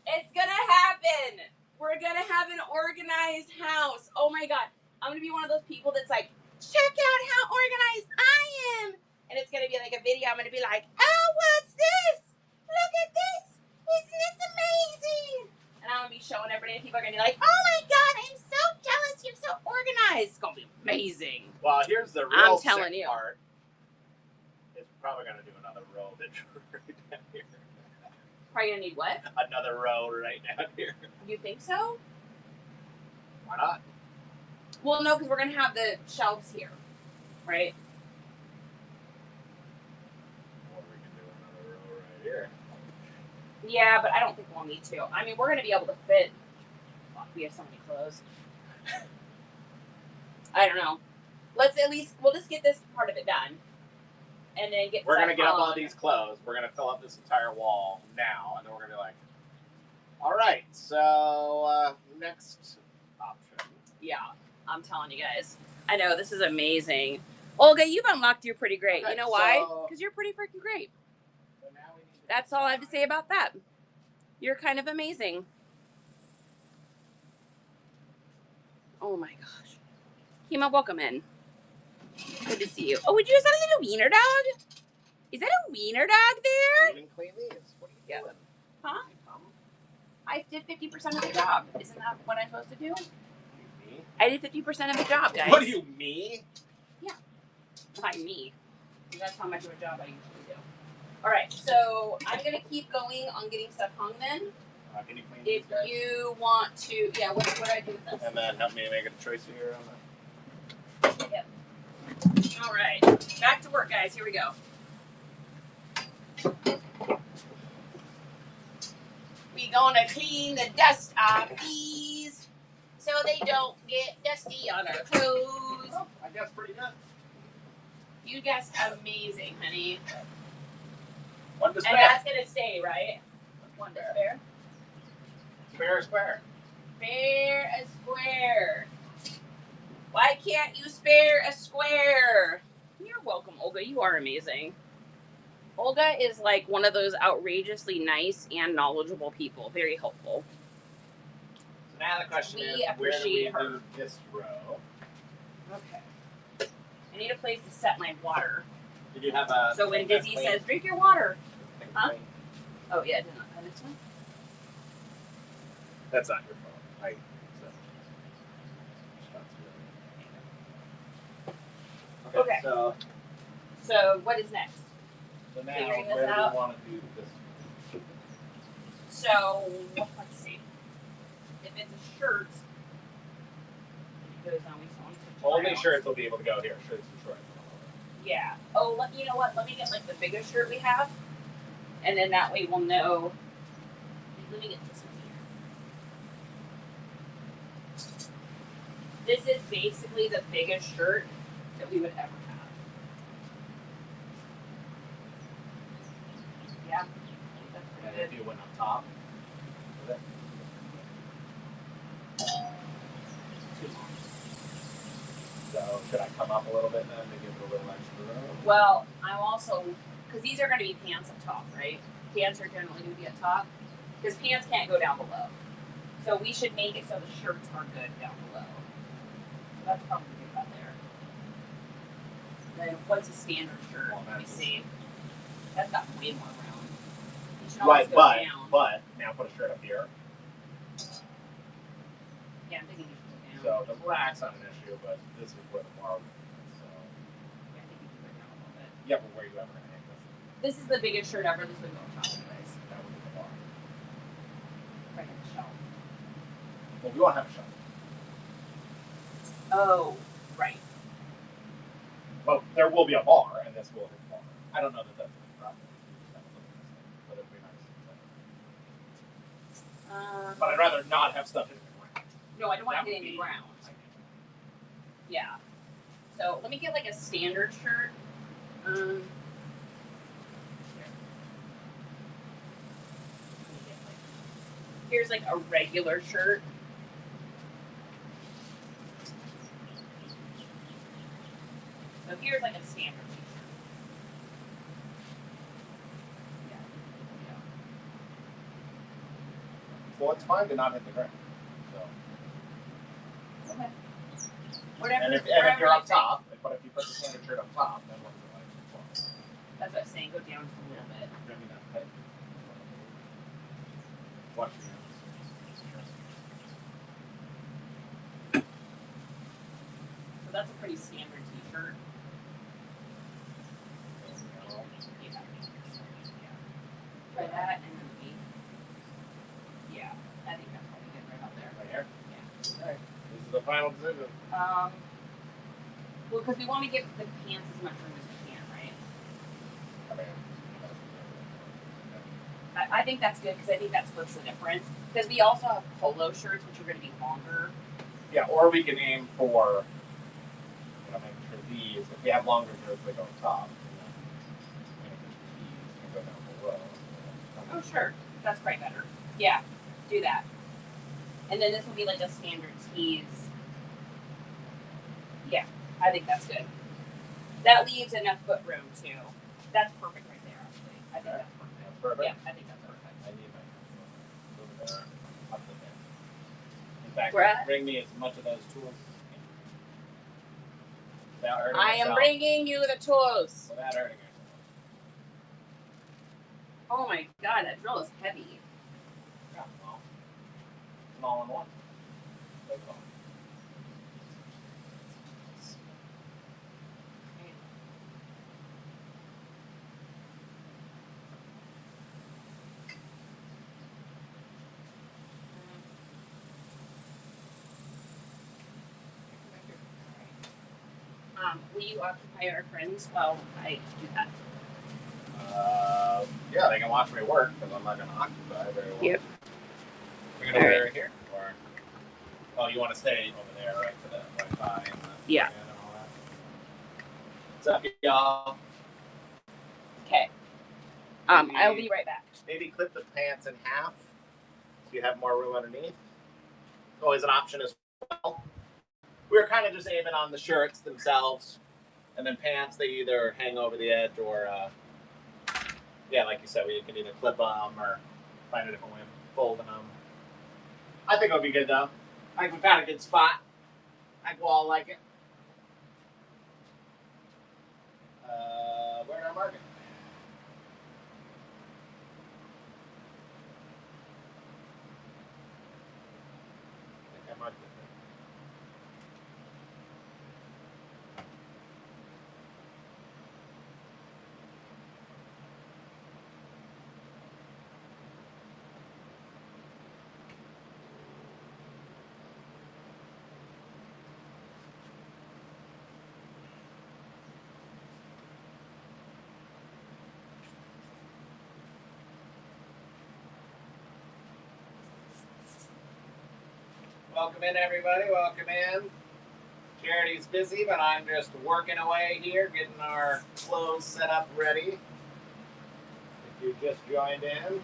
It's gonna happen. We're gonna have an organized house. Oh my God. I'm gonna be one of those people that's like, check out how organized I am. And it's gonna be like a video. I'm gonna be like, oh, what's this? Look at this. Isn't this amazing? And I'm gonna be showing everybody, and people are gonna be like, oh my God, I'm so jealous. You're so organized. It's gonna be amazing. Well, here's the real I'm telling you. part. It's probably gonna do another row of it right down here. Probably gonna need what? Another row right down here. You think so? Why not? Well, no, because we're gonna have the shelves here, right? Or we can do another row right here. Yeah, but I don't think we'll need to. I mean, we're gonna be able to fit. Fuck, we have so many clothes. I don't know. We'll just get this part of it done. And then We're gonna get up all these clothes. We're gonna fill up this entire wall now, and then we're gonna be like, all right, so next option. Yeah, I'm telling you guys. I know, this is amazing. Olga, you've unlocked your pretty great. Okay, you know why? so- Because you're pretty freaking great. So now we need to That's all I have to say about that. You're kind of amazing. Oh my gosh. Kima, welcome in. Good to see you. Oh, is that a little wiener dog? Is that a wiener dog there? even clean these. What are you doing? Huh? I did 50% of the job. Isn't that what I'm supposed to do? Me? I did 50% of the job, guys. What do you me? By me. That's how much of a job I usually do. All right, so I'm gonna keep going on getting stuff hung then. Can you clean If these guys? you want to, yeah. What do I do with this? And then help me make a choice here on All right, back to work, guys. Here we go. We gonna clean the dust off these so they don't get dusty on our clothes. Oh, I guess pretty good. You guys amazing, honey. One to And spare. that's gonna stay, right? One to spare. Spare or square? Spare a square. Why can't you spare a square? You're welcome, Olga. You are amazing. Olga is like one of those outrageously nice and knowledgeable people. Very helpful. So now the question We is, where do we appreciate her. do this row? Okay. I need a place to set my water. Did you have a... So when thing that's Dizzy clean? says, drink your water. Thing Huh? clean? Oh, yeah, did not have this one? That's not your fault. Okay. So So what is next? So now, figuring this where do out. we want to do this? So let's see. If it's a shirt, it goes on. We just want to Only shirts will be able to go here. Shirts and shorts. Yeah. Oh, you know what? Let me get like the biggest shirt we have, and then that way we'll know. Let me get this one here. This is basically the biggest shirt that we would ever have. Yeah. I think that's pretty And good. if you went up top. So should I come up a little bit then to give it a little extra room? Well, I'm also, because these are going to be pants up top, right? Pants are generally going to be up top, because pants can't go down below. So we should make it so the shirts are good down below. So that's probably good about there. Then what's a standard shirt? Well, Let me that's see. That's got way more room. You should Right, always go down. but now put a shirt up here. Yeah, I'm thinking you should go So down. the black's not an issue, but this is where the bar is. So Yeah, I think you should go down a little bit. yeah, but where are you ever gonna hang this? This is the biggest shirt ever. This would go on top, anyways. That would be the bar. Right on the shelf. Well, we won't have a shelf. Oh, right. Well, there will be a bar, and this will hit the bar. I don't know that that's a big problem. But it'd be nice. But I'd rather not have stuff in the ground. No, I don't want That it would in the be- ground. Yeah. So let me get like a standard shirt. Here. Let me get, here's like a regular shirt. So here's like a standard t-shirt. Yeah. Well, it's fine to not hit the ground. So. Okay. Whatever. And if whatever you're you up think. top, but if you put the standard shirt up top, then what's the light? That's what I'm saying. Go down just a little bit. Maybe not. Hey. Watch me. So that's a pretty standard t-shirt. Yeah. Try that and then we. Yeah, I think that's probably good right up there. Right here? Yeah. Alright. This is the final decision. Well, because we want to give the pants as much room as we can, right? I think that's good because I think that splits the difference. Because we also have polo shirts, which are going to be longer. Yeah, or we can aim for, making sure these, if we have longer shirts, they go on top. And these can go down below. Oh, sure. That's probably better. Yeah, do that. And then this will be like a standard tees. Yeah, I think that's good. That leaves enough foot room too. That's perfect right there, actually. I think that's perfect. That's perfect? Yeah, I think that's perfect. I need my over there, up to there. In fact, Brett? bring me as much of those tools as you can. Without hurting I am myself. bringing you the tools. Without hurting yourself. Oh my god, that drill is heavy. Yeah, well, it's an all-in-one. They call it. Will you occupy our friends while I do that? Yeah, they can watch me work because I'm not going to occupy very well. Yep. We're going to be right here? Or, oh, you want to stay over there, right, for the Wi-Fi and the Yeah. and all that? What's up, y'all? Okay. I'll be right back. Maybe clip the pants in half so you have more room underneath. Always an option as well. We were kind of just aiming on the shirts themselves. And then pants, they either hang over the edge or, yeah, like you said, we can either clip them or find a different way of folding them. I think it'll be good, though. I think we found a good spot. I think we'll all like it. Where did I mark it? I think I marked it. Welcome in, everybody. Welcome in. Charity's busy, but I'm just working away here, getting our clothes set up ready. If you just joined in.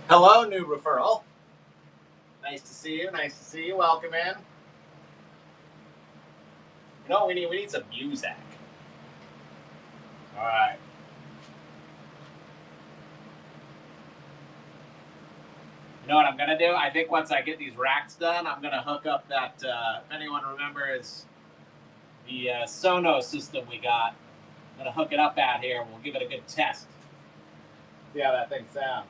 Hello, new referral. Nice to see you. Nice to see you. Welcome in. You know what we need? We need some music. All right. You know what I'm gonna do? I think once I get these racks done, I'm gonna hook up that. If anyone remembers the Sonos system we got, I'm gonna hook it up out here. We'll give it a good test. See how that thing sounds.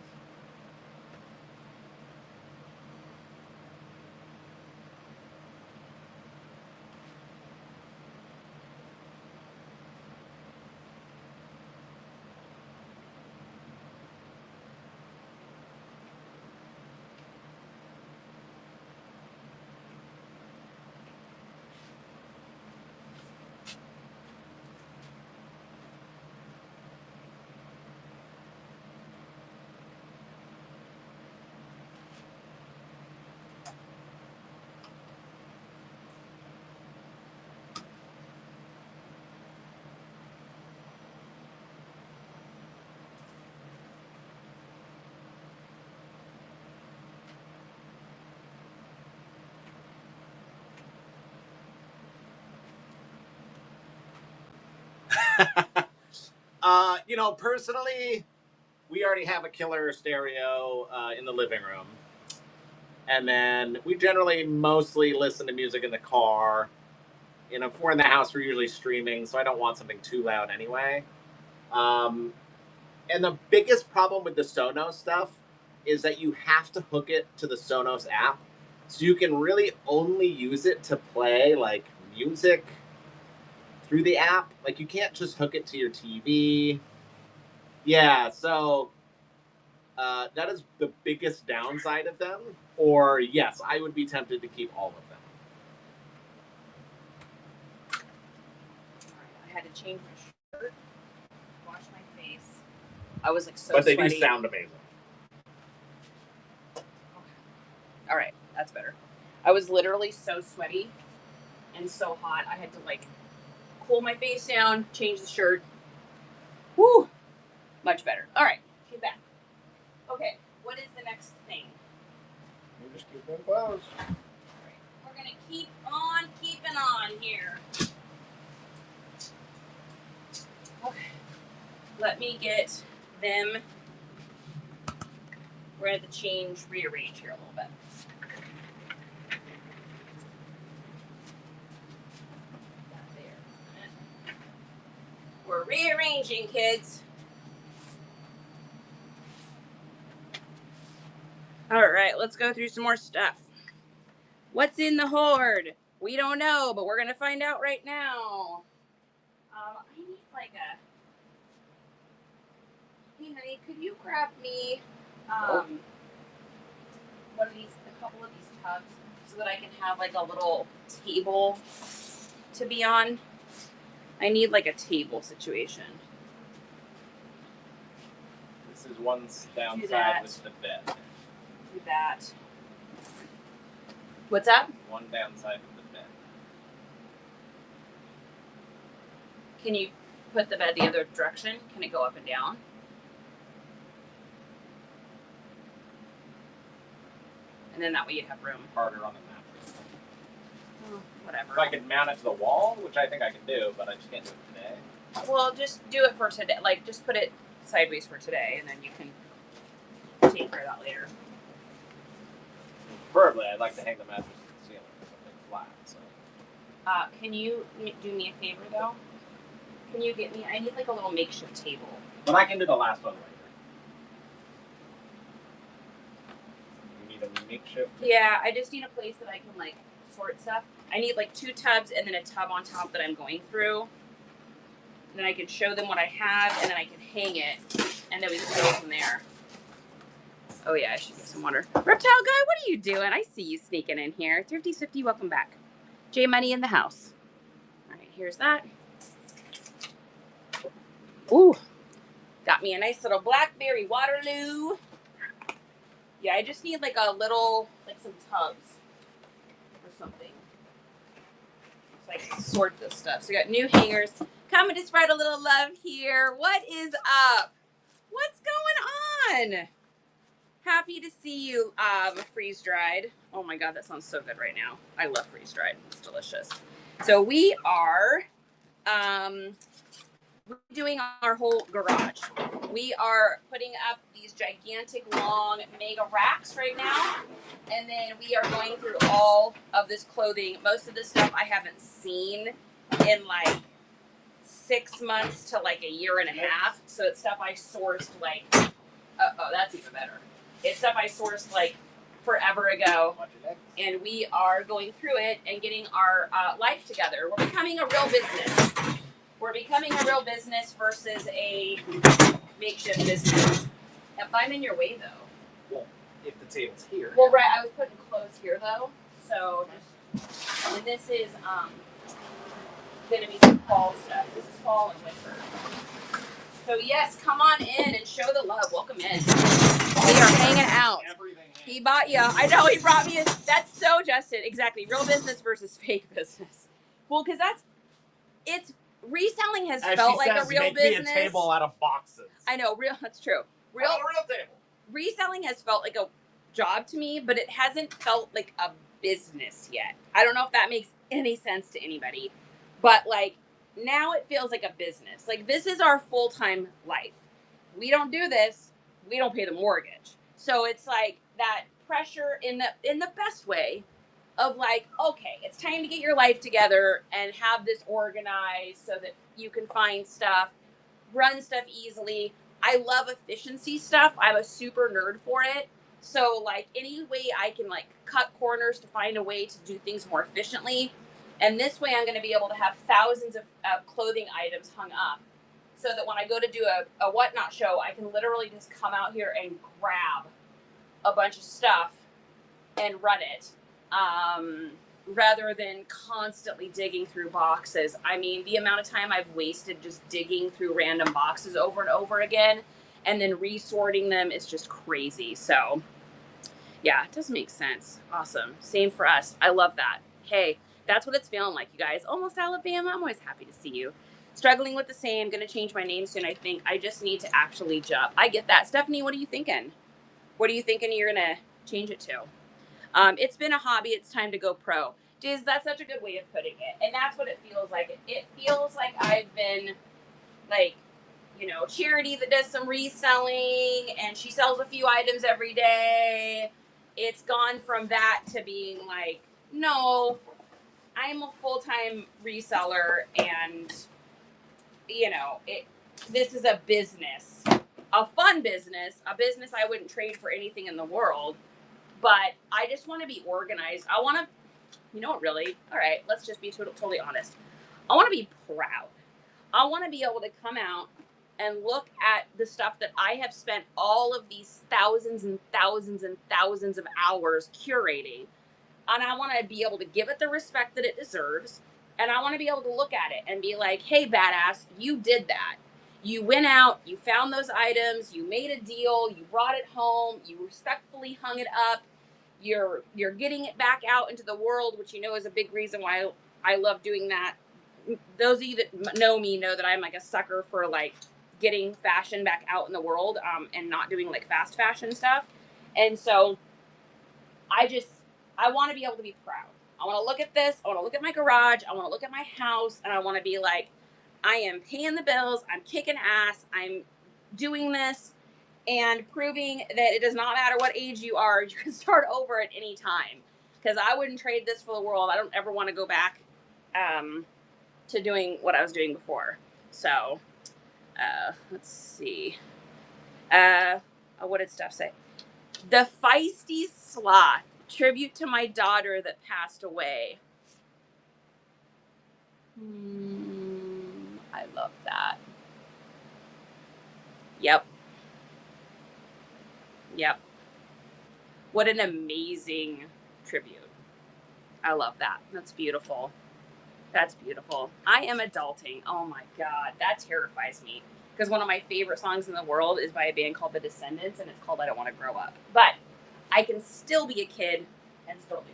Personally, we already have a killer stereo in the living room. And then we generally mostly listen to music in the car. If we're in the house, we're usually streaming, so I don't want something too loud anyway. And the biggest problem with the Sonos stuff is that you have to hook it to the Sonos app. So you can really only use it to play like music through the app. Like you can't just hook it to your TV. Yeah, so that is the biggest downside of them. Or yes, I would be tempted to keep all of them. I had to change my shirt, wash my face. I was like so But they sweaty. do sound amazing. Okay. All right, that's better. I was literally so sweaty and so hot. I had to like cool my face down, change the shirt. Woo! Much better. All right, she's back. Okay, what is the next thing? You just keep them closed. All right, we're gonna keep on keeping on here. Okay, let me get them. We're gonna have to rearrange here a little bit. There. We're rearranging, kids. All right, let's go through some more stuff. What's in the hoard? We don't know, but we're going to find out right now. I need like a... Hey, honey, could you grab me one of these, a couple of these tubs, so that I can have like a little table to be on? I need like a table situation. This is one downside with the bed. Do that. What's up? One downside with the bed. Can you put the bed the other direction? Can it go up and down? And then that way you'd have room. Harder on the mattress. Oh, whatever. If I could mount it to the wall, which I think I can do, but I just can't do it today. Well, just do it for today. Like, just put it sideways for today, and then you can take care of that later. Preferably, I'd like to hang the mattress to the ceiling or something flat. So. Can you do me a favor, though? Can you get me... I need, like, a little makeshift table. But I can do the last one later. You need a makeshift? Yeah, I just need a place that I can, like, sort stuff. I need, like, 2 tubs and then a tub on top that I'm going through. And then I can show them what I have, and then I can hang it, and then we can go from there. Oh, yeah, I should get some water. Reptile Guy, what are you doing? I see you sneaking in here. Thrifty Swifty, welcome back. J Money in the house. All right, here's that. Ooh, got me a nice little blackberry Waterloo. Yeah, I just need like a little, like some tubs or something. So I can sort this stuff. So we got new hangers. Coming to spread a little love here. What is up? What's going on? Happy to see you, freeze dried. Oh my God, that sounds so good right now. I love freeze dried. It's delicious. So we are redoing our whole garage. We are putting up these gigantic long mega racks right now. And then we are going through all of this clothing. Most of this stuff I haven't seen in like 6 months to like a year and a half. So it's stuff I sourced like, oh, that's even better. It's stuff I sourced like forever ago. And we are going through it and getting our life together. We're becoming a real business. We're becoming a real business versus a makeshift business. If I'm in your way though. Well, if the table's here. Well, right, I was putting clothes here though. So just, and this is gonna be some fall stuff. This is fall and winter. So yes, come on in and show the love. Welcome in. We are hanging out. He bought you. I know he brought me. That's so Justin. Exactly. Real business versus fake business. Well, because it's reselling has felt like a real business. Me a table out of boxes. I know. That's true. A real table. Reselling has felt like a job to me, but it hasn't felt like a business yet. I don't know if that makes any sense to anybody, but like now it feels like a business. Like this is our full-time life. We don't do this, we don't pay the mortgage. So it's like that pressure in the best way of like, okay, it's time to get your life together and have this organized so that you can find stuff, run stuff easily. I love efficiency stuff. I'm a super nerd for it. So like any way I can like cut corners to find a way to do things more efficiently. And this way I'm going to be able to have thousands of clothing items hung up so that when I go to do a whatnot show, I can literally just come out here and grab a bunch of stuff and run it rather than constantly digging through boxes. I mean, the amount of time I've wasted just digging through random boxes over and over again and then resorting them is just crazy. So yeah, it does make sense. Awesome. Same for us. I love that. Hey, that's what it's feeling like, you guys. Almost Alabama. I'm always happy to see you. Struggling with the same. Going to change my name soon, I think. I just need to actually jump. I get that. Stephanie, what are you thinking? What are you thinking you're going to change it to? It's been a hobby. It's time to go pro. Diz, that's such a good way of putting it. And that's what it feels like. It feels like I've been, like, you know, Charity that does some reselling, and she sells a few items every day. It's gone from that to being like, no, I'm a full-time reseller, and, you know, this is a business, a fun business, a business I wouldn't trade for anything in the world, but I just want to be organized. I want to, you know what, really? All right, let's just be totally honest. I want to be proud. I want to be able to come out and look at the stuff that I have spent all of these thousands and thousands and thousands of hours curating. And I want to be able to give it the respect that it deserves. And I want to be able to look at it and be like, hey, badass, you did that. You went out, you found those items, you made a deal, you brought it home, you respectfully hung it up. You're getting it back out into the world, which you know is a big reason why I love doing that. Those of you that know me know that I'm like a sucker for like getting fashion back out in the world, and not doing like fast fashion stuff. And so I want to be able to be proud. I want to look at this. I want to look at my garage. I want to look at my house, and I want to be like, I am paying the bills. I'm kicking ass. I'm doing this and proving that it does not matter what age you are. You can start over at any time, because I wouldn't trade this for the world. I don't ever want to go back to doing what I was doing before. So let's see. What did Steph say? The Feisty Sloth, tribute to my daughter that passed away. I love that. Yep. What an amazing tribute. I love that. That's beautiful. That's beautiful. I am adulting. Oh my God. That terrifies me. Because one of my favorite songs in the world is by a band called The Descendants, and it's called I Don't Want to Grow Up. But I can still be a kid and still do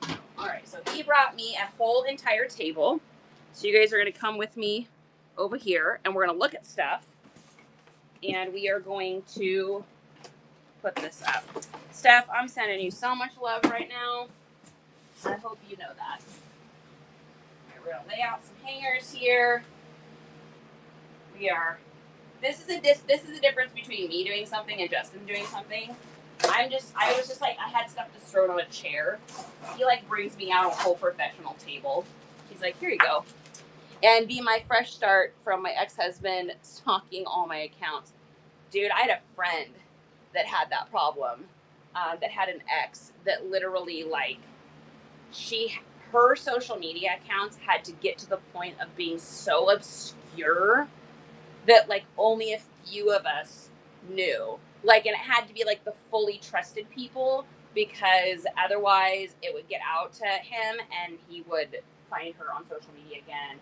this. All right. So he brought me a whole entire table. So you guys are going to come with me over here, and we're going to look at stuff. And we are going to put this up. Steph, I'm sending you so much love right now. I hope you know that. We're gonna lay out some hangers here. This is the difference between me doing something and Justin doing something. I was just like, I had stuff just thrown on a chair. He like brings me out a whole professional table. He's like, here you go. And be my fresh start from my ex-husband stalking all my accounts. Dude, I had a friend that had that problem, that had an ex that literally like, her social media accounts had to get to the point of being so obscure that like only a few of us knew. Like, and it had to be like the fully trusted people, because otherwise it would get out to him and he would find her on social media again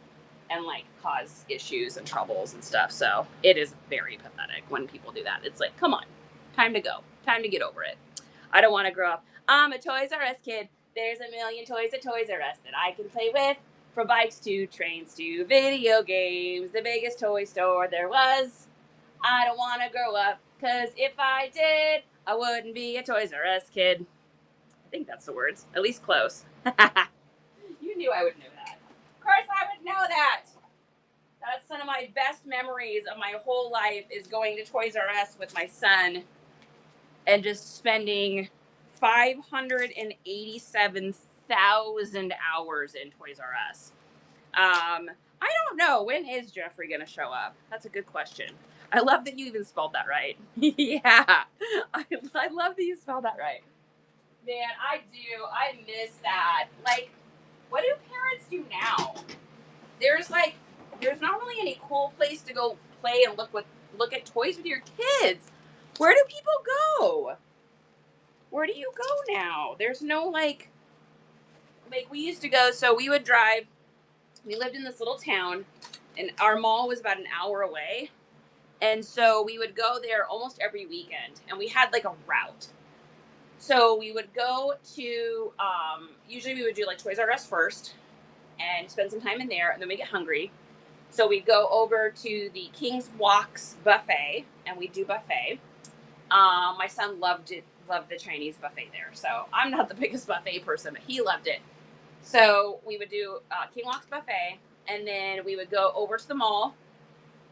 and like cause issues and troubles and stuff. So it is very pathetic when people do that. It's like, come on, time to go. Time to get over it. I don't want to grow up. I'm a Toys R Us kid. There's a million toys at Toys R Us that I can play with. From bikes to trains to video games. The biggest toy store there was. I don't want to grow up, because if I did, I wouldn't be a Toys R Us kid. I think that's the words. At least close. You knew I would know that. Of course I would know that. That's one of my best memories of my whole life, is going to Toys R Us with my son and just spending 587,000 hours in Toys R Us. I don't know. When is Jeffrey going to show up? That's a good question. I love that you even spelled that right. Yeah. I love that you spelled that right. Man, I do. I miss that. Like, what do parents do now? There's not really any cool place to go play and look at toys with your kids. Where do people go? Where do you go now? There's no like we used to go, so we would drive. We lived in this little town, and our mall was about an hour away. And so we would go there almost every weekend, and we had like a route. So we would go to, usually we would do like Toys R Us first and spend some time in there, and then we get hungry. So we'd go over to the King's Walks buffet, and we'd do buffet. My son loved the Chinese buffet there. So I'm not the biggest buffet person, but he loved it. So we would do King Walks buffet, and then we would go over to the mall.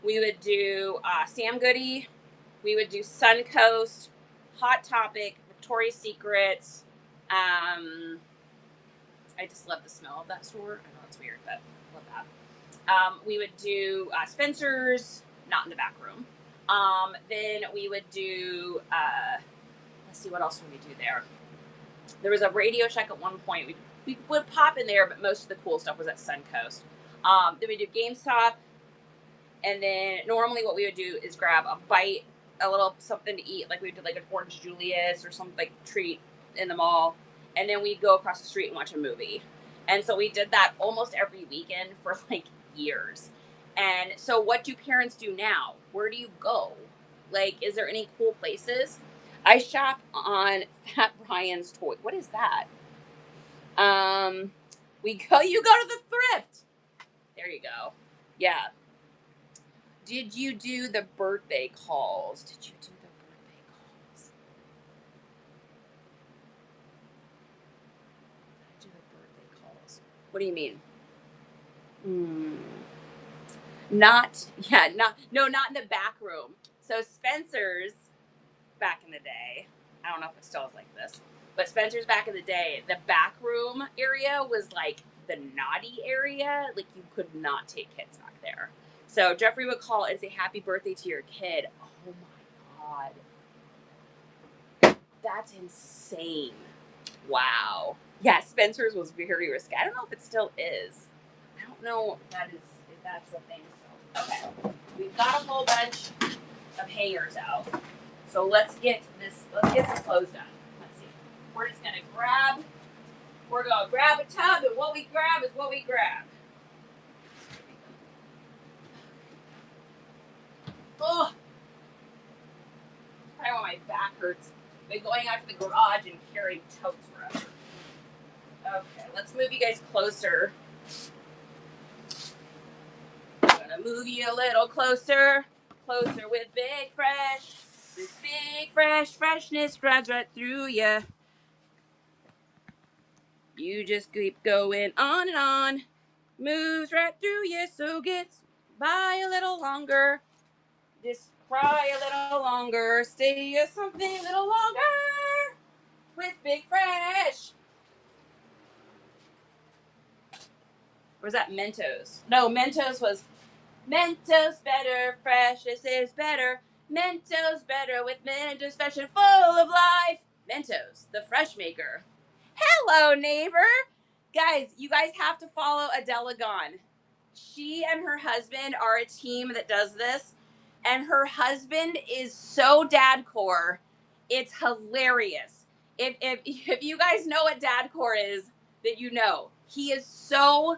We would do Sam Goody. We would do Suncoast, Hot Topic, Victoria's Secrets. I just love the smell of that store. I know it's weird, but I love that. We would do Spencer's, not in the back room. Then we would do, let's see, what else would we do there? There was a Radio Shack at one point. We would pop in there, but most of the cool stuff was at Suncoast. Then we do GameStop, and then normally what we would do is grab a bite, a little something to eat, like we did like an Orange Julius or something like treat in the mall, and then we'd go across the street and watch a movie. And so we did that almost every weekend for like years. And so what do parents do now? Where do you go? Like, is there any cool places? I shop on Fat Brian's Toy. What is that? You go to the thrift. There you go. Yeah. Did you do the birthday calls? Did you do the birthday calls? Do the birthday calls. What do you mean? Not in the back room. So Spencer's back in the day, I don't know if it still is like this, but Spencer's back in the day, the back room area was like the naughty area. Like you could not take kids back there. So Jeffrey would call and say happy birthday to your kid. Oh my God. That's insane. Wow. Yeah, Spencer's was very risky. I don't know if it still is. I don't know if that's a thing. So, okay. We've got a whole bunch of hangers out. So let's get some clothes done. Let's see. We're just gonna grab a tub, and what we grab is what we grab. Oh, I know my back hurts. Been going out to the garage and carrying totes forever. Okay, let's move you guys closer. I'm gonna move you a little closer with Big Fresh. This big freshness drives right through ya. You just keep going on and on. Moves right through ya, so gets by a little longer. Just cry a little longer. Stay something a little longer with Big Fresh. Or was that Mentos? No, Mentos was Mentos better, freshness is better. Mentos better with Mentos fresh and full of life. Mentos, the fresh maker. Hello, neighbor. Guys, you guys have to follow Adela Gahn. She and her husband are a team that does this, and her husband is so dadcore. It's hilarious. If you guys know what dadcore is, that you know. He is so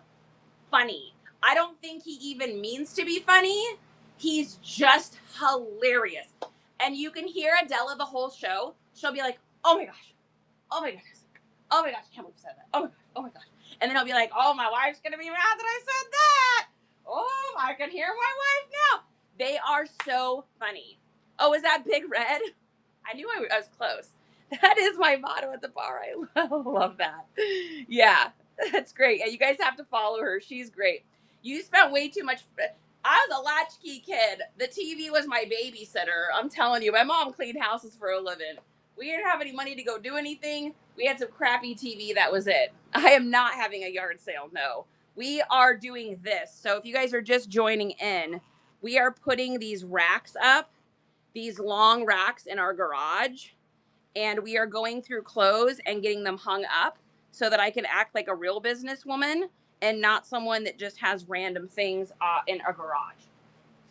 funny. I don't think he even means to be funny. He's just hilarious. And you can hear Adela the whole show. She'll be like, oh my gosh. Oh my goodness. Oh my gosh. I can't believe I said that. Oh my gosh. Oh my gosh. And then I'll be like, oh, my wife's going to be mad that I said that. Oh, I can hear my wife now. They are so funny. Oh, is that Big Red? I knew I was close. That is my motto at the bar. I love that. Yeah, that's great. And you guys have to follow her. She's great. You spent way too much. I was a latchkey kid. The TV was my babysitter. I'm telling you, my mom cleaned houses for a living. We didn't have any money to go do anything. We had some crappy TV. That was it. I am not having a yard sale. No, we are doing this. So if you guys are just joining in, we are putting these racks up, these long racks in our garage, and we are going through clothes and getting them hung up so that I can act like a real businesswoman and not someone that just has random things in a garage.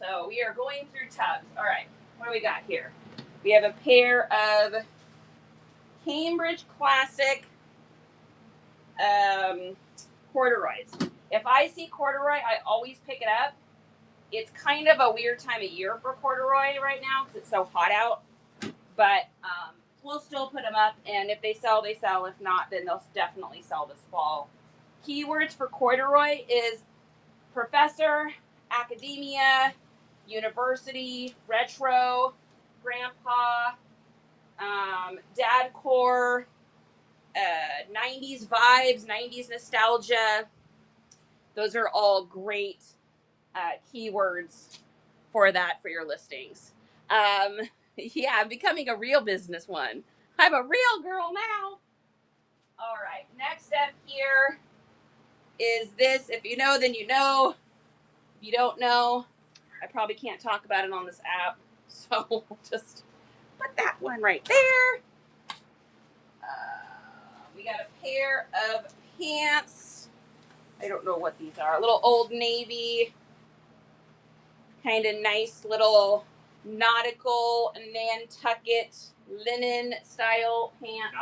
So we are going through tubs. All right, what do we got here? We have a pair of Cambridge Classic corduroys. If I see corduroy, I always pick it up. It's kind of a weird time of year for corduroy right now because it's so hot out. But we'll still put them up, and if they sell, they sell. If not, then they'll definitely sell this fall. Keywords for corduroy is professor, academia, university, retro, grandpa, dadcore, 90s vibes, 90s nostalgia. Those are all great keywords for that for your listings. Yeah, I'm becoming a real business one. I'm a real girl now. All right, next up here is this. If you know, then you know. If you don't know, I probably can't talk about it on this app. So we'll just put that one right there. We got a pair of pants. I don't know what these are. A little Old Navy, kind of nice little nautical Nantucket linen style pants.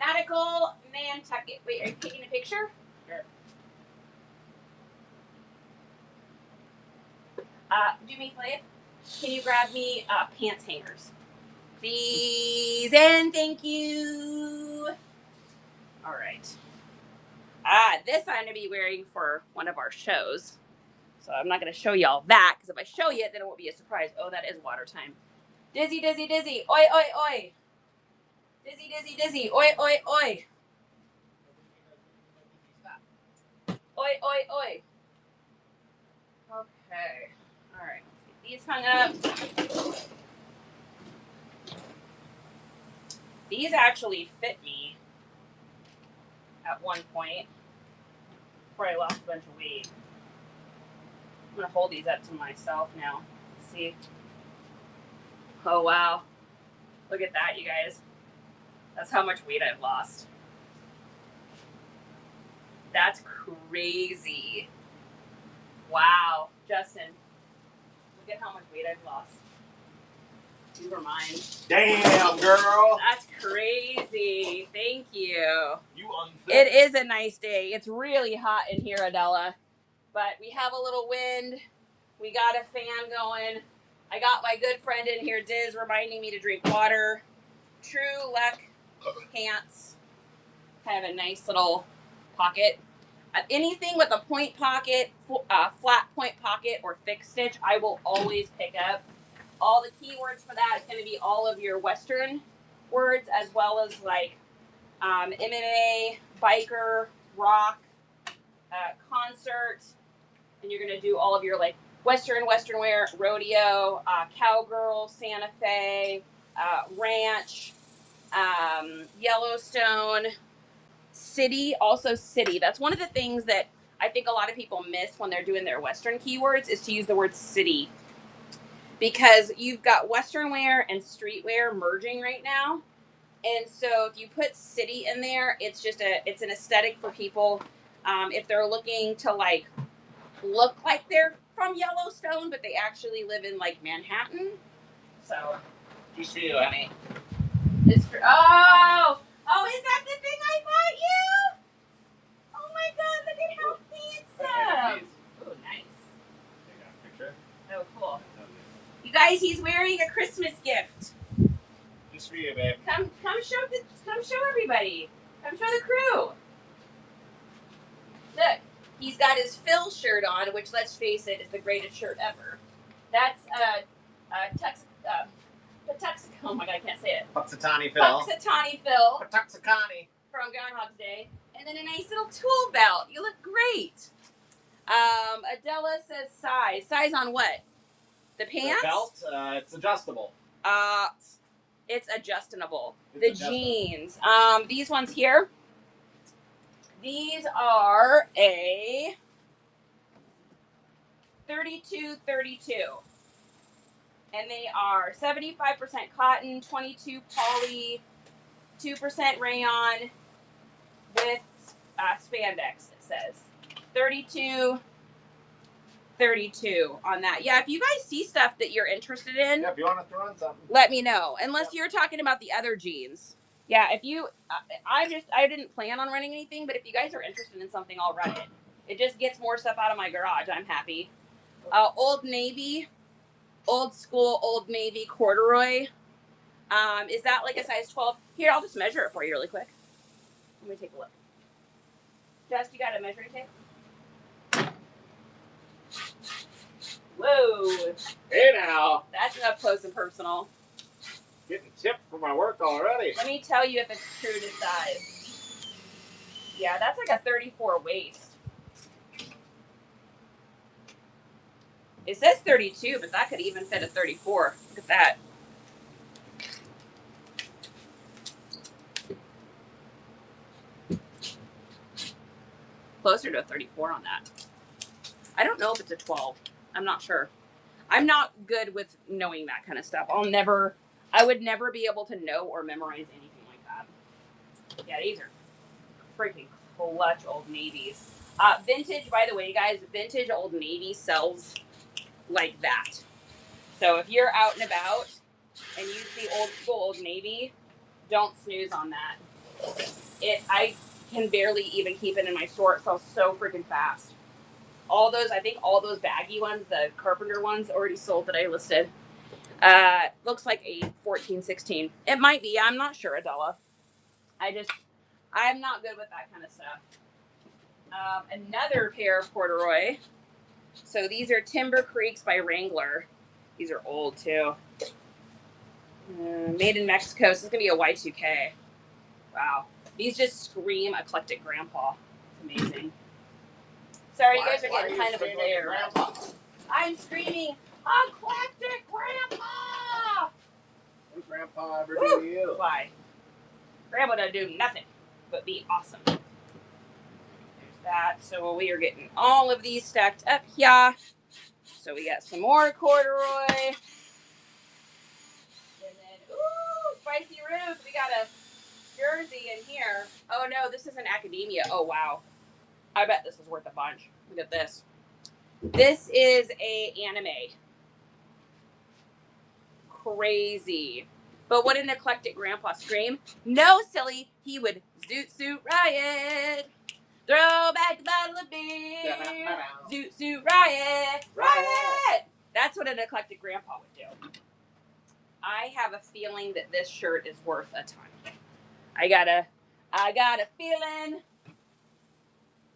Nautical Nantucket. Wait, are you taking a picture? Sure. Do me a favor. Can you grab me pants hangers? Please and thank you. All right. This I'm going to be wearing for one of our shows. So I'm not going to show y'all that, because if I show you it, then it won't be a surprise. Oh, that is water time. Dizzy, dizzy, dizzy. Oi, oi, oi. Dizzy, dizzy, dizzy. Oi, oi, oi. Oi, oi, oi. Okay. All right. Let's get these hung up. These actually fit me at one point before I lost a bunch of weight. I'm going to hold these up to myself now. Let's see. Oh, wow. Look at that, you guys. That's how much weight I've lost. That's crazy. Wow. Justin, look at how much weight I've lost. These were mine. Damn, girl. That's crazy. Thank you. You unfit. It is a nice day. It's really hot in here, Adela. But we have a little wind. We got a fan going. I got my good friend in here, Diz, reminding me to drink water. True Luck pants. Kind of a nice little pocket. Anything with a point pocket, flat point pocket, or thick stitch, I will always pick up. All the keywords for that is going to be all of your Western words, as well as like MMA, biker, rock, concert, and you're going to do all of your like Western wear, rodeo, cowgirl, Santa Fe, ranch, Yellowstone, city, also city. That's one of the things that I think a lot of people miss when they're doing their Western keywords, is to use the word city. Because you've got Western wear and streetwear merging right now. And so if you put city in there, it's an aesthetic for people. If they're looking to like look like they're from Yellowstone, but they actually live in like Manhattan. So You too, honey. it's for, oh, is that the thing I bought you? Oh my God, look at how handsome. Oh, nice. Take a picture. Oh, cool. You guys, he's wearing a Christmas gift. Just for you, babe. Come show everybody. Come show the crew. Look, he's got his Phil shirt on, which, let's face it, is the greatest shirt ever. That's oh my God, I can't say it. Puxatani Phil. Puxatani Phil Puxatani. from Groundhog's Day. And then a nice little tool belt. You look great. Adela says size. Size on what? The pants? The belt, it's adjustable. It's adjustable. It's the jeans. These ones here. These are a 32-32. And they are 75% cotton, 22 poly, 2% rayon with spandex, it says. 32 on that. Yeah, if you guys see stuff that you're interested in, Yeah, if you want us to run something, let me know. Unless you're talking about the other jeans. Yeah, if you, I didn't plan on running anything, but if you guys are interested in something, I'll run it. It just gets more stuff out of my garage. I'm happy. Old Navy, old school Old Navy corduroy. Is that like a size 12? Here, I'll just measure it for you really quick. Let me take a look. Just, you got a measuring tape? Whoa. hey now. That's up close and personal. Getting tipped for my work already. Let me tell you if it's true to size. Yeah, that's like a 34 waist. It says 32, but that could even fit a 34. Look at that. Closer to a 34 on that. I don't know if it's a 12. I'm not sure. I'm not good with knowing that kind of stuff. I would never be able to know or memorize anything like that. Yeah, these are freaking clutch Old Navies. Vintage, by the way, guys, vintage Old Navy sells like that. So if you're out and about and you see old school Old Navy, don't snooze on that. I can barely even keep it in my store. It sells so freaking fast. I think all those baggy ones, the Carpenter ones, already sold that I listed. Looks like a 14-16. It might be. I'm not sure, Adela. I'm not good with that kind of stuff. Another pair of corduroy. So these are Timber Creeks by Wrangler. These are old too. Made in Mexico. So this is going to be a Y2K. Wow. These just scream eclectic grandpa. It's amazing. Sorry, you guys are getting kind of a glare. Grandpa? I'm screaming eclectic grandpa! What did Grandpa ever do to you? Why? Grandpa doesn't do nothing but be awesome. There's that. So we are getting all of these stacked up here. So we got some more corduroy. And then, ooh, Spicy Ruth. We got a jersey in here. Oh no, this is an Academia. Oh wow. I bet this is worth a bunch. Look at this. This is a anime. Crazy. But what an eclectic grandpa scream. No, silly. He would zoot suit riot. Throw back the bottle of beer. Zoot suit riot. Riot. That's what an eclectic grandpa would do. I have a feeling that this shirt is worth a ton. I got a feeling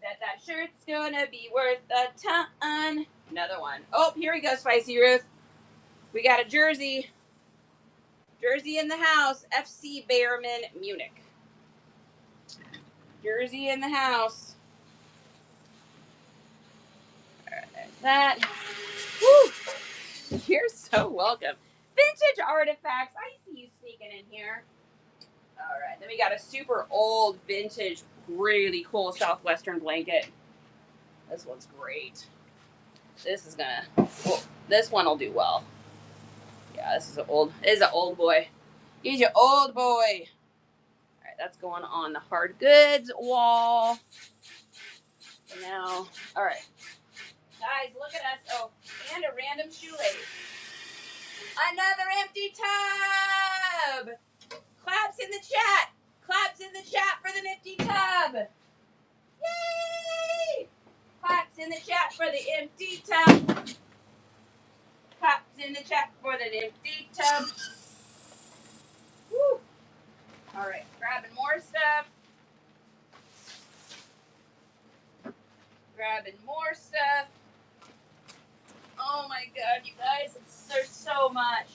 that shirt's gonna be worth a ton. Another one. Oh, here we go, Spicy Ruth. We got a jersey. Jersey in the house. FC Bayerman Munich. Jersey in the house. All right, there's that. Woo! You're so welcome. Vintage artifacts. I see you sneaking in here. All right, then we got a super old vintage, really cool Southwestern blanket. This one's great. This one will do well. Yeah, this is an old boy. He's your old boy. All right, that's going on the hard goods wall. Now, all right. Guys, look at us. Oh, and a random shoelace. Another empty tub. Claps in the chat. Claps in the chat for the empty tub. Yay! Claps in the chat for the empty tub. Claps in the chat for the empty tub. Woo! All right, grabbing more stuff. Grabbing more stuff. Oh my God, you guys, there's so much.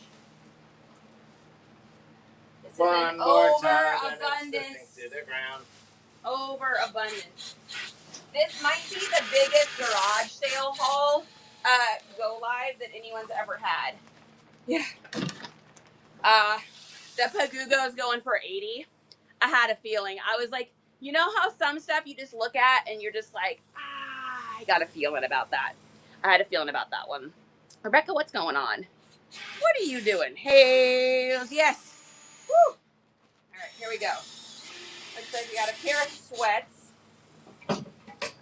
This is an overabundance. To the ground. Overabundance. This might be the biggest garage sale haul go live that anyone's ever had. Yeah. The Pagugo is going for 80. I had a feeling. I was like, you know how some stuff you just look at and you're just like, I got a feeling about that. I had a feeling about that one. Rebecca, what's going on? What are you doing? Hey, yes. Woo. All right, here we go. Looks like we got a pair of sweats.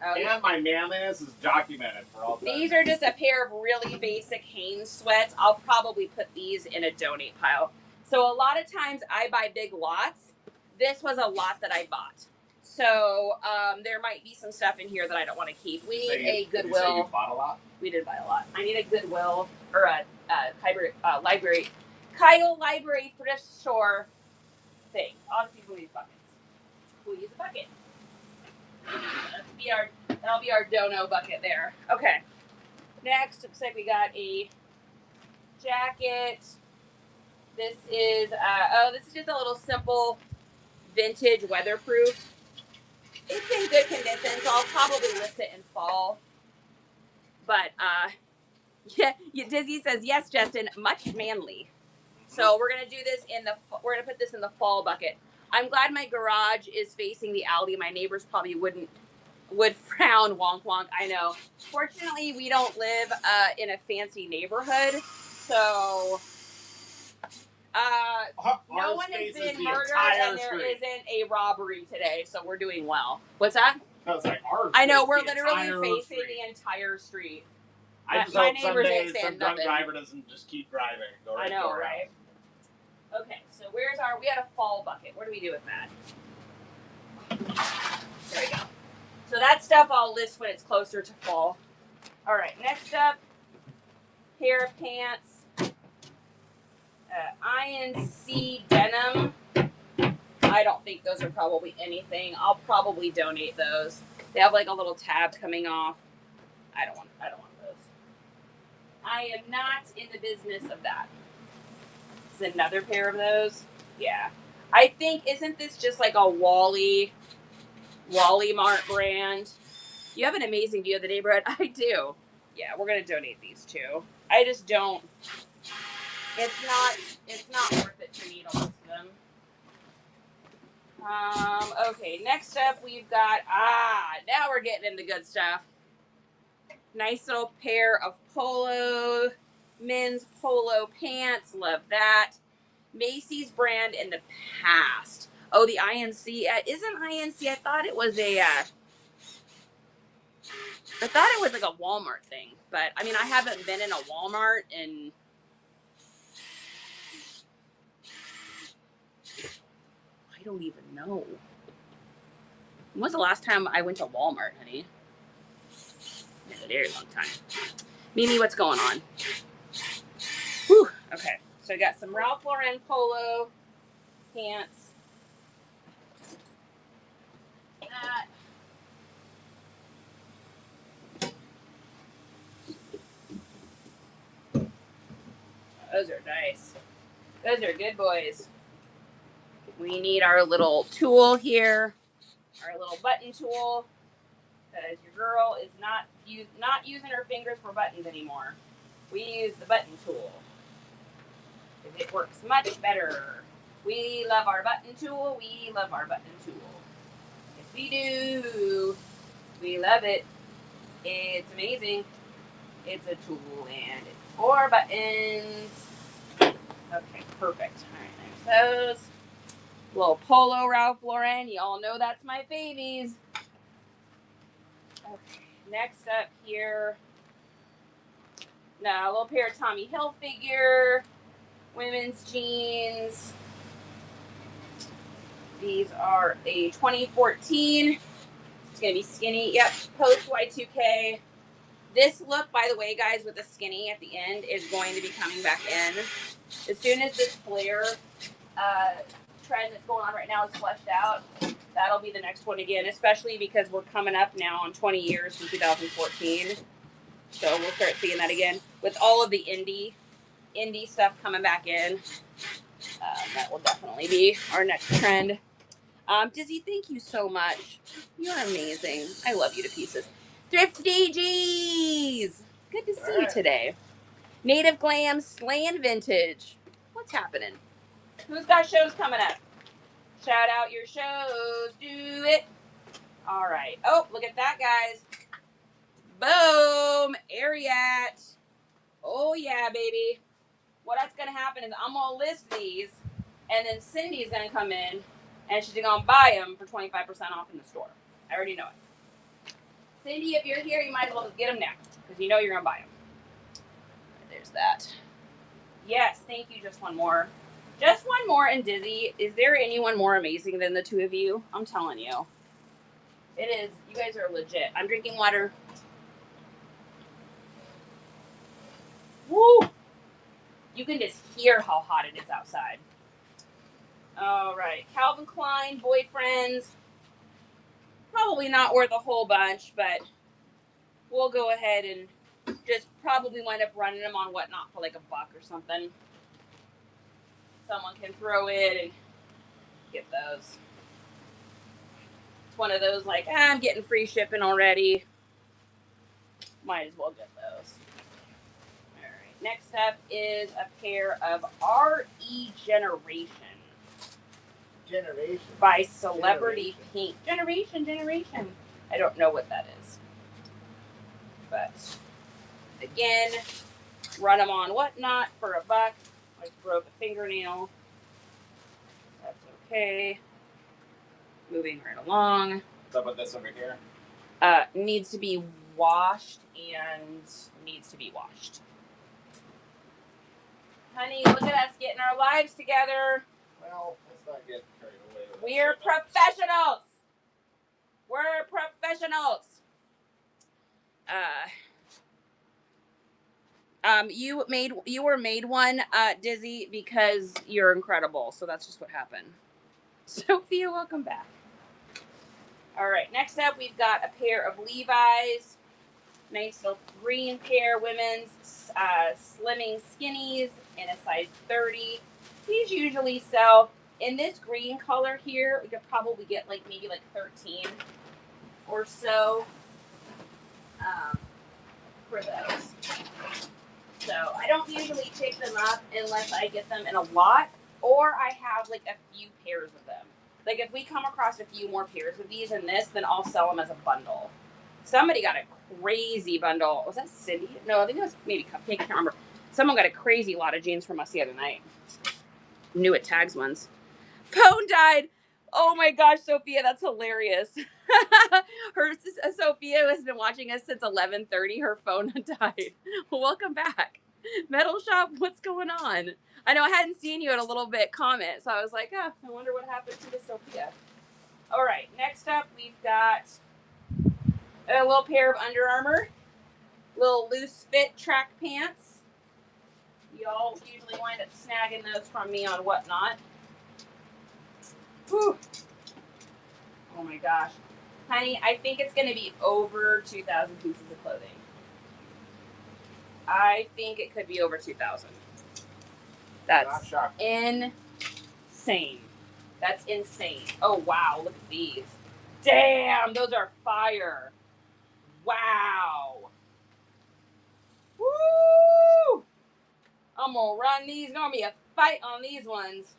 And my manliness is documented for all time. These are just a pair of really basic Hanes sweats. I'll probably put these in a donate pile. So a lot of times I buy big lots. This was a lot that I bought. So there might be some stuff in here that I don't want to keep. We need a Goodwill. Did you say you bought a lot? We did buy a lot. I need a Goodwill or a library. Kyle Library Thrift Store thing. Obviously, we'll use buckets. We'll use a bucket. That'll be our dono bucket there. Okay. Next, looks like we got a jacket. This is just a little simple vintage weatherproof. It's in good condition, so I'll probably list it in fall. But yeah, Dizzy says yes, Justin, much manly. So we're gonna do this we're gonna put this in the fall bucket. I'm glad my garage is facing the alley. My neighbors probably would frown, wonk wonk. I know. Fortunately, we don't live in a fancy neyborhood, so no one has faces been the murdered entire and there street. isn't a robbery today, so we're doing well. What's that? I was like, ours I know, faces we're the literally entire facing street. the entire street. I just my hope neighbors someday ain't saying some drunk nothing. driver doesn't just keep driving. Go right I know, to our right? house. Okay, so we had a fall bucket. What do we do with that? There we go. So that stuff I'll list when it's closer to fall. All right, next up, pair of pants. INC denim. I don't think those are probably anything. I'll probably donate those. They have like a little tab coming off. I don't want those. I am not in the business of that. This is another pair of those. Yeah. I think, isn't this just like a Wally Mart brand? You have an amazing view of the neighborhood. I do. Yeah, we're gonna donate these too. I just don't. It's not worth it to me to list them. Okay, next up we've got, now we're getting into good stuff. Nice little pair of men's polo pants. Love that. Macy's brand in the past. Oh, the INC. Isn't INC, I thought it was like a Walmart thing. But, I mean, I haven't been in a Walmart in... I don't even know. When was the last time I went to Walmart, honey? A very long time. Mimi, what's going on? Whew. Okay, so I got some Ralph Lauren polo pants. Those are nice. Those are good boys. We need our little tool here, our little button tool, because your girl is not using her fingers for buttons anymore. We use the button tool because it works much better. We love our button tool. We love our button tool. Yes, we do. We love it. It's amazing. It's a tool and it's 4 buttons. Okay, perfect. All right, there's those. Little polo Ralph Lauren. Y'all know that's my babies. Okay, next up here. Now, a little pair of Tommy Hilfiger women's jeans. These are a 2014. It's going to be skinny. Yep, post Y2K. This look, by the way, guys, with the skinny at the end is going to be coming back in. As soon as this flare trend that's going on right now is fleshed out, that'll be the next one again, especially because we're coming up now on 20 years from 2014. So we'll start seeing that again. With all of the indie stuff coming back in, that will definitely be our next trend. Dizzy, thank you so much. You're amazing. I love you to pieces. Thrifty G's! Good to see you today. Native Glam Slaying Vintage. What's happening? Who's got shows coming up? Shout out your shows. Do it. All right. Oh, look at that, guys. Boom. Ariat. Oh, yeah, baby. What's going to happen is I'm going to list these, and then Cindy's going to come in, and she's going to buy them for 25% off in the store. I already know it. Cindy, if you're here, you might as well just get them now, because you know you're going to buy them. There's that. Yes, thank you. Just one more. Just one more. And Dizzy, is there anyone more amazing than the two of you? I'm telling you. It is. You guys are legit. I'm drinking water. Woo! You can just hear how hot it is outside. All right. Calvin Klein, boyfriends. Probably not worth a whole bunch, but we'll go ahead and just probably wind up running them on Whatnot for like $1 or something. Someone can throw it and get those. It's one of those like, I'm getting free shipping already. Might as well get those. All right. Next up is a pair of RE Generation. By Celebrity Pink. Generation. I don't know what that is. But again, run them on Whatnot for $1. I just broke a fingernail. Okay. Moving right along. What's up with this over here? Needs to be washed and needs to be washed. Honey, look at us getting our lives together. Well, let's not get carried away with We're professionals. We're professionals. You were made one, Dizzy, because you're incredible. So that's just what happened. Sophia, welcome back. All right, next up we've got a pair of Levi's. Nice little green pair, women's slimming skinnies in a size 30. These usually sell in this green color here. We could probably get maybe 13 or so for those. So I don't usually pick them up unless I get them in a lot or I have a few pairs of them. If we come across a few more pairs of these in this, then I'll sell them as a bundle. Somebody got a crazy bundle. Was that Cindy? No, I think it was maybe Cupcake. I can't remember. Someone got a crazy lot of jeans from us the other night. New at Tags ones. Phone died. Oh my gosh, Sophia, that's hilarious. Sophia has been watching us since 11:30. Her phone died. Welcome back. Metal Shop, what's going on? I know I hadn't seen you in a little bit comment, so I was like, I wonder what happened to the Sophia. All right, next up we've got a little pair of Under Armour, little loose fit track pants. Y'all usually wind up snagging those from me on Whatnot. Whew. Oh my gosh. Honey, I think it's going to be over 2,000 pieces of clothing. I think it could be over 2,000. That's insane. That's insane. Oh, wow. Look at these. Damn, those are fire. Wow. Woo! I'm going to run these. Going to be a fight on these ones.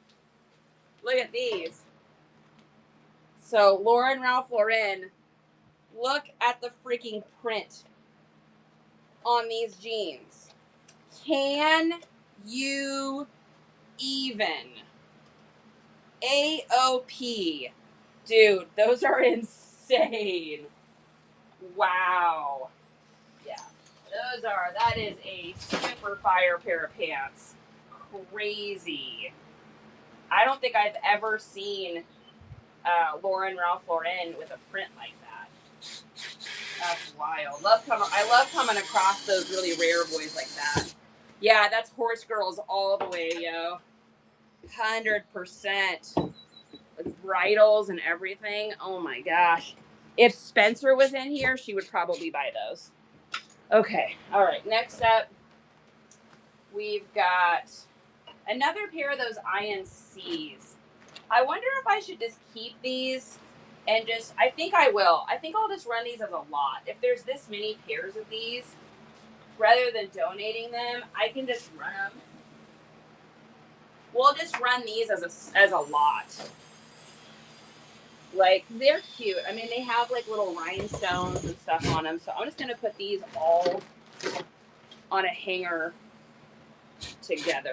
Look at these. So, Ralph Lauren, look at the freaking print on these jeans. Can you even? AOP. Dude, those are insane. Wow. Yeah. That is a super fire pair of pants. Crazy. I don't think I've ever seen Ralph Lauren with a print like that. That's wild. I love coming across those really rare boys like that. Yeah, that's horse girls all the way, yo. 100%. With bridles and everything. Oh my gosh. If Spencer was in here, she would probably buy those. Okay. All right. Next up, we've got another pair of those INCs. I wonder if I should just keep these and I think I will. I think I'll just run these as a lot. If there's this many pairs of these, rather than donating them, I can just run them. We'll just run these as a lot. They're cute. I mean, they have little rhinestones and stuff on them. So I'm just going to put these all on a hanger together.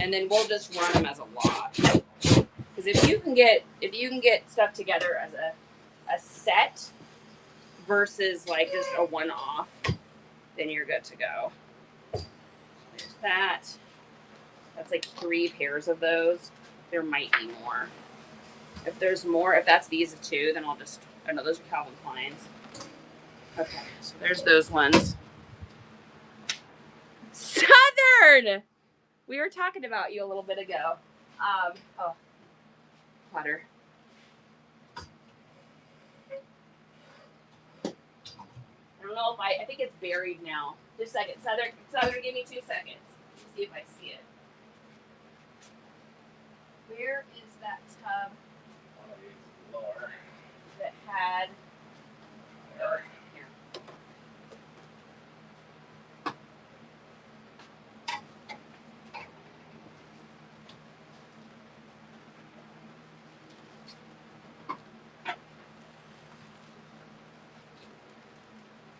And then we'll just run them as a lot. Because if you can get stuff together as a set versus just a one-off, then you're good to go. There's that. That's 3 pairs of those. There might be more. If there's more, if that's these 2, then I'll just, no, those are Calvin Klein's. Okay, so there's those ones. Southern! We were talking about you a little bit ago. Water. I don't know if I think it's buried now. Just a second. Southern, give me 2 seconds. Let's see if I see it. Where is that tub that had... Here.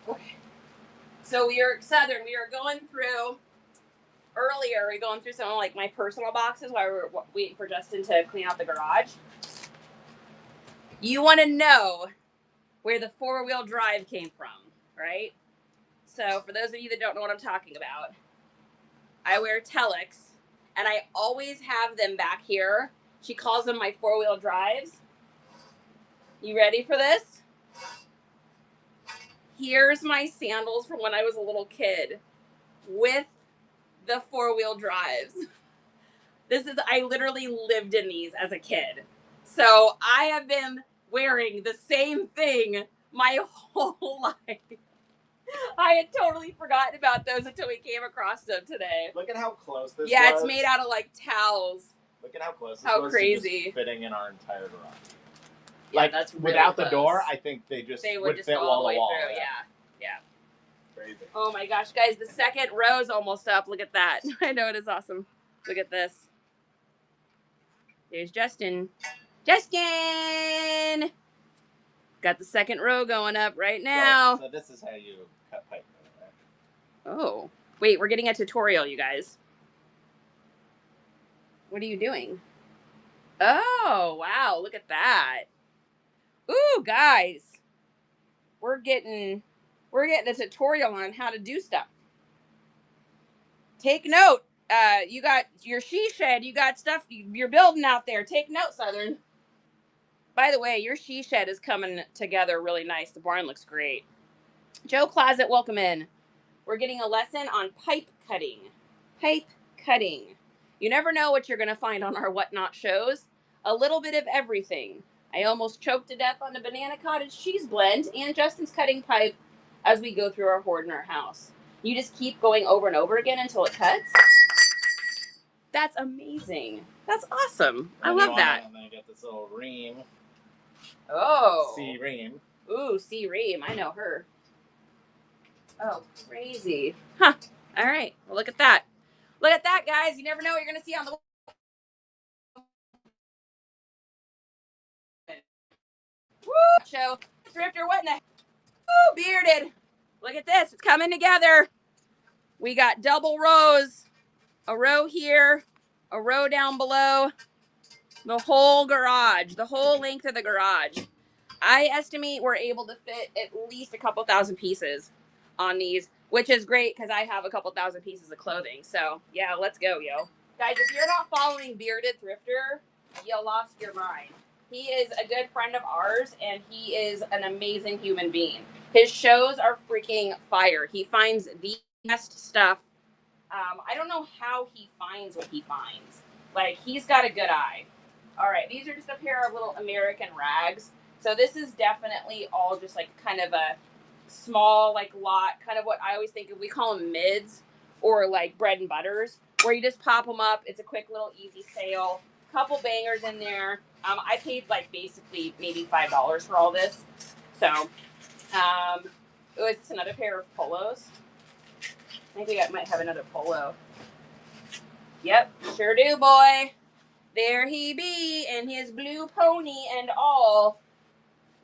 Okay. So we are Southern. We are going through earlier, we're going through some of like my personal boxes while we're waiting for Justin to clean out the garage. You want to know where the 4-wheel drive came from, right? So for those of you that don't know what I'm talking about, I wear Telex, and I always have them back here. She calls them my 4-wheel drives. You ready for this? Here's my sandals from when I was a little kid with the 4-wheel drives. I literally lived in these as a kid. So I have been wearing the same thing my whole life. I had totally forgotten about those until we came across them today. Look at how close this was. Yeah, it's made out of like towels. Look at how close this How was crazy. to just fitting in our entire garage. Yeah, like, that's really without close. the door, I think they just would just fit go all the way wall. through. Yeah. Crazy. Oh my gosh, guys, the second row's almost up. Look at that. I know, it is awesome. Look at this. There's Justin. Justin! Got the second row going up right now. So this is how you cut pipe. Oh. Wait, we're getting a tutorial, you guys. What are you doing? Oh, wow, look at that. Ooh, guys. We're getting a tutorial on how to do stuff. Take note. You got your she shed. You got stuff you're building out there. Take note, Southern. By the way, your she shed is coming together really nice. The barn looks great. Joe Closet, welcome in. We're getting a lesson on pipe cutting. Pipe cutting. You never know what you're going to find on our Whatnot shows. A little bit of everything. I almost choked to death on the banana cottage cheese blend, and Justin's cutting pipe as we go through our hoard in our house. You just keep going over and over again until it cuts. That's amazing. That's awesome. I love that. And then you get this little ream. Oh. C ream. Ooh, C ream. I know her. Oh, crazy. Huh. All right. Well, look at that. Look at that, guys. You never know what you're going to see on the... Woo! Show. Thrifter, what in the... Woo, bearded. Look at this. It's coming together. We got double rows. A row here. A row down below. The whole garage. The whole length of the garage. I estimate we're able to fit at least a couple thousand pieces on these, which is great because I have a couple thousand pieces of clothing. So, yeah, let's go, yo. Guys, if you're not following Bearded Thrifter, you lost your mind. He is a good friend of ours, and he is an amazing human being. His shows are freaking fire. He finds the best stuff. I don't know how he finds what he finds. Like, he's got a good eye. All right, these are just a pair of little American rags. So this is definitely all just like kind of a small like lot, kind of what I always think of. We call them mids or like bread and butters, where you just pop them up. It's a quick little easy sale. Couple bangers in there. I paid like basically maybe $5 for all this. So, oh, is this another pair of polos? I think we might have another polo. Yep, sure do, boy. There he be, and his blue pony and all.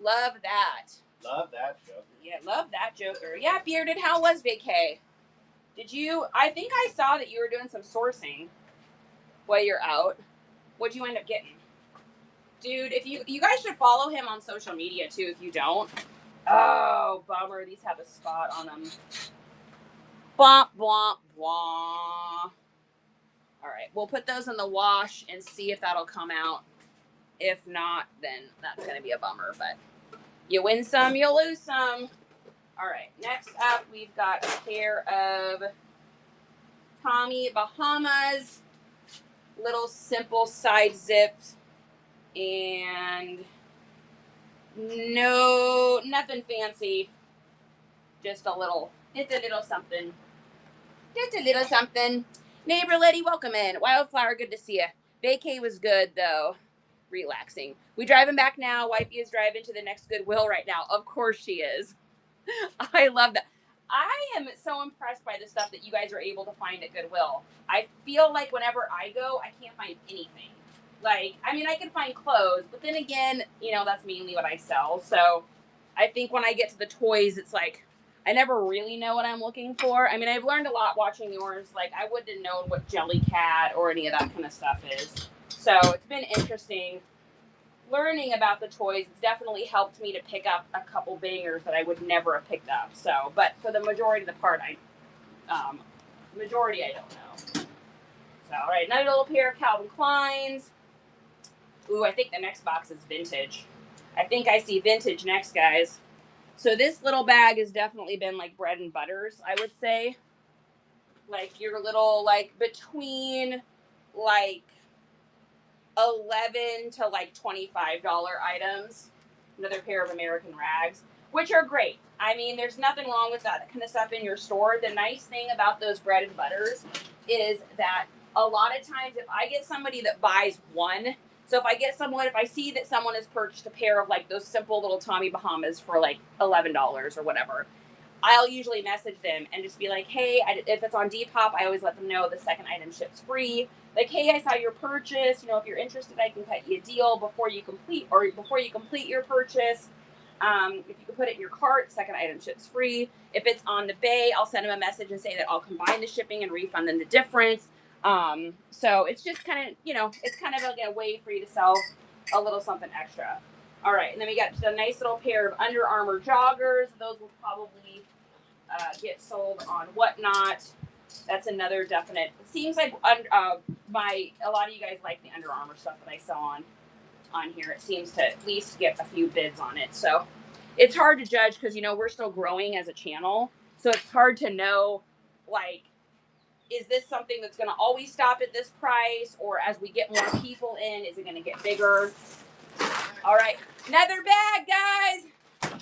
Love that. Love that Joker. Yeah, love that Joker. Yeah, Bearded, how was vacay? I think I saw that you were doing some sourcing while you're out. What'd you end up getting? Dude, if you guys should follow him on social media too if you don't. Oh, bummer. These have a spot on them. Bwomp, bwomp, bwomp. All right, we'll put those in the wash and see if that'll come out. If not, then that's going to be a bummer, but you win some, you lose some. All right, next up, we've got a pair of Tommy Bahamas, little simple side zips, and nothing fancy, just a little something. Just a little something. Neighbor Letty, welcome in. Wildflower, good to see you. Vacay was good, though. Relaxing. We driving back now. Wifey is driving to the next Goodwill right now. Of course she is. I love that. I am so impressed by the stuff that you guys are able to find at Goodwill. I feel like whenever I go, I can't find anything. Like, I mean, I can find clothes, but then again, that's mainly what I sell. So I think when I get to the toys, it's like, I never really know what I'm looking for. I mean, I've learned a lot watching yours. Like, I wouldn't have known what Jellycat or any of that kind of stuff is. So it's been interesting learning about the toys. It's definitely helped me to pick up a couple bangers that I would never have picked up. So, but for the majority of the part, I don't know. So, all right, another little pair of Calvin Kleins. Ooh, I think the next box is vintage. I think I see vintage next, guys. So this little bag has definitely been like bread and butters, I would say. Like your little, like between like 11 to like $25 items. Another pair of American Rags, which are great. I mean, there's nothing wrong with that kind of stuff in your store. The nice thing about those bread and butters is that a lot of times if I get somebody that buys one, so if I see that someone has purchased a pair of like those simple little Tommy Bahamas for like $11 or whatever, I'll usually message them and just be like, hey, if it's on Depop, I always let them know the second item ships free. Like, hey, I saw your purchase. You know, if you're interested, I can cut you a deal before you complete your purchase. If you can put it in your cart, second item ships free. If it's on the bay, I'll send them a message and say that I'll combine the shipping and refund them the difference. So it's just kind of, it's kind of like a way for you to sell a little something extra. All right, and then we got a nice little pair of Under Armour joggers. Those will probably get sold on Whatnot. That's another definite. It seems like a lot of you guys like the Under Armour stuff that I sell on here. It seems to at least get a few bids on it. So it's hard to judge because we're still growing as a channel. So it's hard to know, like, is this something that's going to always stop at this price, or as we get more people in, is it going to get bigger? All right, another bag, guys,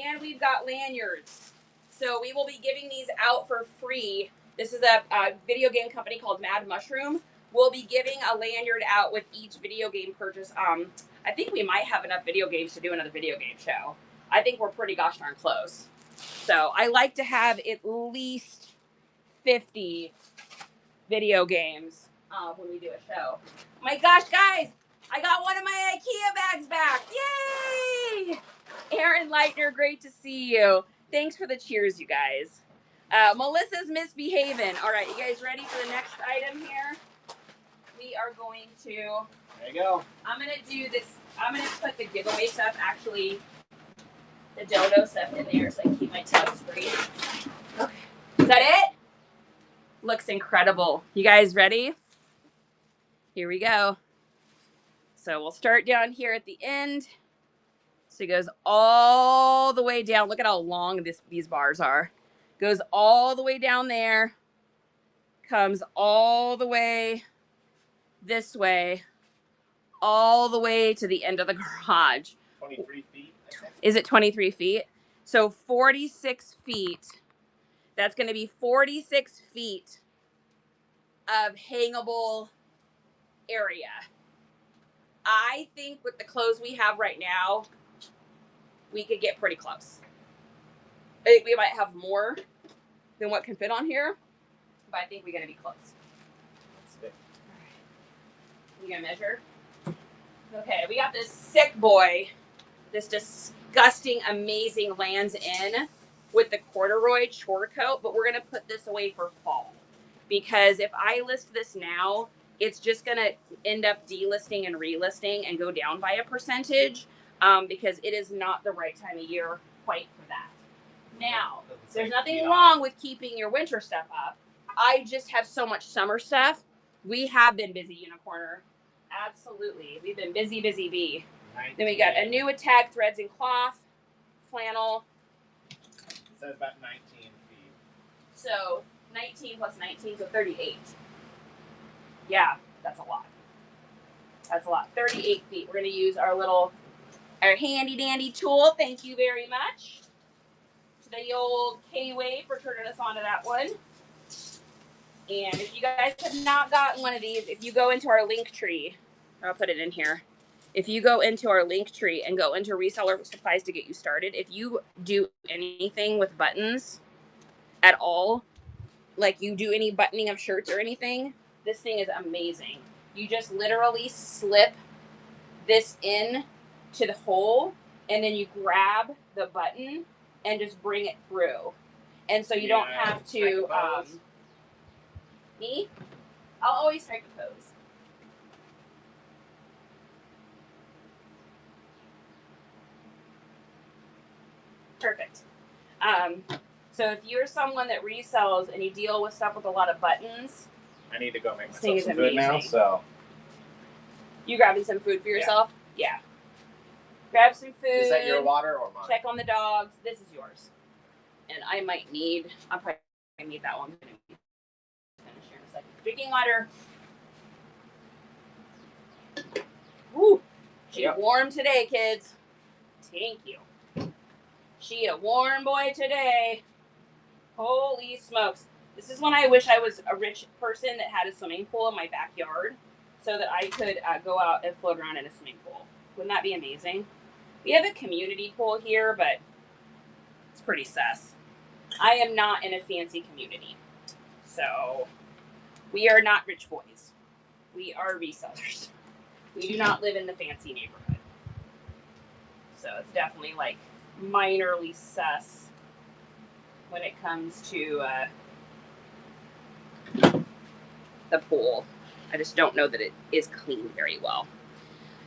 and we've got lanyards. So we will be giving these out for free. This is a video game company called Mad Mushroom. We'll be giving a lanyard out with each video game purchase. I think we might have enough video games to do another video game show. I think we're pretty gosh darn close. So I like to have at least 50 video games when we do a show. Oh my gosh, guys, I got one of my IKEA bags back. Yay! Aaron Leitner, great to see you. Thanks for the cheers, you guys. Melissa's misbehaving. All right, you guys ready for the next item here? We are going to... There you go. I'm going to do this. I'm going to put the giveaway stuff, actually, the dodo stuff in there so I can keep my tubs free. Okay. Is that it? Looks incredible. You guys ready? Here we go. So we'll start down here at the end. So it goes all the way down. Look at how long these bars are. Goes all the way down there. Comes all the way this way. All the way to the end of the garage. 23 feet. Is it 23 feet? So 46 feet. That's going to be 46 feet of hangable area. I think with the clothes we have right now, we could get pretty close. I think we might have more than what can fit on here, but I think we're going to be close. All right. You going to measure? Okay, we got this sick boy, this disgusting, amazing Lands End with the corduroy chore coat, but we're going to put this away for fall. Because if I list this now, it's just going to end up delisting and relisting and go down by a percentage because it is not the right time of year quite for that. Now, there's nothing wrong with keeping your winter stuff up. I just have so much summer stuff. We have been busy, Unicorner. Absolutely. We've been busy, busy bee. Then we got a new Attack Threads and Cloth flannel. It says about 19 feet. So 19 plus 19, so 38. Yeah, that's a lot. That's a lot. 38 feet. We're going to use our handy dandy tool. Thank you very much to the old K-Wave for turning us onto that one. And if you guys have not gotten one of these, if you go into our link tree, I'll put it in here. If you go into our link tree and go into reseller supplies to get you started, if you do anything with buttons at all, like you do any buttoning of shirts or anything, this thing is amazing. You just literally slip this in to the hole and then you grab the button and just bring it through. And so you don't have to, me? I'll always strike a pose. Perfect. So if you're someone that resells and you deal with stuff with a lot of buttons, I need to go make thing myself is some food now, amazing. so. You grabbing some food for yourself? Yeah. Grab some food. Is that your water or mine? Check on the dogs. This is yours. And I might need, I'll probably need that one. Finish here in a second. Drinking water. Woo. She warm today, kids. Thank you. She a warm boy today. Holy smokes. This is when I wish I was a rich person that had a swimming pool in my backyard so that I could go out and float around in a swimming pool. Wouldn't that be amazing? We have a community pool here, but it's pretty sus. I am not in a fancy community. So we are not rich boys. We are resellers. We do not live in the fancy neighborhood. So it's definitely like minorly sus when it comes to the pool. I just don't know that it is cleaned very well.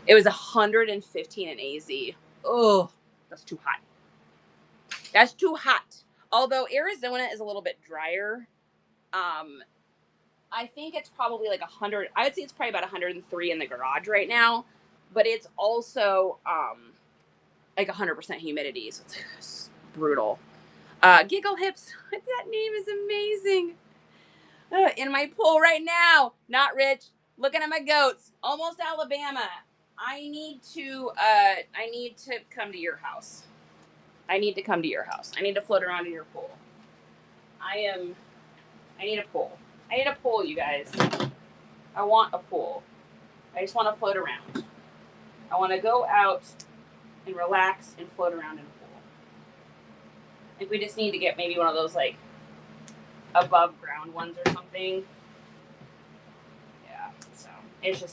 It was 115 in AZ. Oh, that's too hot. That's too hot. Although Arizona is a little bit drier. I think it's probably like 100. I would say it's probably about 103 in the garage right now. But it's also like 100% humidity. So it's brutal. Giggle Hips. That name is amazing. In my pool right now. Not rich. Looking at my goats. Almost Alabama. I need to come to your house. I need to come to your house. I need to float around in your pool. I need a pool. I need a pool, you guys. I want a pool. I just want to float around. I want to go out and relax and float around in a pool. I think we just need to get maybe one of those like above ground ones or something. Yeah, so it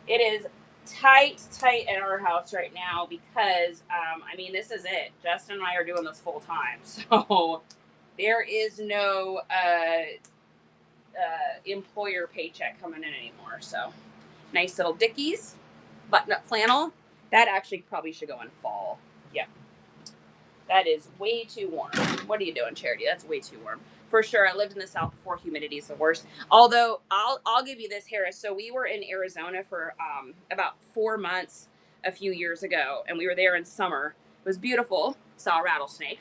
is tight at our house right now because, I mean, this is it. Justin and I are doing this full time. So there is no employer paycheck coming in anymore. So nice little Dickies, button-up flannel. That actually probably should go in fall. Yep. That is way too warm. What are you doing, Charity? That's way too warm. For sure. I lived in the South before. Humidity is the worst. Although I'll give you this, Harris. So we were in Arizona for about 4 months a few years ago, and we were there in summer. It was beautiful. Saw a rattlesnake.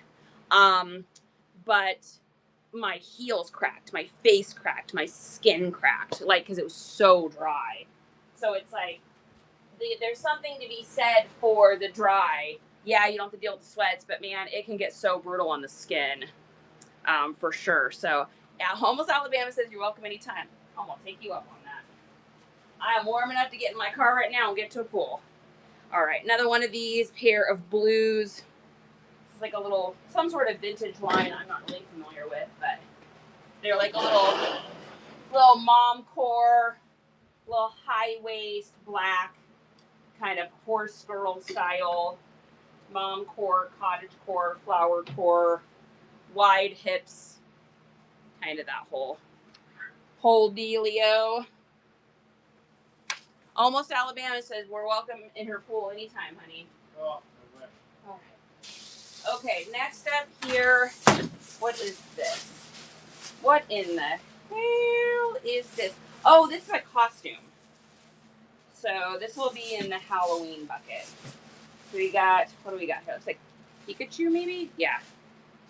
But my heels cracked, my face cracked, my skin cracked, like, because it was so dry. So it's like, there's something to be said for the dry. Yeah, you don't have to deal with the sweats, but man, it can get so brutal on the skin, for sure. So, yeah, Almost Alabama says you're welcome anytime. I'm going to take you up on that. I am warm enough to get in my car right now and get to a pool. All right, another one of these pair of blues. It's like a little, some sort of vintage line I'm not really familiar with, but they're like a little mom core, little high waist, black, kind of horse girl style, mom core, cottage core, flower core, wide hips, kind of that whole dealio. Almost Alabama says we're welcome in her pool anytime, honey. Oh, okay. All right. Okay, next up here, what is this? What in the hell is this? Oh, this is a costume. So this will be in the Halloween bucket. So we got, what do we got here? Looks like Pikachu maybe? Yeah.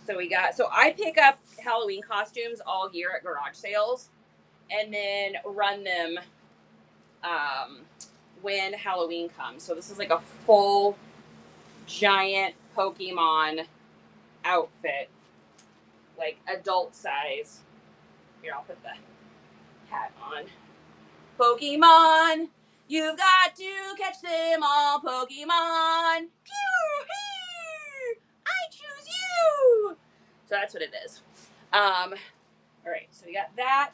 So I pick up Halloween costumes all year at garage sales and then run them when Halloween comes. So this is like a full giant Pokemon outfit, like adult size. Here, I'll put the hat on. Pokemon, you've got to catch them all, Pokemon. I choose you. So that's what it is. All right, so we got that.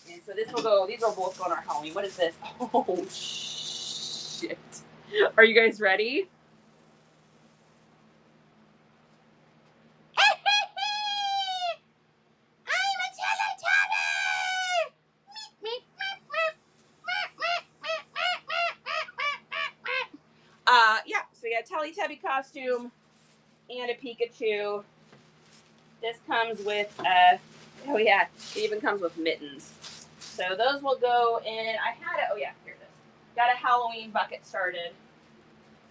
And so this will go, these will both go on our Halloween. What is this? Oh, shit. Are you guys ready? got a Teletubby costume and a Pikachu. This comes with, oh yeah, it even comes with mittens. So those will go in, oh yeah, here it is. Got a Halloween bucket started.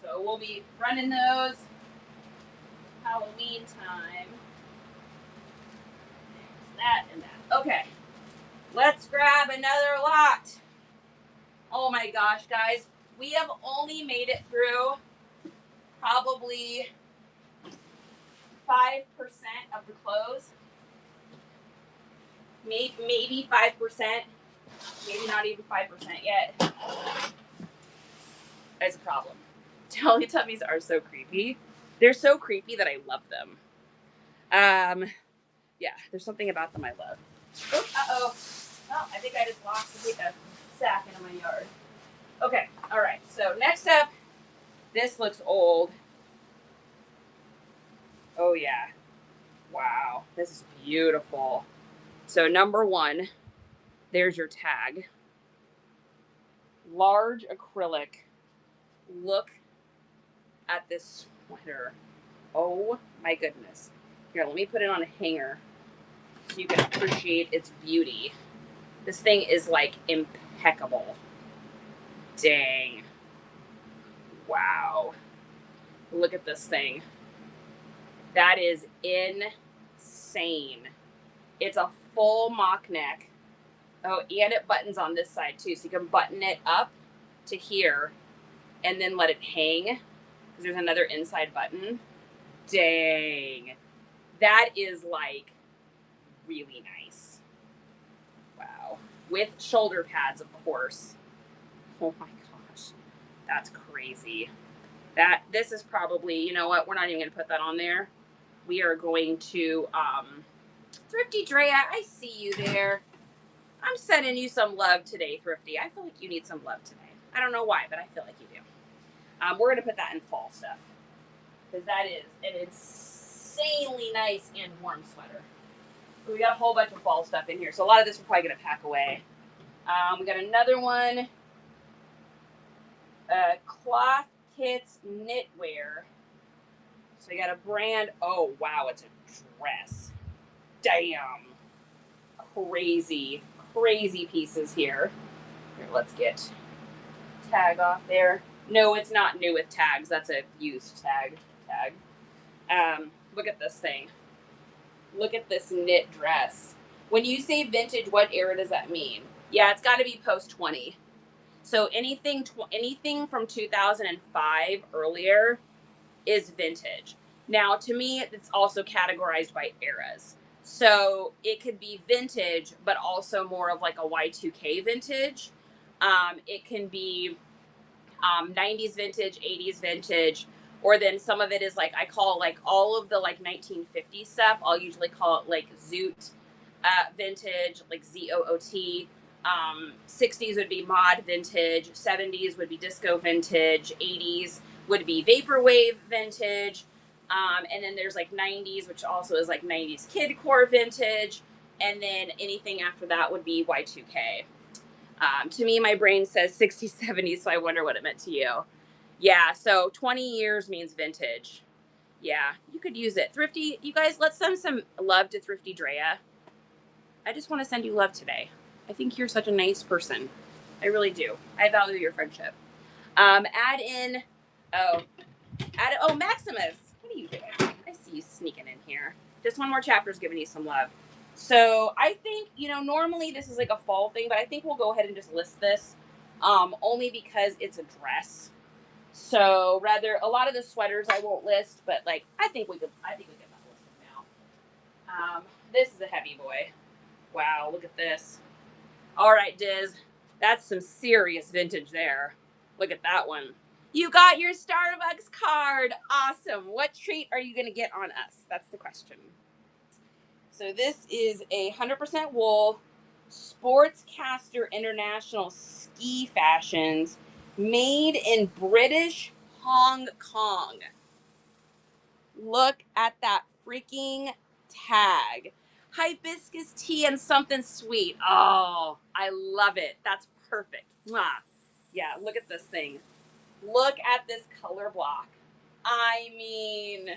So we'll be running those Halloween time. There's that and that. Okay, let's grab another lot. Oh my gosh, guys. We have only made it through probably 5% of the clothes. Maybe 5%. Maybe not even 5% yet. It's a problem. Teletubbies are so creepy. They're so creepy that I love them. Yeah, there's something about them I love. Oops, uh-oh. Oh, I think I just lost a sack into my yard. Okay, all right. So next up, this looks old. Oh, yeah. Wow, this is beautiful. So number one, there's your tag. Large acrylic. Look at this sweater. Oh my goodness. Here, let me put it on a hanger so you can appreciate its beauty. This thing is like impeccable. Dang. Wow. Look at this thing. That is insane. It's a full mock neck. Oh, and it buttons on this side too. So you can button it up to here and then let it hang. Because there's another inside button. Dang. That is like really nice. Wow. With shoulder pads, of course. Oh my gosh. That's crazy. This is probably, you know what? We're not even going to put that on there. We are going to, Thrifty Drea, I see you there. I'm sending you some love today, Thrifty. I feel like you need some love today. I don't know why, but I feel like you do. We're going to put that in fall stuff. Because that is an insanely nice and warm sweater. We got a whole bunch of fall stuff in here. So a lot of this we're probably going to pack away. We got another one. Cloth Kits Knitwear. So we got a brand. Oh, wow. It's a dress. Damn. Crazy pieces here. Here, let's get tag off there. No, it's not new with tags. That's a used tag. Look at this thing. Look at this knit dress. When you say vintage, what era does that mean? Yeah, it's got to be post 20. So anything from 2005 earlier is vintage. Now, to me, it's also categorized by eras. So it could be vintage, but also more of like a Y2K vintage. It can be 90s vintage, 80s vintage, or then some of it is like, I call like all of the like 1950s stuff. I'll usually call it like Zoot vintage, like ZOOT. 60s would be mod vintage, 70s would be disco vintage, 80s would be vaporwave vintage, and then there's like 90s, which also is like 90s kidcore vintage, and then anything after that would be Y2K. To me, my brain says 60s, 70s, so I wonder what it meant to you. Yeah, so 20 years means vintage. Yeah, you could use it. Thrifty, you guys, let's send some love to Thrifty Drea. I just want to send you love today. I think you're such a nice person. I really do. I value your friendship. Maximus. What are you doing? I see you sneaking in here. Just one more chapter is giving you some love. So I think, normally this is like a fall thing, but I think we'll go ahead and just list this, only because it's a dress. So a lot of the sweaters I won't list, but like I think we get that listed now. This is a heavy boy. Wow, look at this. All right, Diz, that's some serious vintage there. Look at that one. You got your Starbucks card. Awesome. What treat are you going to get on us? That's the question. So this is 100% wool Sportscaster International ski fashions made in British Hong Kong. Look at that freaking tag. Hibiscus tea and something sweet. Oh, I love it. That's perfect. Mwah. Yeah, look at this thing. Look at this color block. I mean,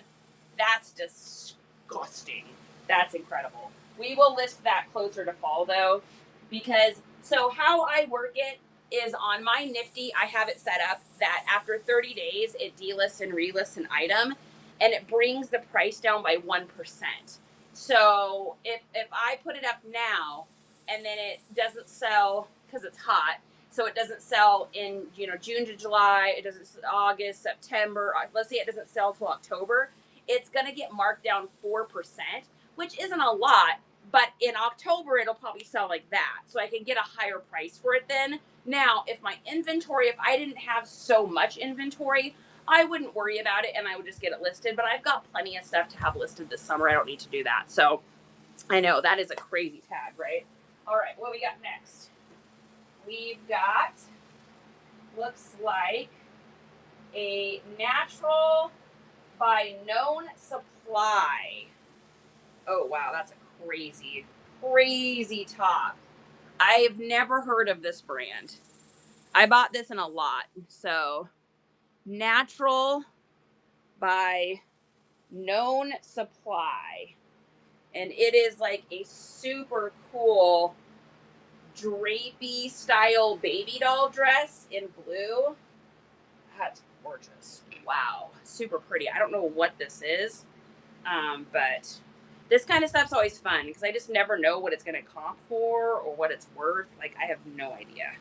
that's disgusting. That's incredible. We will list that closer to fall though, because so how I work it is on my Nifty, I have it set up that after 30 days, it delists and relists an item and it brings the price down by 1%. So if I put it up now and then it doesn't sell because it's hot, so it doesn't sell in June to July, it doesn't August, September, let's say it doesn't sell till October, it's going to get marked down 4%, which isn't a lot, but in October it'll probably sell like that, so I can get a higher price for it then. Now if my inventory, if I didn't have so much inventory, I wouldn't worry about it and I would just get it listed, but I've got plenty of stuff to have listed this summer. I don't need to do that. So I know that is a crazy tag, right? All right, what we got next? We've got, looks like a natural by known supply. Oh, wow, that's a crazy, crazy top. I've never heard of this brand. I bought this in a lot. So, natural by known supply. And it is like a super cool drapey style baby doll dress in blue. That's gorgeous. Wow. Super pretty. I don't know what this is, but this kind of stuff's always fun because I just never know what it's going to comp for or what it's worth. Like, I have no idea.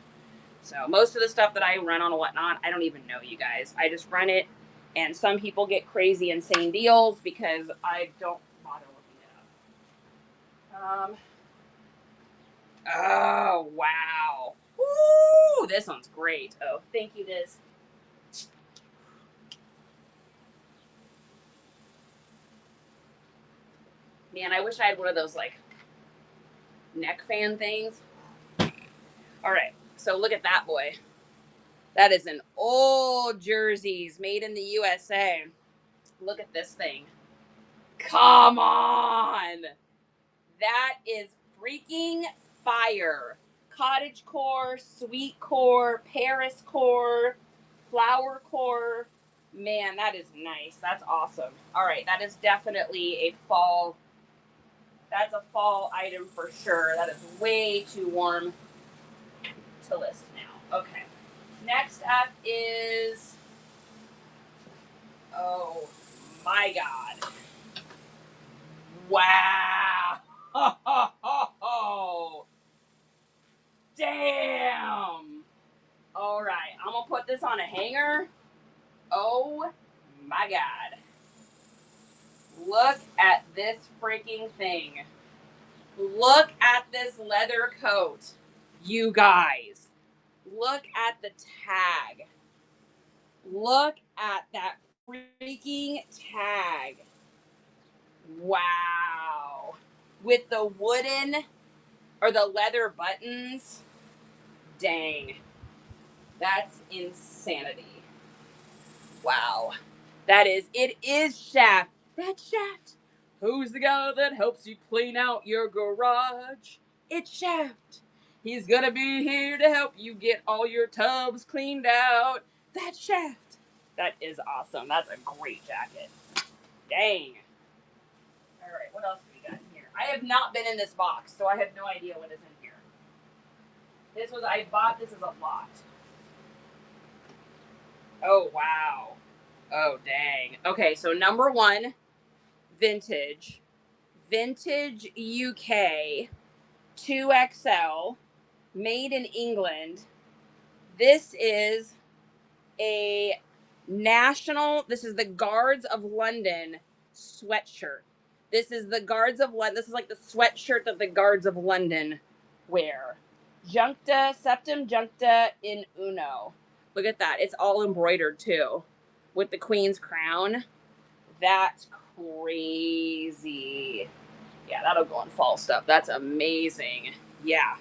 So most of the stuff that I run on and whatnot, I don't even know, you guys. I just run it, and some people get crazy, insane deals because I don't bother looking it up. Oh, wow. Ooh, this one's great. Oh, thank you, Liz. Man, I wish I had one of those, like, neck fan things. All right, so look at that boy. That is an old jerseys made in the USA. Look at this thing. Come on. That is freaking fire. Cottage core, sweet core, Paris core, flower core. Man, that is nice. That's awesome. All right, that is definitely a fall. That's a fall item for sure. That is way too warm to list now. Okay. Next up is, oh my God. Wow. Oh, damn. All right, I'm gonna put this on a hanger. Oh my God. Look at this freaking thing. Look at this leather coat. You guys. Look at the tag. Look at that freaking tag. Wow. With the wooden or the leather buttons. Dang. That's insanity. Wow. It is Shaft. That's Shaft. Who's the guy that helps you clean out your garage? It's Shaft. He's gonna be here to help you get all your tubs cleaned out. That's Shaft. That is awesome. That's a great jacket. Dang. All right, what else do we got in here? I have not been in this box, so I have no idea what is in here. I bought this as a lot. Oh, wow. Oh, dang. Okay, so number one, vintage. Vintage UK, 2XL, made in England. This is this is the Guards of London sweatshirt. This is the Guards of London. This is like the sweatshirt that the Guards of London wear. Juncta, septum juncta in uno. Look at that. It's all embroidered too with the Queen's crown. That's crazy. Yeah, that'll go on fall stuff. That's amazing. Yeah.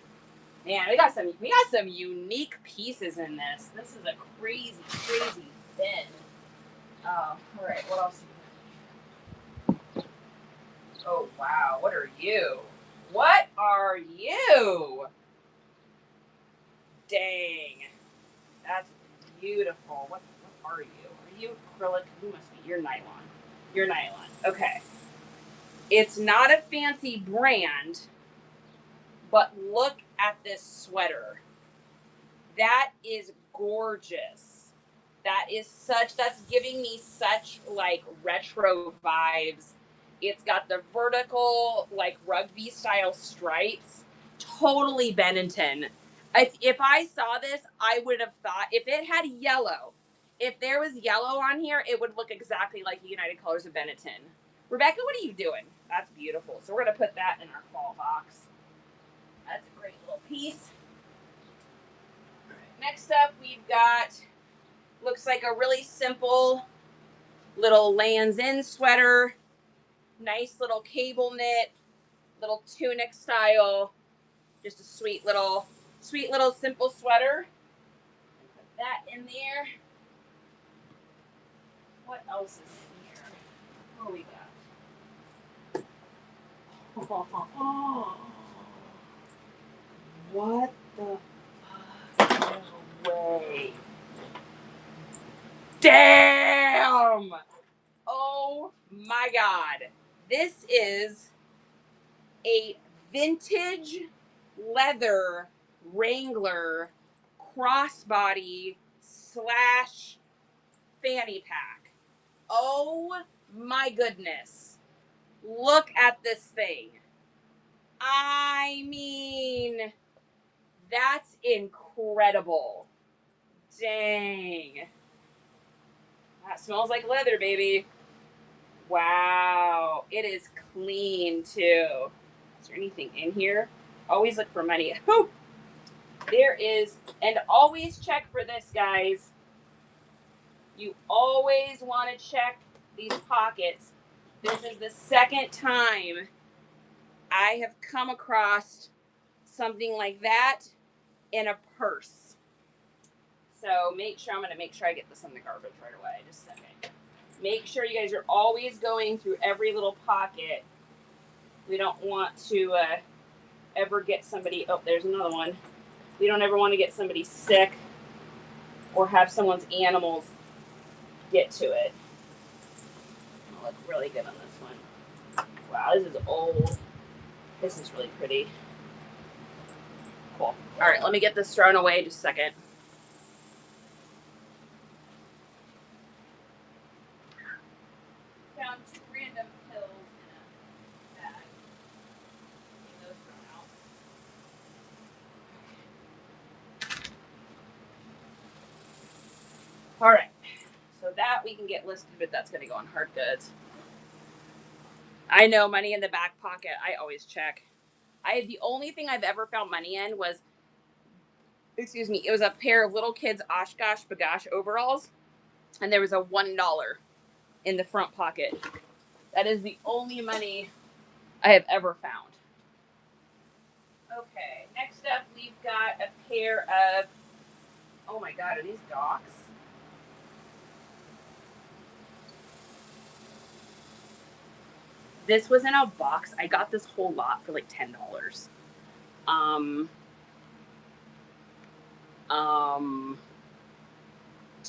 Man, we got some unique pieces in this. This is a crazy, crazy bin. All right, what else? Oh wow, what are you? What are you? Dang, that's beautiful. What are you? Are you acrylic? You must be. You're nylon. You're nylon. Okay. It's not a fancy brand, but look at this sweater. That is gorgeous. That's giving me such like retro vibes. It's got the vertical, like rugby style stripes. Totally Benetton. If I saw this, I would have thought if it had yellow, if there was yellow on here, it would look exactly like the United Colors of Benetton. Rebecca, what are you doing? That's beautiful. So we're going to put that in our fall box. That's a great little piece. Next up, we've got, looks like a really simple little Lands' End sweater. Nice little cable knit, little tunic style. Just a sweet little simple sweater. Put that in there. What else is in here? What do we got? What the fuck? No way. Damn! Oh my god. This is a vintage leather Wrangler crossbody slash fanny pack. Oh my goodness. Look at this thing. I mean, that's incredible. Dang. That smells like leather, baby. Wow. It is clean, too. Is there anything in here? Always look for money. Oh, there is. And always check for this, guys. You always want to check these pockets. This is the second time I have come across something like that in a purse. So I'm going to make sure I get this in the garbage right away. Just a second. Make sure you guys are always going through every little pocket. We don't want to ever get somebody, oh, there's another one. We don't ever want to get somebody sick or have someone's animals get to it. It looks really good on this one. Wow, this is old. This is really pretty. Cool. All right, let me get this thrown away just a second. Found 2 random pills in a bag. Get those thrown out. All right, so that we can get listed, but that's going to go on hard goods. I know money in the back pocket. I always check. The only thing I've ever found money in was, it was a pair of little kids' Oshkosh Bagosh overalls, and there was a $1 in the front pocket. That is the only money I have ever found. Okay, next up we've got a pair of, oh my god, are these Docs? This was in a box. I got this whole lot for like $10.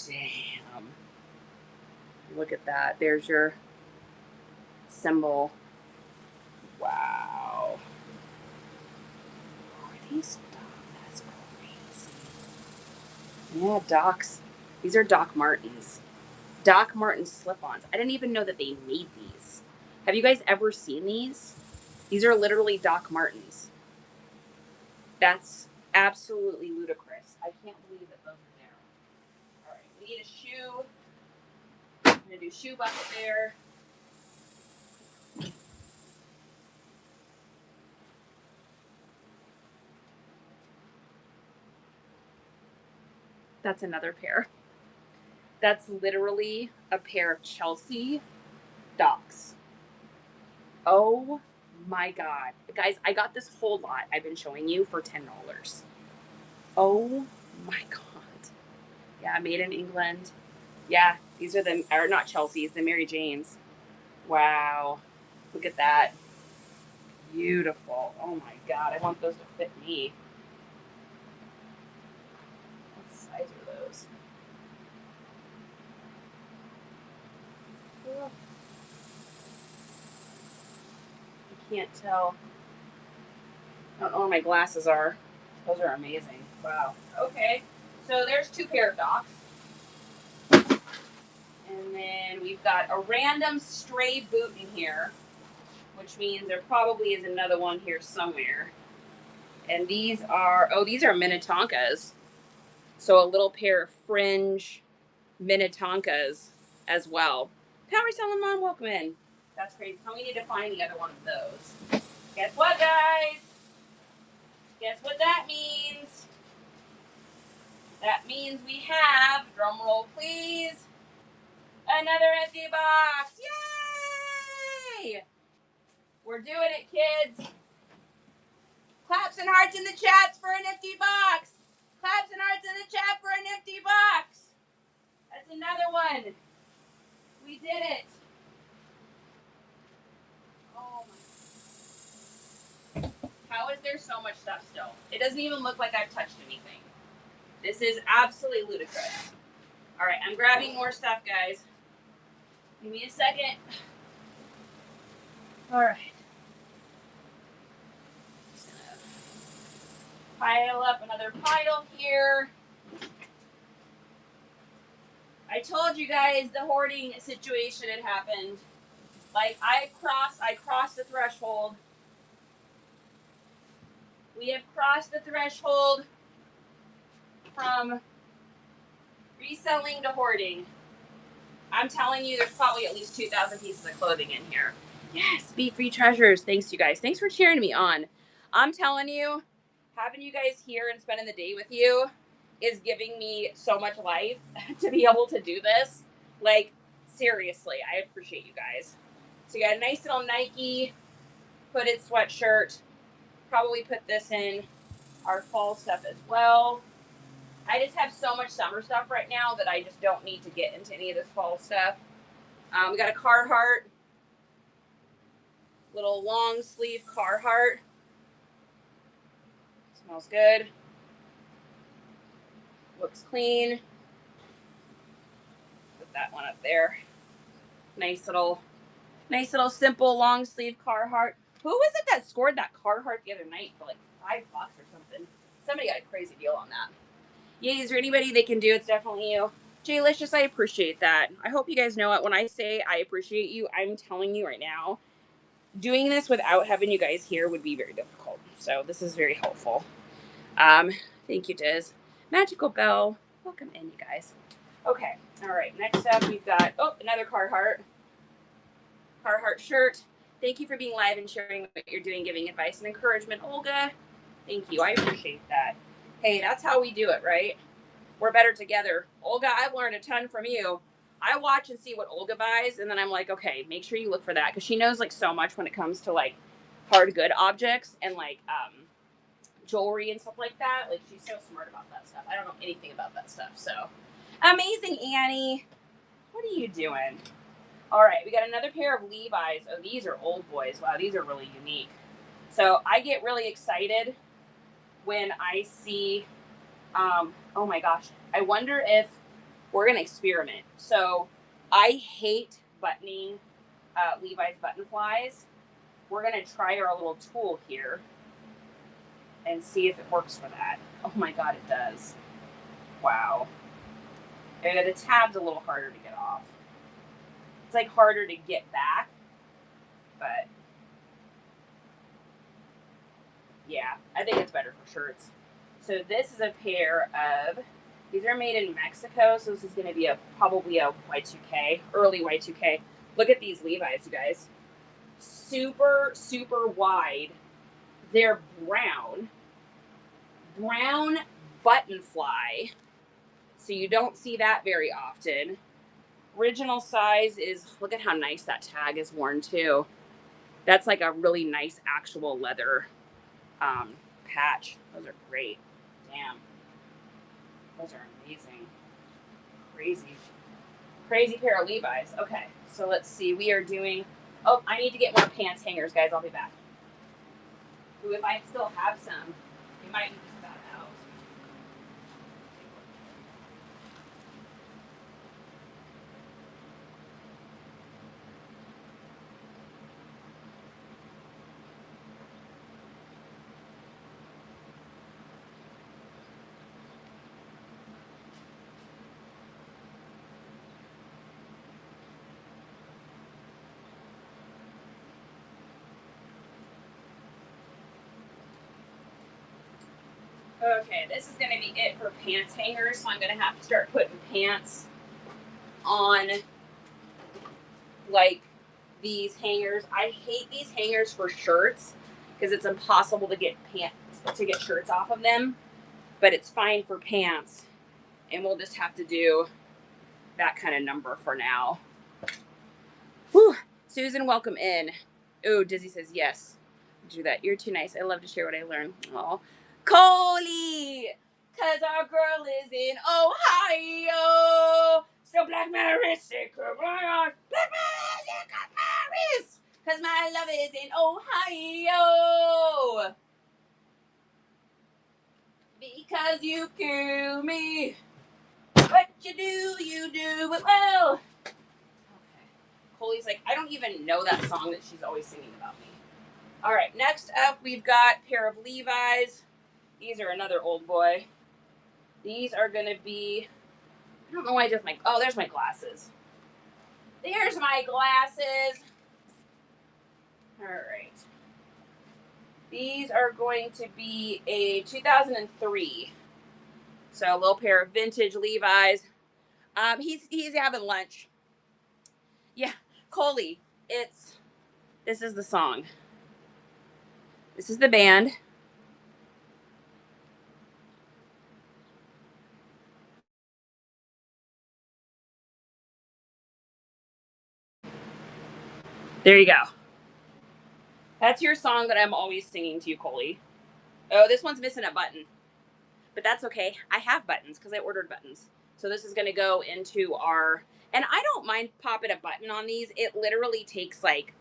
Damn. Look at that. There's your symbol. Wow. Are these Docs? That's crazy. Yeah, Docs. These are Doc Martens. Doc Martens slip-ons. I didn't even know that they made these. Have you guys ever seen these? These are literally Doc Martens. That's absolutely ludicrous. I can't believe that those are there. All right, we need a shoe. I'm going to do shoe bucket there. That's another pair. That's literally a pair of Chelsea Docs. Oh my god. Guys, I got this whole lot I've been showing you for $10. Oh my god. Yeah, made in England. Yeah, these are not Chelsea's, the Mary Janes. Wow. Look at that. Beautiful. Oh my god, I want those to fit me. What size are those? can't tell. I don't know where my glasses are. Those are amazing. Wow. Okay. So there's 2 pair of docs. And then we've got a random stray boot in here, which means there probably is another one here somewhere. And these are Minnetonkas. So a little pair of fringe Minnetonkas as well. Power Selling Mom, welcome in. That's crazy. So we need to find the other one of those. Guess what, guys? Guess what that means? That means we have, drum roll please, another empty box. Yay! We're doing it, kids. Claps and hearts in the chats for an empty box. Claps and hearts in the chat for an empty box. That's another one. We did it. Oh my. How is there so much stuff still? It doesn't even look like I've touched anything. This is absolutely ludicrous. All right, I'm grabbing more stuff, guys. Give me a second. All right. Just gonna pile up another pile here. I told you guys the hoarding situation had happened. Like I crossed the threshold. We have crossed the threshold from reselling to hoarding. I'm telling you, there's probably at least 2,000 pieces of clothing in here. Yes, be free treasures. Thanks, you guys. Thanks for cheering me on. I'm telling you, having you guys here and spending the day with you is giving me so much life to be able to do this. Like, seriously, I appreciate you guys. So you got a nice little Nike hooded sweatshirt. Probably put this in our fall stuff as well. I just have so much summer stuff right now that I just don't need to get into any of this fall stuff. We got a Carhartt, little long sleeve Carhartt. Smells good. Looks clean. Put that one up there. Nice little simple long sleeve Carhartt. Who was it that scored that Carhartt the other night for like $5 or something? Somebody got a crazy deal on that. Yeah, is there anybody they can do? It's definitely you. Jaylicious, I appreciate that. I hope you guys know it. When I say I appreciate you, I'm telling you right now, doing this without having you guys here would be very difficult. So this is very helpful. Thank you, Diz. Magical Bell, welcome in, you guys. Okay, all right. Next up, we've got another Carhartt shirt. Thank you for being live and sharing what you're doing, giving advice and encouragement, Olga. Thank you. I appreciate that. Hey, that's how we do it, right? We're better together. Olga, I've learned a ton from you. I watch and see what Olga buys, and then I'm like, okay, make sure you look for that, because she knows like so much when it comes to like hard good objects and like jewelry and stuff like that. Like, she's so smart about that stuff. I don't know anything about that stuff. So amazing, Annie. What are you doing? All right, we got another pair of Levi's. Oh, these are old boys. Wow, these are really unique. So I get really excited when I see, oh my gosh, I wonder if we're going to experiment. So I hate buttoning Levi's button flies. We're going to try our little tool here and see if it works for that. Oh my God, it does. Wow. And the tab's a little harder to get off. It's like harder to get back, but yeah, I think it's better for shirts. So this is a pair of, these are made in Mexico, so this is going to be probably a Y2K, early Y2K. Look at these Levi's, you guys. Super, super wide. They're brown button fly, so you don't see that very often. Original size is, look at how nice that tag is worn too. That's like a really nice actual leather patch. Those are great. Damn. Those are amazing. Crazy pair of Levi's. Okay, so let's see. We are doing, oh, I need to get more pants hangers, guys. I'll be back. Ooh, if I still have some, we might be just about out. Okay, this is going to be it for pants hangers, so I'm going to have to start putting pants on, like, these hangers. I hate these hangers for shirts because it's impossible to get shirts off of them, but it's fine for pants, and we'll just have to do that kind of number for now. Whew. Susan, welcome in. Oh, Dizzy says yes. Do that. You're too nice. I love to share what I learn. Oh, Coley, cause our girl is in Ohio. So Black Maris, Black Maris, cause my love is in Ohio. Because you kill me. What you do it well. Okay. Coley's like, I don't even know that song that she's always singing about me. All right, next up, we've got a pair of Levi's. These are another old boy. These are going to be, I don't know why I just there's my glasses. There's my glasses. All right. These are going to be a 2003. So a little pair of vintage Levi's. He's having lunch. Yeah, Coley, this is the song. This is the band. There you go. That's your song that I'm always singing to you, Coley. Oh, this one's missing a button. But that's okay. I have buttons because I ordered buttons. So this is going to go into our, and I don't mind popping a button on these. It literally takes like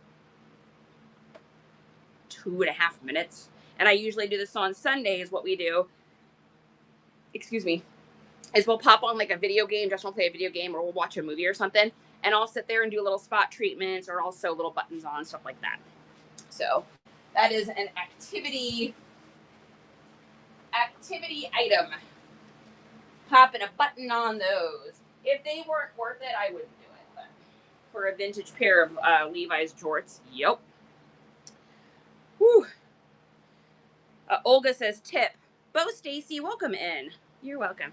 2.5 minutes. And I usually do this on Sundays. What we do, excuse me, is we'll pop on like a video game, just want to play a video game, or we'll watch a movie or something. And I'll sit there and do little spot treatments or also little buttons on, stuff like that. So that is an activity item. Popping a button on those. If they weren't worth it, I wouldn't do it. But for a vintage pair of Levi's jorts, yep. Whew. Olga says, tip. Bo Stacy, welcome in. You're welcome.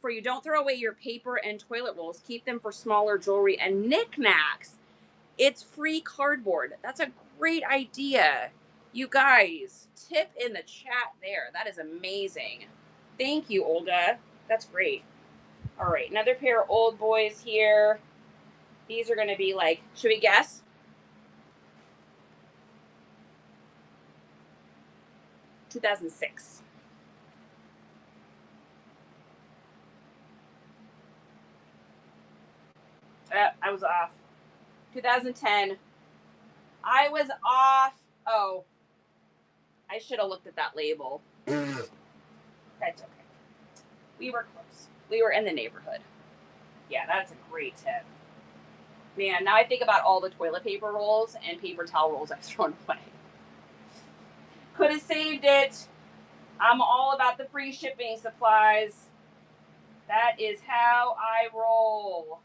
For you, don't throw away your paper and toilet rolls. Keep them for smaller jewelry and knickknacks. It's free cardboard. That's a great idea. You guys, tip in the chat there. That is amazing. Thank you, Olga. That's great. All right, another pair of old boys here. These are going to be like, should we guess? $2006. I was off. 2010. I was off. Oh, I should have looked at that label. That's okay. We were close. We were in the neighborhood. Yeah, that's a great tip. Man, now I think about all the toilet paper rolls and paper towel rolls I've thrown away. Could have saved it. I'm all about the free shipping supplies. That is how I roll.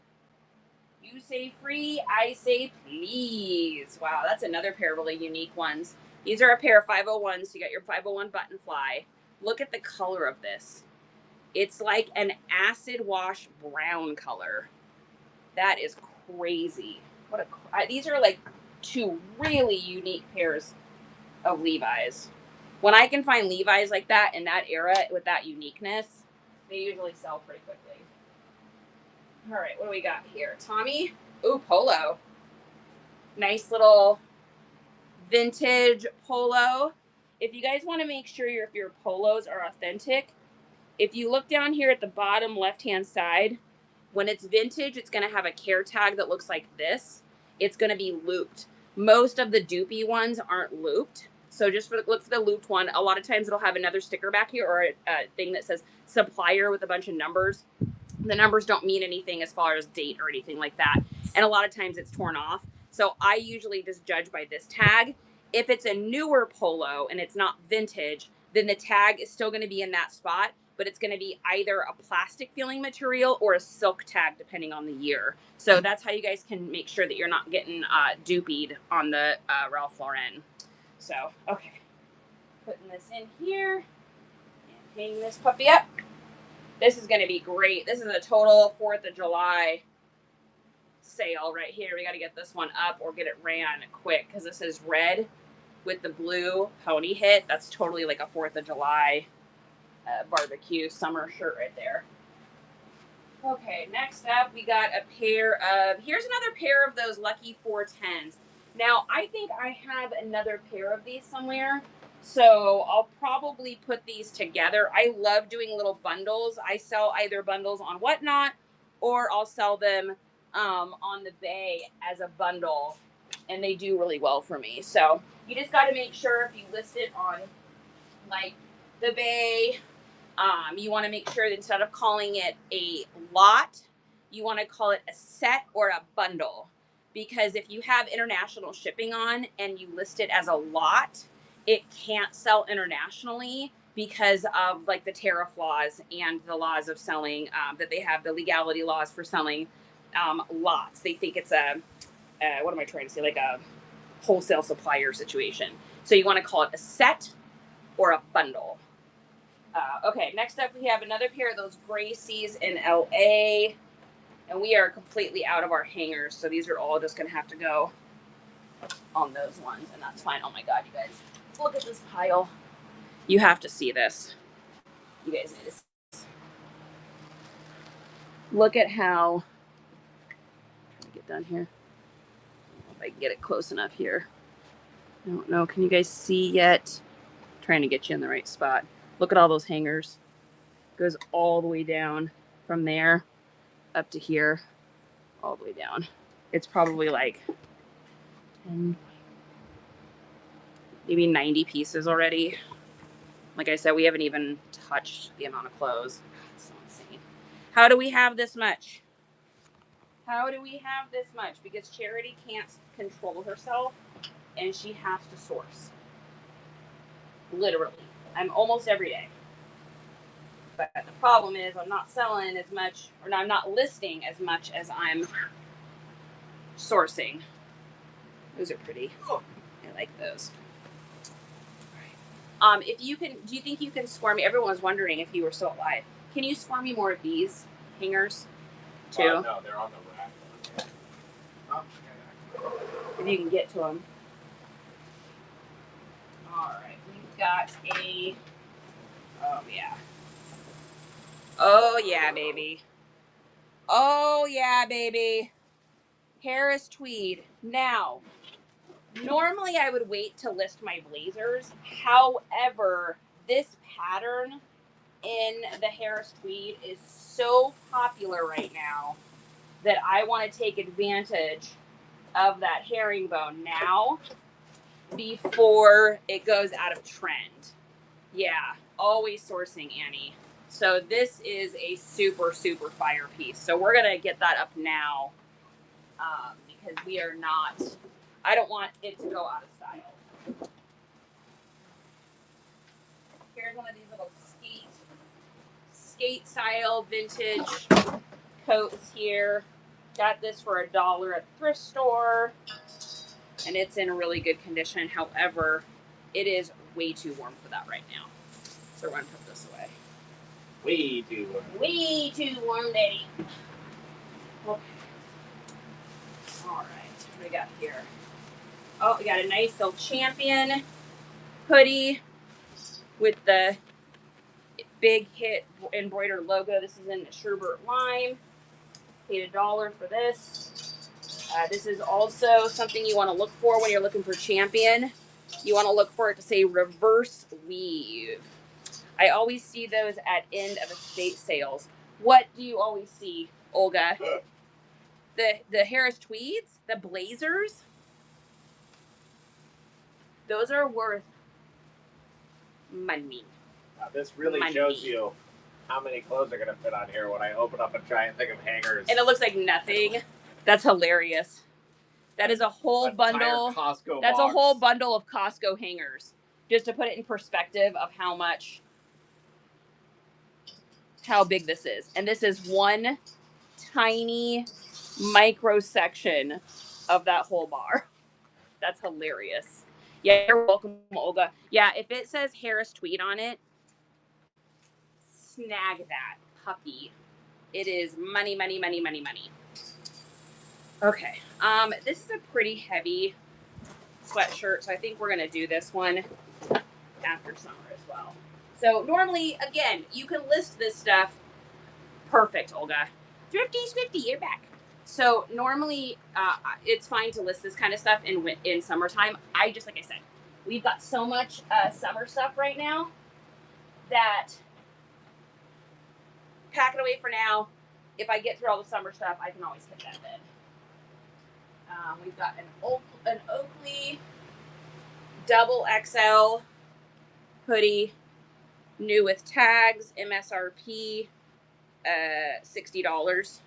You say free, I say please. Wow, that's another pair of really unique ones. These are a pair of 501s. So you got your 501 button fly. Look at the color of this. It's like an acid wash brown color. That is crazy. These are like two really unique pairs of Levi's. When I can find Levi's like that in that era with that uniqueness, they usually sell pretty quickly. All right, what do we got here? Tommy? Ooh, polo. Nice little vintage polo. If you guys want to make sure if your polos are authentic, if you look down here at the bottom left-hand side, when it's vintage, it's going to have a care tag that looks like this. It's going to be looped. Most of the dupey ones aren't looped. So just look for the looped one. A lot of times it'll have another sticker back here or a thing that says supplier with a bunch of numbers. The numbers don't mean anything as far as date or anything like that. And a lot of times it's torn off. So I usually just judge by this tag. If it's a newer polo and it's not vintage, then the tag is still going to be in that spot, but it's going to be either a plastic feeling material or a silk tag, depending on the year. So that's how you guys can make sure that you're not getting dupied on the Ralph Lauren. So, okay. Putting this in here. hang this puppy up. This is going to be great. This is a total 4th of July sale right here. We got to get this one up or get it ran quick because this is red with the blue pony hit. That's totally like a 4th of July barbecue summer shirt right there. Okay, next up we got a pair of, here's another pair of those Lucky 410s. Now, I think I have another pair of these somewhere, so I'll probably put these together. I love doing little bundles. I sell either bundles on Whatnot, or I'll sell them on the Bay as a bundle, and they do really well for me. So you just got to make sure if you list it on, like, the Bay, you want to make sure that instead of calling it a lot, you want to call it a set or a bundle. Because if you have international shipping on and you list it as a lot, it can't sell internationally because of like the tariff laws and the laws of selling that they have, the legality laws for selling lots. They think it's a, what am I trying to say? Like a wholesale supplier situation. So you want to call it a set or a bundle. Okay, next up we have another pair of those Gracies in LA, and we are completely out of our hangers, so these are all just going to have to go on those ones, and that's fine. Oh my god, you guys, look at this pile. You have to see this. You guys need to see this. Look at how, I'm trying to get down here. If I can get it close enough here. I don't know, can you guys see yet? I'm trying to get you in the right spot. Look at all those hangers. Goes all the way down from there up to here, all the way down. It's probably like 10, maybe 90 pieces already. Like I said, we haven't even touched the amount of clothes. It's so insane. How do we have this much? How do we have this much? Because Charity can't control herself and she has to source. Literally. I'm almost every day. But the problem is I'm not selling as much, or I'm not listing as much as I'm sourcing. Those are pretty. I like those. If you can, do you think you can score me? Everyone was wondering if you were still alive. Can you score me more of these hangers too? No, they're on the rack. Oh, okay. If you can get to them. All right, we've got a. Oh yeah. Oh yeah, baby. Oh yeah, baby. Harris tweed. Now, normally I would wait to list my blazers. However, this pattern in the Harris tweed is so popular right now that I want to take advantage of that herringbone now before it goes out of trend. Yeah, always sourcing, Annie. So this is a super, super fire piece. So we're going to get that up now because we are not, I don't want it to go out of style. Here's one of these little skate style vintage coats here. Got this for $1 at the thrift store. And it's in really good condition. However, it is way too warm for that right now. So we're going to put this away. Way too warm. Way too warm, Daddy. Okay. All right. What do we got here? Oh, we got a nice little Champion hoodie with the big hit embroidered logo. This is in the sherbet lime. Paid $1 for this. This is also something you want to look for when you're looking for Champion. You want to look for it to say reverse weave. I always see those at end of estate sales. What do you always see, Olga? The Harris tweeds, the blazers. Those are worth money. Now, this really shows you how many clothes are going to fit on here when I open up a giant thing of hangers. And it looks like nothing. That's hilarious. That is a whole bundle. Costco That's box. a whole bundle of Costco hangers. Just to put it in perspective of how big this is. And this is one tiny micro section of that whole bar. That's hilarious. Yeah, you're welcome, Olga. Yeah, if it says Harris tweed on it, snag that puppy. It is money, money, money, money, money. Okay. This is a pretty heavy sweatshirt, so I think we're gonna do this one after summer as well. So normally, again, you can list this stuff. Perfect, Olga. Thrifty, Swifty, you're back. So normally, it's fine to list this kind of stuff in summertime. Like I said, we've got so much summer stuff right now that pack it away for now. If I get through all the summer stuff, I can always hit that bid. We've got an Oakley double XL hoodie, new with tags, MSRP, $60.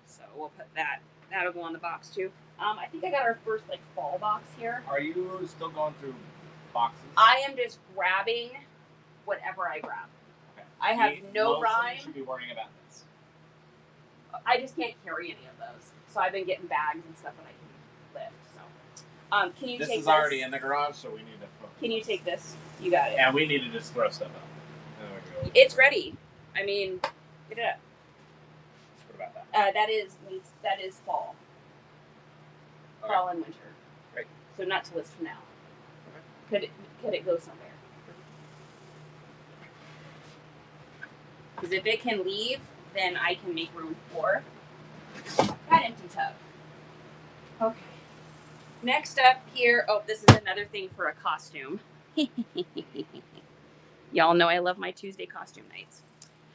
So we'll put that. That'll go on the box too. I think I got our first like fall box here. Are you still going through boxes? I am just grabbing whatever I grab. Okay. I have no rhyme. You should be worrying about this. I just can't carry any of those. So I've been getting bags and stuff that I can lift. So, can you take this? This is already in the garage, so we need to. Can you take this? You got it. And we need to just throw stuff up. There we go. It's ready. I mean, get it up. What about that? That is fall. Okay. Fall and winter. Great. So not to list from now. Okay. Could it go somewhere? Because if it can leave, then I can make room for that empty tub. Okay. Next up here, oh, this is another thing for a costume. Y'all know I love my Tuesday costume nights.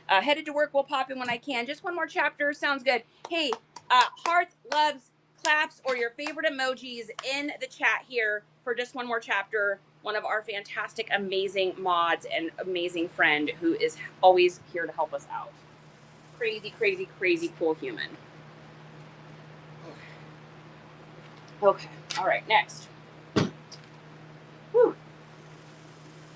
Headed to work, will pop in when I can. Just one more chapter, sounds good. Hey, hearts, loves, claps, or your favorite emojis in the chat here for just one more chapter. One of our fantastic, amazing mods and amazing friend who is always here to help us out. Crazy, crazy, crazy cool human. Okay, all right, next. Whew.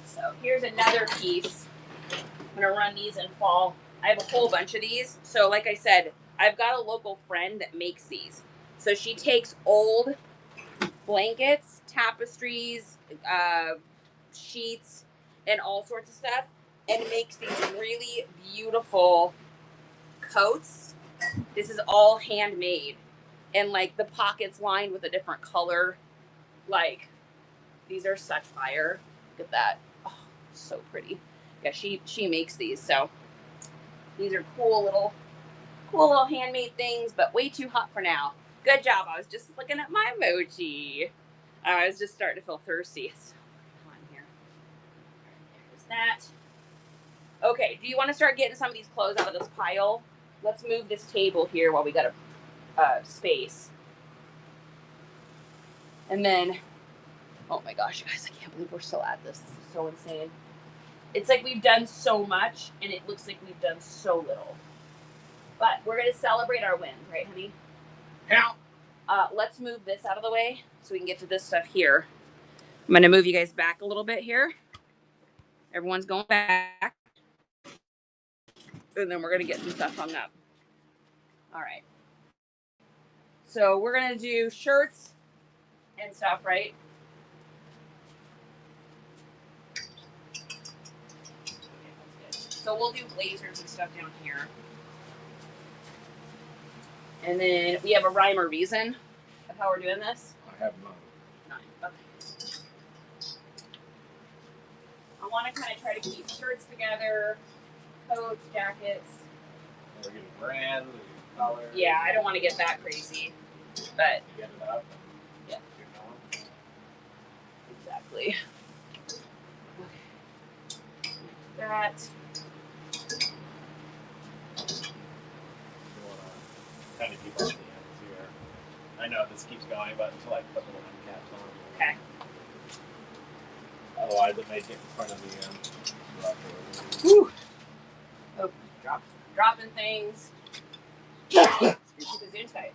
So here's another piece. I'm gonna run these in fall. I have a whole bunch of these. So like I said, I've got a local friend that makes these. So she takes old blankets, tapestries, sheets, and all sorts of stuff, and makes these really beautiful coats. This is all handmade, and like the pockets lined with a different color. Like, these are such fire. Look at that. Oh, so pretty. Yeah, she makes these. So these are cool little handmade things, but way too hot for now. Good job. I was just looking at my emoji. I was just starting to feel thirsty. So on here. There's that. Okay, do you want to start getting some of these clothes out of this pile? Let's move this table here while we got a space. And then, oh my gosh, you guys, I can't believe we're still at this. This is so insane. It's like we've done so much, and it looks like we've done so little. But we're going to celebrate our wins, right, honey? Yeah. Let's move this out of the way so we can get to this stuff here. I'm going to move you guys back a little bit here. Everyone's going back. And then we're going to get some stuff hung up. All right. So we're going to do shirts and stuff, right? So we'll do blazers and stuff down here. And then we have a rhyme or reason of how we're doing this. I have none. Okay. I want to kind of try to keep shirts together, coats, jackets. We're getting brands, colors. Yeah, I don't want to get that crazy, but You get it up. Yeah. Exactly. Okay. That. Kind of keep up the ends here. I know this keeps going, but until I put little end caps on. Okay. Otherwise, it may get in front of the Whew. Oh, dropping things. Excuse me, the tight.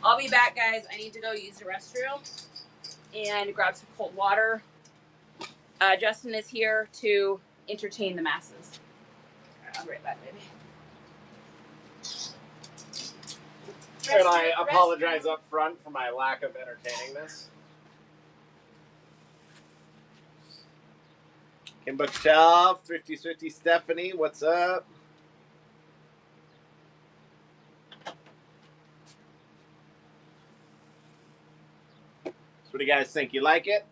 I'll be back, guys. I need to go use the restroom and grab some cold water. Justin is here to entertain the masses. I'll be right back, baby. And I apologize up front for my lack of entertainingness. Kim Bookshelf, Thrifty Swifty Stephanie, what's up? So what do you guys think? You like it?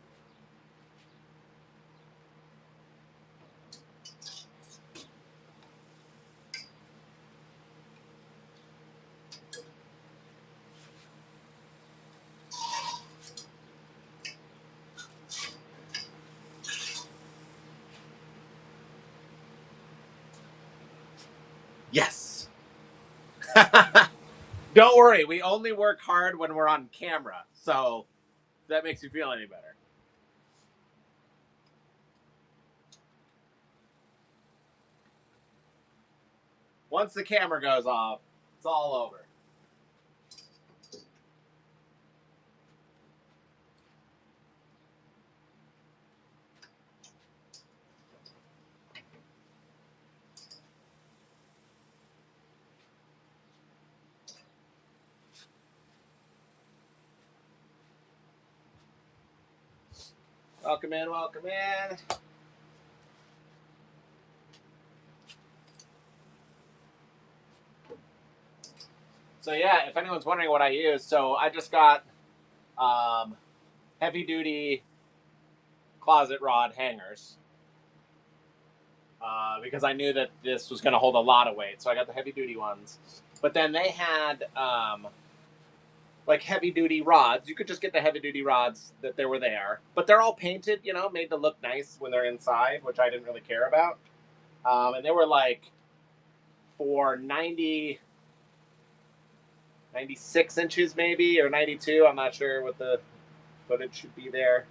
Yes. Don't worry, we only work hard when we're on camera. So if that makes you feel any better. Once the camera goes off, it's all over. Welcome in, welcome in. So yeah, if anyone's wondering what I use, so I just got heavy duty closet rod hangers because I knew that this was going to hold a lot of weight. So I got the heavy duty ones. But then they had like heavy duty rods. You could just get the heavy duty rods that they were there, but they're all painted, you know, made to look nice when they're inside, which I didn't really care about. And they were like for 96 inches maybe, or 92. I'm not sure what the footage should be there.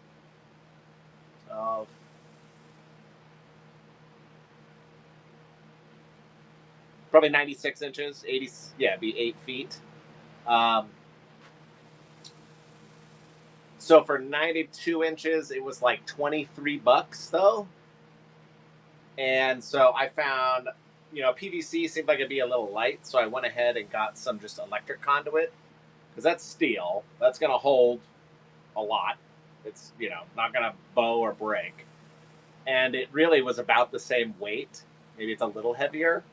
Probably 96 inches, 80, yeah, it'd be 8 feet. So for 92 inches, it was like $23 though. And so I found, you know, PVC seemed like it'd be a little light. So I went ahead and got some just electric conduit because that's steel. That's going to hold a lot. It's, you know, not going to bow or break. And it really was about the same weight. Maybe it's a little heavier.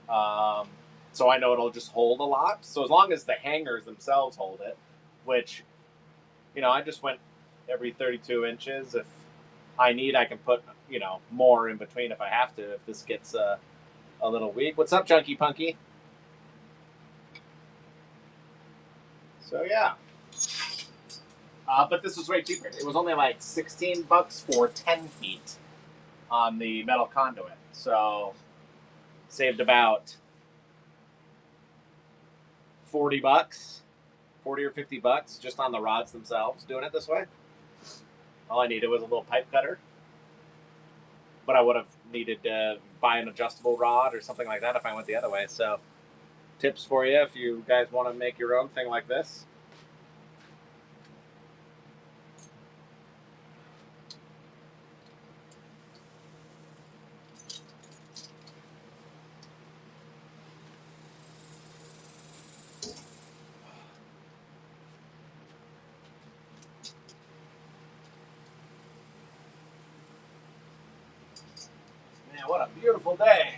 So I know it'll just hold a lot. So as long as the hangers themselves hold it, which, you know, I just went every 32 inches. If I need, I can put, you know, more in between if I have to, if this gets a little weak. What's up, Junkie Punky? So yeah. But this was way cheaper. It was only like $16 for 10 feet on the metal conduit. So saved about $40, 40 or $50 just on the rods themselves doing it this way. All I needed was a little pipe cutter. But I would have needed to buy an adjustable rod or something like that if I went the other way. So tips for you if you guys want to make your own thing like this. Man, what a beautiful day.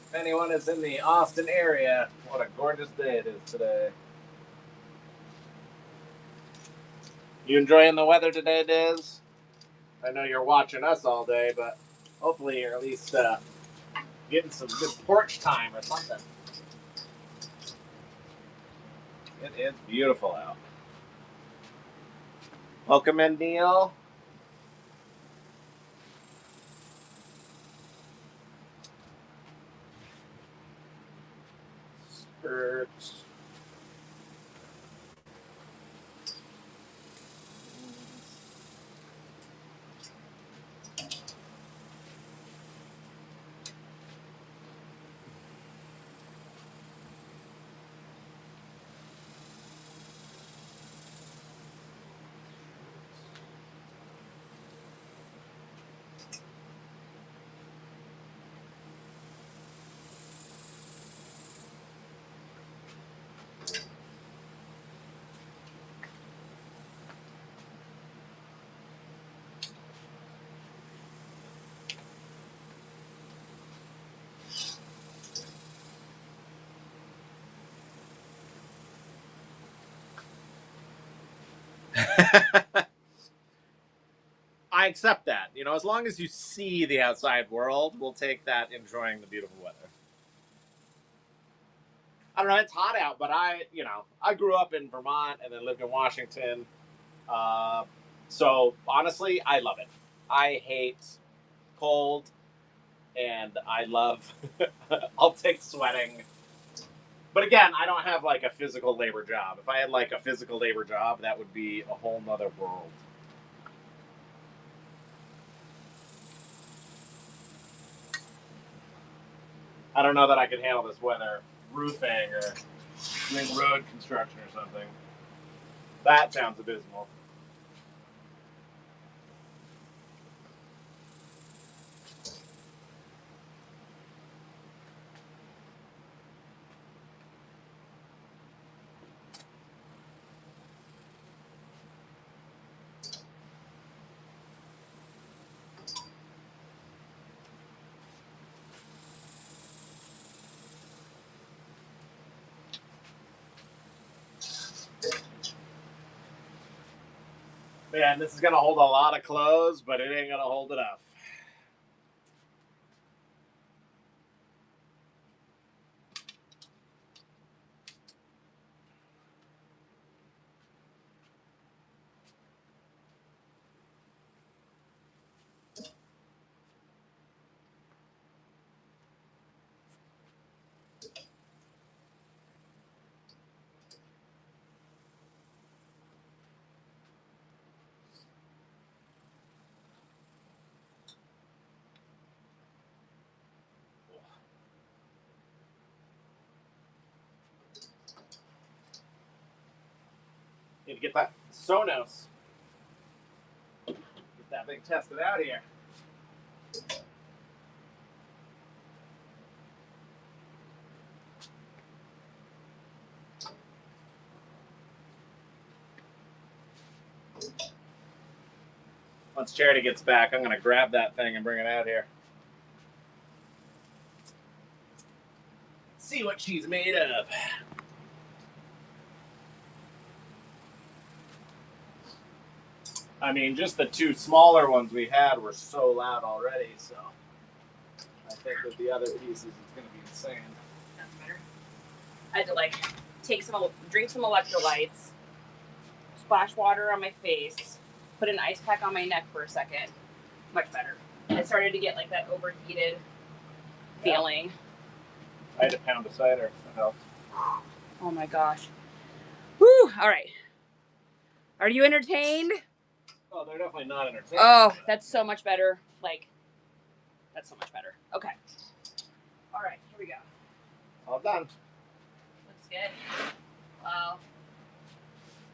If anyone is in the Austin area, what a gorgeous day it is today. You enjoying the weather today, Diz? I know you're watching us all day, but hopefully you're at least getting some good porch time or something. It is beautiful out. Welcome in, Neil. Skirt. I accept that. You know, as long as you see the outside world, we'll take that enjoying the beautiful weather. I don't know, it's hot out, but I grew up in Vermont and then lived in Washington. So honestly, I love it. I hate cold and I love, I'll take sweating. But again, I don't have like a physical labor job. If I had like a physical labor job, that would be a whole nother world. I don't know that I could handle this weather roofing or doing road construction or something. That sounds abysmal. Man, this is going to hold a lot of clothes, but it ain't going to hold enough. Need to get that Sonos. Get that thing tested out here. Once Charity gets back, I'm going to grab that thing and bring it out here. See what she's made of. I mean, just the two smaller ones we had were so loud already, so I think with the other pieces, it's going to be insane. That's better. I had to like drink some electrolytes, splash water on my face, put an ice pack on my neck for a second. Much better. I started to get like that overheated feeling. I had a pound of cider. That helped. Oh my gosh. Whew. All right. Are you entertained? Oh, they're definitely not entertaining. Oh, that's so much better. Like, that's so much better. Okay. All right, here we go. All done. Looks good. Wow.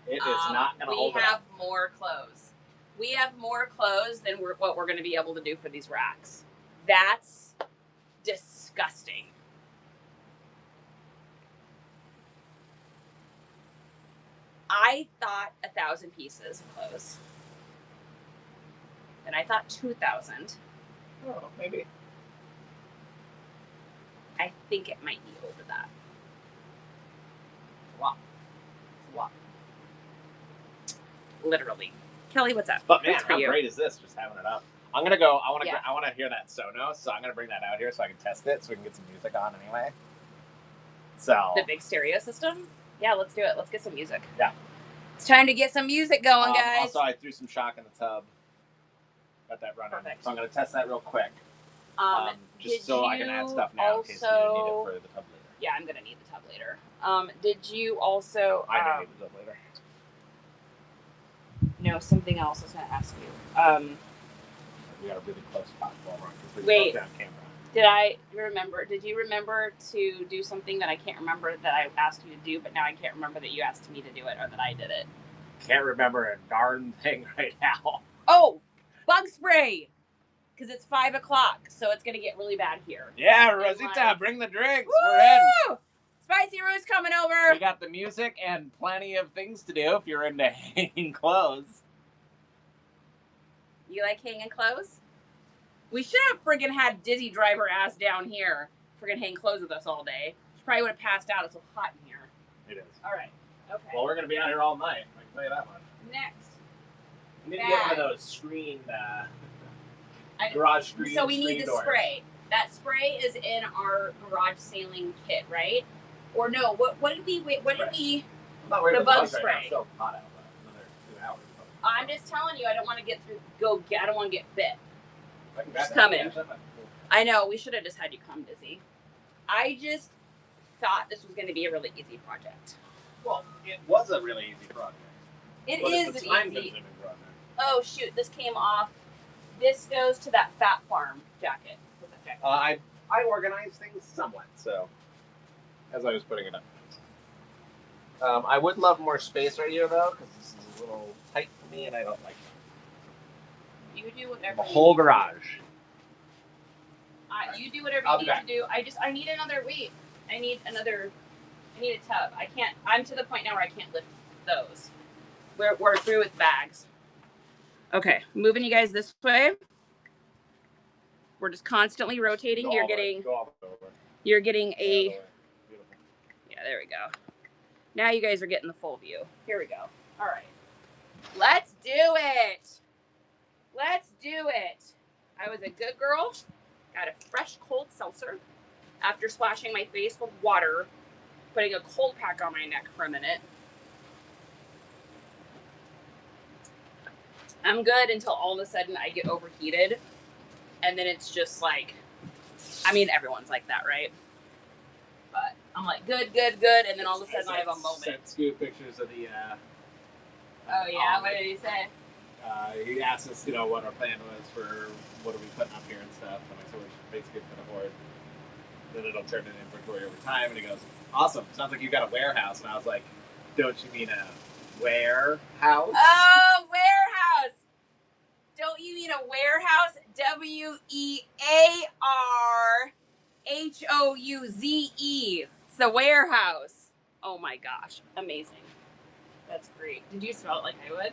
It is not going to hold We have more clothes. We have more clothes than what we're going to be able to do for these racks. That's disgusting. I thought 1,000 pieces of clothes. And I thought 2,000. Oh, maybe. I think it might be over that. Wow. It's a lot. Literally. Kelly, what's up? But man, What's for how you? great is this? Just having it up. I'm gonna go. I want to. Yeah. I want to hear that Sonos, so I'm gonna bring that out here so I can test it, so we can get some music on anyway. So The big stereo system? Yeah, let's do it. Let's get some music. Yeah. It's time to get some music going, guys. Also, I threw some shock in the tub. Got that running. Perfect. So I'm gonna test that real quick. Just so I can add stuff now also, in case you need it for the tub later. Yeah, I'm gonna need the tub later. Did you also? I don't need the tub later. No, something else I was gonna ask you. We got a really close spot for because we Wait. broke down camera. Did you remember to do something that I can't remember that I asked you to do, but now I can't remember that you asked me to do it or that I did it? Can't remember a darn thing right now. Oh, bug spray! Because it's 5 o'clock, so it's gonna get really bad here. Yeah, Rosita, bring the drinks. Woo! We're in. Spicy Roo's coming over. We got the music and plenty of things to do if you're into hanging clothes. You like hanging clothes? We should have friggin' had Dizzy drive her ass down here. Friggin' hang clothes with us all day. She probably would have passed out. It's so hot in here. It is. All right. Okay. Well, we're going to be out here all night. I can tell you that much. Next. You need to get one of those screen, garage screen. So we need the doors. spray. That spray is in our garage sailing kit, right? Or no? What did we? What did we? I'm not worried The about bug bugs right spray. now. It's still hot out, but another 2 hours. I'm just telling you, I don't want to get through. I don't want to get bit. Just come in. I know. We should have just had you come, Dizzy. I just thought this was going to be a really easy project. Well, it was a really easy project. It but is it's a an time-consuming easy. project. Oh shoot! This came off. This goes to that Fat Farm jacket. What's that jacket? I organize things somewhat, so as I was putting it up. I would love more space right here, though, because this is a little tight for me, and I don't like it. You do whatever. The whole garage. You do whatever I'll you be need back. to do. I need another weight. I need a tub. I can't. I'm to the point now where I can't lift those. We're through with bags. Okay, moving you guys this way. We're just constantly rotating. You're getting a. Yeah, there we go. Now you guys are getting the full view. Here we go. All right. Let's do it. Let's do it. I was a good girl. Got a fresh cold seltzer after splashing my face with water, putting a cold pack on my neck for a minute. I'm good until all of a sudden I get overheated, and then it's just like, I mean, everyone's like that, right? But I'm like, good, and then all of a sudden I have a moment. Sent Scoot pictures of the. Oh yeah, what did he say? He asked us, what our plan was for what are we putting up here and stuff, and I said we're basically going to hoard. Then it'll turn into inventory over time, and he goes, "Awesome! Sounds like you got a warehouse." And I was like, "Don't you mean a warehouse?" Oh, warehouse! Don't you mean a warehouse? WEARHOUZE. It's the warehouse. Oh my gosh, amazing! That's great. Did you spell it like I would?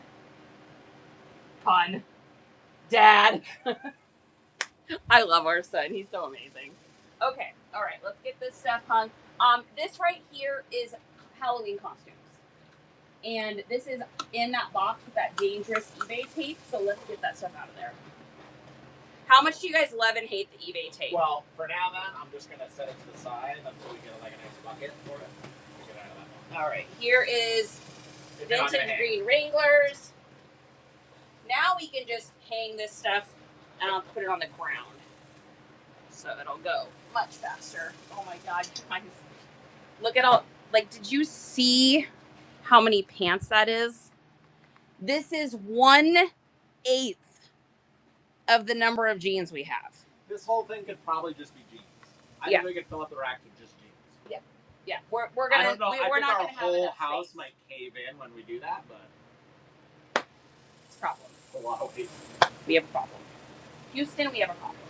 Pun. Dad. I love our son. He's so amazing. Okay, all right, let's get this stuff hung. This right here is Halloween costumes. And this is in that box with that dangerous eBay tape, so let's get that stuff out of there. How much do you guys love and hate the eBay tape? Well, for now then, I'm just going to set it to the side until we get a nice bucket for it. Get out of that one. All right, here is vintage green Wranglers. Now we can just hang this stuff and I'll put it on the ground. So it'll go much faster. Oh my God, guys. Look at all, did you see how many pants that is? This is 1/8 of the number of jeans we have. This whole thing could probably just be jeans. I think we could fill up the rack with just jeans. Yeah. Yeah, we're gonna. I don't know. We're not our gonna whole have house space. might cave in when we do that, but it's a problem. A lot of weight. We have a problem. Houston, we have a problem.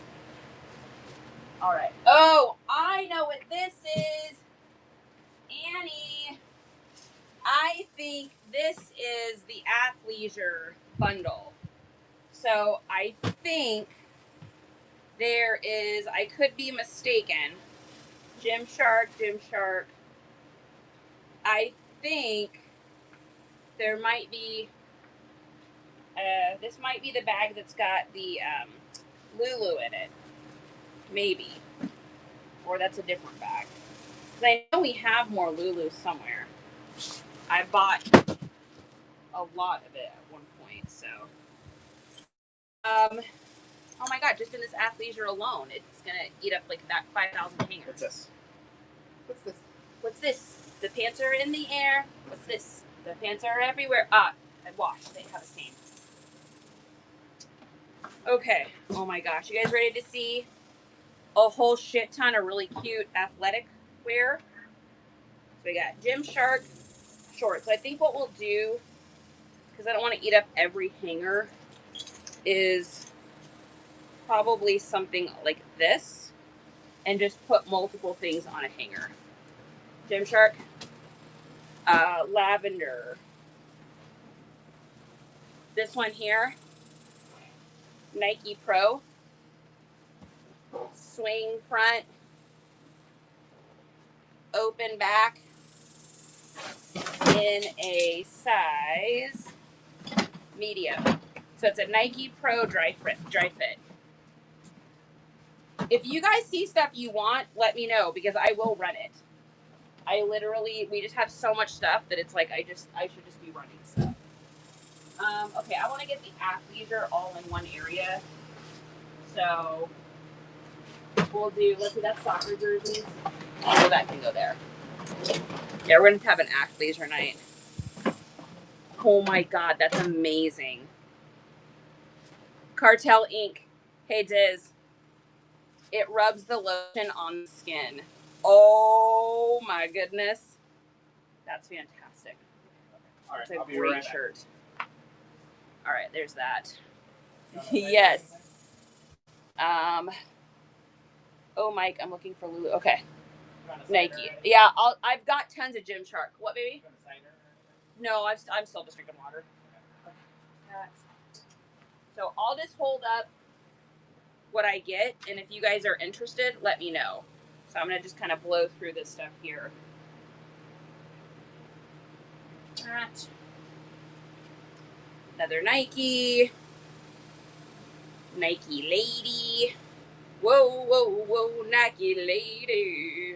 All right. Oh, I know what this is. Annie, I think this is the athleisure bundle. So I think there is, I could be mistaken, Gymshark. I think there might be, this might be the bag that's got the Lulu in it. Maybe. Or that's a different bag. Because I know we have more Lulu somewhere. I bought a lot of it at one point, so. Oh my God, just in this athleisure alone, it's going to eat up that 5,000 hangers. What's this? What's this? The pants are in the air. What's this? The pants are everywhere. I washed. They have a stain. Okay. Oh my gosh. You guys ready to see a whole shit ton of really cute athletic wear? So we got Gymshark shorts. So I think what we'll do, because I don't want to eat up every hanger, is probably something like this and just put multiple things on a hanger. Gymshark, lavender. This one here, Nike Pro, swing front, open back in a size medium. So it's a Nike Pro Dry Fit. If you guys see stuff you want, let me know because I will run it. We just have so much stuff that it's like I should just be running stuff. Okay, I want to get the athleisure all in one area. So we'll do, let's see, that's soccer jerseys. So that can go there. Yeah, we're going to have an athleisure night. Oh my God, that's amazing. Cartel Ink. Hey, Diz. It rubs the lotion on the skin. Oh my goodness. That's fantastic. All right, It's a I'll be great right back. shirt. All right, there's that. Yes. Oh, Mike, I'm looking for Lulu. Okay. Nike. Yeah, I've got tons of Gymshark. What, baby? No, I'm still just drinking water. So I'll just hold up what I get, and if you guys are interested, let me know. So I'm gonna just kind of blow through this stuff here. That. Another Nike. Nike lady. Whoa, whoa, whoa, Nike lady.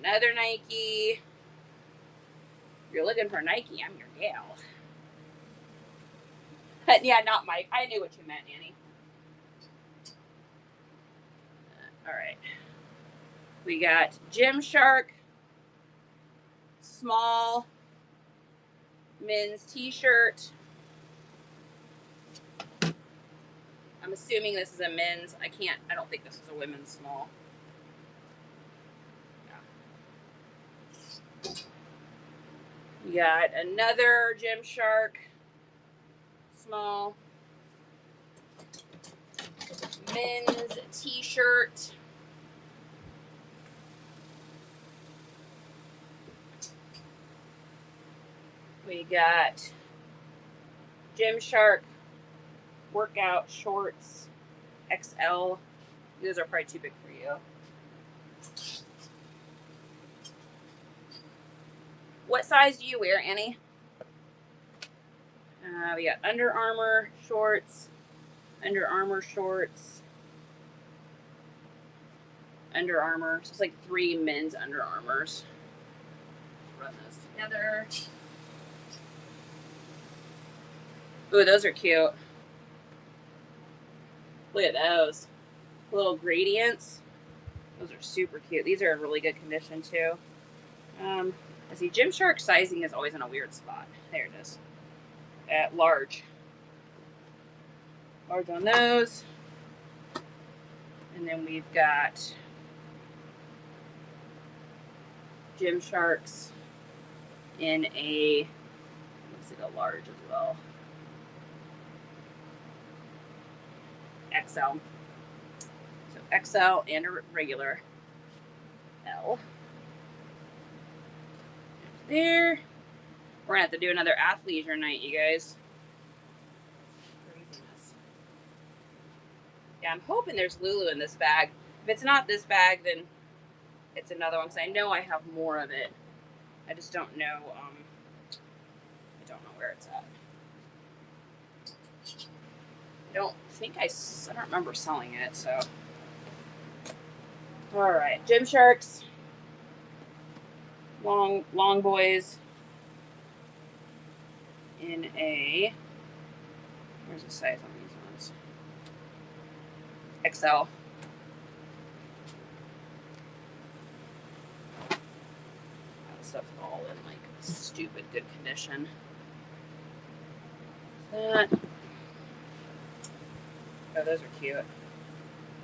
Another Nike. If you're looking for Nike, I'm your gal. Yeah, not Mike. I knew what you meant, Annie. All right. We got Gymshark. Small men's t-shirt. I'm assuming this is a men's. I don't think this is a women's small. Yeah. We got another Gymshark small men's t-shirt. We got Gymshark workout shorts XL. Those are probably too big for you. What size do you wear, Annie? We got Under Armour shorts, Under Armour shorts, Under Armour. So it's like 3 men's Under Armours. Run those together. Ooh, those are cute. Look at those. Little gradients. Those are super cute. These are in really good condition too. I see Gymshark sizing is always in a weird spot. There it is. At large. Large on those. And then we've got Gymsharks in a, looks like a large as well. XL. So XL and a regular L. There. We're gonna have to do another athleisure night, you guys. Craziness. Yeah, I'm hoping there's Lulu in this bag. If it's not this bag, then it's another one, because I know I have more of it. I just don't know, I don't know where it's at. I don't remember selling it, so. All right, Gymsharks. Long boys. In a, where's the size on these ones? XL. That stuff's all in like stupid good condition. That. Oh, those are cute.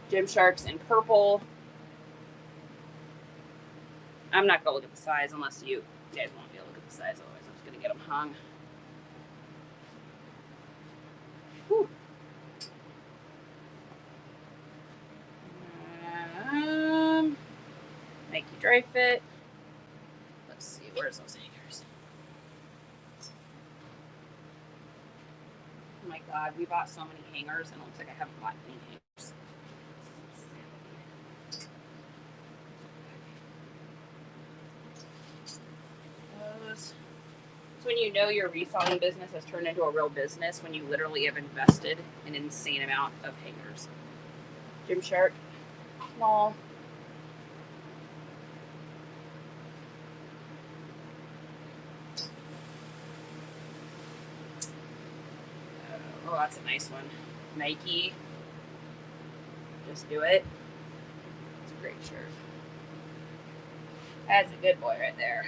Gymsharks in purple. I'm not gonna look at the size unless you guys want me to look at the size. Otherwise, I'm just gonna get them hung. Whew. Nike Dry Fit. Let's see, where's those hangers? Oh my God, we bought so many hangers, and it looks like I haven't bought any hangers. Those. It's when you know your reselling business has turned into a real business when you literally have invested an insane amount of hangers. Gymshark, small. Oh, that's a nice one. Nike. Just do it. It's a great shirt. That's a good boy right there.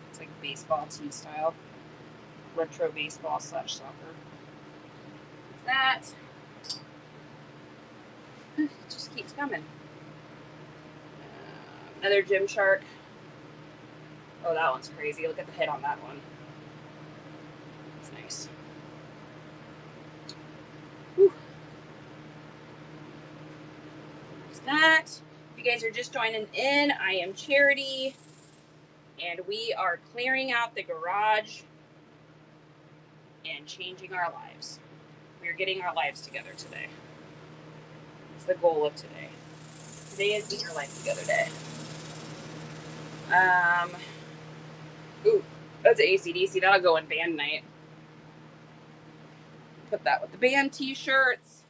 It's like baseball tee style. Retro baseball / soccer. That. It just keeps coming. Another Gymshark. Oh, that one's crazy. Look at the head on that one. That's nice. Whew. There's that. If you guys are just joining in, I am Charity, and we are clearing out the garage and changing our lives. We are getting our lives together today. It's the goal of today. Today is Get Your Life Together Day. Ooh, that's AC/DC. That'll go in band night. Put that with the band t-shirts.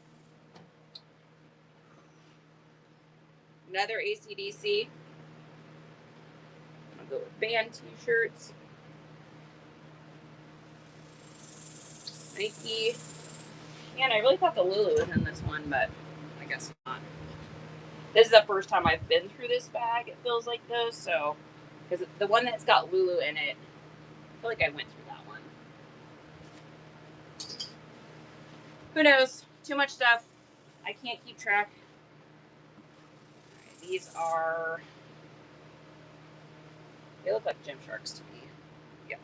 Another AC/DC. I'll go with band t-shirts. Nike. Man, I really thought the Lulu was in this one, but I guess not. This is the first time I've been through this bag, it feels like, though, so, because the one that's got Lulu in it, I feel like I went through that one. Who knows? Too much stuff. I can't keep track. Right, these are, they look like Gymsharks to me. Yep.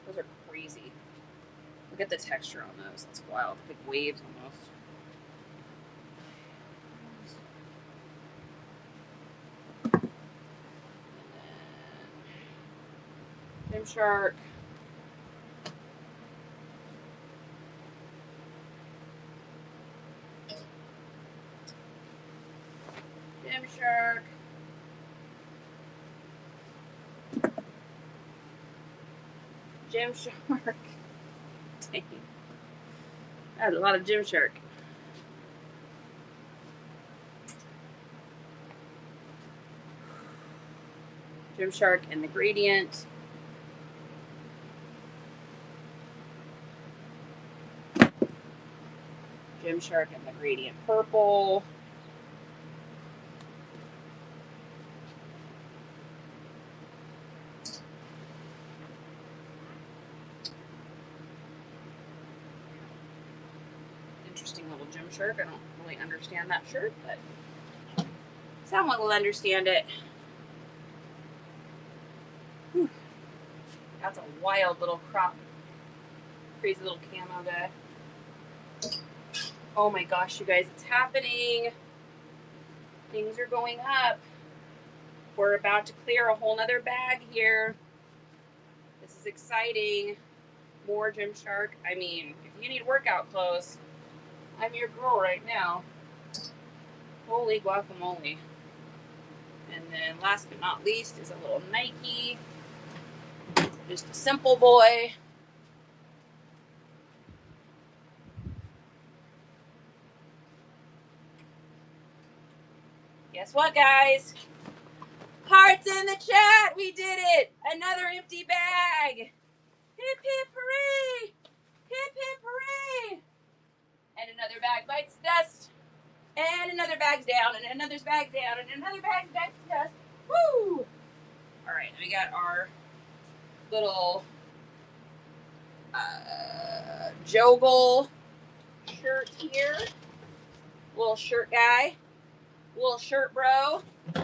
Those are crazy. Look at the texture on those. That's wild. Like waves almost. Gymshark. Gymshark. Gymshark. Dang. That's a lot of Gymshark. Gymshark and the gradient. Gymshark and the gradient purple. Interesting little Gymshark. I don't really understand that shirt, but someone will understand it. Whew. That's a wild little crop. Crazy little camo guy. Oh my gosh, you guys, it's happening. Things are going up. We're about to clear a whole nother bag here. This is exciting. More Gymshark. I mean, if you need workout clothes, I'm your girl right now. Holy guacamole. And then last but not least is a little Nike. Just a simple boy. Guess what, guys? Hearts in the chat. We did it. Another empty bag. Hip, hip, hooray. Hip, hip, hooray. And another bag bites dust. And another bag's down. And another bag down. And another bag bites dust. Woo! All right. We got our little Joggle shirt here. Little shirt guy. Little shirt bro. We're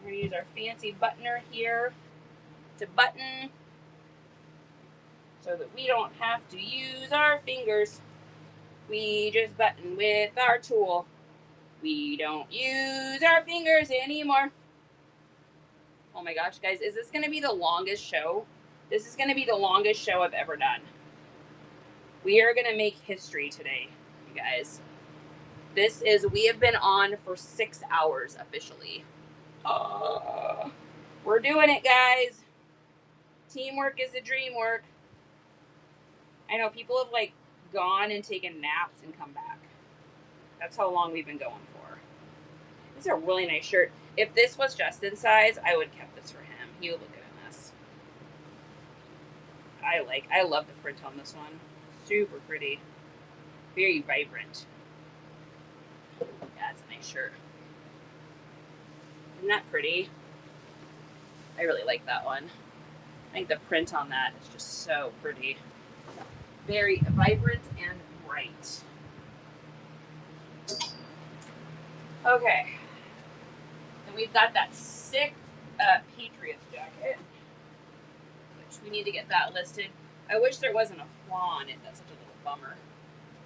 going to use our fancy buttoner here to button so that we don't have to use our fingers. We just button with our tool. We don't use our fingers anymore. Oh my gosh, guys, is this going to be the longest show? This is going to be the longest show I've ever done. We are going to make history today, you guys. We have been on for 6 hours officially. We're doing it, guys. Teamwork is a dream work. I know people have like gone and taken naps and come back. That's how long we've been going for. This is a really nice shirt. If this was Justin's size, I would have kept this for him. He would look good in this. I love the print on this one. Super pretty. Very vibrant. Yeah, it's a nice shirt. Isn't that pretty? I really like that one. I think the print on that is just so pretty. Very vibrant and bright. Okay. And we've got that sick Patriots jacket, which we need to get that listed. I wish there wasn't a flaw on it. That's such a little bummer.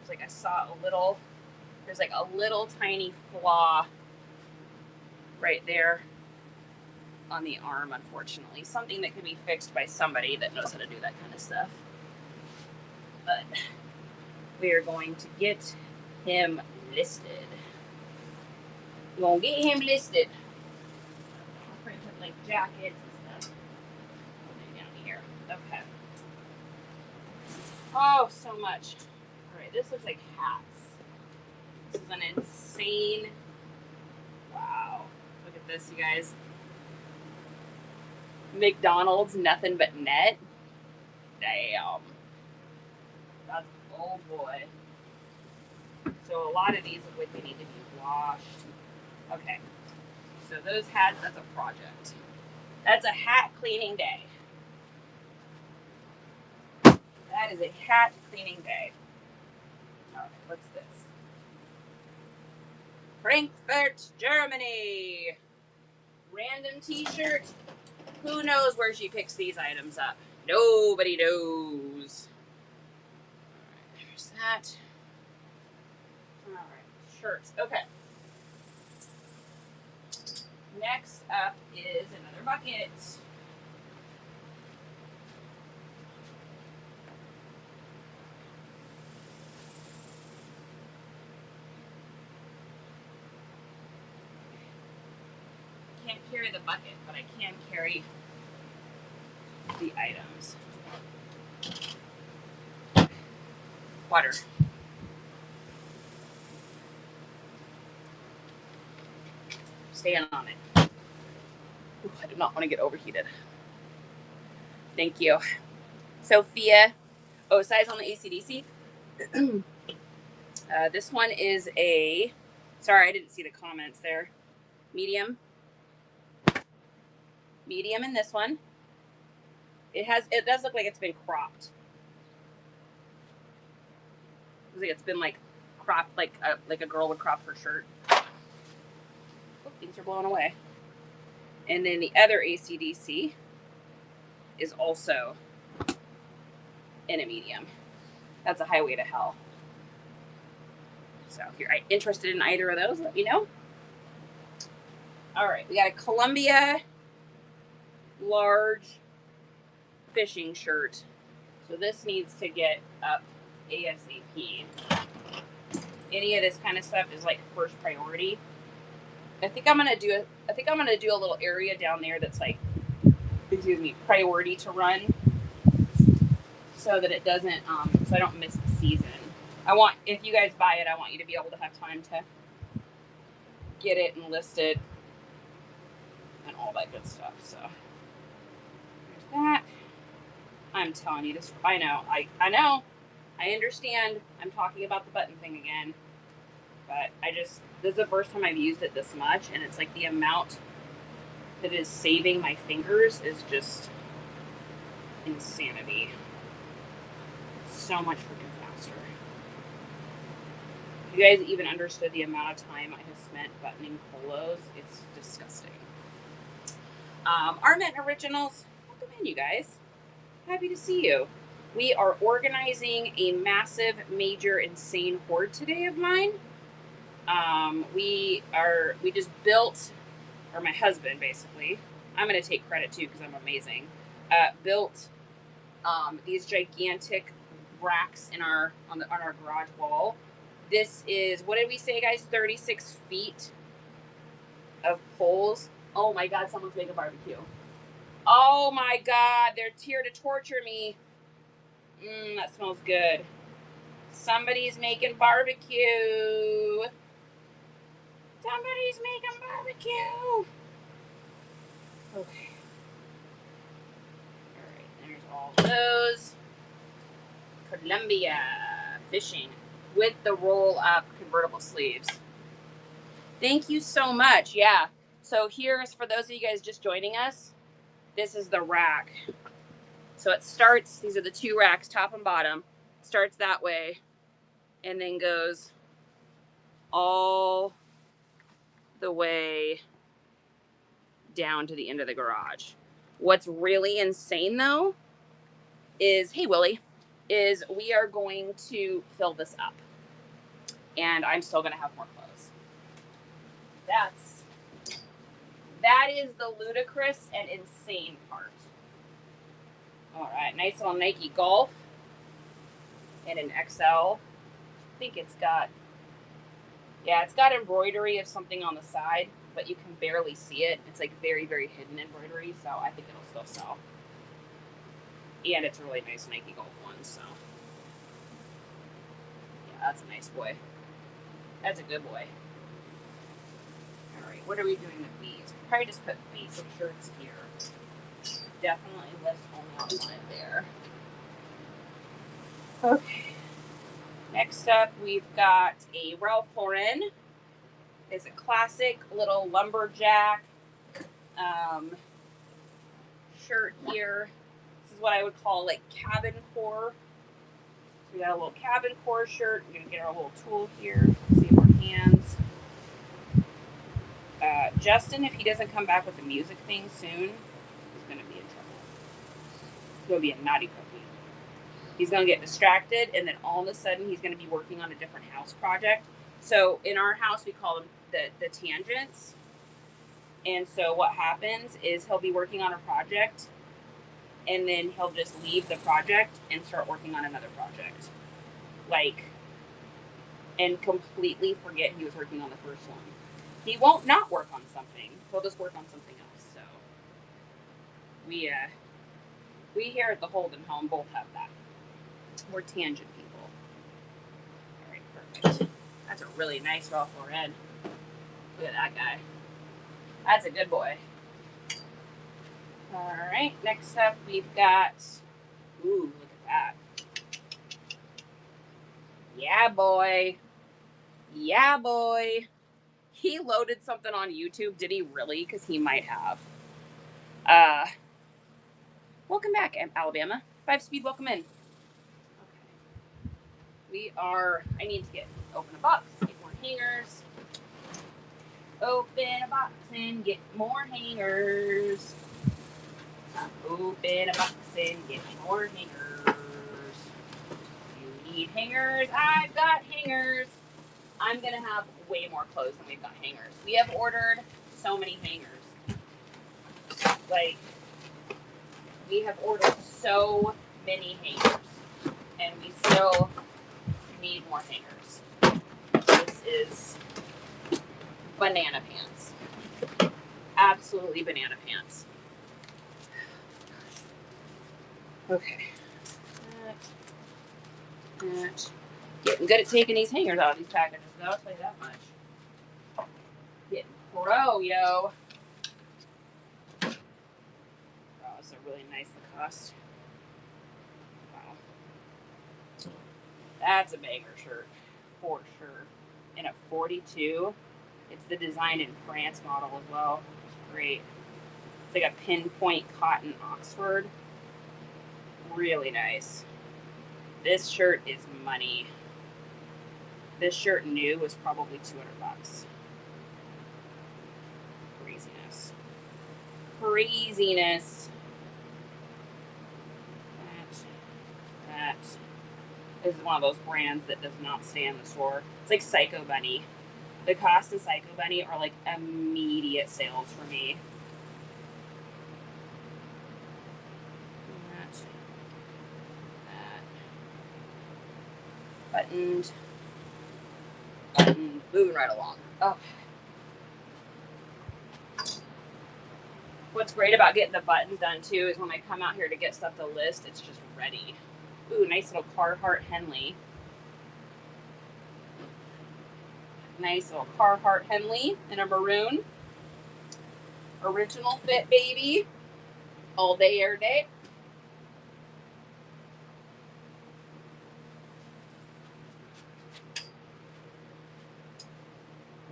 It's like I saw there's like a little tiny flaw right there on the arm, unfortunately. Something that can be fixed by somebody that knows how to do that kind of stuff. But we are going to get him listed. We're going to get him listed. I'll print up like jackets and stuff. Put it down here. Okay. Oh, so much. All right, this looks like hats. This is an insane. Wow. Look at this, you guys. McDonald's, nothing but net. Damn. That's, oh boy. So a lot of these look like they need to be washed. Okay. So those hats, that's a project. That's a hat cleaning day. That is a hat cleaning day. All right, what's this? Frankfurt, Germany. Random t-shirt. Who knows where she picks these items up? Nobody knows. All right, there's that. All right, shirts. Okay. Next up is another bucket. Can't carry the bucket, but I can carry the items. Water. Staying on it. Ooh, I do not want to get overheated. Thank you. Sophia. Oh, size on the ACDC. This one is a, sorry, I didn't see the comments there. Medium. Medium in this one. It does look like it's been cropped. Looks like it's been like cropped like a girl would crop her shirt. Oh, things are blowing away. And then the other ACDC is also in a medium. That's a highway to hell. So if you're interested in either of those, let me know. All right, we got a Columbia large fishing shirt. So this needs to get up ASAP. Any of this kind of stuff is like first priority. I think I'm gonna do a little area down there that's like, excuse me, priority to run, so that it doesn't, so I don't miss the season. If you guys buy it, I want you to be able to have time to get it and list it and all that good stuff. So there's that. I'm telling you this. I know. I understand. I'm talking about the button thing again, but this is the first time I've used it this much, and it's like the amount that is saving my fingers is just insanity. It's so much freaking faster. If you guys even understood the amount of time I have spent buttoning polos, it's disgusting. Arment Originals, welcome in, you guys. Happy to see you. We are organizing a massive, major, insane hoard today of mine. We just built, or my husband basically, I'm going to take credit too because I'm amazing, built these gigantic racks on our garage wall. This is, what did we say, guys? 36 feet of poles. Oh my God, someone's making a barbecue. Oh my God, they're here to torture me. That smells good. Somebody's making barbecue. Somebody's making barbecue. Okay. All right, there's all those. Columbia fishing with the roll up convertible sleeves. Thank you so much. Yeah. So here's, for those of you guys just joining us, this is the rack. So it starts, these are the two racks, top and bottom. Starts that way and then goes all the way down to the end of the garage. What's really insane though is, hey Willie, is we are going to fill this up. And I'm still gonna have more clothes. That is the ludicrous and insane part. All right, nice little Nike Golf in an XL. I think it's got embroidery of something on the side, but you can barely see it. It's like very, very hidden embroidery, so I think it'll still sell. And it's a really nice Nike Golf one, so. Yeah, that's a nice boy. That's a good boy. All right, what are we doing with these? We'll probably just put basic shirts here. Definitely list only on it there. Okay. Next up, we've got a Ralph Lauren. It's a classic little lumberjack shirt here. This is what I would call like cabin core. So we got a little cabin core shirt. We're gonna get our little tool here. See more hands. Justin, if he doesn't come back with the music thing soon, he's gonna be in trouble. He's gonna be a naughty puppy. He's gonna get distracted, and then all of a sudden he's gonna be working on a different house project. So in our house, we call them the tangents. And so what happens is he'll be working on a project, and then he'll just leave the project and start working on another project. Like, and completely forget he was working on the first one. He won't not work on something. He'll just work on something else. So we here at the Holden home both have that. We're tangent people. All right, perfect. That's a really nice Ralph Lauren. Look at that guy. That's a good boy. All right, next up we've got, ooh, look at that. Yeah, boy. Yeah, boy. He loaded something on YouTube. Did he really? Because he might have. Welcome back, Alabama. 5-speed, welcome in. Okay. I need to open a box, get more hangers. Open a box and get more hangers. Open a box and get more hangers. You need hangers? I've got hangers. I'm going to have way more clothes than we've got hangers. We have ordered so many hangers. Like, we have ordered so many hangers. And we still need more hangers. This is banana pants. Absolutely banana pants. Okay. That. Getting good at taking these hangers out of these packages, though, I'll tell you that much. Getting pro, yo. Oh, it's a really nice Lacoste. Wow. That's a banger shirt, for sure. And at 42, it's the Design in France model as well. It's great. It's like a pinpoint cotton Oxford. Really nice. This shirt is money. This shirt new was probably $200. Craziness. Craziness. That is one of those brands that does not stay in the store. It's like Psycho Bunny. The Cost and Psycho Bunny are like immediate sales for me. Buttoned, moving right along. Oh. what's great about getting the buttons done too is when I come out here to get stuff to list, it's just ready. Ooh, nice little Carhartt Henley. Nice little Carhartt Henley in a maroon. Original fit, baby. All day, air day.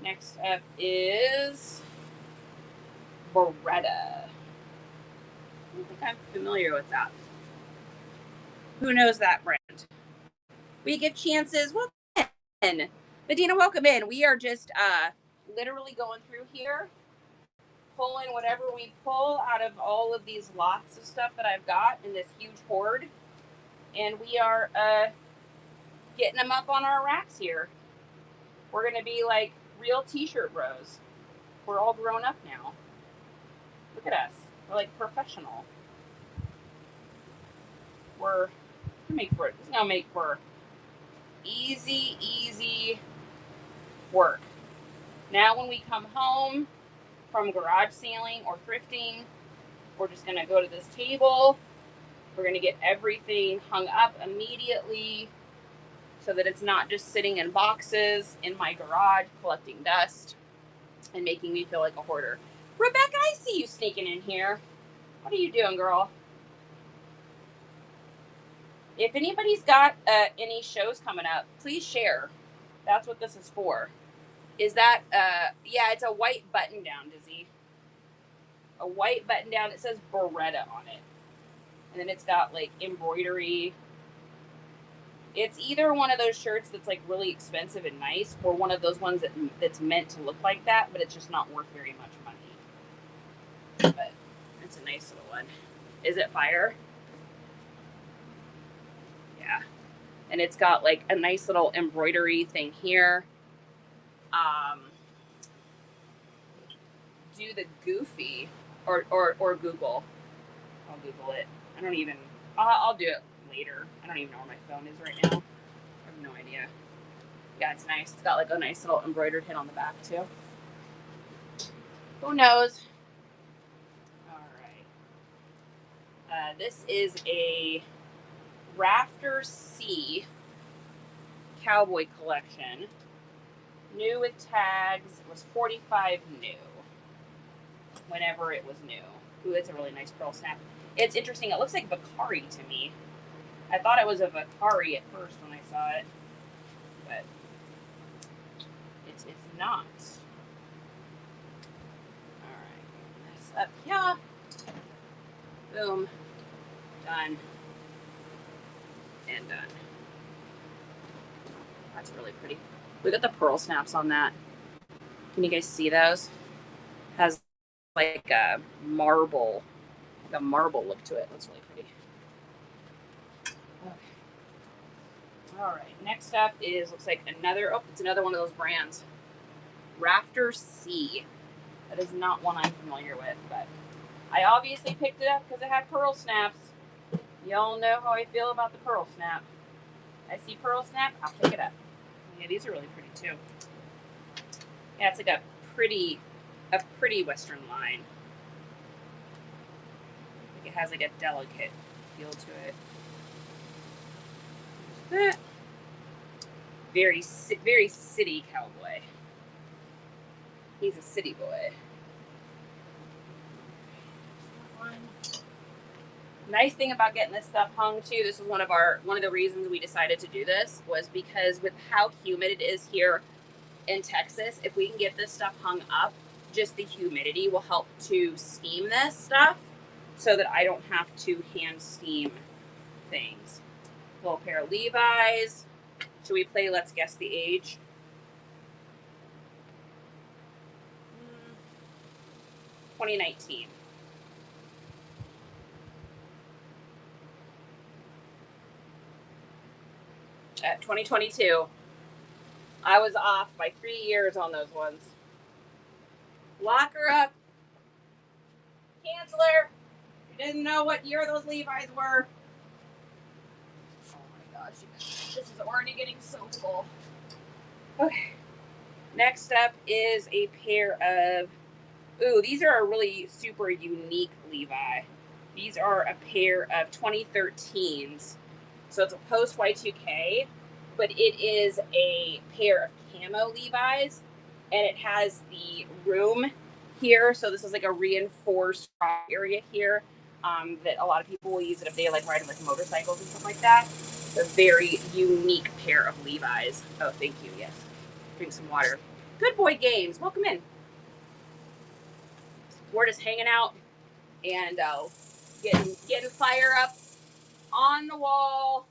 Next up is Beretta. I don't think I'm familiar with that. Who knows that brand? We give chances. Welcome in. Medina, welcome in. We are just literally going through here, pulling whatever we pull out of all of these lots of stuff that I've got in this huge hoard. And we are getting them up on our racks here. We're going to be like real t-shirt bros. We're all grown up now. Look at us. We're like professional. We're make for it. It's gonna make for easy work. Now when we come home from garage sailing or thrifting, we're just gonna go to this table. We're gonna get everything hung up immediately so that it's not just sitting in boxes in my garage collecting dust and making me feel like a hoarder. Rebecca, I see you sneaking in here. What are you doing, girl? If anybody's got any shows coming up, please share. That's what this is for. Is that, yeah, it's a white button down, Dizzy. A white button down. It says Beretta on it. And then it's got like embroidery. It's either one of those shirts that's like really expensive and nice, or one of those ones that's meant to look like that, but it's just not worth very much money. But it's a nice little one. Is it fire? Yeah. And it's got like a nice little embroidery thing here. Do the goofy or Google. I'll Google it. I don't even. I'll do it later. I don't even know where my phone is right now. I have no idea. Yeah, it's nice. It's got like a nice little embroidered hit on the back too. Who knows? All right. This is a Rafter C cowboy collection. New with tags. It was $45 new. Whenever it was new. Ooh, it's a really nice pearl snap. It's interesting. It looks like Vakari to me. I thought it was a Vakari at first when I saw it, but it's not. All right, this up here. Boom. Done. And done. That's really pretty. Look at the pearl snaps on that. Can you guys see those? Has like a marble look to it. Looks really pretty. Okay. All right. Next up looks like another. Oh, it's another one of those brands. Rafter C. That is not one I'm familiar with, but I obviously picked it up because it had pearl snaps. Y'all know how I feel about the pearl snap. I see pearl snap, I'll pick it up. Yeah, these are really pretty too. Yeah, it's like a pretty Western line. I think it has like a delicate feel to it. There's that. Very city cowboy. He's a city boy. Nice thing about getting this stuff hung too, this was one of the reasons we decided to do this, was because with how humid it is here in Texas, if we can get this stuff hung up, just the humidity will help to steam this stuff so that I don't have to hand steam things. Little pair of Levi's. Should we play Let's Guess the Age? 2019. At 2022, I was off by 3 years on those ones. Lock her up. Cancel her. You didn't know what year those Levi's were. Oh my gosh, this is already getting so full. Okay. Next up is a pair of Ooh, these are a really super unique Levi. These are a pair of 2013s. So it's a post Y2K, but it is a pair of camo Levi's, and it has the room here. So this is like a reinforced area here that a lot of people will use it if they like riding like motorcycles and stuff like that. It's a very unique pair of Levi's. Oh, thank you. Yes. Drink some water. Good boy games. Welcome in. We're just hanging out and getting fire up on the wall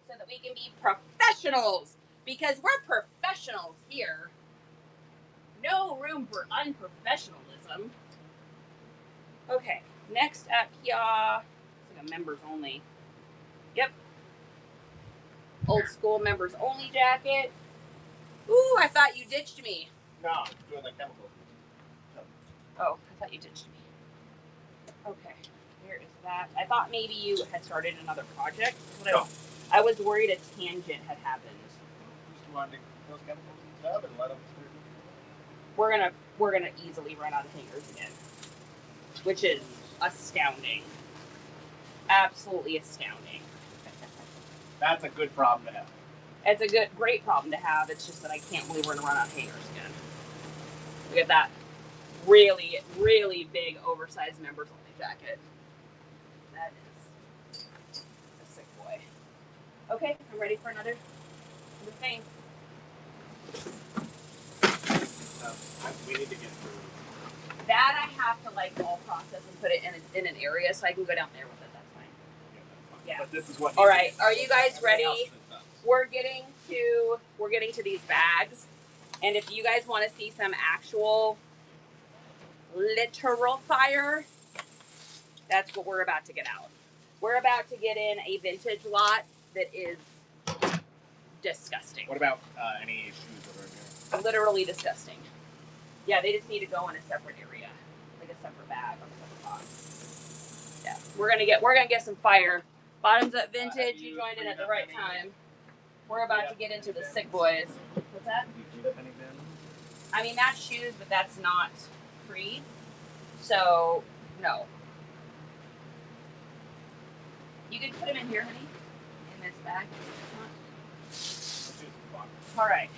so that we can be professionals, because we're professionals here. No room for unprofessionalism. Okay, next up here, it's like a members only. Yep. Old school members only jacket. Ooh, I thought you ditched me. No, I'm doing the chemicals. Oh, I thought you ditched me. Okay, where is that? I thought maybe you had started another project. No. I was worried a tangent had happened. Just wanted to get those chemicals in the tub and let them start. We're gonna easily run out of hangers again, which is astounding. Absolutely astounding. That's a good problem to have. It's a great problem to have. It's just that I can't believe we're gonna run out of hangers again. Look at that really, really big oversized members only jacket. That is a sick boy. Okay, I'm ready for another thing. We need to get through. That I have to like all process and put it in an area so I can go down there with it. That's fine. Yeah. But this is what. All right, are you guys ready? We're getting to these bags, and if you guys want to see some actual literal fire, that's what we're about to get out. We're about to get in a vintage lot that is disgusting. What about any shoes over here? Literally disgusting. Yeah, they just need to go in a separate area, like a separate bag or a separate box. Yeah, we're gonna get some fire. Bottoms Up Vintage, you joined in at the right time. We're about to get into the sick boys. What's that? Do you feed up any bins? I mean, that's shoes, but that's not free. So, no. You can put them in here, honey. In this bag. All right.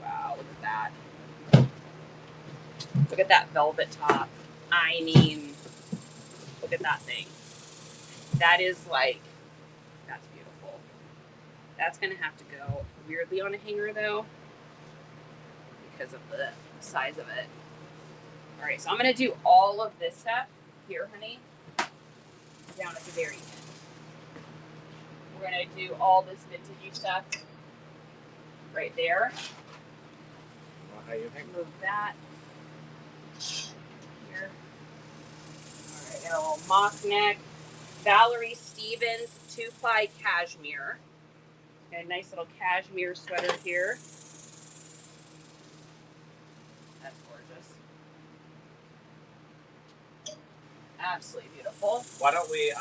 Wow, look at that. Look at that velvet top. I mean, look at that thing. That is like, that's beautiful. That's going to have to go weirdly on a hanger, though, because of the size of it. All right, so I'm going to do all of this stuff here, honey, down at the very end. We're going to do all this vintagey stuff right there. How you think? Move that here. All right, got a little mock neck. Valerie Stevens 2-ply cashmere. Got a nice little cashmere sweater here. That's gorgeous. Absolutely beautiful. Why don't we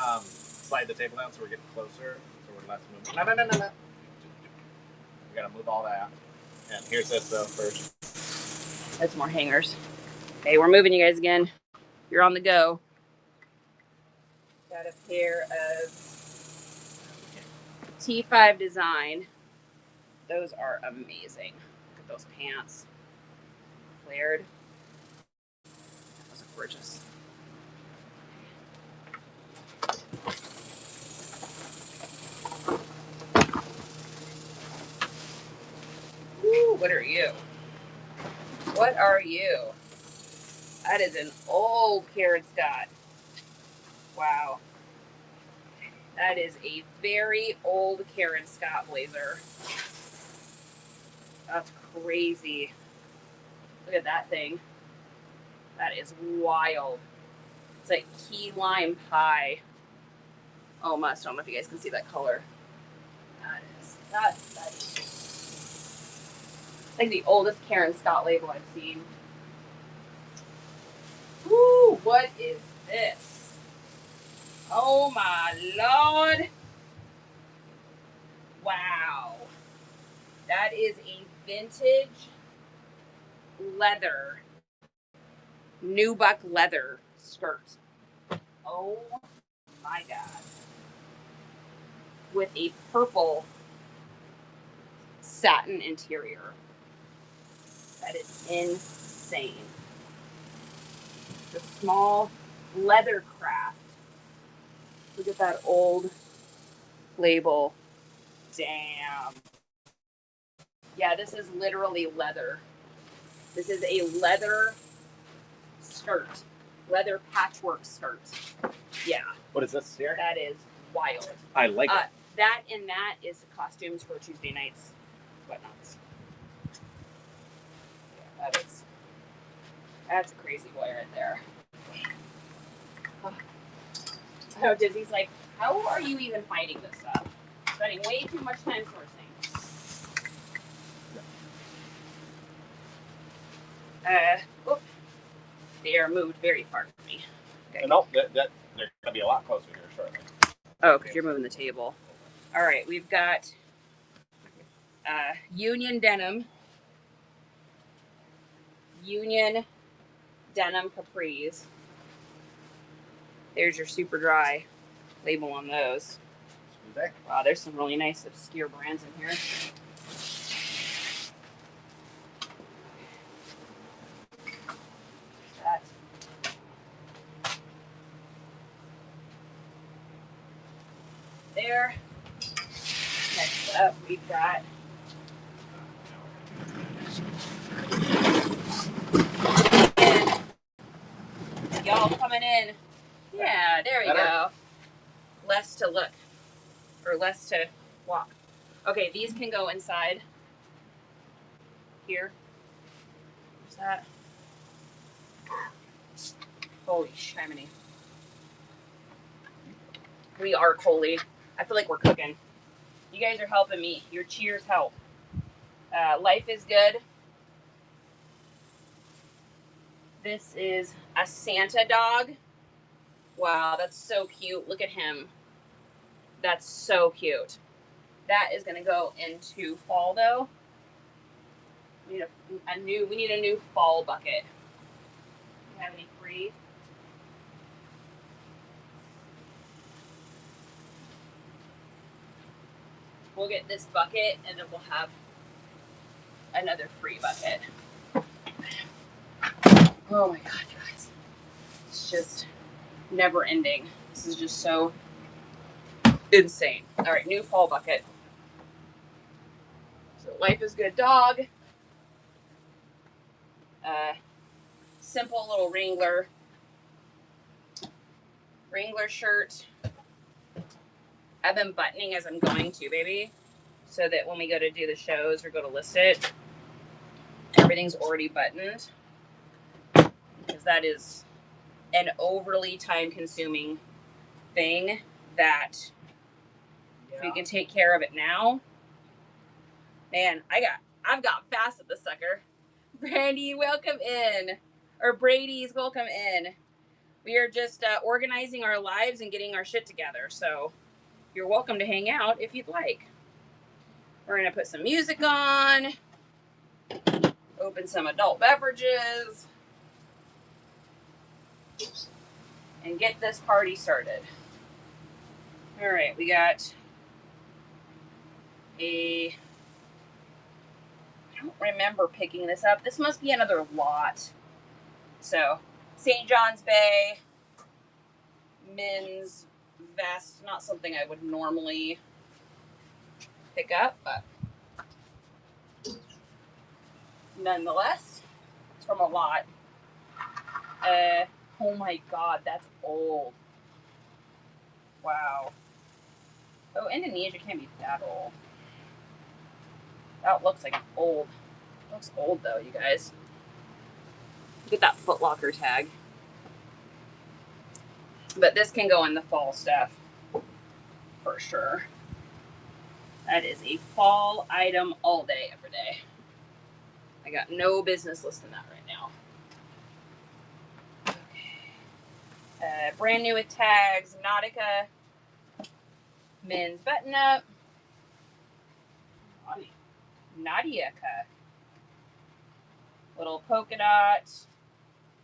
slide the table down so we're getting closer, so we're less moving? No. We gotta move all that. And here's this though first. That's more hangers. Okay, we're moving you guys again. You're on the go. Got a pair of T5 design. Those are amazing. Look at those pants. Flared. Those are gorgeous. Ooh, what are you? What are you? That is an old Karen Scott. Wow. That is a very old Karen Scott blazer. That's crazy. Look at that thing. That is wild. It's like key lime pie. Almost. I don't know if you guys can see that color. That's like the oldest Karen Scott label I've seen. Woo, what is this? Oh my Lord. Wow. That is a vintage leather, nubuck leather skirt. Oh my God. With a purple satin interior. That is insane. The small leather craft. Look at that old label. Damn. Yeah, this is literally leather. This is a leather skirt. Leather patchwork skirt. Yeah. What is this here? That is wild. I like it. That and that is the costumes for Tuesday nights whatnots. Yeah, that's a crazy boy right there. Oh, Disney's like, how are you even finding this stuff? Spending way too much time sourcing. They are moved very far from me. Okay. No, they're going to be a lot closer here shortly. Oh, because you're moving the table. All right, we've got Union denim capris. There's your super dry label on those. Wow, there's some really nice obscure brands in here. That. There. Next up, we've got y'all coming in. Yeah, there we go. Less to look, or less to walk. Okay, these can go inside here. What's that? Holy shiminy. We are Coley. I feel like we're cooking. You guys are helping me. Your cheers help. Life is good. This is a Santa dog. Wow, that's so cute. Look at him. That's so cute. That is going to go into fall, though. We need a new fall bucket. Do you have any free? We'll get this bucket, and then we'll have another free bucket. Oh my God, you guys. It's just never ending. This is just so insane. All right, new fall bucket. So Life is Good dog. Simple little Wrangler shirt. I've been buttoning as I'm going to, baby, so that when we go to do the shows or go to list it, everything's already buttoned, because that is an overly time-consuming thing that if you can take care of it now, man, I've got fast at the sucker. Brandy, welcome in. Or Brady's welcome in. We are just organizing our lives and getting our shit together, so you're welcome to hang out if you'd like. We're going to put some music on, open some adult beverages, and get this party started. All right, we got I don't remember picking this up. This must be another lot. So, St. John's Bay men's vest, not something I would normally pick up, but nonetheless, it's from a lot. Oh my God, that's old. Wow. Oh, Indonesia can't be that old. That looks like an old. It looks old though, you guys. Look at that Foot Locker tag. But this can go in the fall stuff for sure. That is a fall item all day, every day. I got no business listing that right now. Okay. Brand new with tags, Nautica men's button up. Nautica. polka dot,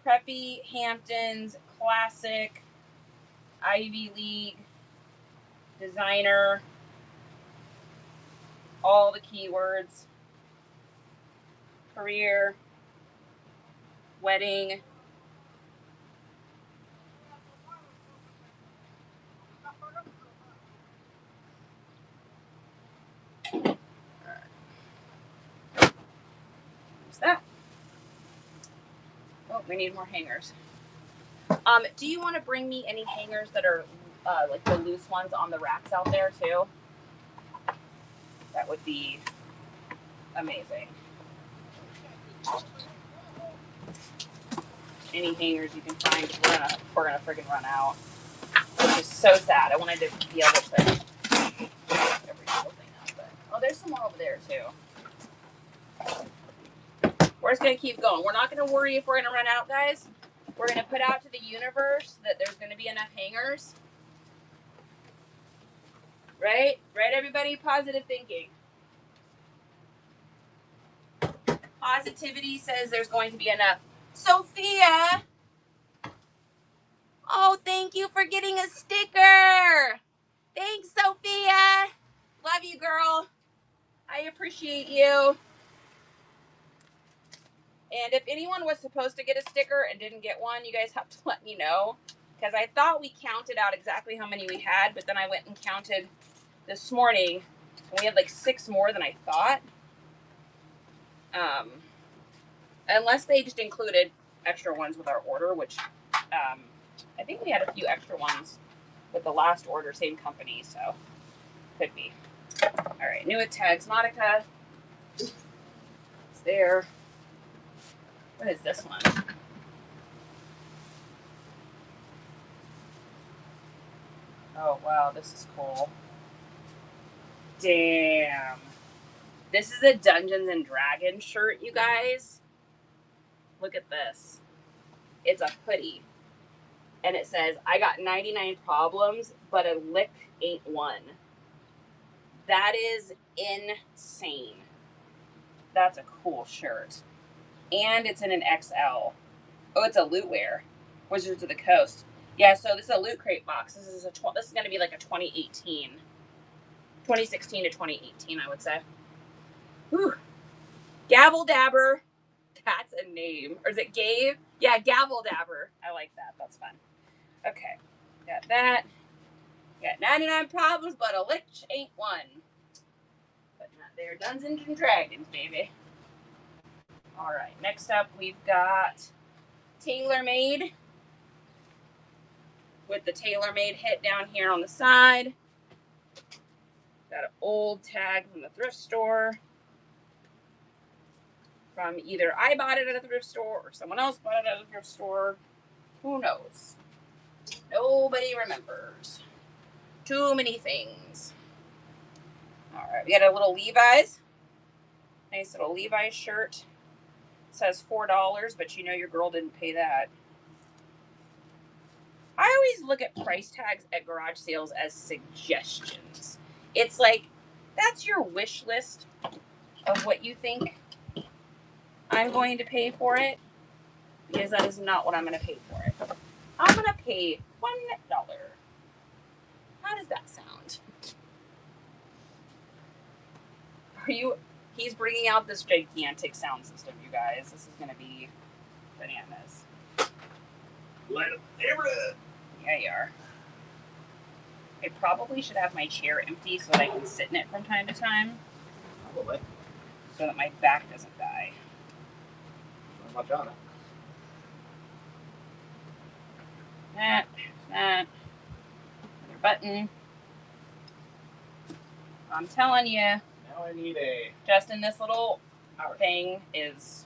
preppy, Hamptons, classic, Ivy League, designer, all the keywords, career, wedding. What's that? Oh, we need more hangers. Do you want to bring me any hangers that are like the loose ones on the racks out there too? That would be amazing. Any hangers you can find. We're gonna freaking run out. Which is so sad. I wanted to be able to pick every single thing up. But, oh, there's some more over there too. We're just gonna keep going. We're not gonna worry if we're gonna run out, guys. We're gonna put out to the universe that there's gonna be enough hangers. Right? Right, everybody? Positive thinking. Positivity says there's going to be enough. Sophia! Oh, thank you for getting a sticker. Thanks, Sophia. Love you, girl. I appreciate you. And if anyone was supposed to get a sticker and didn't get one, you guys have to let me know. Because I thought we counted out exactly how many we had, but then I went and counted this morning, and we had like 6 more than I thought. Unless they just included extra ones with our order, which I think we had a few extra ones with the last order, same company, so could be. All right, new with tags, Monica. It's there. What is this one? Oh, wow, this is cool. Damn. This is a Dungeons and Dragons shirt, you guys. Look at this. It's a hoodie. And it says, I got 99 problems, but a lick ain't one. That is insane. That's a cool shirt. And it's in an XL. Oh, it's a loot wear. Wizards of the Coast. Yeah, so this is a Loot Crate box. This is going to be like a 2016 to 2018, I would say. Whew. Gavel Dabber. That's a name. Or is it Gabe? Yeah, Gavel Dabber. I like that. That's fun. Okay. Got that. Got 99 problems, but a lich ain't one. But not there. Dungeons and Dragons, baby. All right. Next up, we've got TaylorMade. With the TaylorMade hit down here on the side. Got an old tag from the thrift store. From either I bought it at a thrift store or someone else bought it at a thrift store. Who knows? Nobody remembers. Too many things. All right, we got a little Levi's. Nice little Levi's shirt. It says $4, but you know your girl didn't pay that. I always look at price tags at garage sales as suggestions. It's like, that's your wish list of what you think I'm going to pay for it, because that is not what I'm going to pay for it. I'm going to pay $1. How does that sound? He's bringing out this gigantic sound system, you guys. This is going to be bananas. Light up the neighborhood. Yeah, you are. I probably should have my chair empty so that I can sit in it from time to time. Probably. So that my back doesn't die. Not much on it. That. Another button. I'm telling you. Now I need a... Justin, this little thing is...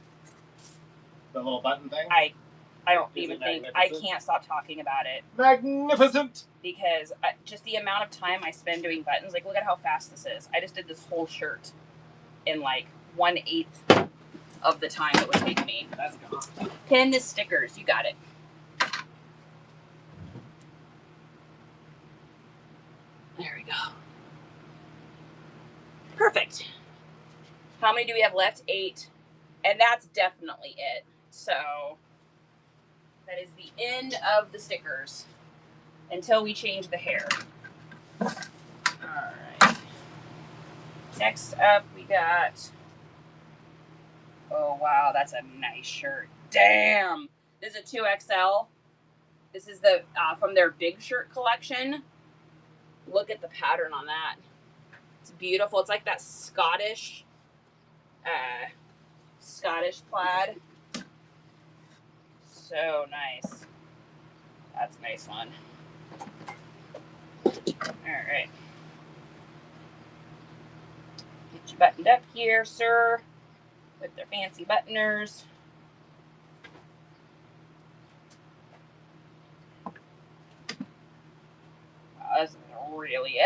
The little button thing? I don't even think... I can't stop talking about it. Magnificent! Because just the amount of time I spend doing buttons, like, look at how fast this is. I just did this whole shirt in, like, 1/8 of the time it would take me. That's gone. Pin the stickers. You got it. There we go. Perfect. How many do we have left? 8. And that's definitely it. So that is the end of the stickers until we change the hair. All right. Next up, we got, oh wow, that's a nice shirt. Damn. This is a 2XL. This is the from their big shirt collection. Look at the pattern on that. It's beautiful. It's like that Scottish plaid. So nice. That's a nice one. All right. Get you buttoned up here, sir, with their fancy buttoners. Wow, this is a really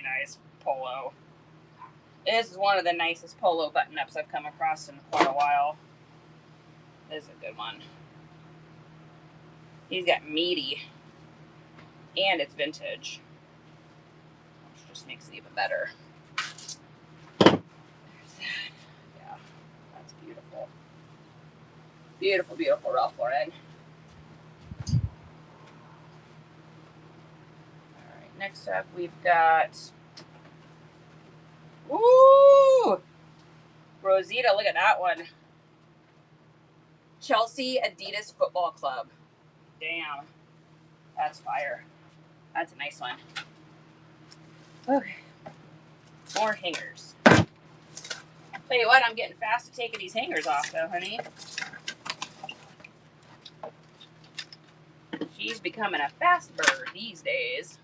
nice polo. This is one of the nicest polo button-ups I've come across in quite a while. This is a good one. He's got meaty, and it's vintage, which just makes it even better. There's that. Yeah, that's beautiful. Beautiful, beautiful Ralph Lauren. All right, next up we've got, ooh, Rosita, look at that one. Chelsea Adidas Football Club. Damn, that's fire. That's a nice one. Okay, more hangers. Tell you what, I'm getting fast at taking these hangers off though, honey. She's becoming a fast bird these days.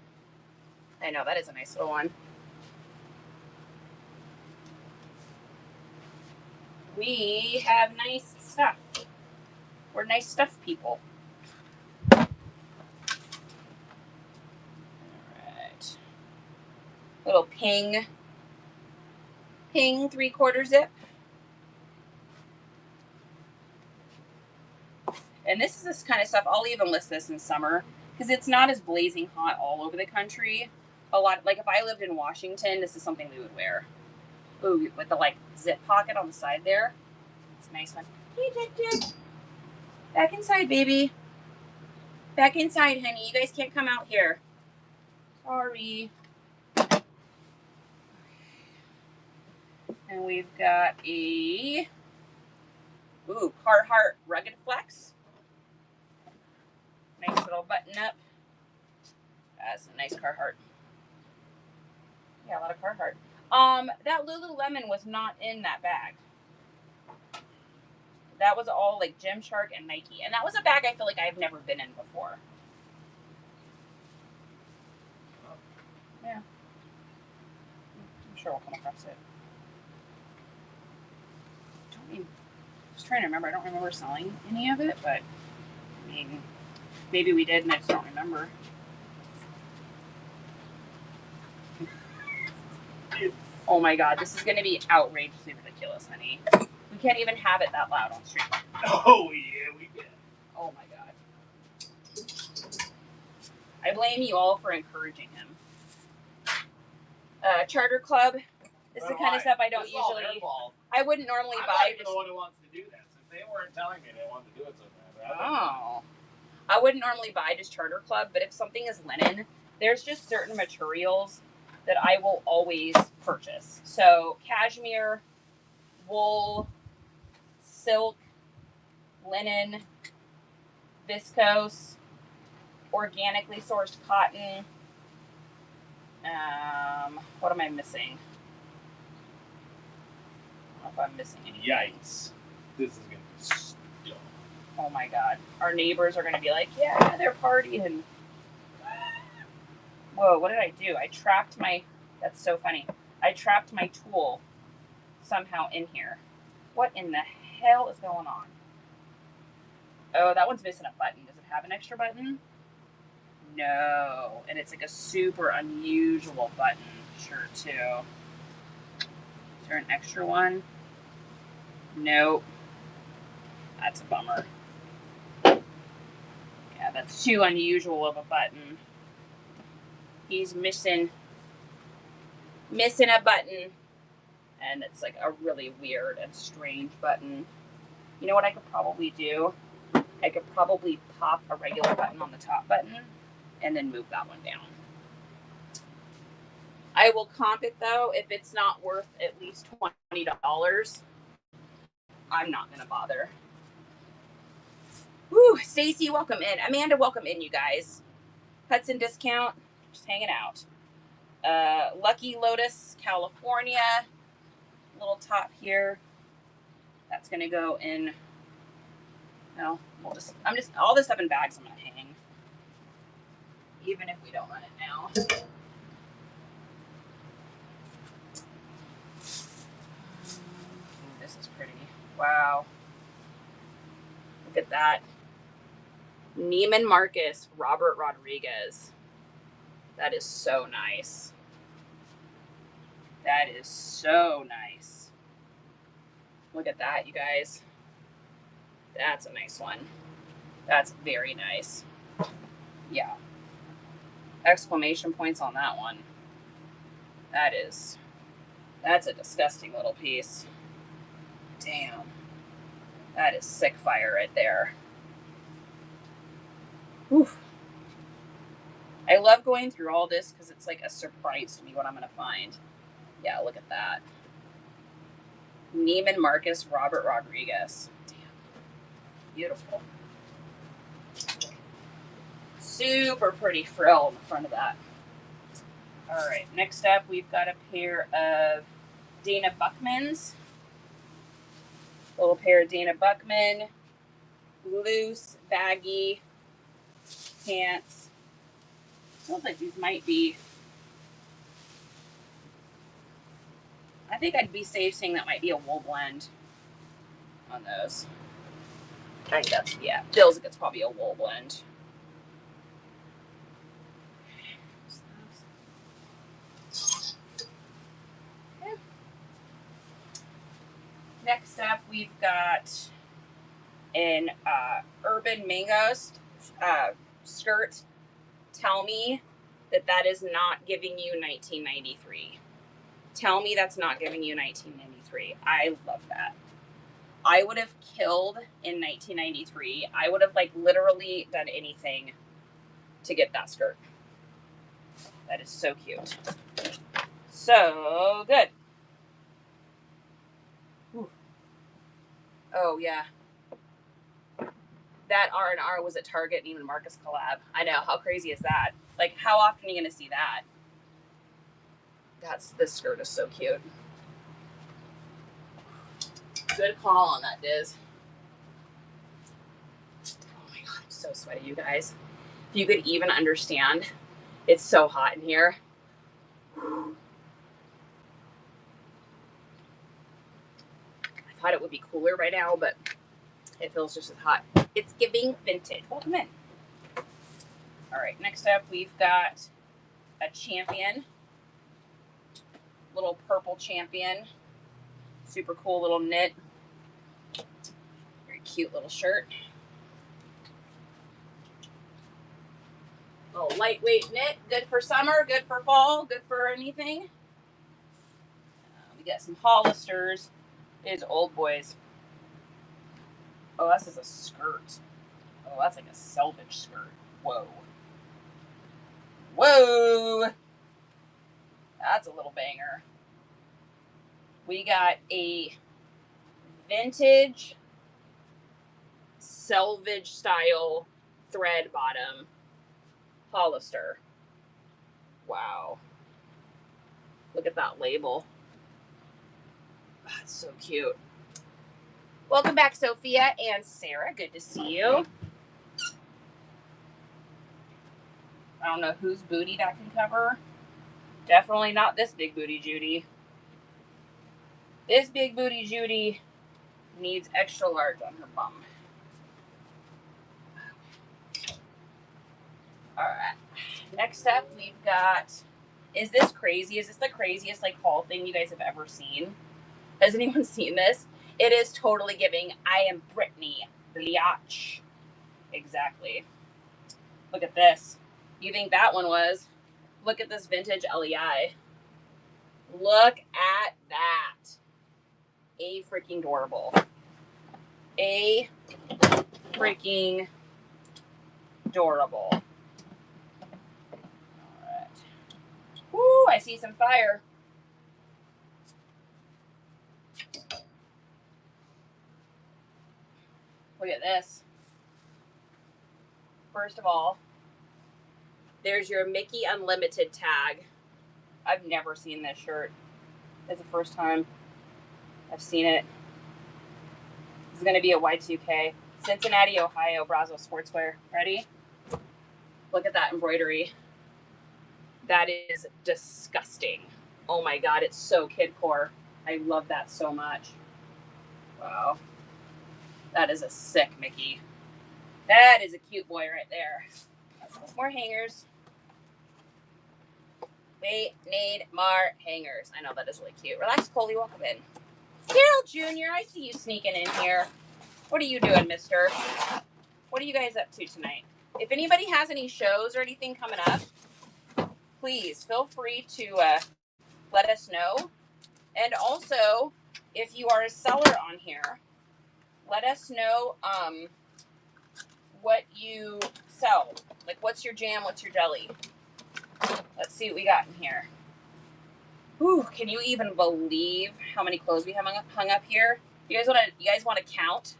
I know, that is a nice little one. We have nice stuff. We're nice stuff people. All right. Little ping 3/4 zip. And this is this kind of stuff, I'll even list this in summer because it's not as blazing hot all over the country. A lot, like if I lived in Washington, this is something we would wear. Ooh, with the like zip pocket on the side there. It's a nice one. Hey, Jack. Back inside, baby. Back inside, honey. You guys can't come out here. Sorry. And we've got a Carhartt Rugged Flex. Nice little button up. That's a nice Carhartt. Yeah, a lot of Carhartt. That Lululemon was not in that bag. That was all like Gymshark and Nike. And that was a bag I feel like I've never been in before. Yeah. I'm sure we'll come across it. Just trying to remember. I don't remember selling any of it, but I mean, maybe we did and I just don't remember. Oh my god, this is going to be outrageously ridiculous, honey. We can't even have it that loud on stream. Oh, yeah, we can. Oh my god. I blame you all for encouraging him. Charter Club. This is the kind of stuff I don't usually. I wouldn't normally buy. I'm not even the one who wants to do this. If they weren't telling me they wanted to do it so bad. Oh. I wouldn't normally buy just Charter Club, but if something is linen, there's just certain materials that I will always purchase. So cashmere, wool, silk, linen, viscose, organically sourced cotton. What am I missing? I don't know if I'm missing anything. Yikes. This is going to be stupid. Oh my god. Our neighbors are going to be like, yeah, they're partying. Whoa, what did I do? I trapped my, that's so funny. I trapped my tool somehow in here. What in the hell is going on? Oh, that one's missing a button. Does it have an extra button? No. And it's like a super unusual button shirt too. Is there an extra one? Nope. That's a bummer. Yeah, that's too unusual of a button. He's missing a button. And it's like a really weird and strange button. You know what I could probably do? I could probably pop a regular button on the top button and then move that one down. I will comp it though. If it's not worth at least $20, I'm not gonna bother. Woo, Stacy, welcome in. Amanda, welcome in, you guys. Hudson discount, just hanging out. Lucky Lotus, California. Little top here. That's gonna go in. No, all this stuff in bags I'm gonna hang. Even if we don't run it now. This is pretty. Wow. Look at that. Neiman Marcus, Robert Rodriguez. That is so nice. That is so nice. Look at that, you guys. That's a nice one. That's very nice. Yeah. Exclamation points on that one. That's a disgusting little piece. Damn. That is sick fire right there. Whew. I love going through all this because it's like a surprise to me what I'm going to find. Yeah, look at that. Neiman Marcus, Robert Rodriguez. Damn. Beautiful. Super pretty frill in the front of that. All right, next up we've got a pair of Dana Buchmans. Little pair of Dana Buchman. Loose, baggy pants. Feels like these might be. I think I'd be safe saying that might be a wool blend on those. I think that's, yeah, feels like it's probably a wool blend. Okay. Next up, we've got an Urban Mangoes skirt. Tell me that is not giving you 1993. Tell me that's not giving you 1993. I love that. I would have killed in 1993. I would have like literally done anything to get that skirt. That is so cute. So good. Whew. Oh yeah. That R&R was at Target Neiman Marcus collab. I know, how crazy is that? Like, how often are you gonna see that? This skirt is so cute. Good call on that, Diz. Oh my god, I'm so sweaty, you guys. If you could even understand, it's so hot in here. I thought it would be cooler right now, but it feels just as hot. It's giving vintage. Welcome in. All right, next up we've got a Champion. Little purple Champion. Super cool little knit. Very cute little shirt. Little lightweight knit. Good for summer, good for fall, good for anything. We got some Hollisters. These old boys. Oh, this is a skirt. Oh, that's like a selvage skirt. Whoa. Whoa! That's a little banger. We got a vintage selvage style thread bottom Hollister. Wow. Look at that label. That's so cute. Welcome back, Sophia and Sarah. Good to see you. I don't know whose booty that can cover. Definitely not this big booty Judy. This big booty Judy needs extra large on her bum. All right. Next up, we've got. Is this crazy? Is this the craziest like haul thing you guys have ever seen? Has anyone seen this? It is totally giving. I am Brittany Bliach. Exactly. Look at this. You think that one was? Look at this vintage LEI. Look at that. A freaking adorable. A freaking adorable. All right. Woo, I see some fire. Look at this. First of all, there's your Mickey Unlimited tag. I've never seen this shirt. It's the first time I've seen it. This is going to be a Y2K. Cincinnati, Ohio, Brazo Sportswear. Ready? Look at that embroidery. That is disgusting. Oh my God, it's so kidcore. I love that so much. Wow. That is a sick Mickey. That is a cute boy right there. More hangers. We need more hangers. I know that is really cute. Relax, Coley. Welcome in. Daryl Jr., I see you sneaking in here. What are you doing, mister? What are you guys up to tonight? If anybody has any shows or anything coming up, please feel free to let us know. And also, if you are a seller on here, let us know what you sell. Like, what's your jam? What's your jelly? Let's see what we got in here. Whew, can you even believe how many clothes we have hung up here? You guys want to count?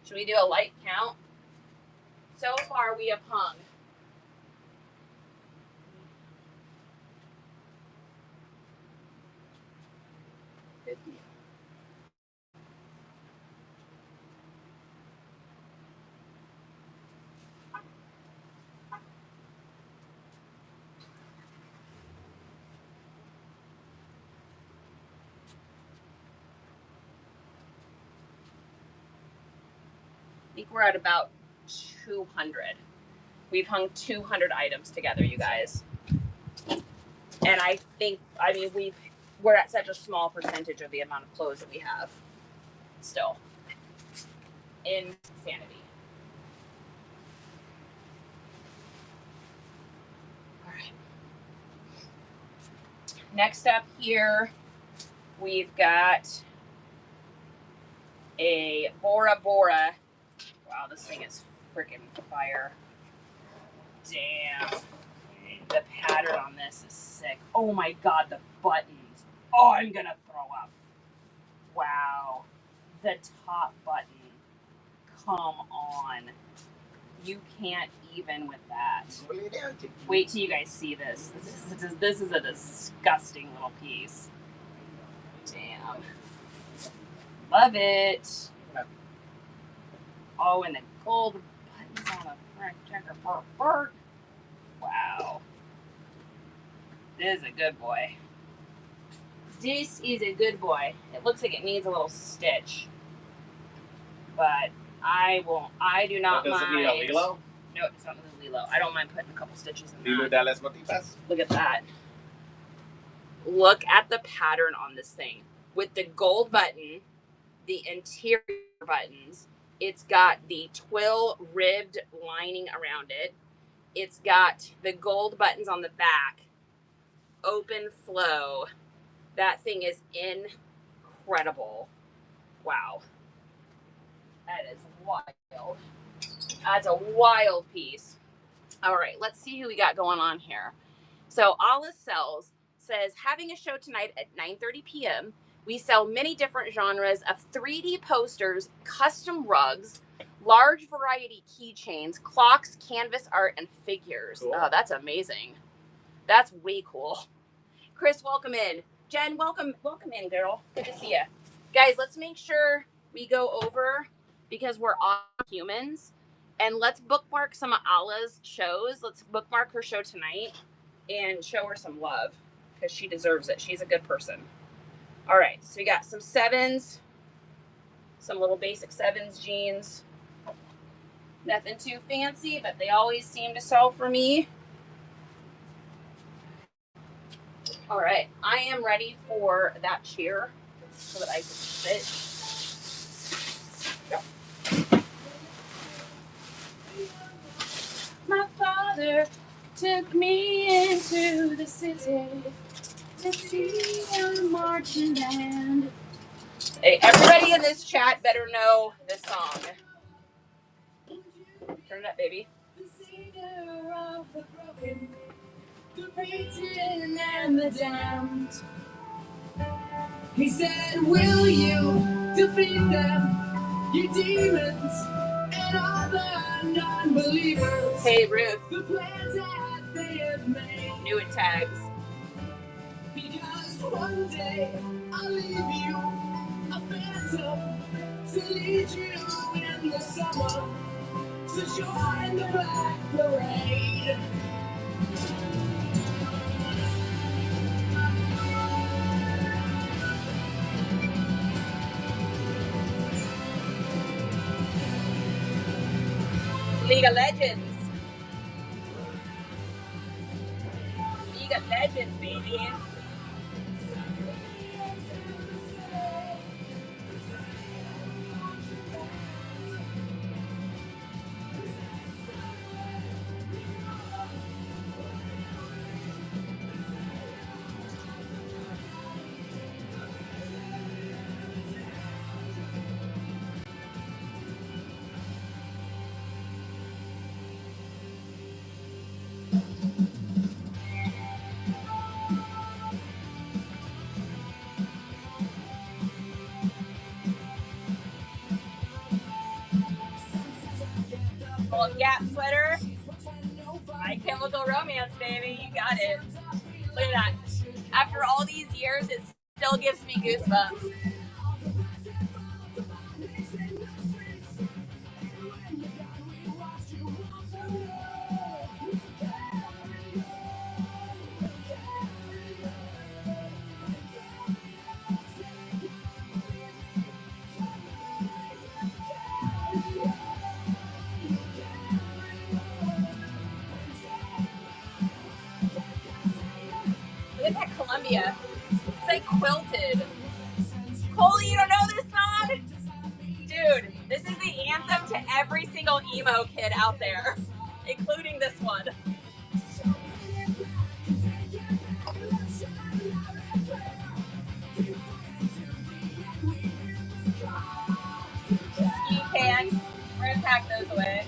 Should we do a light count? So far, we have hung. I think we're at about 200. We've hung 200 items together, you guys. And we're at such a small percentage of the amount of clothes that we have still. Insanity. All right. Next up here, we've got a Bora Bora. Wow, this thing is freaking fire. Damn. The pattern on this is sick. Oh my God, the buttons. Oh, I'm gonna throw up. Wow. The top button. Come on. You can't even with that. Wait till you guys see this. This is a disgusting little piece. Damn. Love it. Oh, and the gold buttons on the front checker. Wow. This is a good boy. This is a good boy. It looks like it needs a little stitch. But I do not mind. Does it need a Lilo? No, it's not with a Lilo. I don't mind putting a couple stitches in Lilo that. de las botitas. Look at that. Look at the pattern on this thing. With the gold button, the interior buttons, it's got the twill ribbed lining around it. It's got the gold buttons on the back. Open flow. That thing is incredible. Wow. That is wild. That's a wild piece. All right, let's see who we got going on here. So Alice says, having a show tonight at 9:30 p.m. We sell many different genres of 3D posters, custom rugs, large variety keychains, clocks, canvas art, and figures. Cool. Oh, that's amazing. That's way cool. Chris, welcome in. Jen, welcome in, girl. Good to see you. Guys, let's make sure we go over, because we're all humans, and let's bookmark some of Allah's shows. Let's bookmark her show tonight and show her some love, because she deserves it. She's a good person. All right, so we got some 7s, some little basic 7s jeans. Nothing too fancy, but they always seem to sell for me. All right, I am ready for that chair so that I can sit. My father took me into the city. to see a marching band. Hey, everybody in this chat better know this song. Turn it up, baby. The savior of the broken, the beaten and the damned. He said, will you defeat them, you demons and other non-believers? Hey, Ruth. The plans that they have made. New it tags. Because one day I'll leave you a phantom to lead you in the summer to join the Black Parade. League of Legends. League of Legends, baby. Old Gap sweater. My Chemical Romance, baby. You got it. Look at that. After all these years, it still gives me goosebumps. Look at that Columbia. It's like quilted. Coley, you don't know this song? Dude, this is the anthem to every single emo kid out there, including this one. Ski pants. We're gonna pack those away.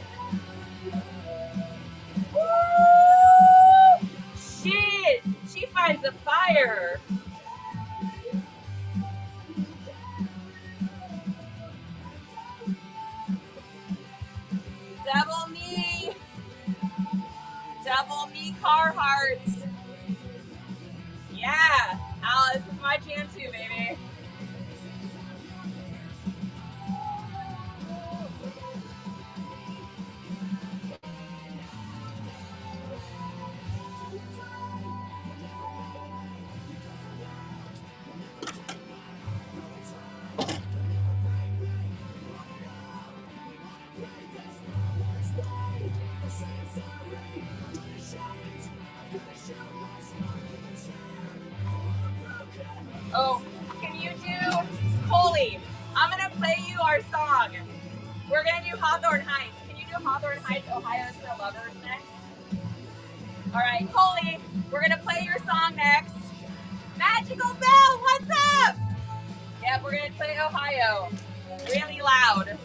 Woo! Shit! She finds the fire. Devil me. Devil me Carhartt. Yeah. Alice is my jam too, baby. Oh, can you do Coley? I'm gonna play you our song. We're gonna do Hawthorne Heights. Can you do Hawthorne Heights, Ohio's for Lovers next? All right, Coley, we're gonna play your song next. Magical Bell, what's up? Yeah, we're gonna play Ohio, really loud.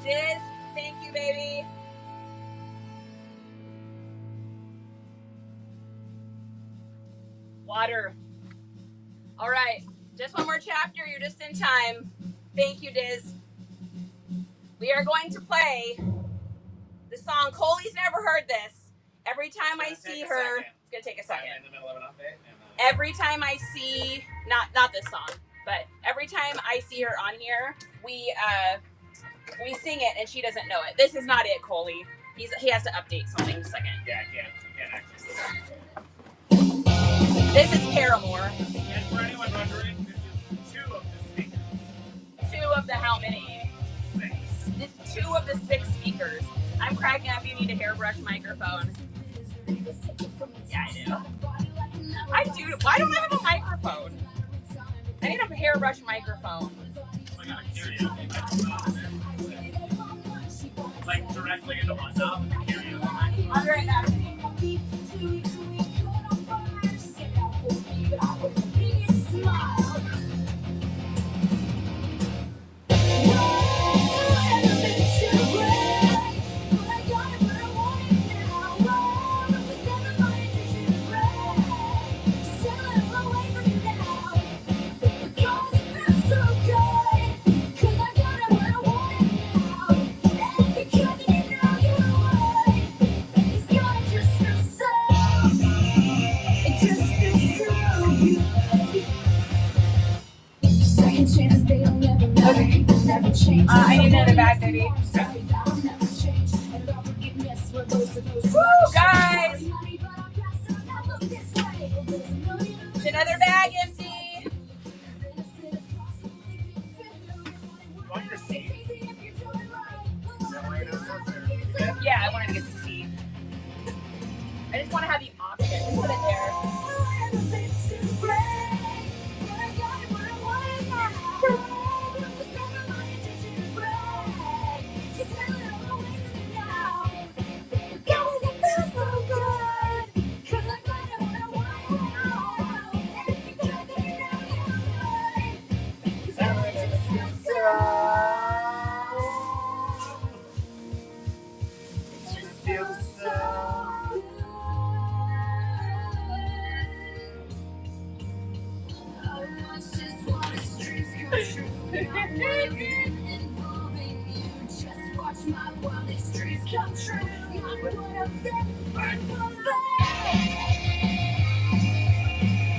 Diz, thank you, baby. Water. All right, just one more chapter. You're just in time. Thank you, Diz. We are going to play the song. Coley's never heard this. Every time I see her, it's gonna take a second. In the middle of an update. Every time I see, not this song, but every time I see her on here, we We sing it and she doesn't know it. This is not it, Coley. He has to update something in a second. Yeah, I can't access this. This is Paramore. And for anyone wondering, this is 2 of the speakers. 2 of the how many? 6. It's 2 of the 6 speakers. I'm cracking up. You need a hairbrush microphone. Yeah, I do. I do. Why don't I have a microphone? I need a hairbrush microphone. I got a karaoke microphone. Like directly into one knob with the karaoke microphone. I'll be right back. I need another bag, baby. Woo, guys! It's another bag empty. Want your seat? Yeah, I wanted to get the seat. I just want to have the option. Just put it there.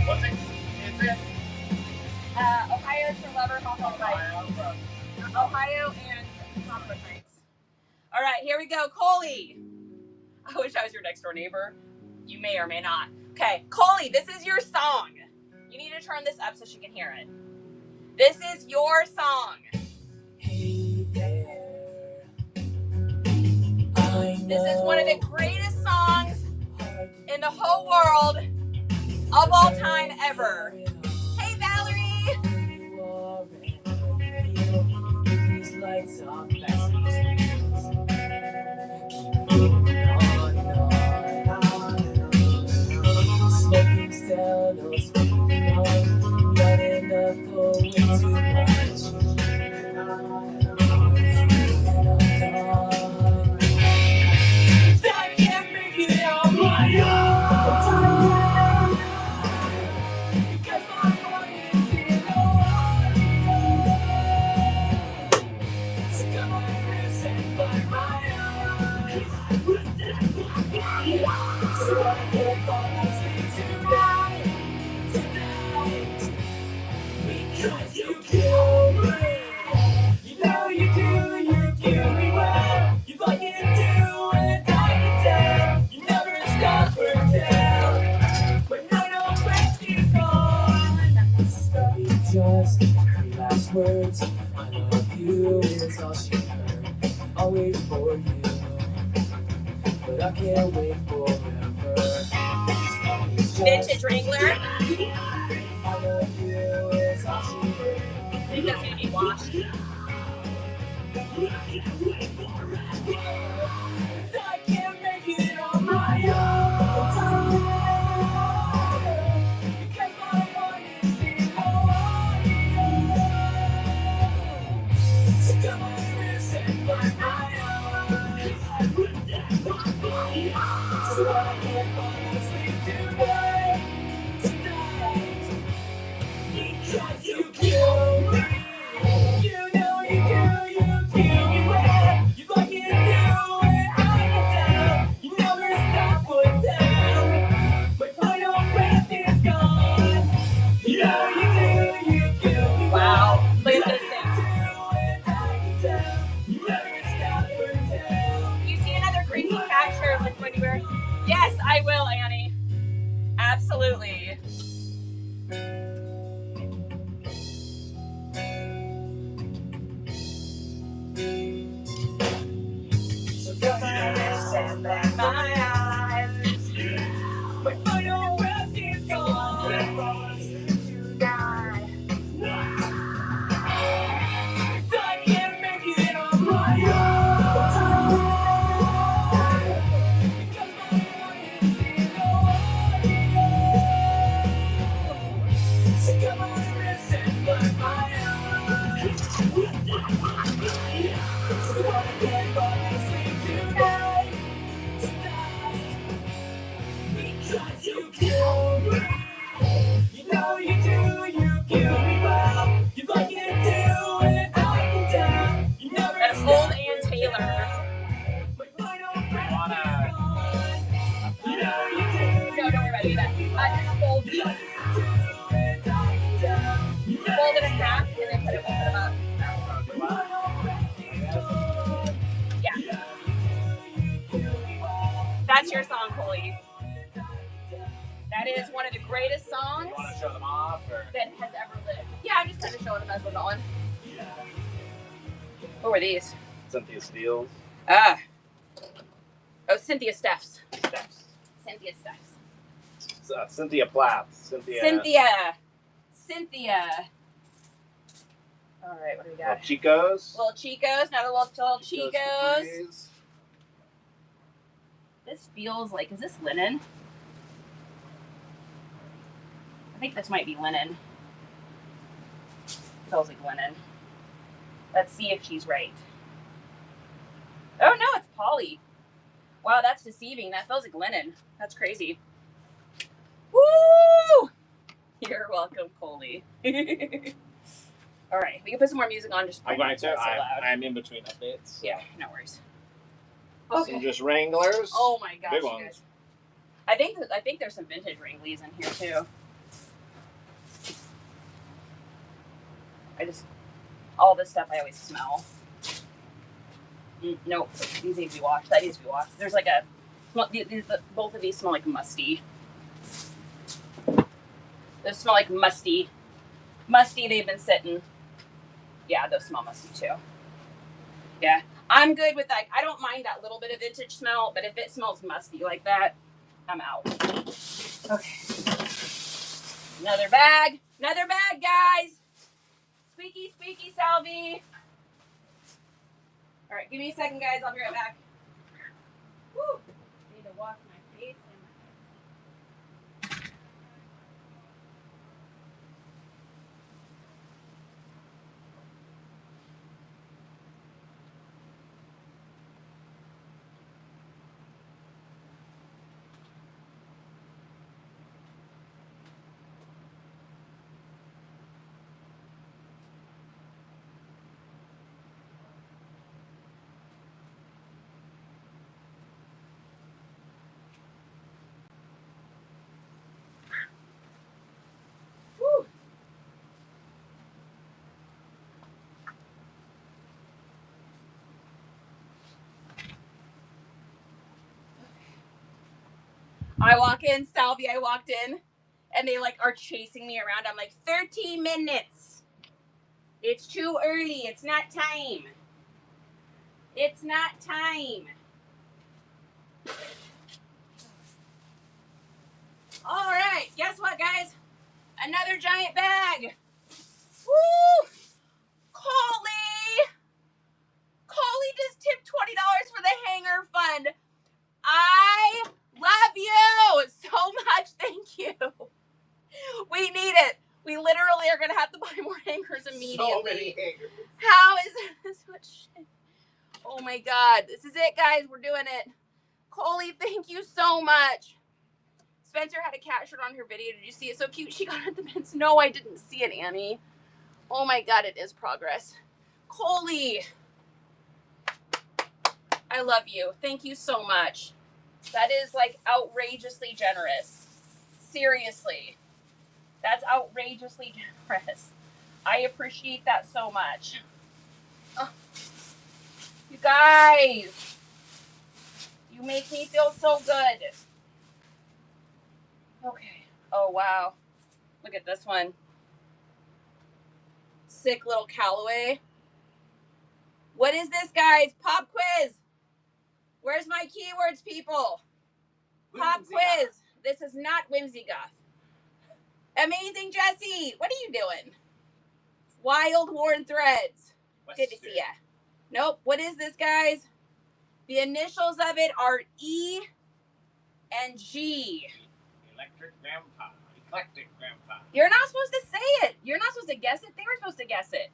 What's it? Is it? Ohio's for Lover, Hawthorne Heights. Ohio and Hawthorne Heights. All right, here we go. Coley. I wish I was your next door neighbor. You may or may not. Okay, Coley, this is your song. You need to turn this up so she can hear it. This is your song. Hey there, This is one of the greatest songs in the whole world of all time ever. Hey, Valerie. these lights are flashing screens. Keep moving on and on. Smoking still, no speaking on. Not enough, going too much. I can't make it on my own. Because my body is in a so come on, friends, and find my own. So I can't fall asleep tonight. Because you kill me. You know you do, you kill me well. You fucking do it, I can tell. You never stop or tell. But no rest is gone. This is probably just 3 last words. I love you is all she heard. I'll wait for you, but I can't wait forever. It's just Vintage Wrangler. I love you is all she heard. I think that's going to be washed. I can't make it on my own. Because my heart is in so come on, friends, and find my own. So I can't fall asleep tonight. Because you kill me. You know you do, you kill me well. You fucking do it, I can tell. You never stop or tell. My final breath is gone. You know you do, you kill me well. Wow. Look at this thing. You Absolutely. So come on and stand back my eyes. My final breath is gone. To die. If I can't make it on my own, because my heart is in audio. So come on and stand by my eyes. So I can fall asleep tonight. Because you kill me. You know you do, you kill me well. You like it too, and I can tell. You never That's old Ann Taylor. My final breath is gone. You know you do. No, don't worry about it. Do that. Just fold You it. like it too, and I can tell. You never Fold it in half and then put it up. My final breath is gone. Yeah. You know you do, you kill me well. That's your song, Coley. That is one of the greatest songs You want to show them off, or? that has ever lived. Yeah, I'm just kind of showing them as we're going. What were these? Cynthia Steele's Ah. Oh, Cynthia Steffs. steps. Cynthia Steffs. Cynthia Plath. Cynthia. All right, what do we Little got? Chicos. Little Chicos, another little Chicos. Capris. This feels like, is this linen? I think this might be linen. Feels like linen. Let's see if she's right. Oh no, it's poly. Wow, that's deceiving. That feels like linen. That's crazy. Woo! You're welcome, Coley. All right, we can put some more music on. Just I'm going it's to. so loud. I'm in between updates. Yeah, no worries. Some just Wranglers. Oh my gosh, Big you ones. guys. I think there's some vintage Wranglies in here too. All this stuff I always smell. Nope, these need to be washed. That needs to be washed. There's like both of these smell like musty. Those smell like musty. Musty, they've been sitting. Yeah, those smell musty too. Yeah, I'm good with that. I don't mind that little bit of vintage smell, but if it smells musty like that, I'm out. Okay. Another bag, guys. Squeaky, squeaky, Salvi. All right, give me a second, guys. I'll be right back. Woo. Need to wash my face and woo. I walk in, Salvi, I walked in, and they like are chasing me around. I'm like, 13 minutes. It's too early. It's not time. It's not time. All right, guess what, guys? Another giant bag. Woo! Coley just tipped $20 for the hanger fund. I love you so much. Thank you. We need it. We literally are going to have to buy more hangers immediately. So many hangers. How is this much shit? Oh my God. This is it, guys. We're doing it. Coley, thank you so much. Spencer had a cat shirt on her video. Did you see it? So cute. She got it at the bins. No, I didn't see it, Annie. Oh my God, it is progress. Coley, I love you. Thank you so much. That is like outrageously generous. Seriously. That's outrageously generous. I appreciate that so much. Oh, you guys, you make me feel so good. Okay. Oh, wow. Look at this one. Sick little Callaway. What is this, guys? Pop quiz. Where's my keywords, people? Pop quiz. This is not Whimsy Guff. Amazing Jesse. What are you doing? Wild Worn Threads. Good to see ya. Nope. What is this, guys? The initials of it are E and G. Electric Grandpa. Eclectic Grandpa. You're not supposed to say it. You're not supposed to guess it. They were supposed to guess it.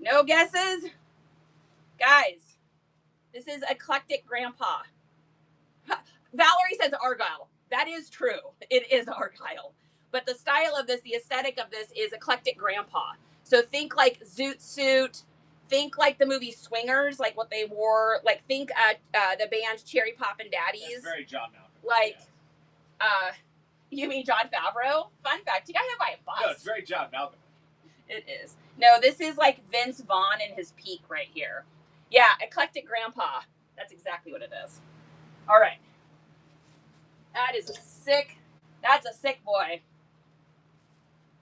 No guesses? Guys, this is Eclectic Grandpa. Valerie says Argyle. That is true. It is Argyle. But the style of this, the aesthetic of this is Eclectic Grandpa. So think like Zoot Suit. Think like the movie Swingers, like what they wore. Like think the band Cherry Poppin' Daddies. That's very John Malcolm. Like, you mean John Favreau? Fun fact, you gotta have my bus. No, it's very John Malcolm. It is. No, this is like Vince Vaughn in his peak right here. Yeah, Eclectic Grandpa. That's exactly what it is. All right. That is sick. That's a sick boy.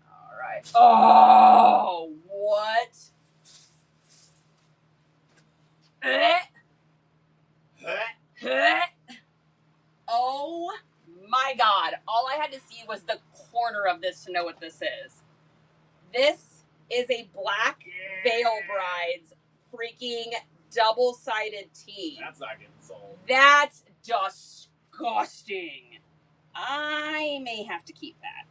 All right. Oh, what? Oh my God. All I had to see was the corner of this to know what this is. This is a Black Veil Brides freaking double-sided tee. That's not getting sold. That's disgusting. I may have to keep that.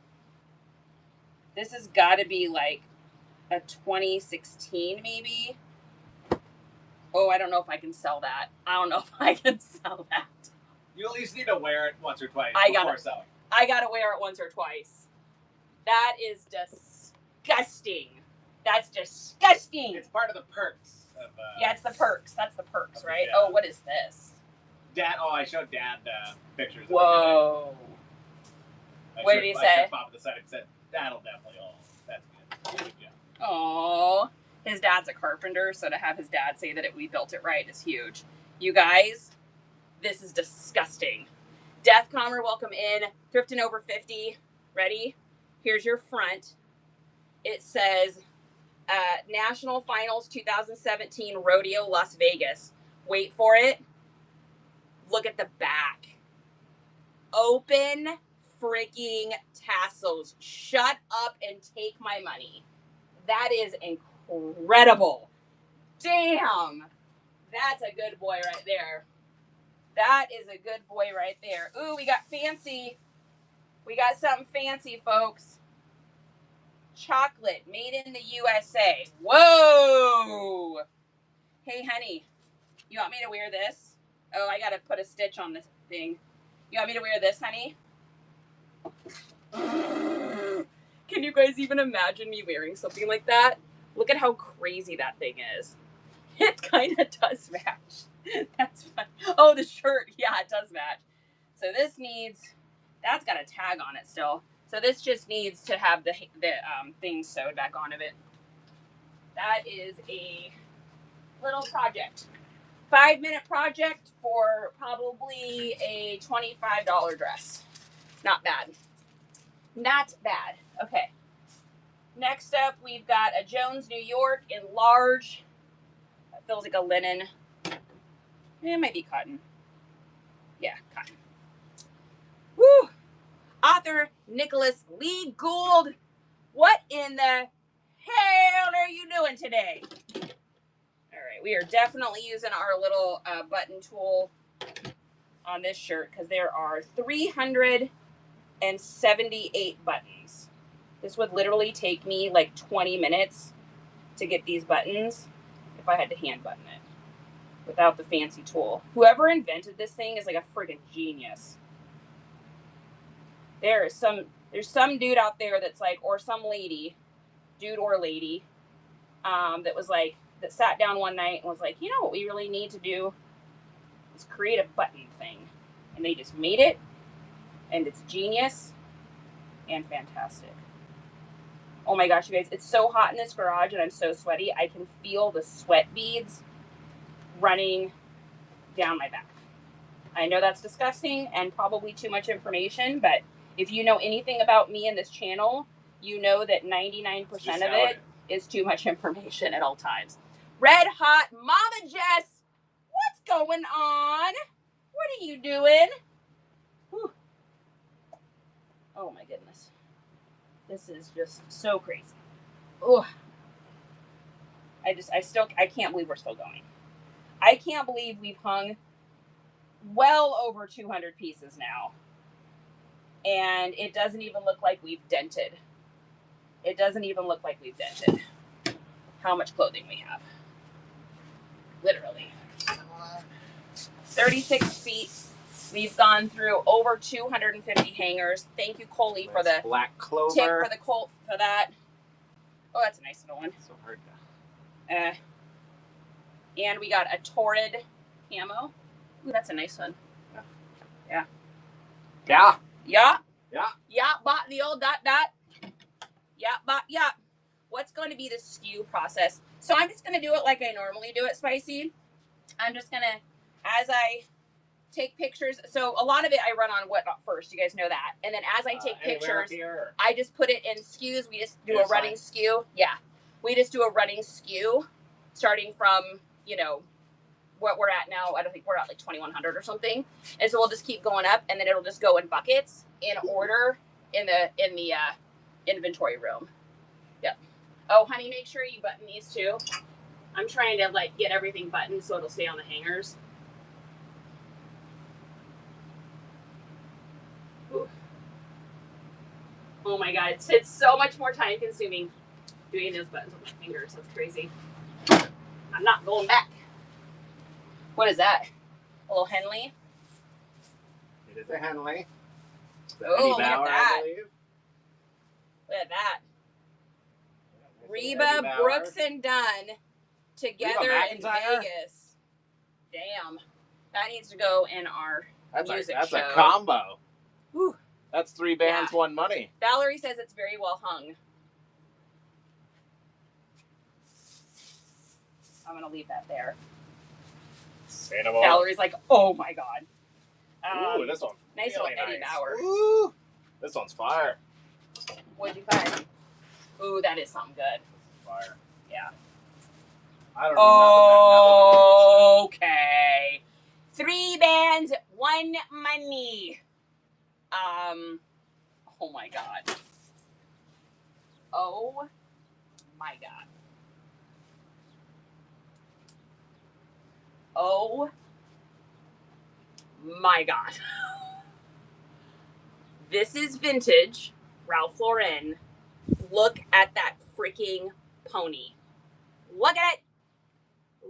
This has got to be like a 2016 maybe. Oh, I don't know if I can sell that. I don't know if I can sell that. You at least need to wear it once or twice I before gotta- selling. I got to wear it once or twice. That is disgusting. That's disgusting. It's part of the perks of. Yeah, it's the perks. That's the perks, right? Yeah. Oh, what is this? Dad. Oh, I showed Dad pictures. Of Whoa. it. What did he say? I showed Bob at the side and said, "That'll definitely hold. That's good." Yeah. Oh, his dad's a carpenter, so to have his dad say that we built it right is huge. You guys, this is disgusting. Death Commer, welcome in. Thrifting over 50. Ready? Here's your front. It says National Finals 2017 Rodeo Las Vegas. Wait for it. Look at the back. Open freaking tassels. Shut up and take my money. That is incredible. Damn. That's a good boy right there. That is a good boy right there. Ooh, we got fancy. We got something fancy, folks. Chocolate made in the USA. Whoa. Hey, honey, you want me to wear this? Oh, I got to put a stitch on this thing. You want me to wear this, honey? Can you guys even imagine me wearing something like that? Look at how crazy that thing is. It kind of does match. That's fun. Oh, the shirt. Yeah, it does match. So this needs, that's got a tag on it still. So this just needs to have the thing sewed back onto it. That is a little project. 5-minute project for probably a $25 dress. Not bad. Not bad. Okay. Next up, we've got a Jones, New York in large. That feels like a linen. It might be cotton. Yeah, cotton. Woo! Author Nicholas Lee Gould. What in the hell are you doing today? All right, we are definitely using our little button tool on this shirt because there are 378 buttons. This would literally take me like 20 minutes to get these buttons if I had to hand button it without the fancy tool. Whoever invented this thing is like a freaking genius. There's some dude out there that's like, or some lady, dude or lady, that sat down one night and was like, you know what we really need to do is create a button thing. And they just made it, and it's genius and fantastic. Oh my gosh, you guys, it's so hot in this garage and I'm so sweaty. I can feel the sweat beads running down my back. I know that's disgusting and probably too much information, but If you know anything about me and this channel, you know that 99% of it is too much information at all times. Red Hot Mama Jess, what's going on? What are you doing? Whew. Oh my goodness. This is just so crazy. Oh, I can't believe we're still going. I can't believe we've hung well over 200 pieces now. And it doesn't even look like we've dented. It doesn't even look like we've dented how much clothing we have. Literally. 36 feet. We've gone through over 250 hangers. Thank you, Coley, for the black clover. tip for the Colt for that. Oh, that's a nice little one. So hard to... And we got a torrid camo. Ooh, that's a nice one. Yeah. Yeah. Yeah. Yeah. Yeah, bot the old ... Yeah, bot, yeah. What's going to be the skew process? So I'm just going to do it like I normally do it, Spicy. I'm just going to, as I take pictures, so a lot of it I run on Whatnot first, you guys know that. And then as I take pictures, I just put it in skews. We just do a running skew. Yeah. We just do a running skew starting from, you know, what we're at now. I don't think we're at like 2100 or something. And so we'll just keep going up, and then it'll just go in buckets in order in the inventory room. Yep. Oh, honey, make sure you button these too. I'm trying to like get everything buttoned so it'll stay on the hangers. Ooh. Oh my God, it's so much more time consuming doing those buttons with my fingers. That's crazy. I'm not going back. What is that? A little Henley? It is a Henley. Oh, look at that. I believe. Look at that. Yeah, Reba, Brooks, and Dunn together in McIntyre? Vegas. Damn. That needs to go in our music that's show. a combo. Whew. That's 3 bands, 1 money. Valerie says it's very well hung. I'm going to leave that there. Say no more. Valerie's like, oh my God. Ooh, this one's nice really little Eddie nice. Bauer. Ooh. This one's fire. What'd you find? Ooh, that is something good. Fire. Yeah. I don't know. Okay. 3 bands, 1 money. Oh my God. Oh my God. Oh my God. This is vintage Ralph Lauren. Look at that freaking pony. Look at it.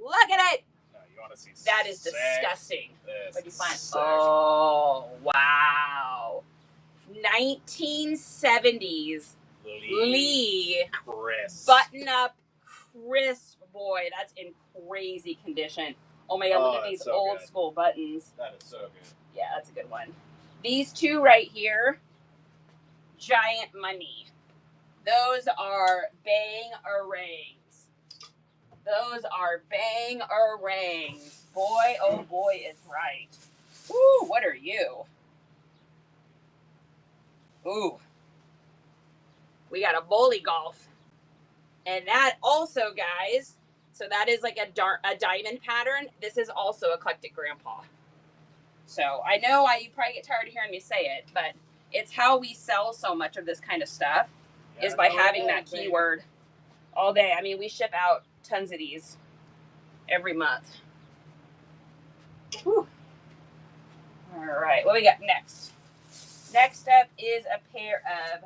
Look at it. No, you want to see That is sick. disgusting. This What'd you is find? sick. Oh, wow. 1970s Lee Chris. button up crisp. Boy, that's in crazy condition. Oh my God, look at these so old good. school buttons. That is so good. Yeah, that's a good one. These 2 right here, giant money. Those are bang-a-rangs. Those are bang-a-rangs. Boy, oh boy, is right. Ooh, what are you? Ooh. We got a bowling golf. And that also, guys, so that is like a diamond pattern. This is also Eclectic Grandpa. So I know you probably get tired of hearing me say it, but it's how we sell so much of this kind of stuff is by having that keyword all day. I mean, we ship out tons of these every month. Whew. All right, what we got next? Next up is a pair of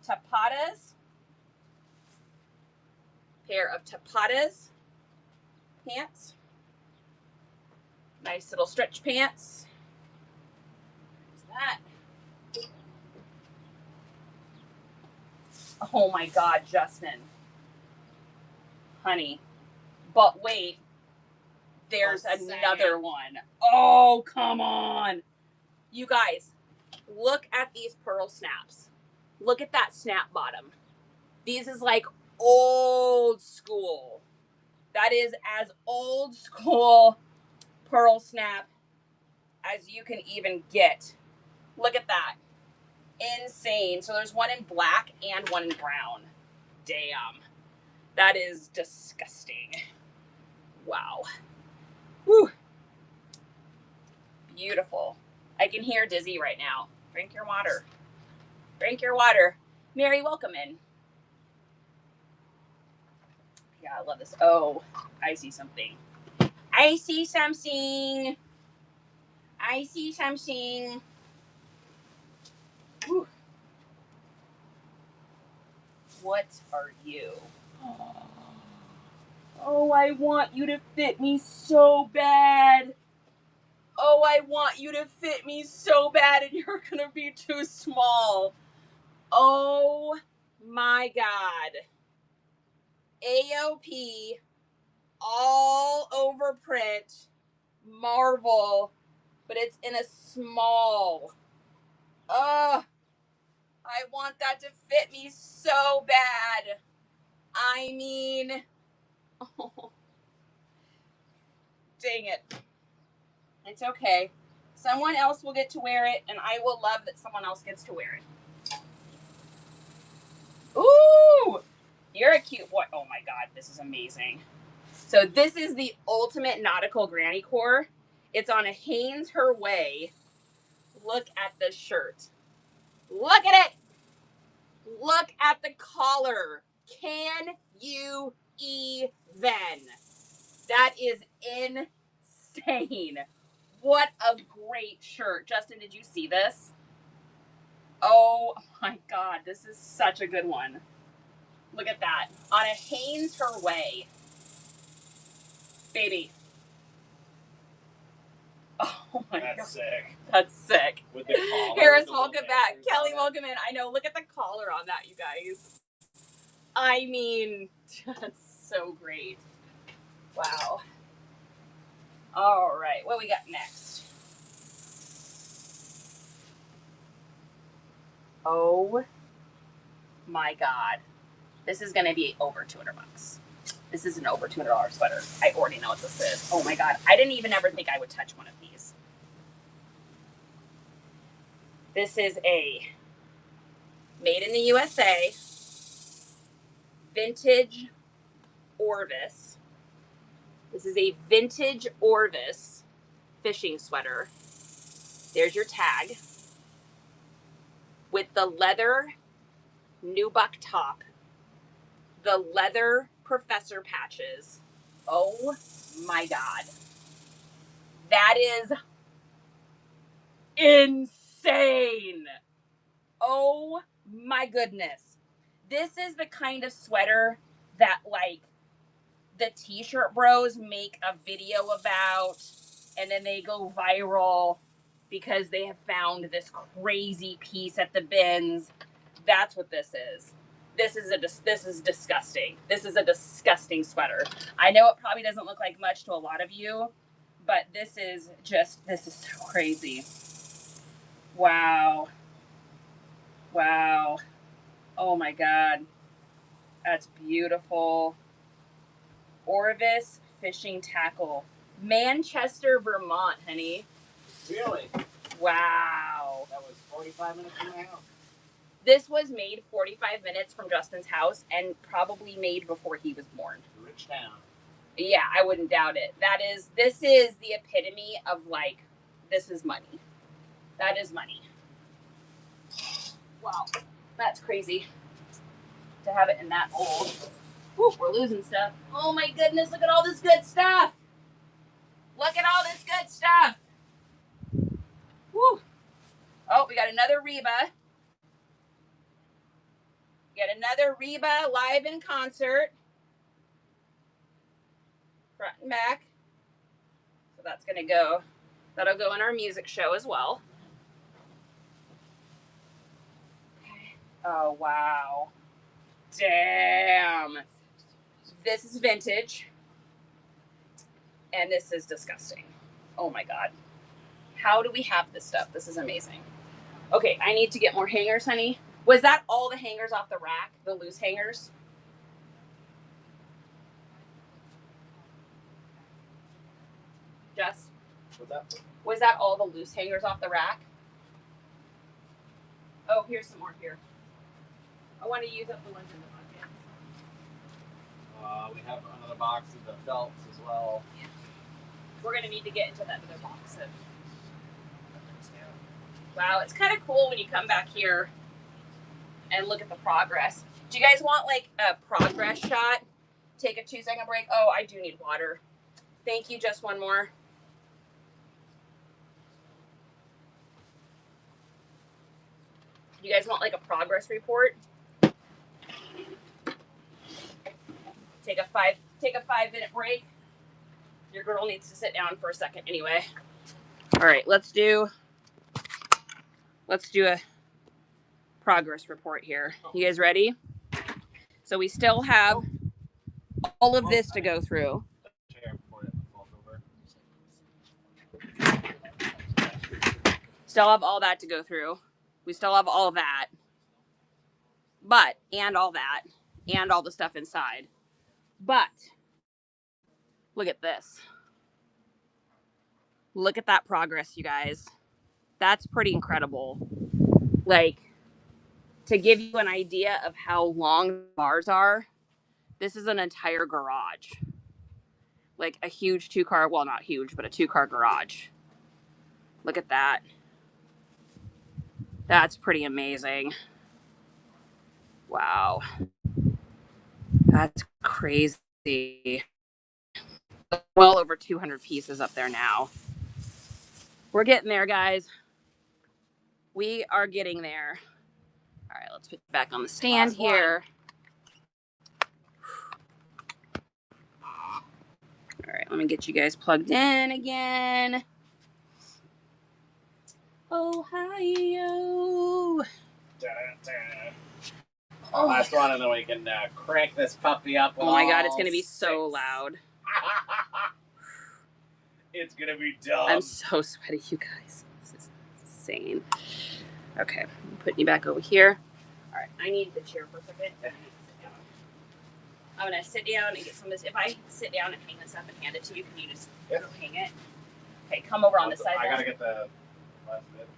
Tapatas. Pants. Nice little stretch pants. What's that? Oh my God, Justin. Honey. But wait. There's another one. Oh, come on. You guys, look at these pearl snaps. Look at that snap bottom. These is like old school. That is as old school pearl snap as you can even get. Look at that. insane. So there's one in black and one in brown. Damn. That is disgusting. Wow. Whew. Beautiful. I can hear Dizzy right now. Drink your water. Drink your water. Mary, welcome in. Yeah, I love this. Oh, I see something. I see something. I see something. Whew. What are you? Oh, I want you to fit me so bad. Oh, I want you to fit me so bad, and you're gonna be too small. Oh my God. AOP, all over print, Marvel, but it's in a small. Ugh. I want that to fit me so bad. I mean, oh, dang it. It's okay. Someone else will get to wear it, and I will love that someone else gets to wear it. Ooh, you're a cute boy. Oh my God, this is amazing. So this is the ultimate nautical granny core. It's on a Hanes Her Way. Look at the shirt. Look at it. Look at the collar. Can you even? That is insane. What a great shirt. Justin, did you see this? Oh my God, this is such a good one. Look at that. On a Hanes Her Way. Baby. Oh my God. That's sick. That's sick. With the collar. Harris, the welcome little back. anchors Kelly, on it. welcome in. I know, look at the collar on that, you guys. I mean, that's so great. Wow. All right, what we got next? Oh my God. This is going to be over $200. This is an over $200 sweater. I already know what this is. Oh my God. I didn't even ever think I would touch one of these. This is a made in the USA vintage Orvis. This is a vintage Orvis fishing sweater. There's your tag with the leather nubuck top, the leather professor patches. Oh my God. That is insane. Oh my goodness. This is the kind of sweater that like the t-shirt bros make a video about and then they go viral because they have found this crazy piece at the bins. That's what this is. This is disgusting. This is a disgusting sweater. I know it probably doesn't look like much to a lot of you, but this is so crazy. Wow. Wow. Oh my God. That's beautiful. Orvis fishing tackle. Manchester, Vermont, honey. Really? Wow. That was 45 minutes from my house. This was made 45 minutes from Justin's house and probably made before he was born. Rich town. Yeah, I wouldn't doubt it. This is the epitome of like, this is money. That is money. Wow. That's crazy to have it in that old. Whew, we're losing stuff. Oh my goodness, look at all this good stuff. Look at all this good stuff. Whew. Oh, we got another Reba. Get another Reba live in concert. Front and back. So that's going to go. That'll go in our music show as well. Okay. Oh, wow. Damn. This is vintage. And this is disgusting. Oh, my God. How do we have this stuff? This is amazing. Okay, I need to get more hangers, honey. Was that all the hangers off the rack? The loose hangers? Jess? What's up? Was that all the loose hangers off the rack? Oh, here's some more here. I want to use up the ones in the bucket. We have another box of the felts as well. Yeah. We're going to need to get into that other box of them too. Wow, it's kind of cool when you come back here and look at the progress. Do you guys want like a progress shot? Take a 2-second break. Oh, I do need water. Thank you. Just one more. You guys want like a progress report? Take a 5-minute break. Your girl needs to sit down for a second anyway. All right, let's do a progress report here. You guys ready? So we still have all of this to go through. Still have all that to go through. We still have all that. And all that. And all the stuff inside. But look at this. Look at that progress, you guys. That's pretty incredible. Like, to give you an idea of how long bars are, this is an entire garage. Like a huge 2-car, well, not huge, but a 2-car garage. Look at that. That's pretty amazing. Wow. That's crazy. Well over 200 pieces up there now. We're getting there, guys. We are getting there. All right, let's put it back on the stand here. All right, let me get you guys plugged in again. Ohio. Oh. Last one, and then we can crank this puppy up. Oh my God, it's going to be so loud. It's going to be dumb. I'm so sweaty, you guys. This is insane. Okay, I'm putting you back over here. All right, I need the chair for a second. I'm going to sit down and get some of this. If I sit down and hang this up and hand it to you, can you just go hang it? Okay, come over on this side. I got to get the last bit.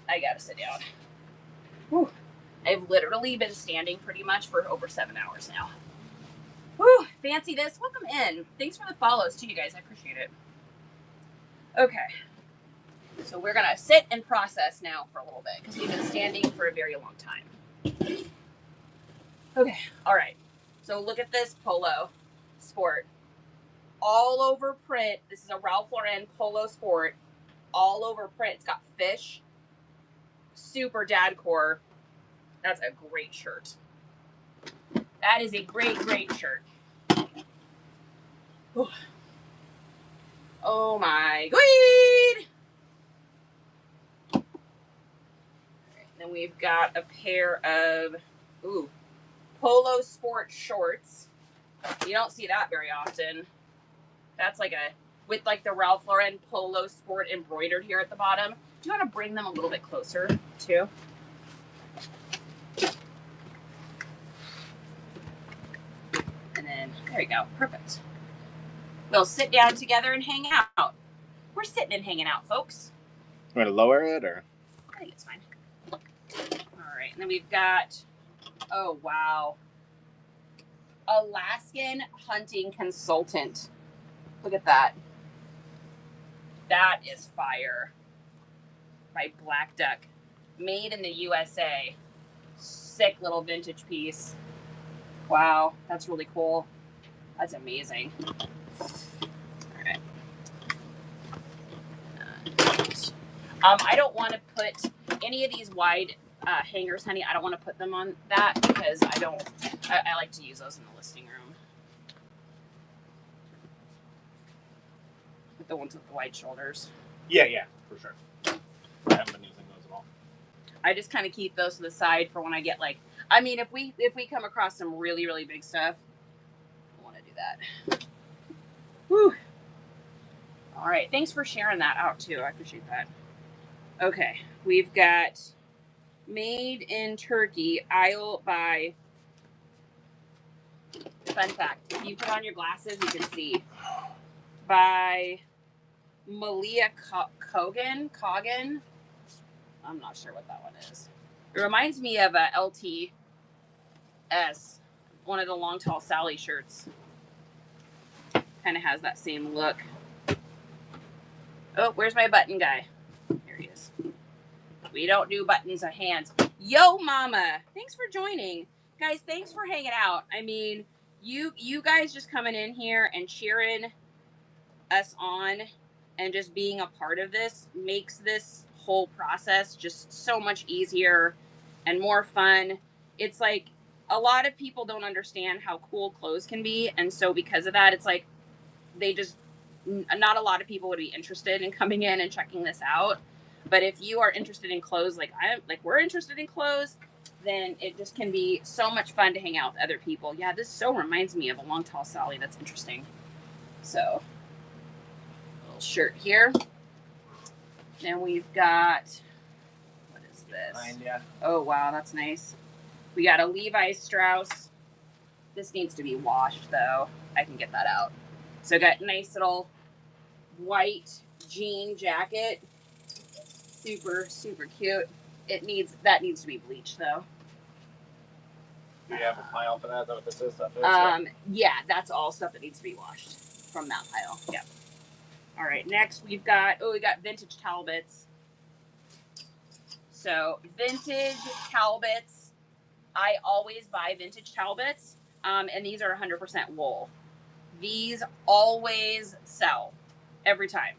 I got to sit down. Whew. I've literally been standing pretty much for over 7 hours now. Whew, fancy this. Welcome in. Thanks for the follows too, you guys. I appreciate it. Okay. So we're going to sit and process now for a little bit because we've been standing for a very long time. Okay. All right. So look at this Polo Sport. All over print. This is a Ralph Lauren Polo Sport. All over print. It's got fish. Super dadcore. That's a great shirt. That is a great, great shirt. Oh my God. Right, then we've got a pair of Polo Sport shorts. You don't see that very often. That's like with like the Ralph Lauren Polo Sport embroidered here at the bottom. Do you want to bring them a little bit closer too? And then, there you go. Perfect. We'll sit down together and hang out. We're sitting and hanging out, folks. You want to lower it, or? I think it's fine. All right. And then we've got, oh, wow. Alaskan Hunting Consultant. Look at that. That is fire. By Black Duck. Made in the USA. Sick little vintage piece. Wow, that's really cool. That's amazing. All right. I don't want to put any of these wide hangers, honey. I don't want to put them on that because I like to use those in the listing room. With the ones with the wide shoulders. Yeah, for sure. I haven't been using those at all. I just kind of keep those to the side for when I get like, I mean, if we come across some really, really big stuff, I want to do that. Whew. All right. Thanks for sharing that out too. I appreciate that. Okay. We've got Made in Turkey, Isle by, fun fact, if you put on your glasses, you can see, by Malia Kogan. I'm not sure what that one is. It reminds me of a LTS, one of the Long Tall Sally shirts. Kind of has that same look. Oh, where's my button guy? Here he is. We don't do buttons of hands. Yo, mama. Thanks for joining. Guys, thanks for hanging out. I mean, you guys just coming in here and cheering us on and just being a part of this makes this whole process just so much easier and more fun. It's like a lot of people don't understand how cool clothes can be, and so because of that, it's like they just not a lot of people would be interested in coming in and checking this out. But if you are interested in clothes we're interested in clothes, then it just can be so much fun to hang out with other people. Yeah, this so reminds me of a Long Tall Sally. That's interesting. So little shirt here. Then we've got, what is this? Behind ya. Oh wow, that's nice. We got a Levi Strauss. This needs to be washed though. I can get that out. So got nice little white jean jacket. Super, super cute. That needs to be bleached though. Do you have a pile for that? Is that what this is? Stuff is? Yeah, that's all stuff that needs to be washed from that pile. Yeah. All right, next we got vintage Talbots. So vintage Talbots, I always buy vintage Talbots, and these are 100% wool. These always sell every time.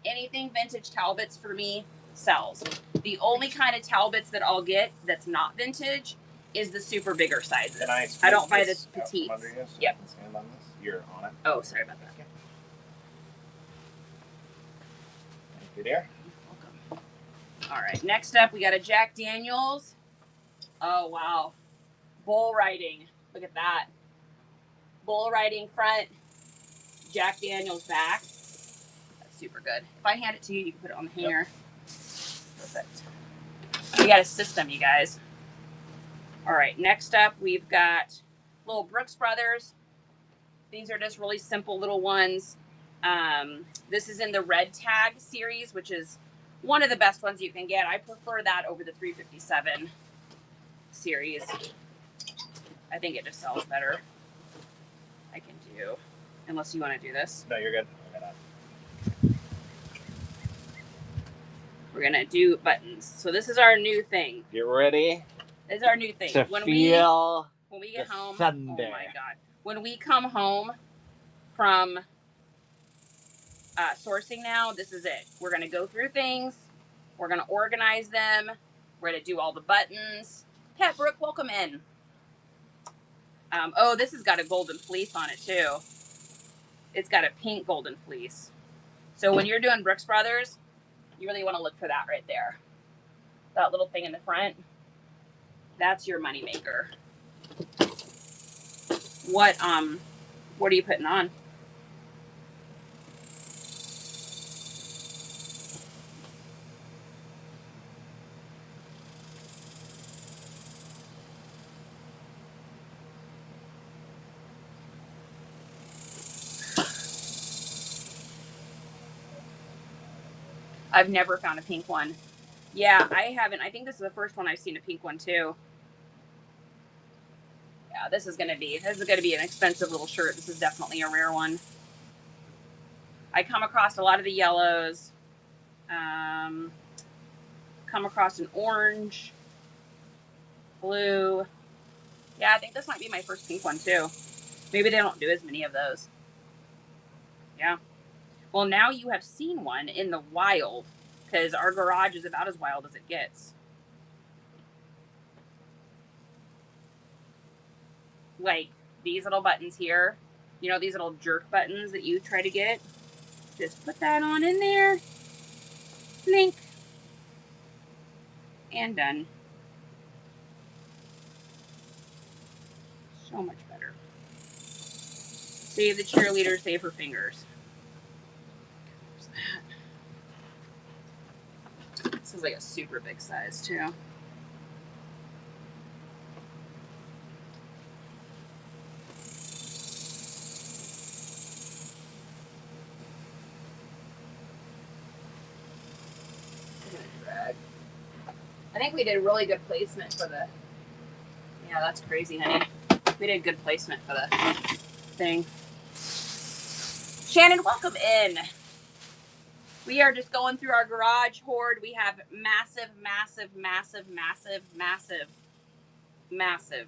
Anything vintage Talbots for me sells. The only kind of Talbots that I'll get that's not vintage is the super bigger sizes. I don't buy the petites. Yep. Stand on this. You're on it. Oh, sorry about that. Thank you, dear. Welcome. All right, next up we got a Jack Daniels. Oh wow, bull riding. Look at that. Bull riding front, Jack Daniels back. That's super good. If I hand it to you, you can put it on the hanger. Yep. Perfect. We got a system, you guys. All right, next up we've got little Brooks Brothers. These are just really simple little ones. This is in the red tag series, which is one of the best ones you can get. I prefer that over the 357 series. I think it just sells better. I can do, unless you want to do this. No, you're good. We're gonna do buttons. So this is our new thing. Get ready. This is our new thing. To when feel we get home, Sunday. oh my god! When we come home from sourcing now, this is it. We're gonna go through things. We're gonna organize them. We're gonna do all the buttons. Pat Brooke, welcome in. Oh, this has got a golden fleece on it too. It's got a pink golden fleece. So when you're doing Brooks Brothers, you really want to look for that right there. That little thing in the front. That's your money maker. What are you putting on? I've never found a pink one. Yeah, I haven't. I think this is the first one I've seen a pink one too. Yeah, this is gonna be an expensive little shirt. This is definitely a rare one. I come across a lot of the yellows. Come across an orange, blue. Yeah, I think this might be my first pink one too. Maybe they don't do as many of those. Yeah. Well, now you have seen one in the wild, because our garage is about as wild as it gets. Like these little buttons here, you know, these little jerk buttons that you try to get. Just put that on in there. Link. And done. So much better. Save the cheerleader, save her fingers. This is like a super big size too. I'm gonna drag. think we did really good placement for the... Yeah, that's crazy, honey. We did good placement for the thing. Shannon, welcome in. We are just going through our garage hoard. We have massive, massive, massive, massive, massive, massive,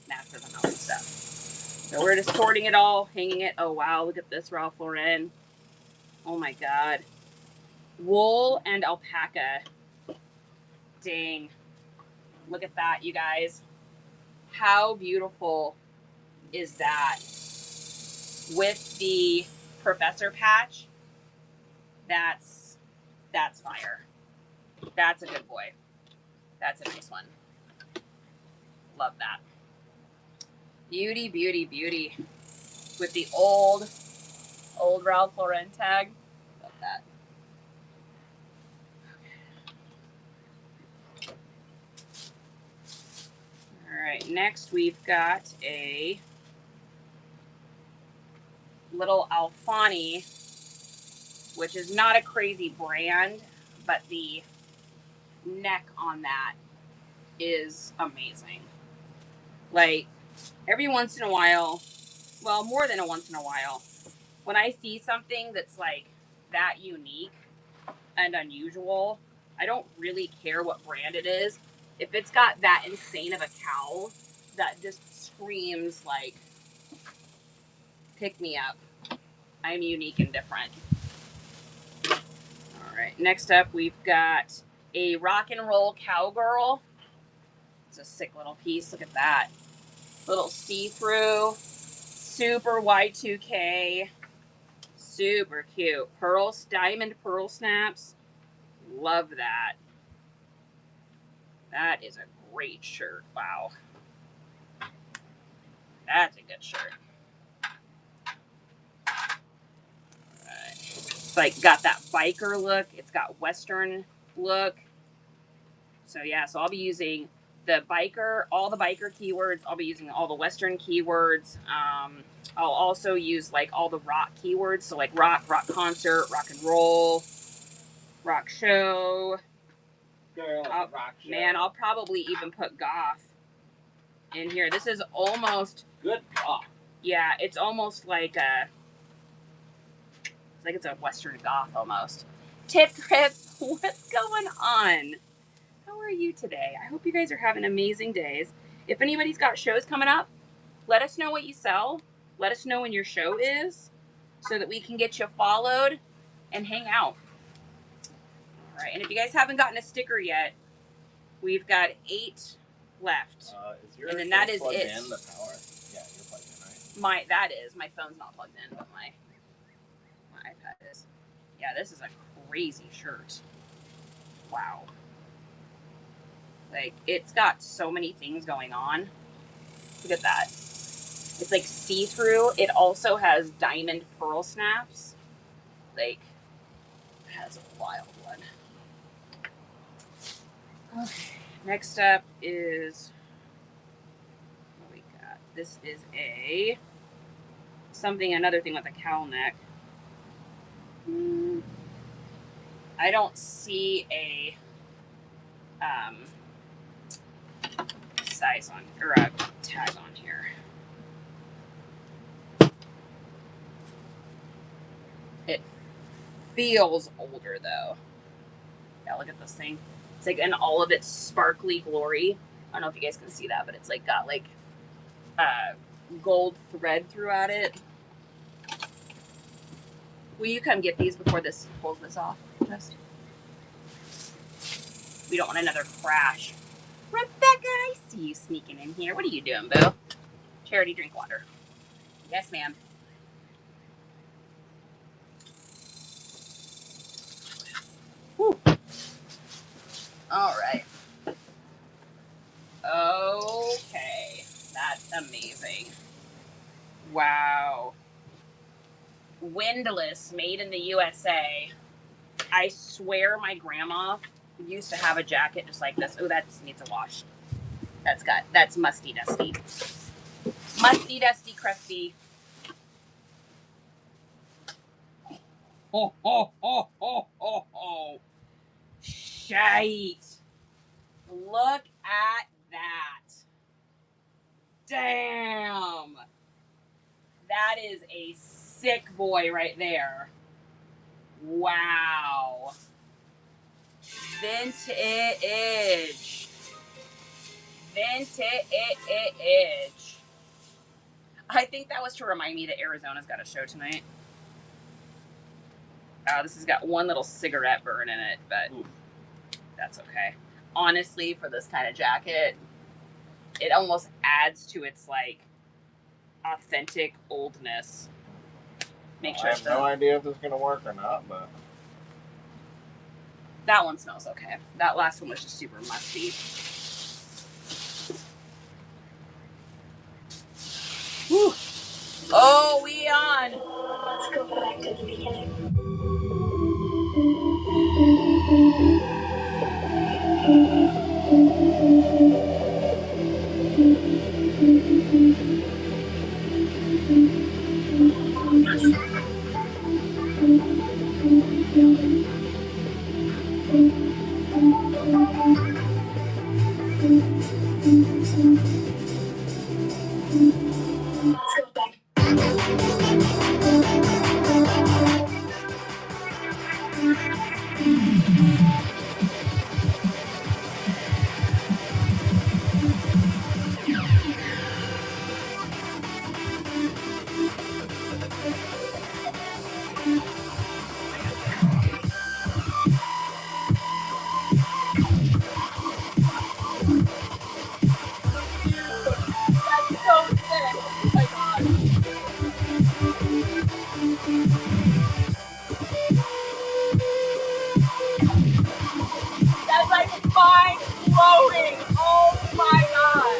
massive amounts of stuff. So we're just sorting it all, hanging it. Oh, wow. Look at this Ralph Lauren. Oh, my God. Wool and alpaca. Dang. Look at that, you guys. How beautiful is that? With the professor patch, that's fire. That's a good boy. That's a nice one. Love that. Beauty, beauty, beauty. With the old Ralph Lauren tag. Love that. All right, next we've got a little Alfani, which is not a crazy brand, but the neck on that is amazing. Like, every once in a while, well, more than a once in a while, when I see something that's like that unique and unusual, I don't really care what brand it is. If it's got that insane of a cowl that just screams like, pick me up. I'm unique and different. All right, next up we've got a rock and roll cowgirl. It's a sick little piece. Look at that. Little see-through, super Y2K, super cute. Pearls, diamond pearl snaps. Love that. That is a great shirt. Wow. That's a good shirt. It's like got that biker look. It's got Western look. So yeah, so I'll be using the biker, all the biker keywords. I'll be using all the Western keywords. I'll also use like all the rock keywords. So like rock concert, rock and roll, rock show. Girl, rock show. Man, I'll probably even put goth in here. This is almost Good God. Yeah, it's almost like it's a Western goth almost. Tip Trip, what's going on? How are you today? I hope you guys are having amazing days. If anybody's got shows coming up, let us know what you sell. Let us know when your show is so that we can get you followed and hang out. All right, and if you guys haven't gotten a sticker yet, we've got 8 left. Is your And then that is plugged it. in the power? Yeah, you're plugged in, right? My phone's not plugged in, but my iPad is. Yeah, this is a crazy shirt. Wow. Like, it's got so many things going on. Look at that. It's like see-through. It also has diamond pearl snaps. Like, it has a wild one. Okay. Next up is what we got. This is another thing with a cowl neck. I don't see a size on, or a tag on here. It feels older though. Yeah, look at this thing. It's like in all of its sparkly glory. I don't know if you guys can see that, but it's like got like gold thread throughout it. Will you come get these before this pulls this off? Just. We don't want another crash. Rebecca, I see you sneaking in here. What are you doing, boo? Charity, drink water. Yes, ma'am. Whew. All right. Okay. That's amazing. Wow. Windless, made in the USA. I swear my grandma used to have a jacket just like this. Oh, that just needs a wash. That's musty dusty. Musty dusty crusty. Oh. Shite. Look at that. Damn. That is a sick boy right there. Wow. Vintage. Vintage. I think that was to remind me that Arizona's got a show tonight. This has got one little cigarette burn in it, but that's okay. Honestly, for this kind of jacket, it almost adds to its like authentic oldness. Make sure I have no idea if this is gonna work or not, but that one smells okay. That last one was just super musty. Whew. Oh, we on. Let's go back to the beginning. Let's go back. That's so sick. Oh my god. That's like mind blowing. Oh my god.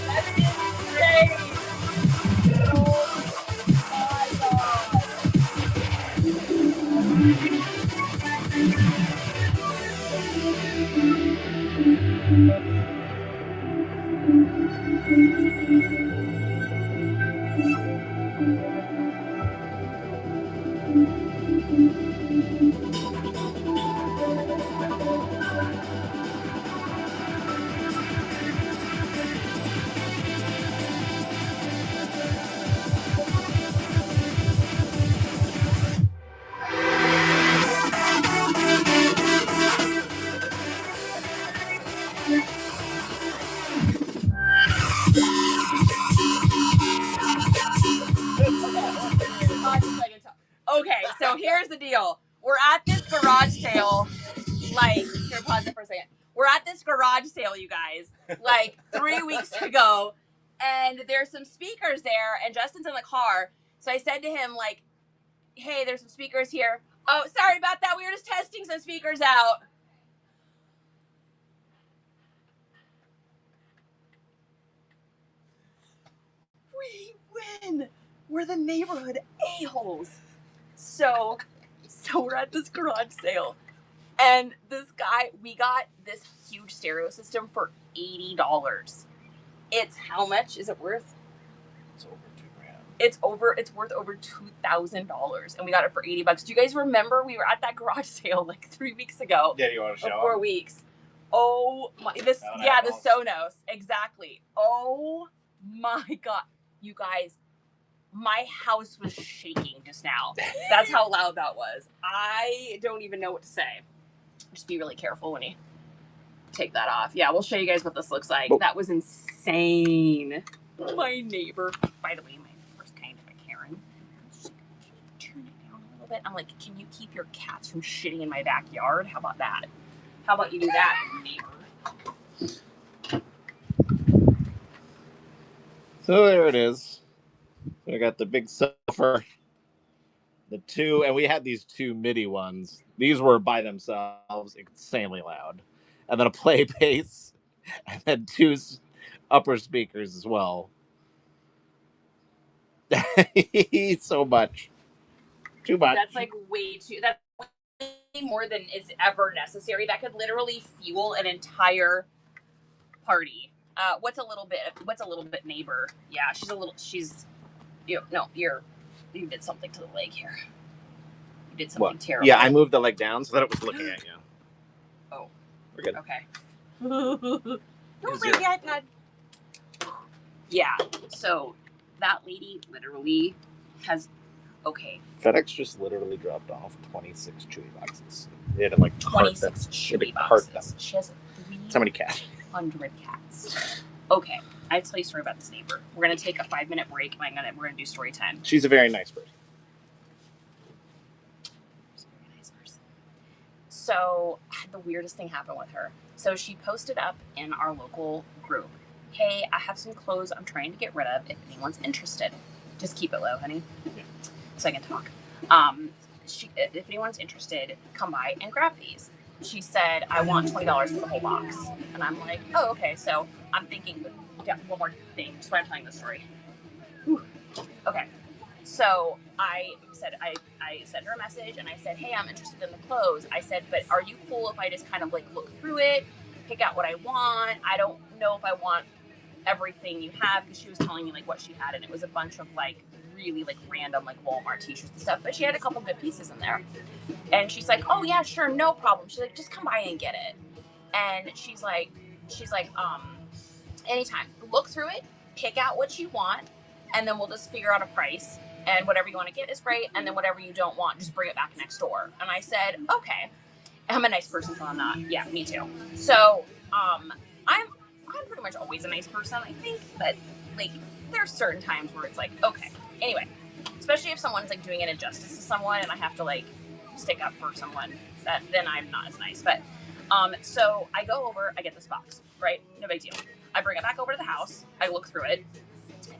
That's insane. Oh my god. Okay, so here's the deal. We're at this garage sale, like, here, pause it for a second. We're at this garage sale, you guys, like 3 weeks ago, and there's some speakers there, and Justin's in the car. So I said to him, like, hey, there's some speakers here. Oh, sorry about that. We were just testing some speakers out. We win. We're the neighborhood a-holes. So we're at this garage sale, and this guy, we got this huge stereo system for $80. It's how much is it worth? it's over $2,000. It's worth over $2,000, and we got it for $80. Do you guys remember we were at that garage sale like 3 weeks ago? Yeah, you want to show Or 4 them? weeks. Oh my, the Sonos, exactly. Oh my god, you guys, my house was shaking just now. That's how loud that was. I don't even know what to say. Just be really careful when you take that off. Yeah, we'll show you guys what this looks like. That was insane. My neighbor, by the way, my neighbor's kind of a Karen. She's like, can you turn it down a little bit? I'm like, can you keep your cats from shitting in my backyard? How about that? How about you do that, neighbor? So there it is. I got the big subwoofer And we had these 2 MIDI ones. These were by themselves insanely loud, and then a play bass, and then 2 upper speakers as well. So much, too much. That's like way too. That's way more than is ever necessary. That could literally fuel an entire party. What's a little bit neighbor? Yeah, she's you did something to the leg here. You did something terrible. Yeah, I moved the leg down so that it was looking at you. Oh, we're good. Okay. Don't break the iPad. Yeah. So that lady literally has. Okay. FedEx just literally dropped off 26 Chewy boxes. They had to like 26 Chewy boxes. She has 300 cats. Okay, I have to tell you a story about this neighbor. We're gonna take a 5-minute break, and we're gonna do story time. She's a very nice person. So the weirdest thing happened with her. So she posted up in our local group, "Hey, I have some clothes I'm trying to get rid of. If anyone's interested, just keep it low, honey, so I can talk. If anyone's interested, come by and grab these." She said, "I want $20 for the whole box," and I'm like, "Oh, okay." So I'm thinking, one more thing. Just why I'm telling this story. Whew. Okay. So I sent her a message and I said, "Hey, I'm interested in the clothes." I said, "But are you cool if I just kind of like look through it, pick out what I want? I don't know if I want everything you have," because she was telling me like what she had, and it was a bunch of like really like random like Walmart t-shirts and stuff, but she had a couple good pieces in there. And she's like, "Oh yeah, sure, no problem." She's like, "Just come by and get it." And she's like, "Anytime, look through it, pick out what you want, and then we'll just figure out a price. And whatever you want to get is great. And then whatever you don't want, just bring it back next door." And I said, "Okay." I'm a nice person, so I'm not. Yeah, me too. So, I'm pretty much always a nice person, I think. But like, there's certain times where it's like, okay. Anyway, especially if someone's like doing an injustice to someone, and I have to like stick up for someone, then I'm not as nice. But, so I go over, I get this box, right? No big deal. I bring it back over to the house. I look through it,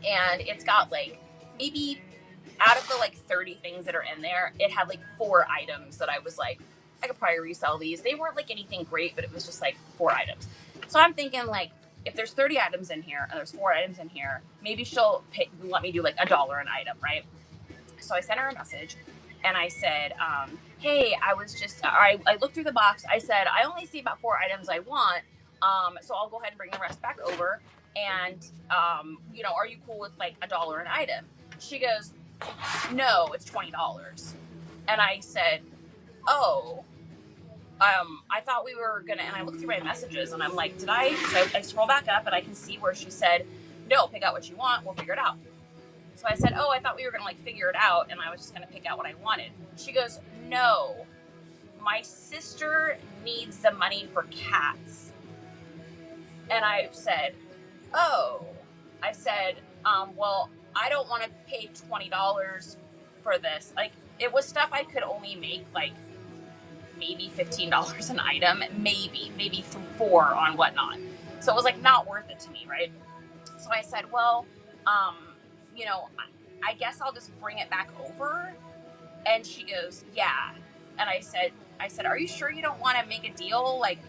and it's got like maybe out of the like 30 things that are in there, it had like 4 items that I was like, I could probably resell these. They weren't like anything great, but it was just like 4 items. So I'm thinking like, if there's 30 items in here and there's 4 items in here, maybe she'll let me do like $1 an item, right? So I sent her a message and I said, "Hey, I looked through the box. I said, I only see about 4 items I want. So I'll go ahead and bring the rest back over. And, are you cool with like $1 an item?" She goes, "No, it's $20. And I said, "Oh, I thought we were gonna," and I looked through my messages and I'm like, so I scroll back up and I can see where she said, "No, pick out what you want, we'll figure it out." So I said, "Oh, I thought we were gonna like figure it out and I was just gonna pick out what I wanted." She goes, "No, my sister needs the money for cats." And I said, "Oh," I said, "Well, I don't want to pay $20 for this." Like, it was stuff I could only make like maybe $15 an item, maybe 4 on whatnot. So it was like not worth it to me, right? So I said, "Well, I guess I'll just bring it back over." And she goes, "Yeah." And I said, "Are you sure you don't want to make a deal? Like,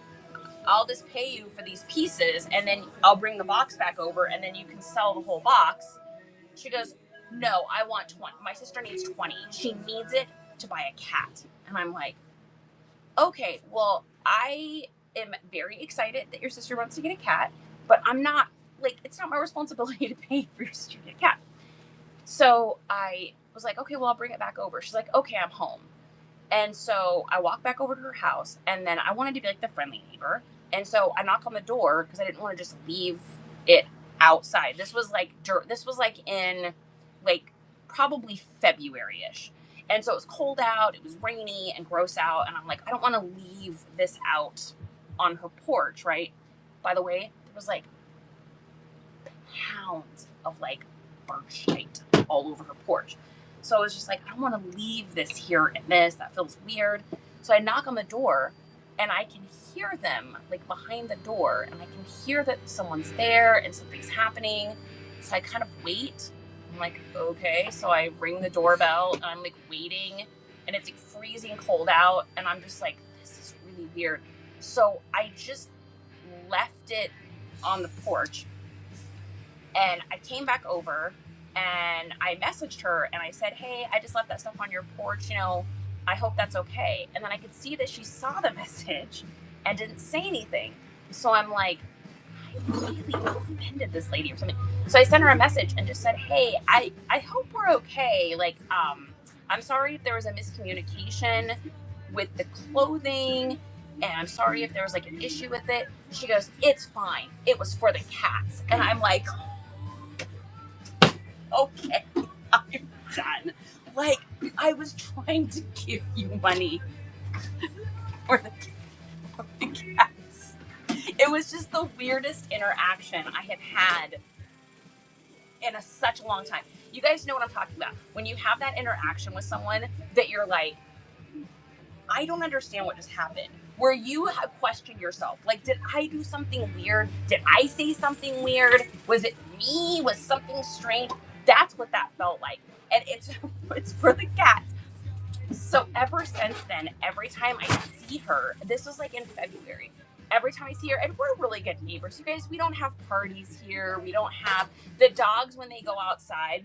I'll just pay you for these pieces and then I'll bring the box back over and then you can sell the whole box." She goes, "No, I want 20. My sister needs 20. She needs it to buy a cat." And I'm like, "Okay, well, I am very excited that your sister wants to get a cat, but I'm not, like, it's not my responsibility to pay for your sister to get a cat." So I was like, "Okay, well, I'll bring it back over." She's like, "Okay, I'm home." And so I walked back over to her house, and then I wanted to be like the friendly neighbor. And so I knock on the door because I didn't want to just leave it outside. This was like in like probably February-ish. And so it was cold out, it was rainy and gross out, and I'm like, I don't want to leave this out on her porch, right? By the way, there was like pounds of like bird shite all over her porch. So I was just like, I don't want to leave this here and this. That feels weird. So I knock on the door and I can hear them like behind the door, and I can hear that someone's there and something's happening. So I kind of wait I'm like, okay. So I ring the doorbell and I'm like waiting, and it's like freezing cold out, and I'm just like, this is really weird. So I just left it on the porch, and I came back over and I messaged her and I said, hey, I just left that stuff on your porch, you know, I hope that's okay. And then I could see that she saw the message and didn't say anything. So I'm like, I really offended this lady or something. So I sent her a message and just said, hey, I hope we're okay. Like, I'm sorry if there was a miscommunication with the clothing, and I'm sorry if there was like an issue with it. She goes, it's fine. It was for the cats. And I'm like, okay, I'm done. Like, I was trying to give you money for the cats. It was just the weirdest interaction I have had in such a long time. You guys know what I'm talking about. When you have that interaction with someone that you're like, I don't understand what just happened. Where you question yourself. Like, did I do something weird? Did I say something weird? Was it me? Was something strange? That's what that felt like. And it's for the cats. So ever since then, every time I see her, this was like in February, every time I see her, and we're really good neighbors. You guys, we don't have parties here. We don't have the dogs when they go outside.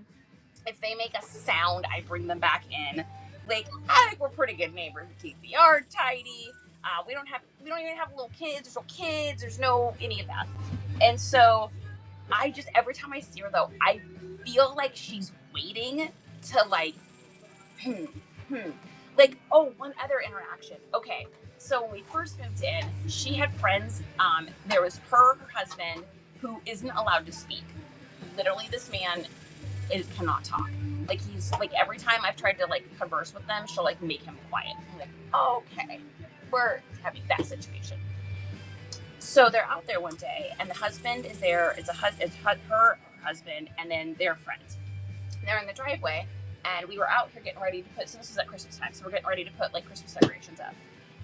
If they make a sound, I bring them back in. Like, I think we're pretty good neighbors. We keep the yard tidy. We don't even have little kids. There's no kids. There's no any of that. And so I just, every time I see her though, I feel like she's waiting to like, like, oh, one other interaction. Okay. So when we first moved in, she had friends. There was her husband, who isn't allowed to speak. Literally, this man cannot talk. Like, he's like, every time I've tried to like converse with them, she'll like make him quiet. I'm like, okay, we're having that situation. So they're out there one day, and the husband is there. It's her husband, and then their friends. They're in the driveway, and we were out here getting ready to put. So this is at Christmas time, so we're getting ready to put like Christmas decorations up.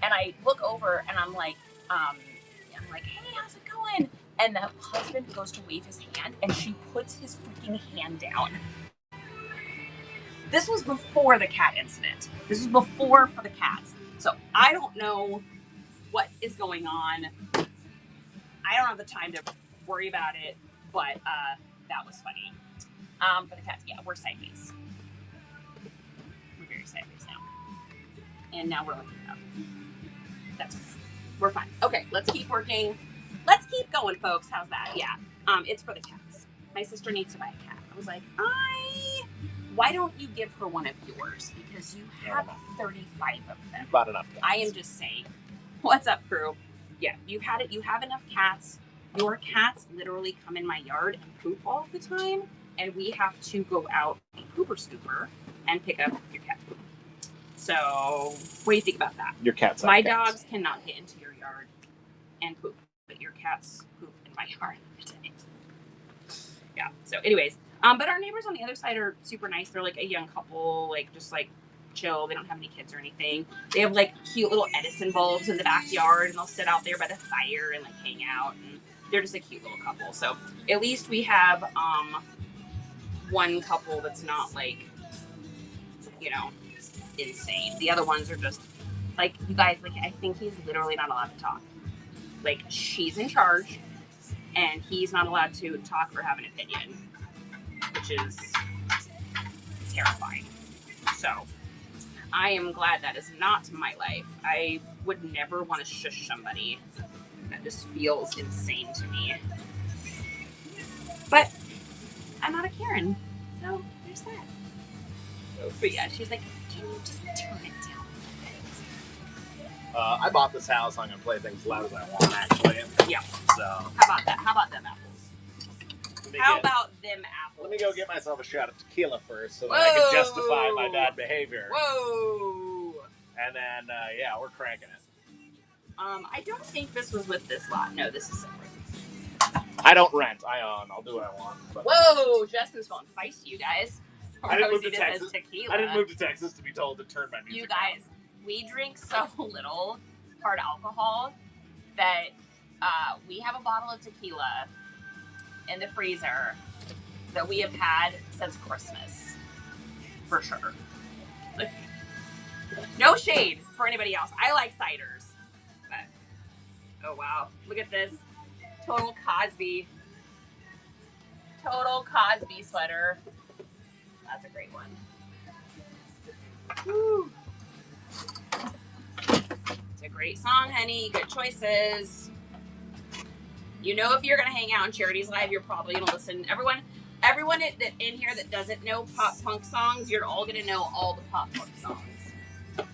And I look over, and I'm like, hey, how's it going? And the husband goes to wave his hand, and she puts his freaking hand down. This was before the cat incident. This was before for the cats. So I don't know what is going on. I don't have the time to worry about it, but that was funny. For the cats, yeah, we're sideways. We're very sideways now. And now we're looking up. We're fine. Okay, let's keep working. Let's keep going, folks. How's that? Yeah. It's for the cats. My sister needs to buy a cat. I was like, why don't you give her one of yours? Because you have 35 of them. Not enough cats. I am just saying. What's up, crew? Yeah, you have enough cats. Your cats literally come in my yard and poop all the time, and we have to go out the pooper scooper and pick up your cat's poop. So, what do you think about that? Your cats. My dogs cannot get into your yard and poop, but your cats poop in my yard every day. Yeah. So, anyways, but our neighbors on the other side are super nice. They're like a young couple, like just like chill. They don't have any kids or anything. They have like cute little Edison bulbs in the backyard, and they'll sit out there by the fire and like hang out. And they're just a cute little couple. So at least we have one couple that's not like, you know, insane. The other ones are just like, you guys, like, I think he's literally not allowed to talk. Like, she's in charge, and he's not allowed to talk or have an opinion, which is terrifying. So I am glad that is not my life. I would never want to shush somebody. That just feels insane to me. But I'm not a Karen, so there's that. But yeah, she's like, can you just turn it down? I bought this house. I'm gonna play things as loud as I want, actually. Yeah. So How about that? How about them apples? Let me go get myself a shot of tequila first, so that I can justify my bad behavior. Whoa. And then, yeah, we're cranking it. I don't think this was with this lot. No, this is separate. I don't rent. I own. I'll do what I want. But Whoa, Justin's feeling feisty, you guys. I didn't move to Rosie Texas. says tequila. I didn't move to Texas to be told to turn my music You guys, we drink so little hard alcohol that we have a bottle of tequila in the freezer that we have had since Christmas. For sure. Like, no shade for anybody else. I like ciders. But, oh wow. Look at this. Total Cosby sweater. That's a great one. Woo. It's a great song, honey. Good choices. You know, if you're gonna hang out in Charity's Live, you're probably gonna listen. Everyone in here that doesn't know pop punk songs, you're all gonna know all the pop punk songs.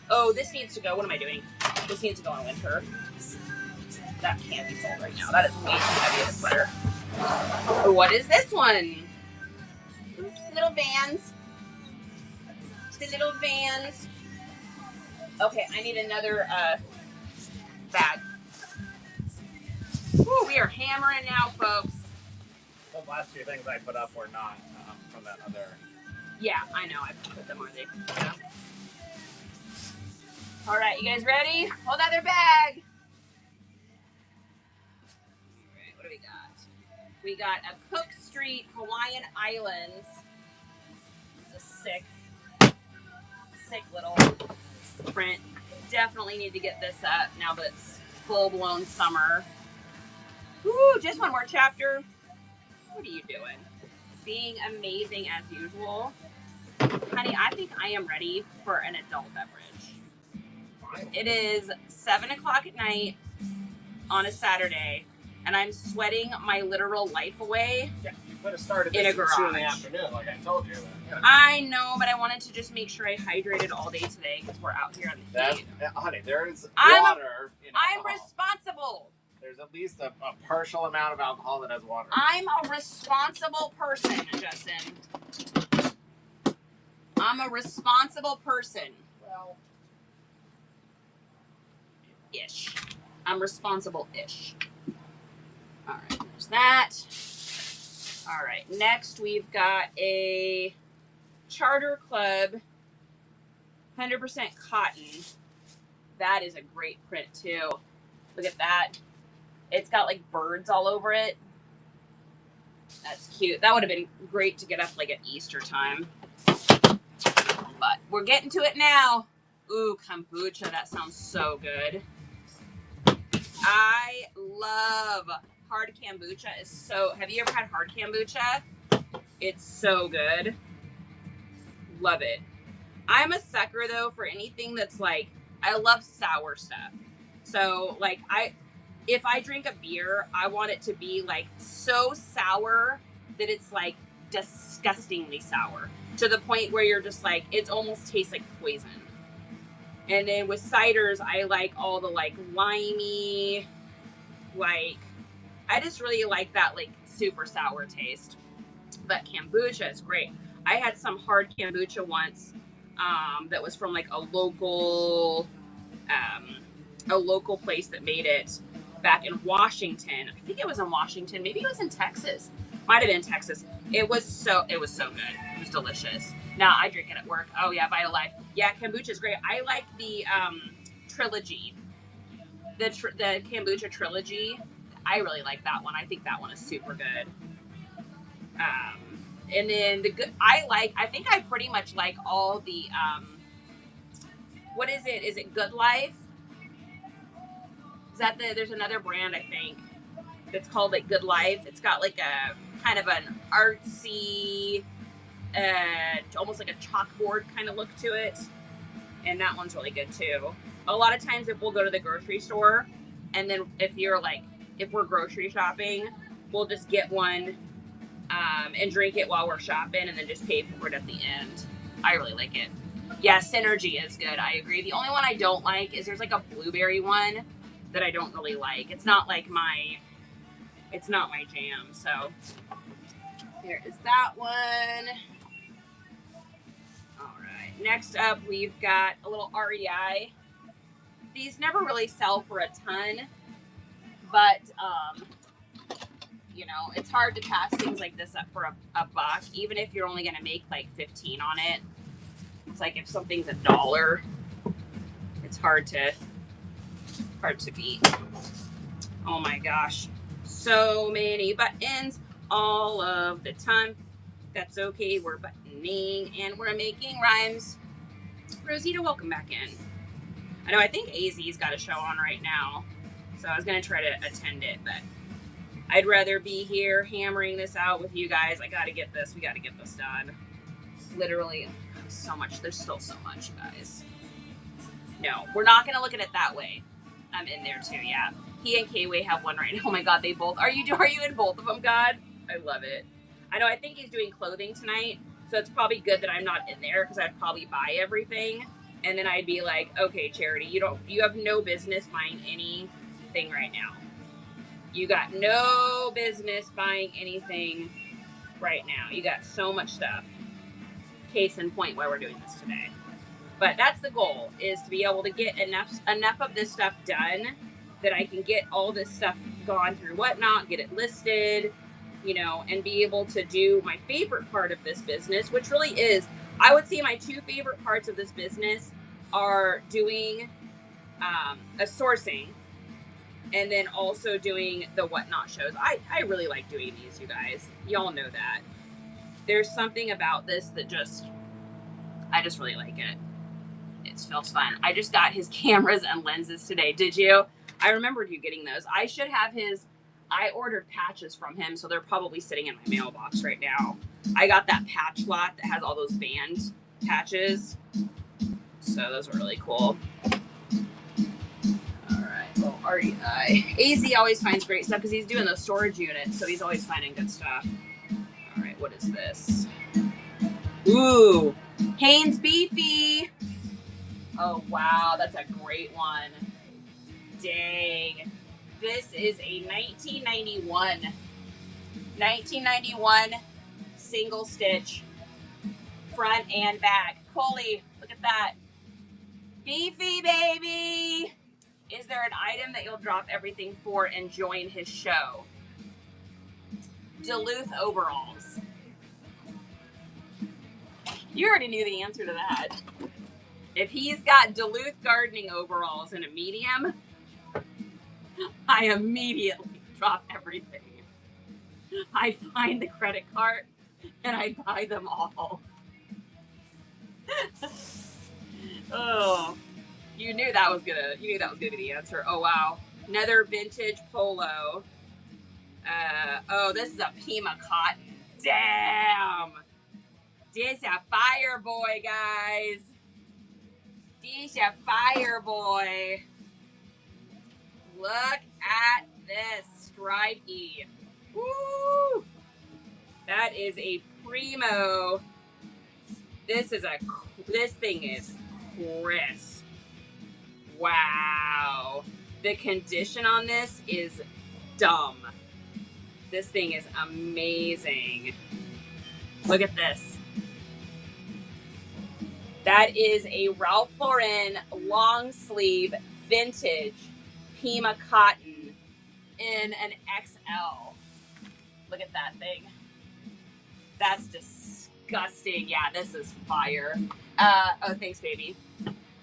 Oh, this needs to go. What am I doing? This needs to go in winter. That can't be sold right now. That is way too heavy of a sweater. Oh, what is this one? Oops, little Vans. The little Vans. Okay, I need another bag. Woo, we are hammering now, folks. Those last two things I put up were not from that other. Yeah, I know. I put them on there. Yeah. All right, you guys ready? Hold out their bag. All right, what do we got? We got a Cook Street Hawaiian Islands. This is a sick little print. Definitely need to get this up now that it's full-blown summer. Woo, just one more chapter. What are you doing? Being amazing as usual. Honey, I think I am ready for an adult beverage. It is 7 o'clock at night on a Saturday, and I'm sweating my literal life away. Yeah, you could have started in this a garage. 2 in the afternoon, like I told you. I know, but I wanted to just make sure I hydrated all day today because we're out here in the heat. Honey, there's I'm water in alcohol. responsible. There's at least a partial amount of alcohol that has water. I'm a responsible person, Justin. I'm a responsible person. Well, Ish. I'm responsible-ish. All right, there's that. All right, next we've got a Charter Club 100% cotton. That is a great print, too. Look at that. It's got, like, birds all over it. That's cute. That would have been great to get up, like, at Easter time. But we're getting to it now. Ooh, kombucha. That sounds so good. I love hard kombucha. It's so... Have you ever had hard kombucha? It's so good. Love it. I'm a sucker, though, for anything that's, like... I love sour stuff. So, like, if I drink a beer, I want it to be, like, so sour that it's, like, disgustingly sour. To the point where you're just, like, it almost tastes like poison. And then with ciders, I like all the, like, limey, like, I just really like that, like, super sour taste. But kombucha is great. I had some hard kombucha once that was from, like, a local place that made it back in Washington. I think it was in Washington. Maybe it was in Texas. Might have been Texas. It was so good. It was delicious. Now I drink it at work. Oh yeah, Vitalife. Yeah, kombucha is great. I like the trilogy. The kombucha trilogy. I really like that one. I think that one is super good. And then I think I pretty much like all the what is it? Is it Good Life? Is that there's another brand, I think, that's called, like, Good Life. It's got, like, a kind of an artsy, almost like a chalkboard kind of look to it. And that one's really good, too. A lot of times if we'll go to the grocery store, and then if we're grocery shopping, we'll just get one and drink it while we're shopping and then just pay for it at the end. I really like it. Yeah, Synergy is good. I agree. The only one I don't like is there's, like, a blueberry one that I don't really like. It's not my jam. So here is that one. All right. Next up, we've got a little REI. These never really sell for a ton, but you know, it's hard to pass things like this up for a buck, even if you're only gonna make like 15 on it. It's like if something's $1, it's hard to beat. Oh my gosh. So many buttons all of the time. That's okay. We're buttoning and we're making rhymes. Rosita, welcome back in. I know, I think AZ's got a show on right now, so I was going to try to attend it, but I'd rather be here hammering this out with you guys. I got to get this. We got to get this done. Literally, so much. There's still so much, you guys. No, we're not going to look at it that way. I'm in there too, yeah. He and K-Way have one right now. Oh my God, they both. Are you in both of them, God? I love it. I know, I think he's doing clothing tonight, so it's probably good that I'm not in there because I'd probably buy everything. And then I'd be like, okay, Charity, you have no business buying anything right now. You got no business buying anything right now. You got so much stuff. Case in point why we're doing this today. But that's the goal, is to be able to get enough of this stuff done that I can get all this stuff gone through Whatnot, get it listed, you know, and be able to do my favorite part of this business, which really is, I would say my two favorite parts of this business are doing a sourcing and then also doing the Whatnot shows. I really like doing these, you guys. Y'all know that. There's something about this that I just really like it. It feels fun. I just got his cameras and lenses today. Did you? I remembered you getting those. I should have I ordered patches from him, so they're probably sitting in my mailbox right now. I got that patch lot that has all those band patches. So those are really cool. All right. Well, REI. AZ always finds great stuff because he's doing those storage units, so he's always finding good stuff. All right. What is this? Ooh. Hanes Beefy. Oh, wow. That's a great one. Dang. This is a 1991 single stitch front and back. Coley, look at that. Beefy, baby. Is there an item that you'll drop everything for and join his show? Duluth overalls. You already knew the answer to that. If he's got Duluth gardening overalls in a medium, I immediately drop everything. I find the credit card and I buy them all. Oh, you knew that was gonna be the answer. Oh wow, another vintage polo. Oh, this is a Pima cotton. Damn, this a fire boy, guys. This a fire boy. Look at this stripey. Woo! That is a primo. This thing is crisp. Wow. The condition on this is dumb. This thing is amazing. Look at this. That is a Ralph Lauren long sleeve vintage Pima cotton in an XL. Look at that thing. That's disgusting. Yeah, this is fire. Oh, thanks, baby.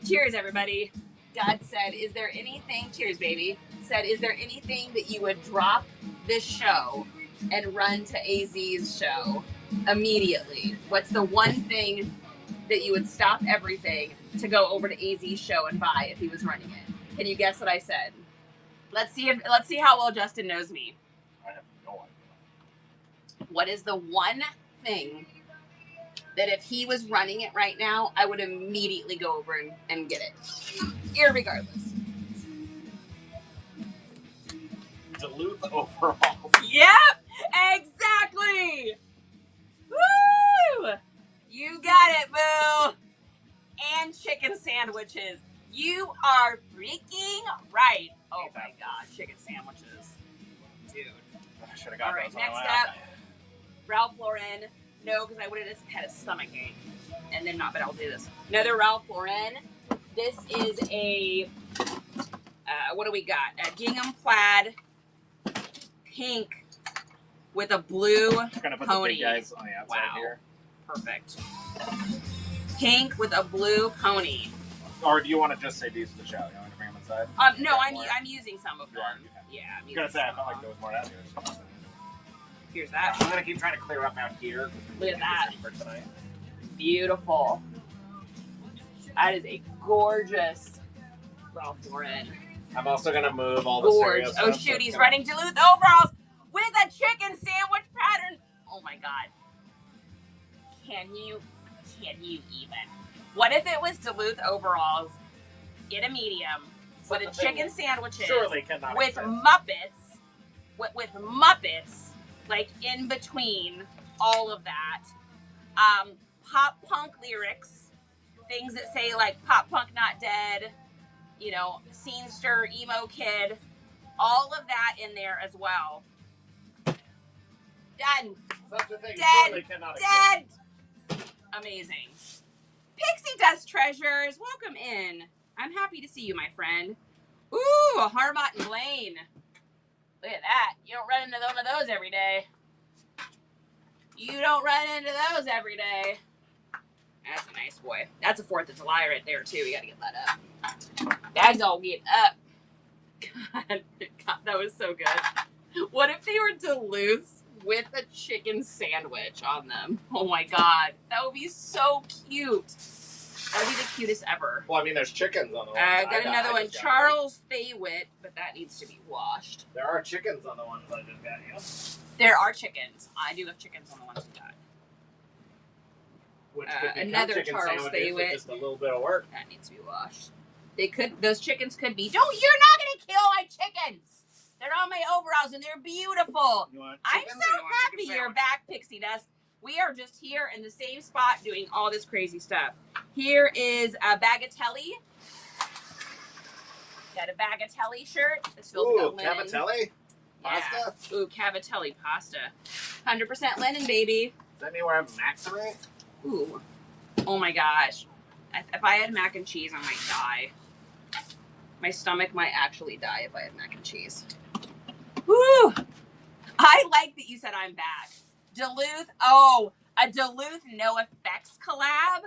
Cheers, everybody. Dad said, is there anything, cheers, baby, said, is there anything that you would drop this show and run to AZ's show immediately? What's the one thing that you would stop everything to go over to AZ's show and buy if he was running it? Can you guess what I said? Let's see how well Justin knows me. I have no idea. What is the one thing that if he was running it right now, I would immediately go over and get it, irregardless? Duluth overalls. Yep, exactly. Woo! You got it, boo. And chicken sandwiches. You are freaking right. Oh my God, chicken sandwiches, dude. I should have got All right, those next on up, Ralph Lauren. No, because I would have just had a stomach ache and then not been able to do this. Another Ralph Lauren. This is a, what do we got? A gingham plaid, pink with a blue Gonna put pony. the big guys on the outside here. Perfect. Pink with a blue pony. Or do you want to just say these to the show? You want to bring them inside? No, I'm using some of them. Yeah, I'm I was gonna using say, I some felt of like there was more out here. Here's that. I'm gonna keep trying to clear up out here. Look at that. For tonight. Beautiful. That is a gorgeous Ralph Lauren. I'm also gonna move all the Gorge. cereal Oh stuff, shoot, so he's it's running Duluth overalls with a chicken sandwich pattern. Oh my god. Can you even? What if it was Duluth overalls in a medium with a chicken sandwiches Surely cannot with exist. Muppets, with Muppets, like in between all of that. Pop punk lyrics, things that say like pop punk not dead, you know, scenester, emo kid, all of that in there as well. Done. Such a thing Dead. surely cannot exist. Dead. Amazing. Pixie Dust Treasures, welcome in. I'm happy to see you, my friend. Ooh, a Harmont and Blaine. Look at that. You don't run into one of those every day. You don't run into those every day. That's a nice boy. That's a 4th of July right there, too. You gotta get that up. That's all get up. God, that was so good. What if they were Duluths with a chicken sandwich on them? Oh my god. That would be so cute. That would be the cutest ever. Well, I mean, there's chickens on the one. Got another one. Charles Thaywitt, but that needs to be washed. There are chickens on the ones I just got you. There are chickens. I do have chickens on the ones we got. Which could become Another chicken Charles sandwiches with Thaywitt. just a little bit of work. That needs to be washed. They could. Those chickens could be. You're not gonna kill my chickens. They're on my overalls and they're beautiful. You want I'm chickens so or you want happy chicken you're sandwich? back, Pixie Dust. We are just here in the same spot doing all this crazy stuff. Here is a Bagatelli. Got a Bagatelli shirt. This feels Ooh, like linen. cavatelli? Pasta? Yeah. Ooh, Cavatelli pasta. 100% linen, baby. Does that mean we're having mac tonight? Ooh. Oh my gosh. If I had mac and cheese, I might die. My stomach might actually die if I had mac and cheese. Woo! I like that you said I'm back. Duluth. Oh, a Duluth No Effects collab?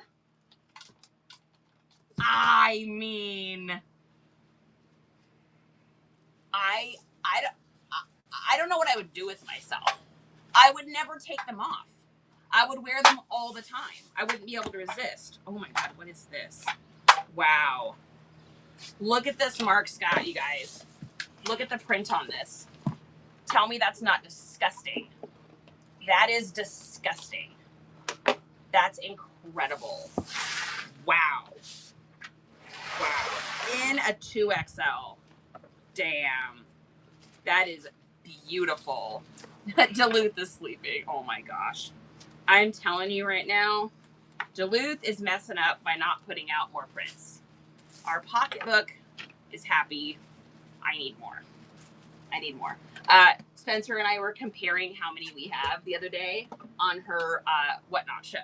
I mean, I don't know what I would do with myself. I would never take them off. I would wear them all the time. I wouldn't be able to resist. Oh my god, what is this? Wow. Look at this Mark Scott, you guys. Look at the print on this. Tell me that's not disgusting. That is disgusting. That's incredible. Wow. Wow. In a 2XL. Damn. That is beautiful. Duluth is sleeping. Oh my gosh. I'm telling you right now, Duluth is messing up by not putting out more prints. Our pocketbook is happy. I need more. I need more. Spencer and I were comparing how many we have the other day on her Whatnot show.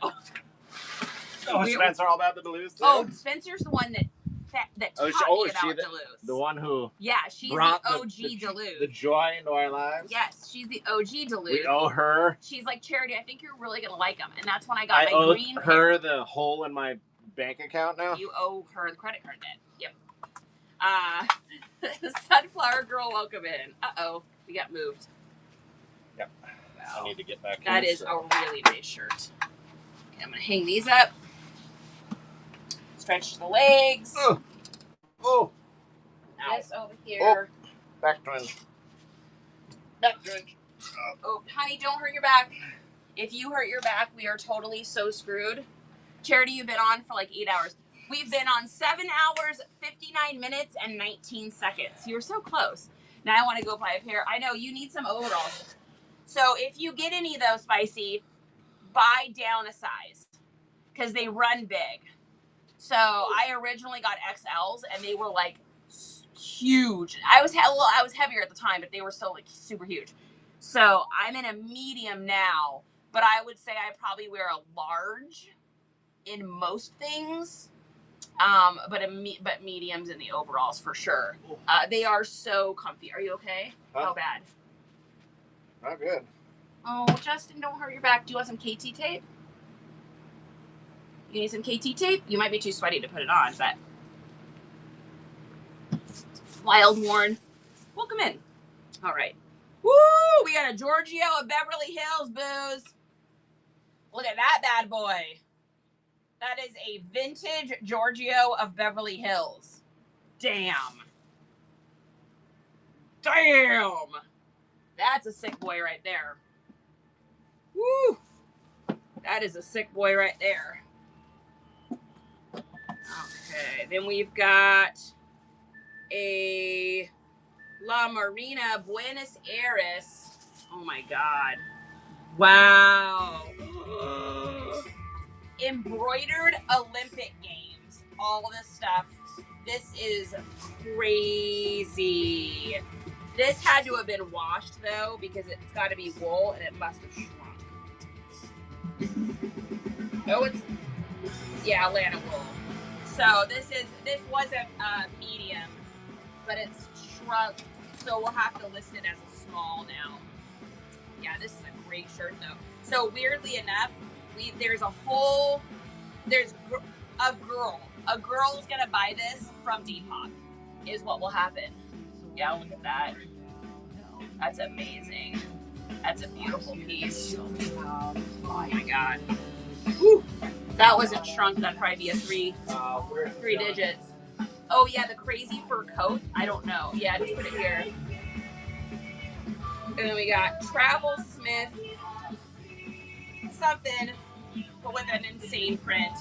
Oh, Spencer all about the Duluth too? Oh, Spencer's the one that taught me about Duluth. The one who Yeah, she's the brought OG Duluth. the joy into our lives. Yes, she's the OG Duluth. We owe her. She's like, Charity, I think you're really going to like them. And that's when I I got my owe green her the hole in my bank account now. You owe her the credit card debt. Yep. Sunflower Girl, welcome in. Uh-oh, we got moved. Yep. Wow. I need to get back. That in, is so. a really nice shirt. Okay, I'm going to hang these up. Stretch the legs. Oh. Oh. This over here. Back twins. Back twins. Oh, honey, don't hurt your back. If you hurt your back, we are totally so screwed. Charity, you've been on for like 8 hours. We've been on 7 hours, 59 minutes, and 19 seconds. You were so close. Now I want to go buy a pair. I know, you need some overalls. So if you get any of those, Spicy, buy down a size. Because they run big. So I originally got XLs, and they were like huge. I was heavier at the time, but they were still like super huge. So I'm in a medium now, but I would say I probably wear a large in most things, but mediums in the overalls for sure. They are so comfy. Are you okay? Huh? How bad? Not good. Oh, Justin, don't hurt your back. Do you want some KT tape? You need some KT tape? You might be too sweaty to put it on, but Wild Worn, welcome in. All right. Woo! we got a Giorgio of Beverly Hills, booze. Look at that bad boy. That is a vintage Giorgio of Beverly Hills. Damn. Damn. That's a sick boy right there. Woo. That is a sick boy right there. Okay, then we've got a La Marina Buenos Aires. Oh my God. Wow. Embroidered Olympic Games. All this stuff. This is crazy. This had to have been washed though, because it's got to be wool and it must have shrunk. Oh, it's, yeah, Atlanta wool. So this was a medium, but it's shrunk, so we'll have to list it as a small now. Yeah, this is a great shirt though. So weirdly enough, there's a girl's gonna buy this from Depop, is what will happen. Yeah, look at that. That's amazing. That's a beautiful piece. Oh my God. Whew. That wasn't shrunk. That'd probably be a three digits. Oh yeah, the crazy fur coat. I don't know. Yeah, just put it here. And then we got Travel Smith. Something, but with an insane print.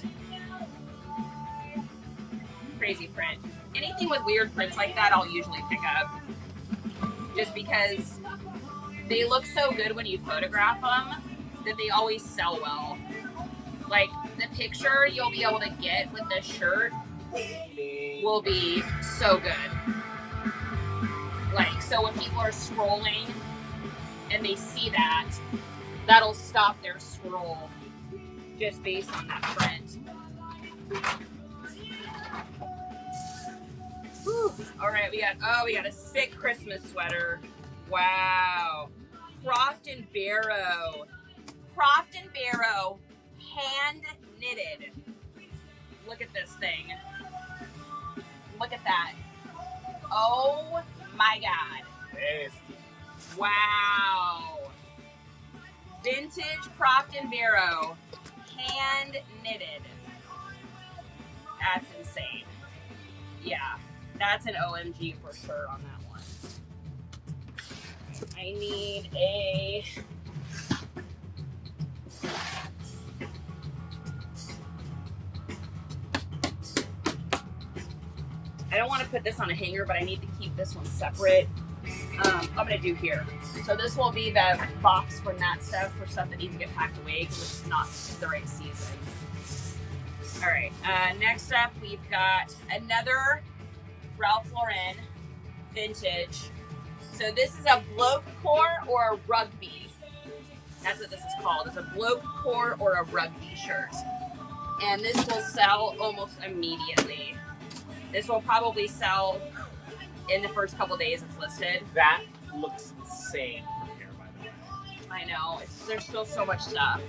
Crazy print. Anything with weird prints like that, I'll usually pick up. Just because they look so good when you photograph them that they always sell well. Like, the picture you'll be able to get with this shirt will be so good. Like, so when people are scrolling and they see that, that'll stop their scroll just based on that print. Whew. All right, we got a sick Christmas sweater. Wow. Croft and Barrow. Croft and Barrow, hand knitted. Look at this thing. Look at that. Oh my God. Yes. Wow. Vintage Croft and Barrow, hand knitted. That's insane. Yeah, that's an OMG for sure on that one. I need a... I don't want to put this on a hanger, but I need to keep this one separate. I'm going to do here. So this will be the box for that stuff, for stuff that needs to get packed away because it's not the right season. All right, next up we've got another Ralph Lauren vintage. So this is a bloke core or a rugby. That's what this is called. It's a bloke core or a rugby shirt. And this will sell almost immediately. This will probably sell in the first couple days it's listed. That looks insane from here, by the way. I know. There's still so much stuff.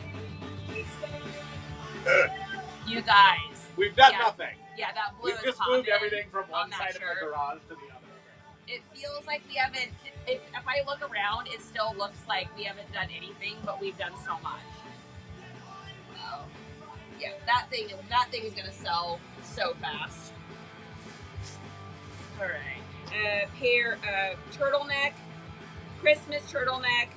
You guys. We've done nothing. Yeah, that blue We've is just moved everything from one side of the garage to the other. It feels like we haven't, if I look around, it still looks like we haven't done anything, but we've done so much. Yeah, that thing is going to sell so fast. All right. A pair of turtleneck, Christmas turtleneck.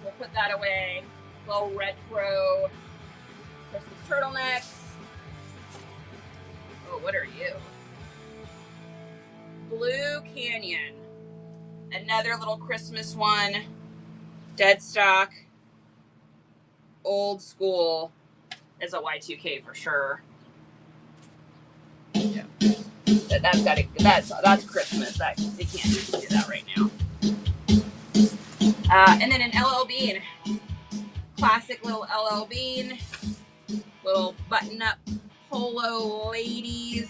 We'll put that away. Little retro Christmas turtlenecks. Oh, what are you? Blue Canyon. Another little Christmas one. Dead stock. Old school. It's a Y2K for sure. Yeah. That's Christmas. They can't do that right now. And then an LL Bean. Classic little LL Bean. Little button-up polo ladies.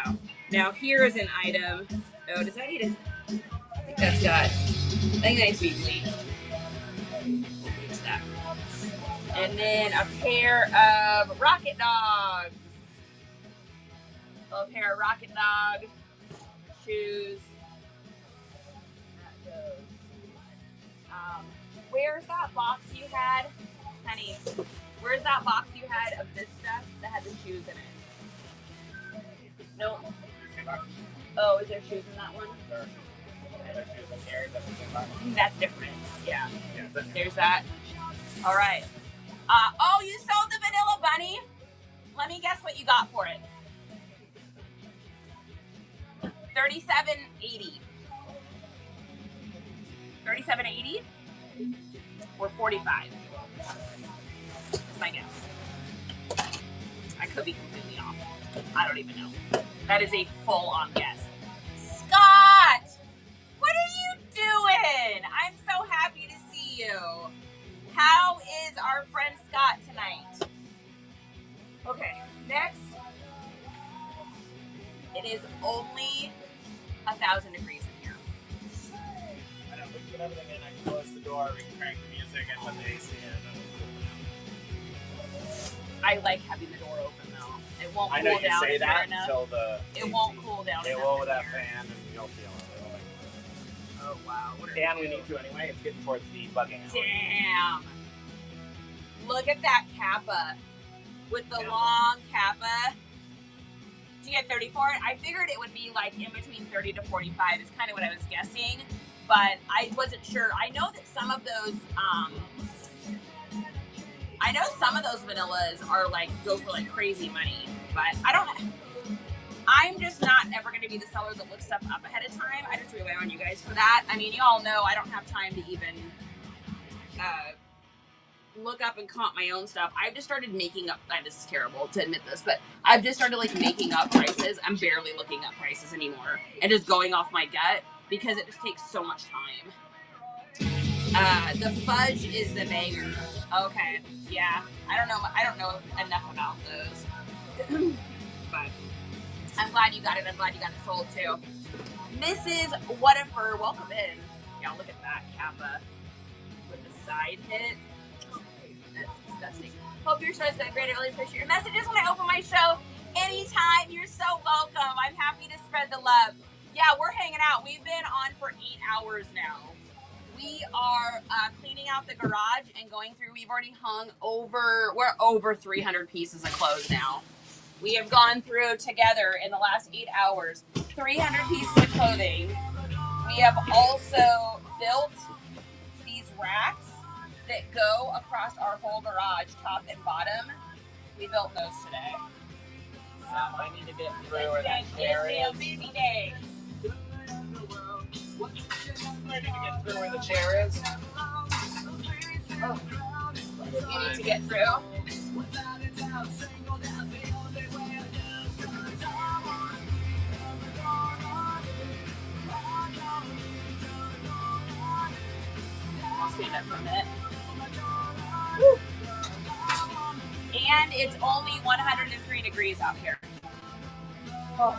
Oh. Now here is an item. Oh, does that need a... I think that needs to be bleached. Bleach that. And then a pair of Rocket Dogs. A pair of Rocket Dog shoes. Where's that box you had, honey? Where's that box you had of this stuff that had the shoes in it? No. Oh, is there shoes in that one? Sure. There's shoes in here. That's the same box. That's different. Yeah. Yeah, that's There's that. All right. Oh, you sold the vanilla bunny? Let me guess what you got for it. $37.80. $37.80 or $45. That's my guess. I could be completely off. I don't even know. That is a full-on guess. Scott, what are you doing? I'm so happy to see you. How is our friend Scott tonight? Okay, next. It is only 1,000 degrees in here. I know, we can put everything in. I can close the door. We can crank the music and let the AC in. I like having the door open though. It won't I cool know you down say that enough. until the. It won't cool down. It enough will with in that here. fan, and you'll feel it. Oh wow. What are And we you? need to anyway. It's getting towards the bugging hour. Damn. Look at that kappa with the Yeah. long kappa. Did you get 30 for it? I figured it would be like in between 30 to 45 is kind of what I was guessing, but I wasn't sure. I know that some of those vanillas are like go for like crazy money, but I'm just not ever going to be the seller that looks stuff up ahead of time. I just rely on you guys for that. I mean, you all know I don't have time to even look up and comp my own stuff. I've just started making up, this is terrible to admit this, but I've just started like making up prices. I'm barely looking up prices anymore and just going off my gut because it just takes so much time. The fudge is the banger. Okay, yeah. I don't know enough about those. But I'm glad you got it. I'm glad you got it sold too. Mrs. Whatifer, welcome in. Yeah, look at that kappa with the side hit. That's disgusting. Hope your show's been great. I really appreciate your messages when I open my show. Anytime, you're so welcome. I'm happy to spread the love. Yeah, we're hanging out. We've been on for 8 hours now. We are cleaning out the garage and going through. We've already we're over 300 pieces of clothes now. We have gone through together in the last 8 hours, 300 pieces of clothing. We have also built these racks that go across our whole garage, top and bottom. We built those today. So I need to get through where that chair it's is. been a busy day. I need to get through where the chair is. Oh. You need to get through. I'll stand up for a minute. Woo. And it's only 103 degrees out here. Oh.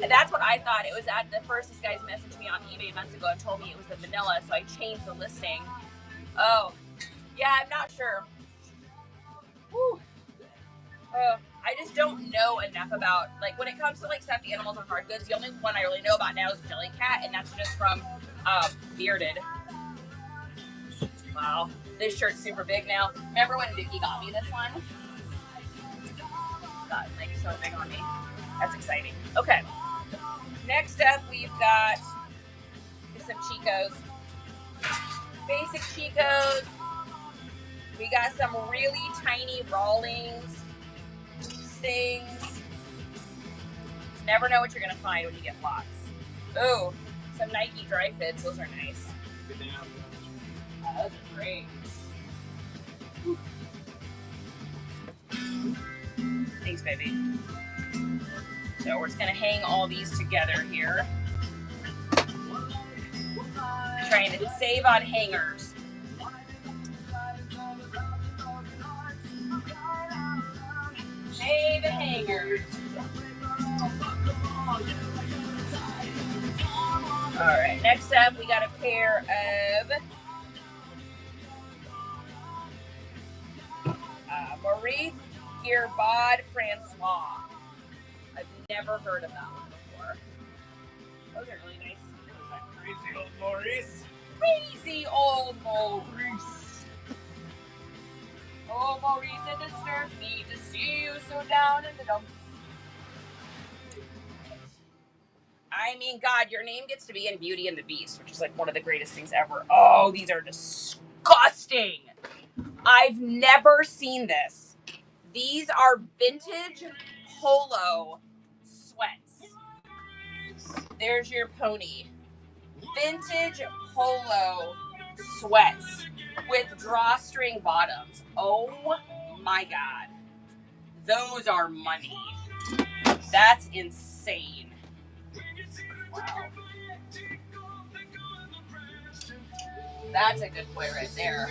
And that's what I thought. It was at the first. This guy's messaged me on eBay months ago and told me it was the vanilla, so I changed the listing. Oh, yeah, I'm not sure. Whew. I just don't know enough about, like, when it comes to, like, stuffed animals and hard goods, the only one I really know about now is Jellycat, and that's just from Bearded. Wow, this shirt's super big now. Remember when Vicky got me this one? God, like, so big on me. That's exciting. Okay. Next up, we've got some Chicos. Basic Chicos. We got some really tiny Rawlings things. Never know what you're going to find when you get lots. Ooh, some Nike dry fits. Those are nice. Good damn. Those are great. Thanks, baby. So we're just gonna hang all these together here. Trying to save on hangers. Save the hangers. All right, next up we got a pair of Maurice Gearbod Francois. I've never heard of that one before. Those are really nice. That crazy old Maurice. crazy old Maurice. Oh, Maurice, it disturbs me to see you so down in the dumps. I mean, God, your name gets to be in Beauty and the Beast, which is like one of the greatest things ever. Oh, these are disgusting. I've never seen this. These are vintage polo sweats. There's your pony. Vintage polo sweats with drawstring bottoms. Oh my God. Those are money. That's insane. Wow. That's a good boy right there.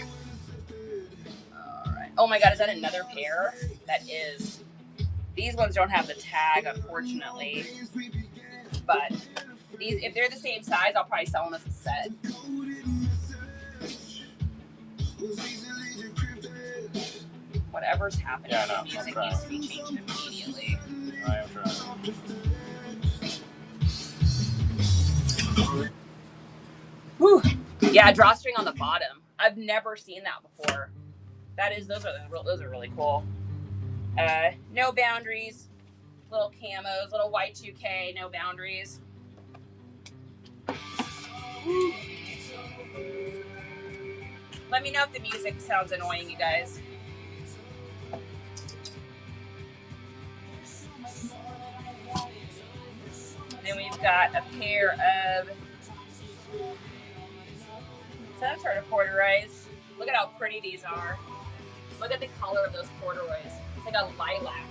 All right. Oh my God, is that another pair? That is. These ones don't have the tag, unfortunately. But these, if they're the same size, I'll probably sell them as a set. Whatever's happening, Yeah, no, the music I'm needs to be changed immediately. I am trying. Whew. Yeah, drawstring on the bottom. I've never seen that before. Those are really cool. No boundaries. Little camos, little Y2K, no boundaries. Let me know if the music sounds annoying, you guys. Then we've got a pair of some sort of corduroys. Look at how pretty these are. Look at the color of those corduroys. It's like a lilac.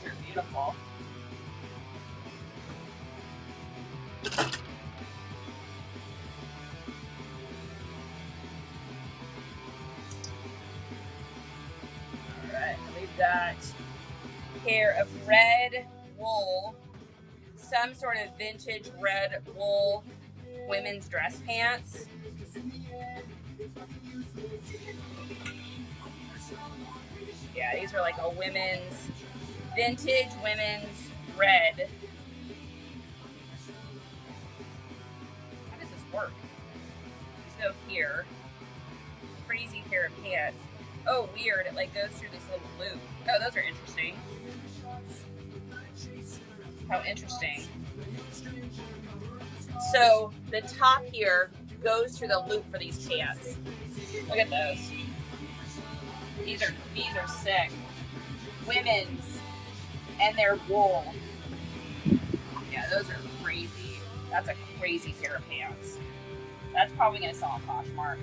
These are beautiful. Alright, we've got a pair of red wool, some sort of vintage red wool women's dress pants. Yeah, these are like a vintage women's red. How does this work? Let's go here. Crazy pair of pants. Oh, weird. It like goes through this little loop. Oh, those are interesting. How interesting. So the top here goes through the loop for these pants. Look at those. These are sick. Women's, and they're wool. Yeah, those are crazy. That's a crazy pair of pants. That's probably gonna sell on Poshmark.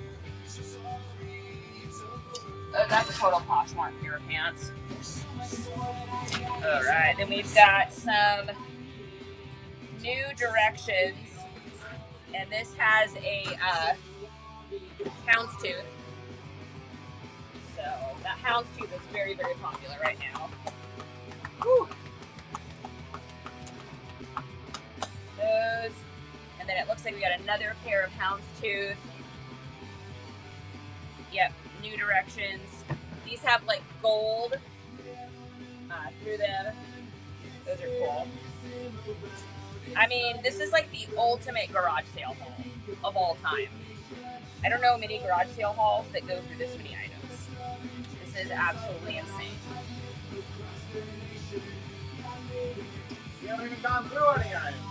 Oh, that's a total Poshmark pair of pants. All right, then we've got some New Directions, and this has a houndstooth. So that houndstooth is very, very popular right now. Whew. Those, and then it looks like we got another pair of houndstooth. Yep, New Directions. These have like gold through them. Those are cool. I mean, this is like the ultimate garage sale haul of all time. I don't know many garage sale hauls that go through this many items. This is absolutely insane. You haven't even gone through any items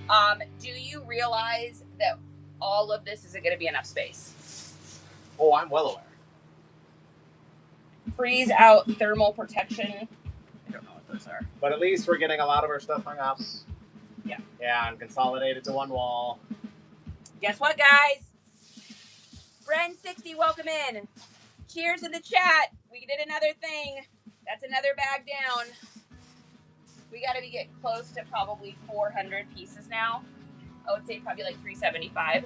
yet. Do you realize that all of this isn't going to be enough space? Oh, I'm well aware. Freeze out thermal protection. I don't know what those are. But at least we're getting a lot of our stuff hung up. Yeah. Yeah, and consolidated to one wall. Guess what, guys? Friend60, welcome in. Cheers in the chat. We did another thing. That's another bag down. We got to be getting close to probably 400 pieces now. I would say probably like 375.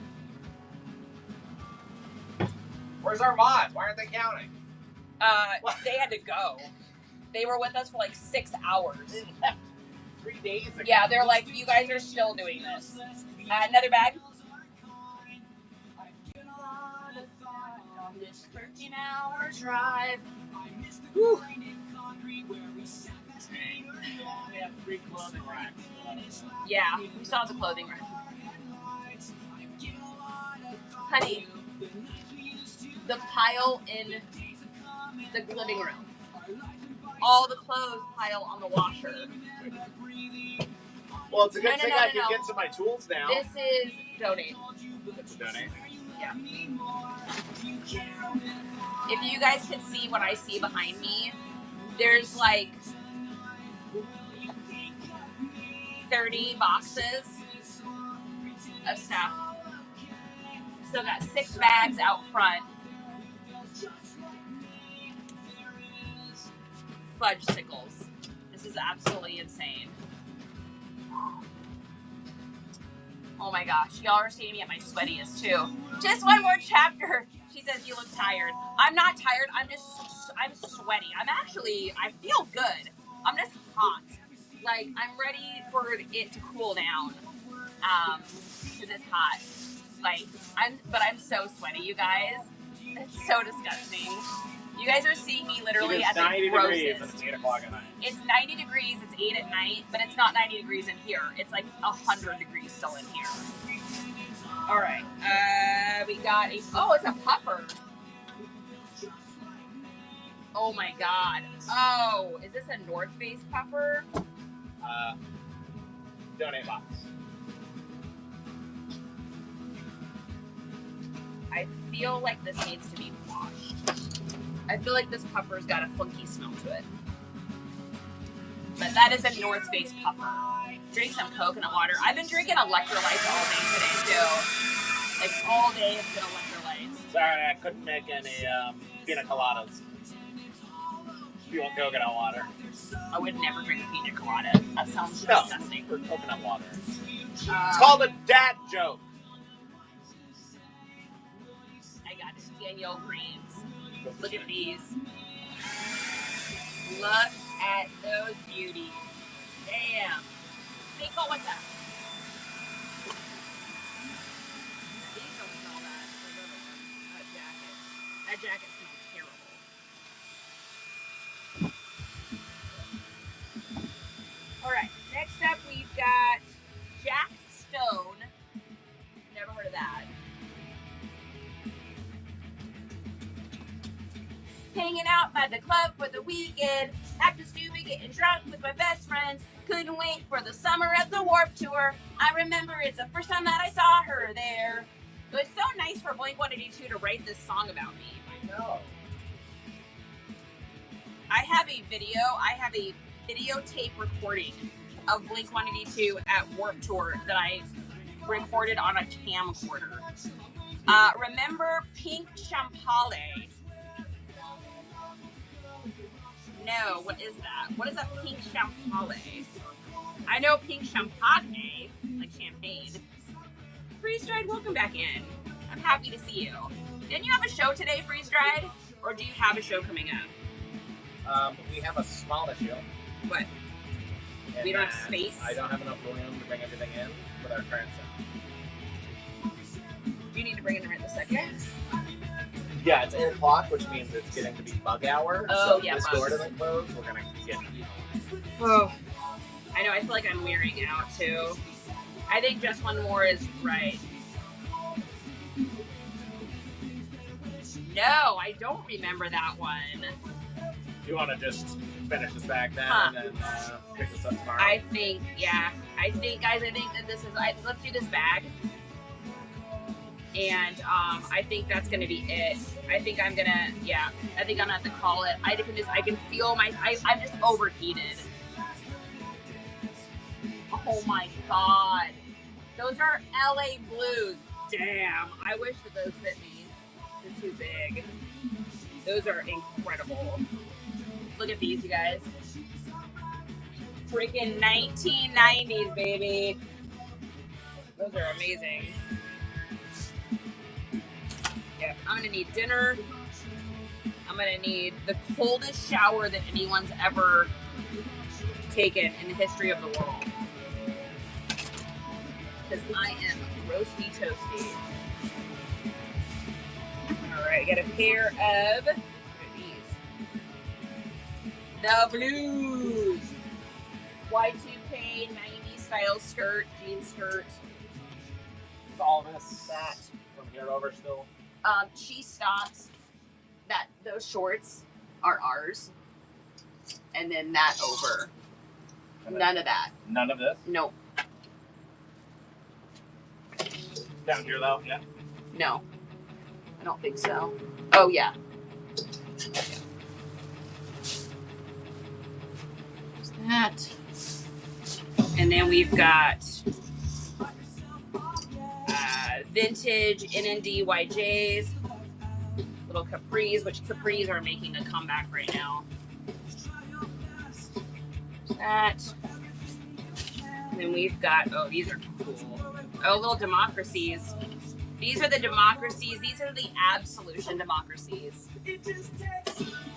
Where's our mods? Why aren't they counting? They had to go. They were with us for like 6 hours. 3 days ago. Yeah, they're like, you guys are still doing this. Another bag. On this 13-hour drive. Whew. We have 3 clothing racks. Yeah, we saw the clothing rack. honey, the pile in the living room. All the clothes pile on the washer. Well, it's a good No, thing no, I no, can no. get to my tools now. This is donate. That's a donate. Yeah. If you guys can see what I see behind me, there's like 30 boxes of stuff. Still got 6 bags out front. Fudge sickles. This is absolutely insane. Oh my gosh, y'all are seeing me at my sweatiest too. Just one more chapter. She says you look tired. I'm not tired. I'm sweaty. I feel good. I'm just hot. Like I'm ready for it to cool down. Cause it's hot. Like I'm so sweaty, you guys. It's so disgusting. You guys are seeing me literally It is at the 90 degrees grossest. and it's 8 o'clock at night. It's 90 degrees, it's 8 at night, but it's not 90 degrees in here. It's like 100 degrees still in here. All right, we got it's a puffer. Oh my God. Oh, is this a North Face puffer? Donate box. I feel like this needs to be washed. I feel like this puffer's got a funky smell to it. But that is a North Face puffer. Drink some coconut water. I've been drinking electrolytes all day today too. Like all day it's been electrolytes. Sorry, I couldn't make any pina coladas. If you want coconut water. I would never drink a pina colada. That sounds disgusting. For coconut water. It's It's called a dad joke. I got it. Danielle Greens. Look at these. Look at those beauties. Damn. Nico, what's that? These don't smell bad. That jacket. That jacket smells terrible. Alright, next up we've got Jack Stone. Never heard of that. Hanging out by the club for the weekend, acting stupid, getting drunk with my best friends. Couldn't wait for the summer at the Warped Tour. I remember it's the first time that I saw her there. It was so nice for Blink-182 to write this song about me. I know. I have a videotape recording of Blink-182 at Warped Tour that I recorded on a camcorder. Remember Pink Champagne? No, what is that? What is a pink champagne? I know pink champagne, like champagne. Freeze Dried, welcome back in. I'm happy to see you. Didn't you have a show today, Freeze Dried? Or do you have a show coming up? We have a small issue. What? in We don't have that space? I don't have enough room to bring everything in with our current set. Do you need to bring it in right this second? Yeah, it's 8 o'clock, which means it's getting to be bug hour. Oh, so yeah, if this bugs. door doesn't close, we're gonna get Oh. I know, I feel like I'm wearing out too. I think just one more is right. No, I don't remember that one. You want to just finish this back then Huh. and then pick this up tomorrow? I think, yeah. I think that this is, let's do this bag. And I think that's gonna be it. I think I'm gonna have to call it. I can feel I'm just overheated. Oh my God. Those are LA Blues. Damn, I wish that those fit me. They're too big. Those are incredible. Look at these, you guys. Freaking 1990s, baby. Those are amazing. Yep, I'm gonna need dinner. I'm gonna need the coldest shower that anyone's ever taken in the history of the world. Because I am roasty toasty. Alright, I got a pair of, what are these? The Blues. Y2K 90s style skirt, jean skirt. all this That. from here over still? She stops that those shorts are ours. And then that over. None of that. None of this? Nope. Down here though, yeah. No. I don't think so. Oh yeah. There's that. And then we've got vintage NND YJs, little capris, which capris are making a comeback right now. There's that. And then we've got, oh, these are cool. Oh, little democracies. These are the democracies. These are the absolution democracies.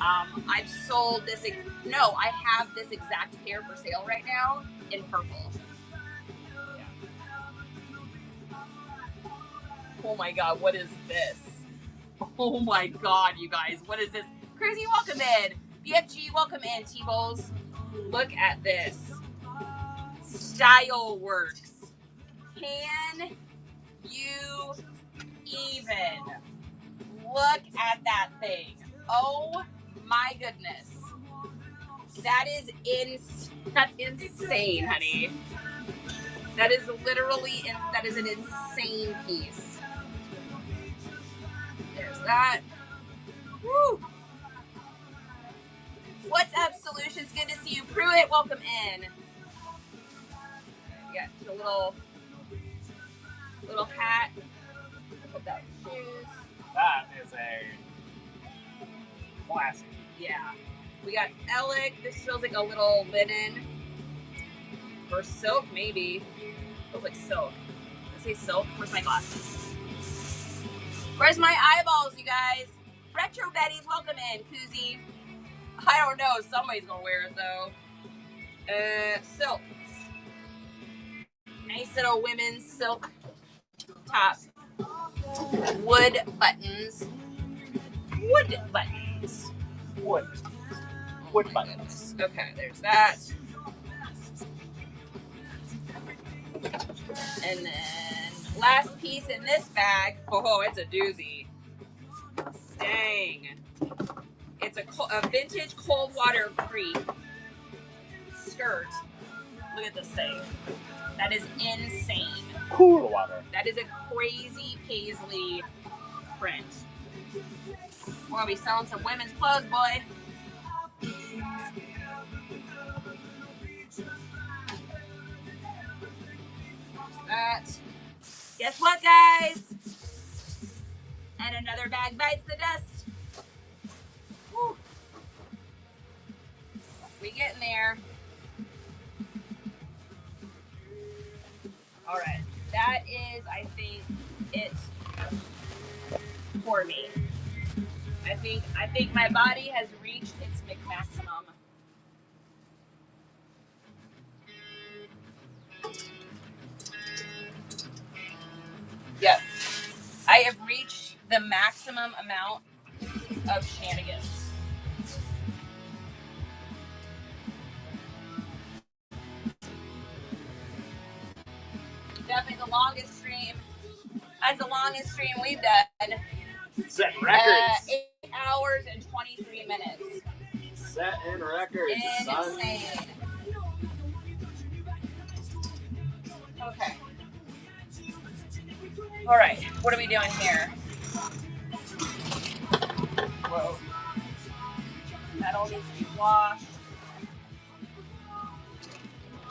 I've sold this. No, I have this exact pair for sale right now in purple. Yeah. Oh my God, what is this? Oh my God, you guys, what is this? Cruzy, welcome in. BFG, welcome in. T-Bowls, look at this. Style works. Can you even look at that thing? Oh my goodness. That's insane, honey. That is literally, that is an insane piece. There's that. Woo. What's up, Solutions? Good to see you. Pruitt, welcome in. Yeah, a little hat. Put that with shoes. That is a classic. Yeah. We got Alec. This feels like a little linen. Or silk, maybe. Feels like silk. Let's say silk. Where's my glasses? Where's my eyeballs, you guys? Retro Betties, welcome in. Koozie. I don't know. Somebody's gonna wear it though. Silk. Nice little women's silk top. Wood buttons. Wood buttons. Wood buttons. Okay, there's that. And then last piece in this bag. Oh, it's a doozy. Dang. It's a vintage cold water creek skirt. Look at this thing. That is insane. Cool water. That is a crazy paisley print. We're gonna be selling some women's clothes, boy. That. Guess what, guys? And another bag bites the dust. Whew. We getting there. All right, that is, I think, it for me. I think my body has reached its maximum. Yep, I have reached the maximum amount of shenanigans. Definitely the longest stream. That's the longest stream we've done. Set records. 8 hours and 23 minutes. Setting records. Insane. Okay. All right. What are we doing here? Whoa. That all needs to be washed.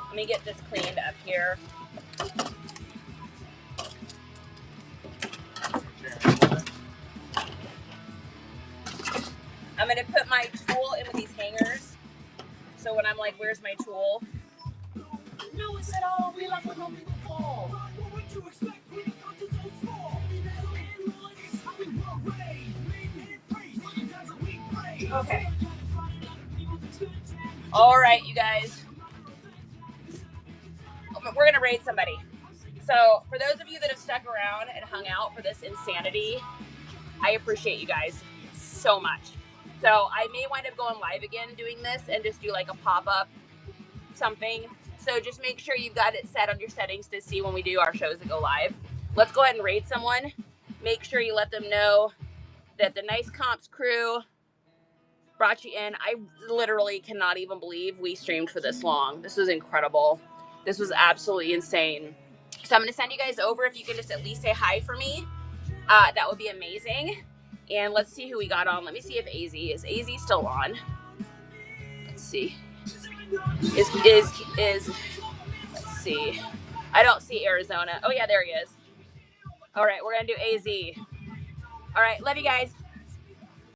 Let me get this cleaned up here. I'm going to put my tool in with these hangers. So when I'm like, where's my tool? No, it's at all. We left with no people fall. Okay. All right, you guys. We're going to raid somebody. So for those of you that have stuck around and hung out for this insanity, I appreciate you guys so much. So I may wind up going live again doing this and just do like a pop-up something. So just make sure you've got it set on your settings to see when we do our shows that go live. Let's go ahead and raid someone. make sure you let them know that the Nice Comps crew brought you in. I literally cannot even believe we streamed for this long. This was incredible. This was absolutely insane. So I'm going to send you guys over. If you can just at least say hi for me, that would be amazing. And let's see who we got on. Let me see if is AZ still on. Let's see. Is let's see. I don't see Arizona. Oh yeah, there he is. All right, we're gonna do AZ. All right, love you guys.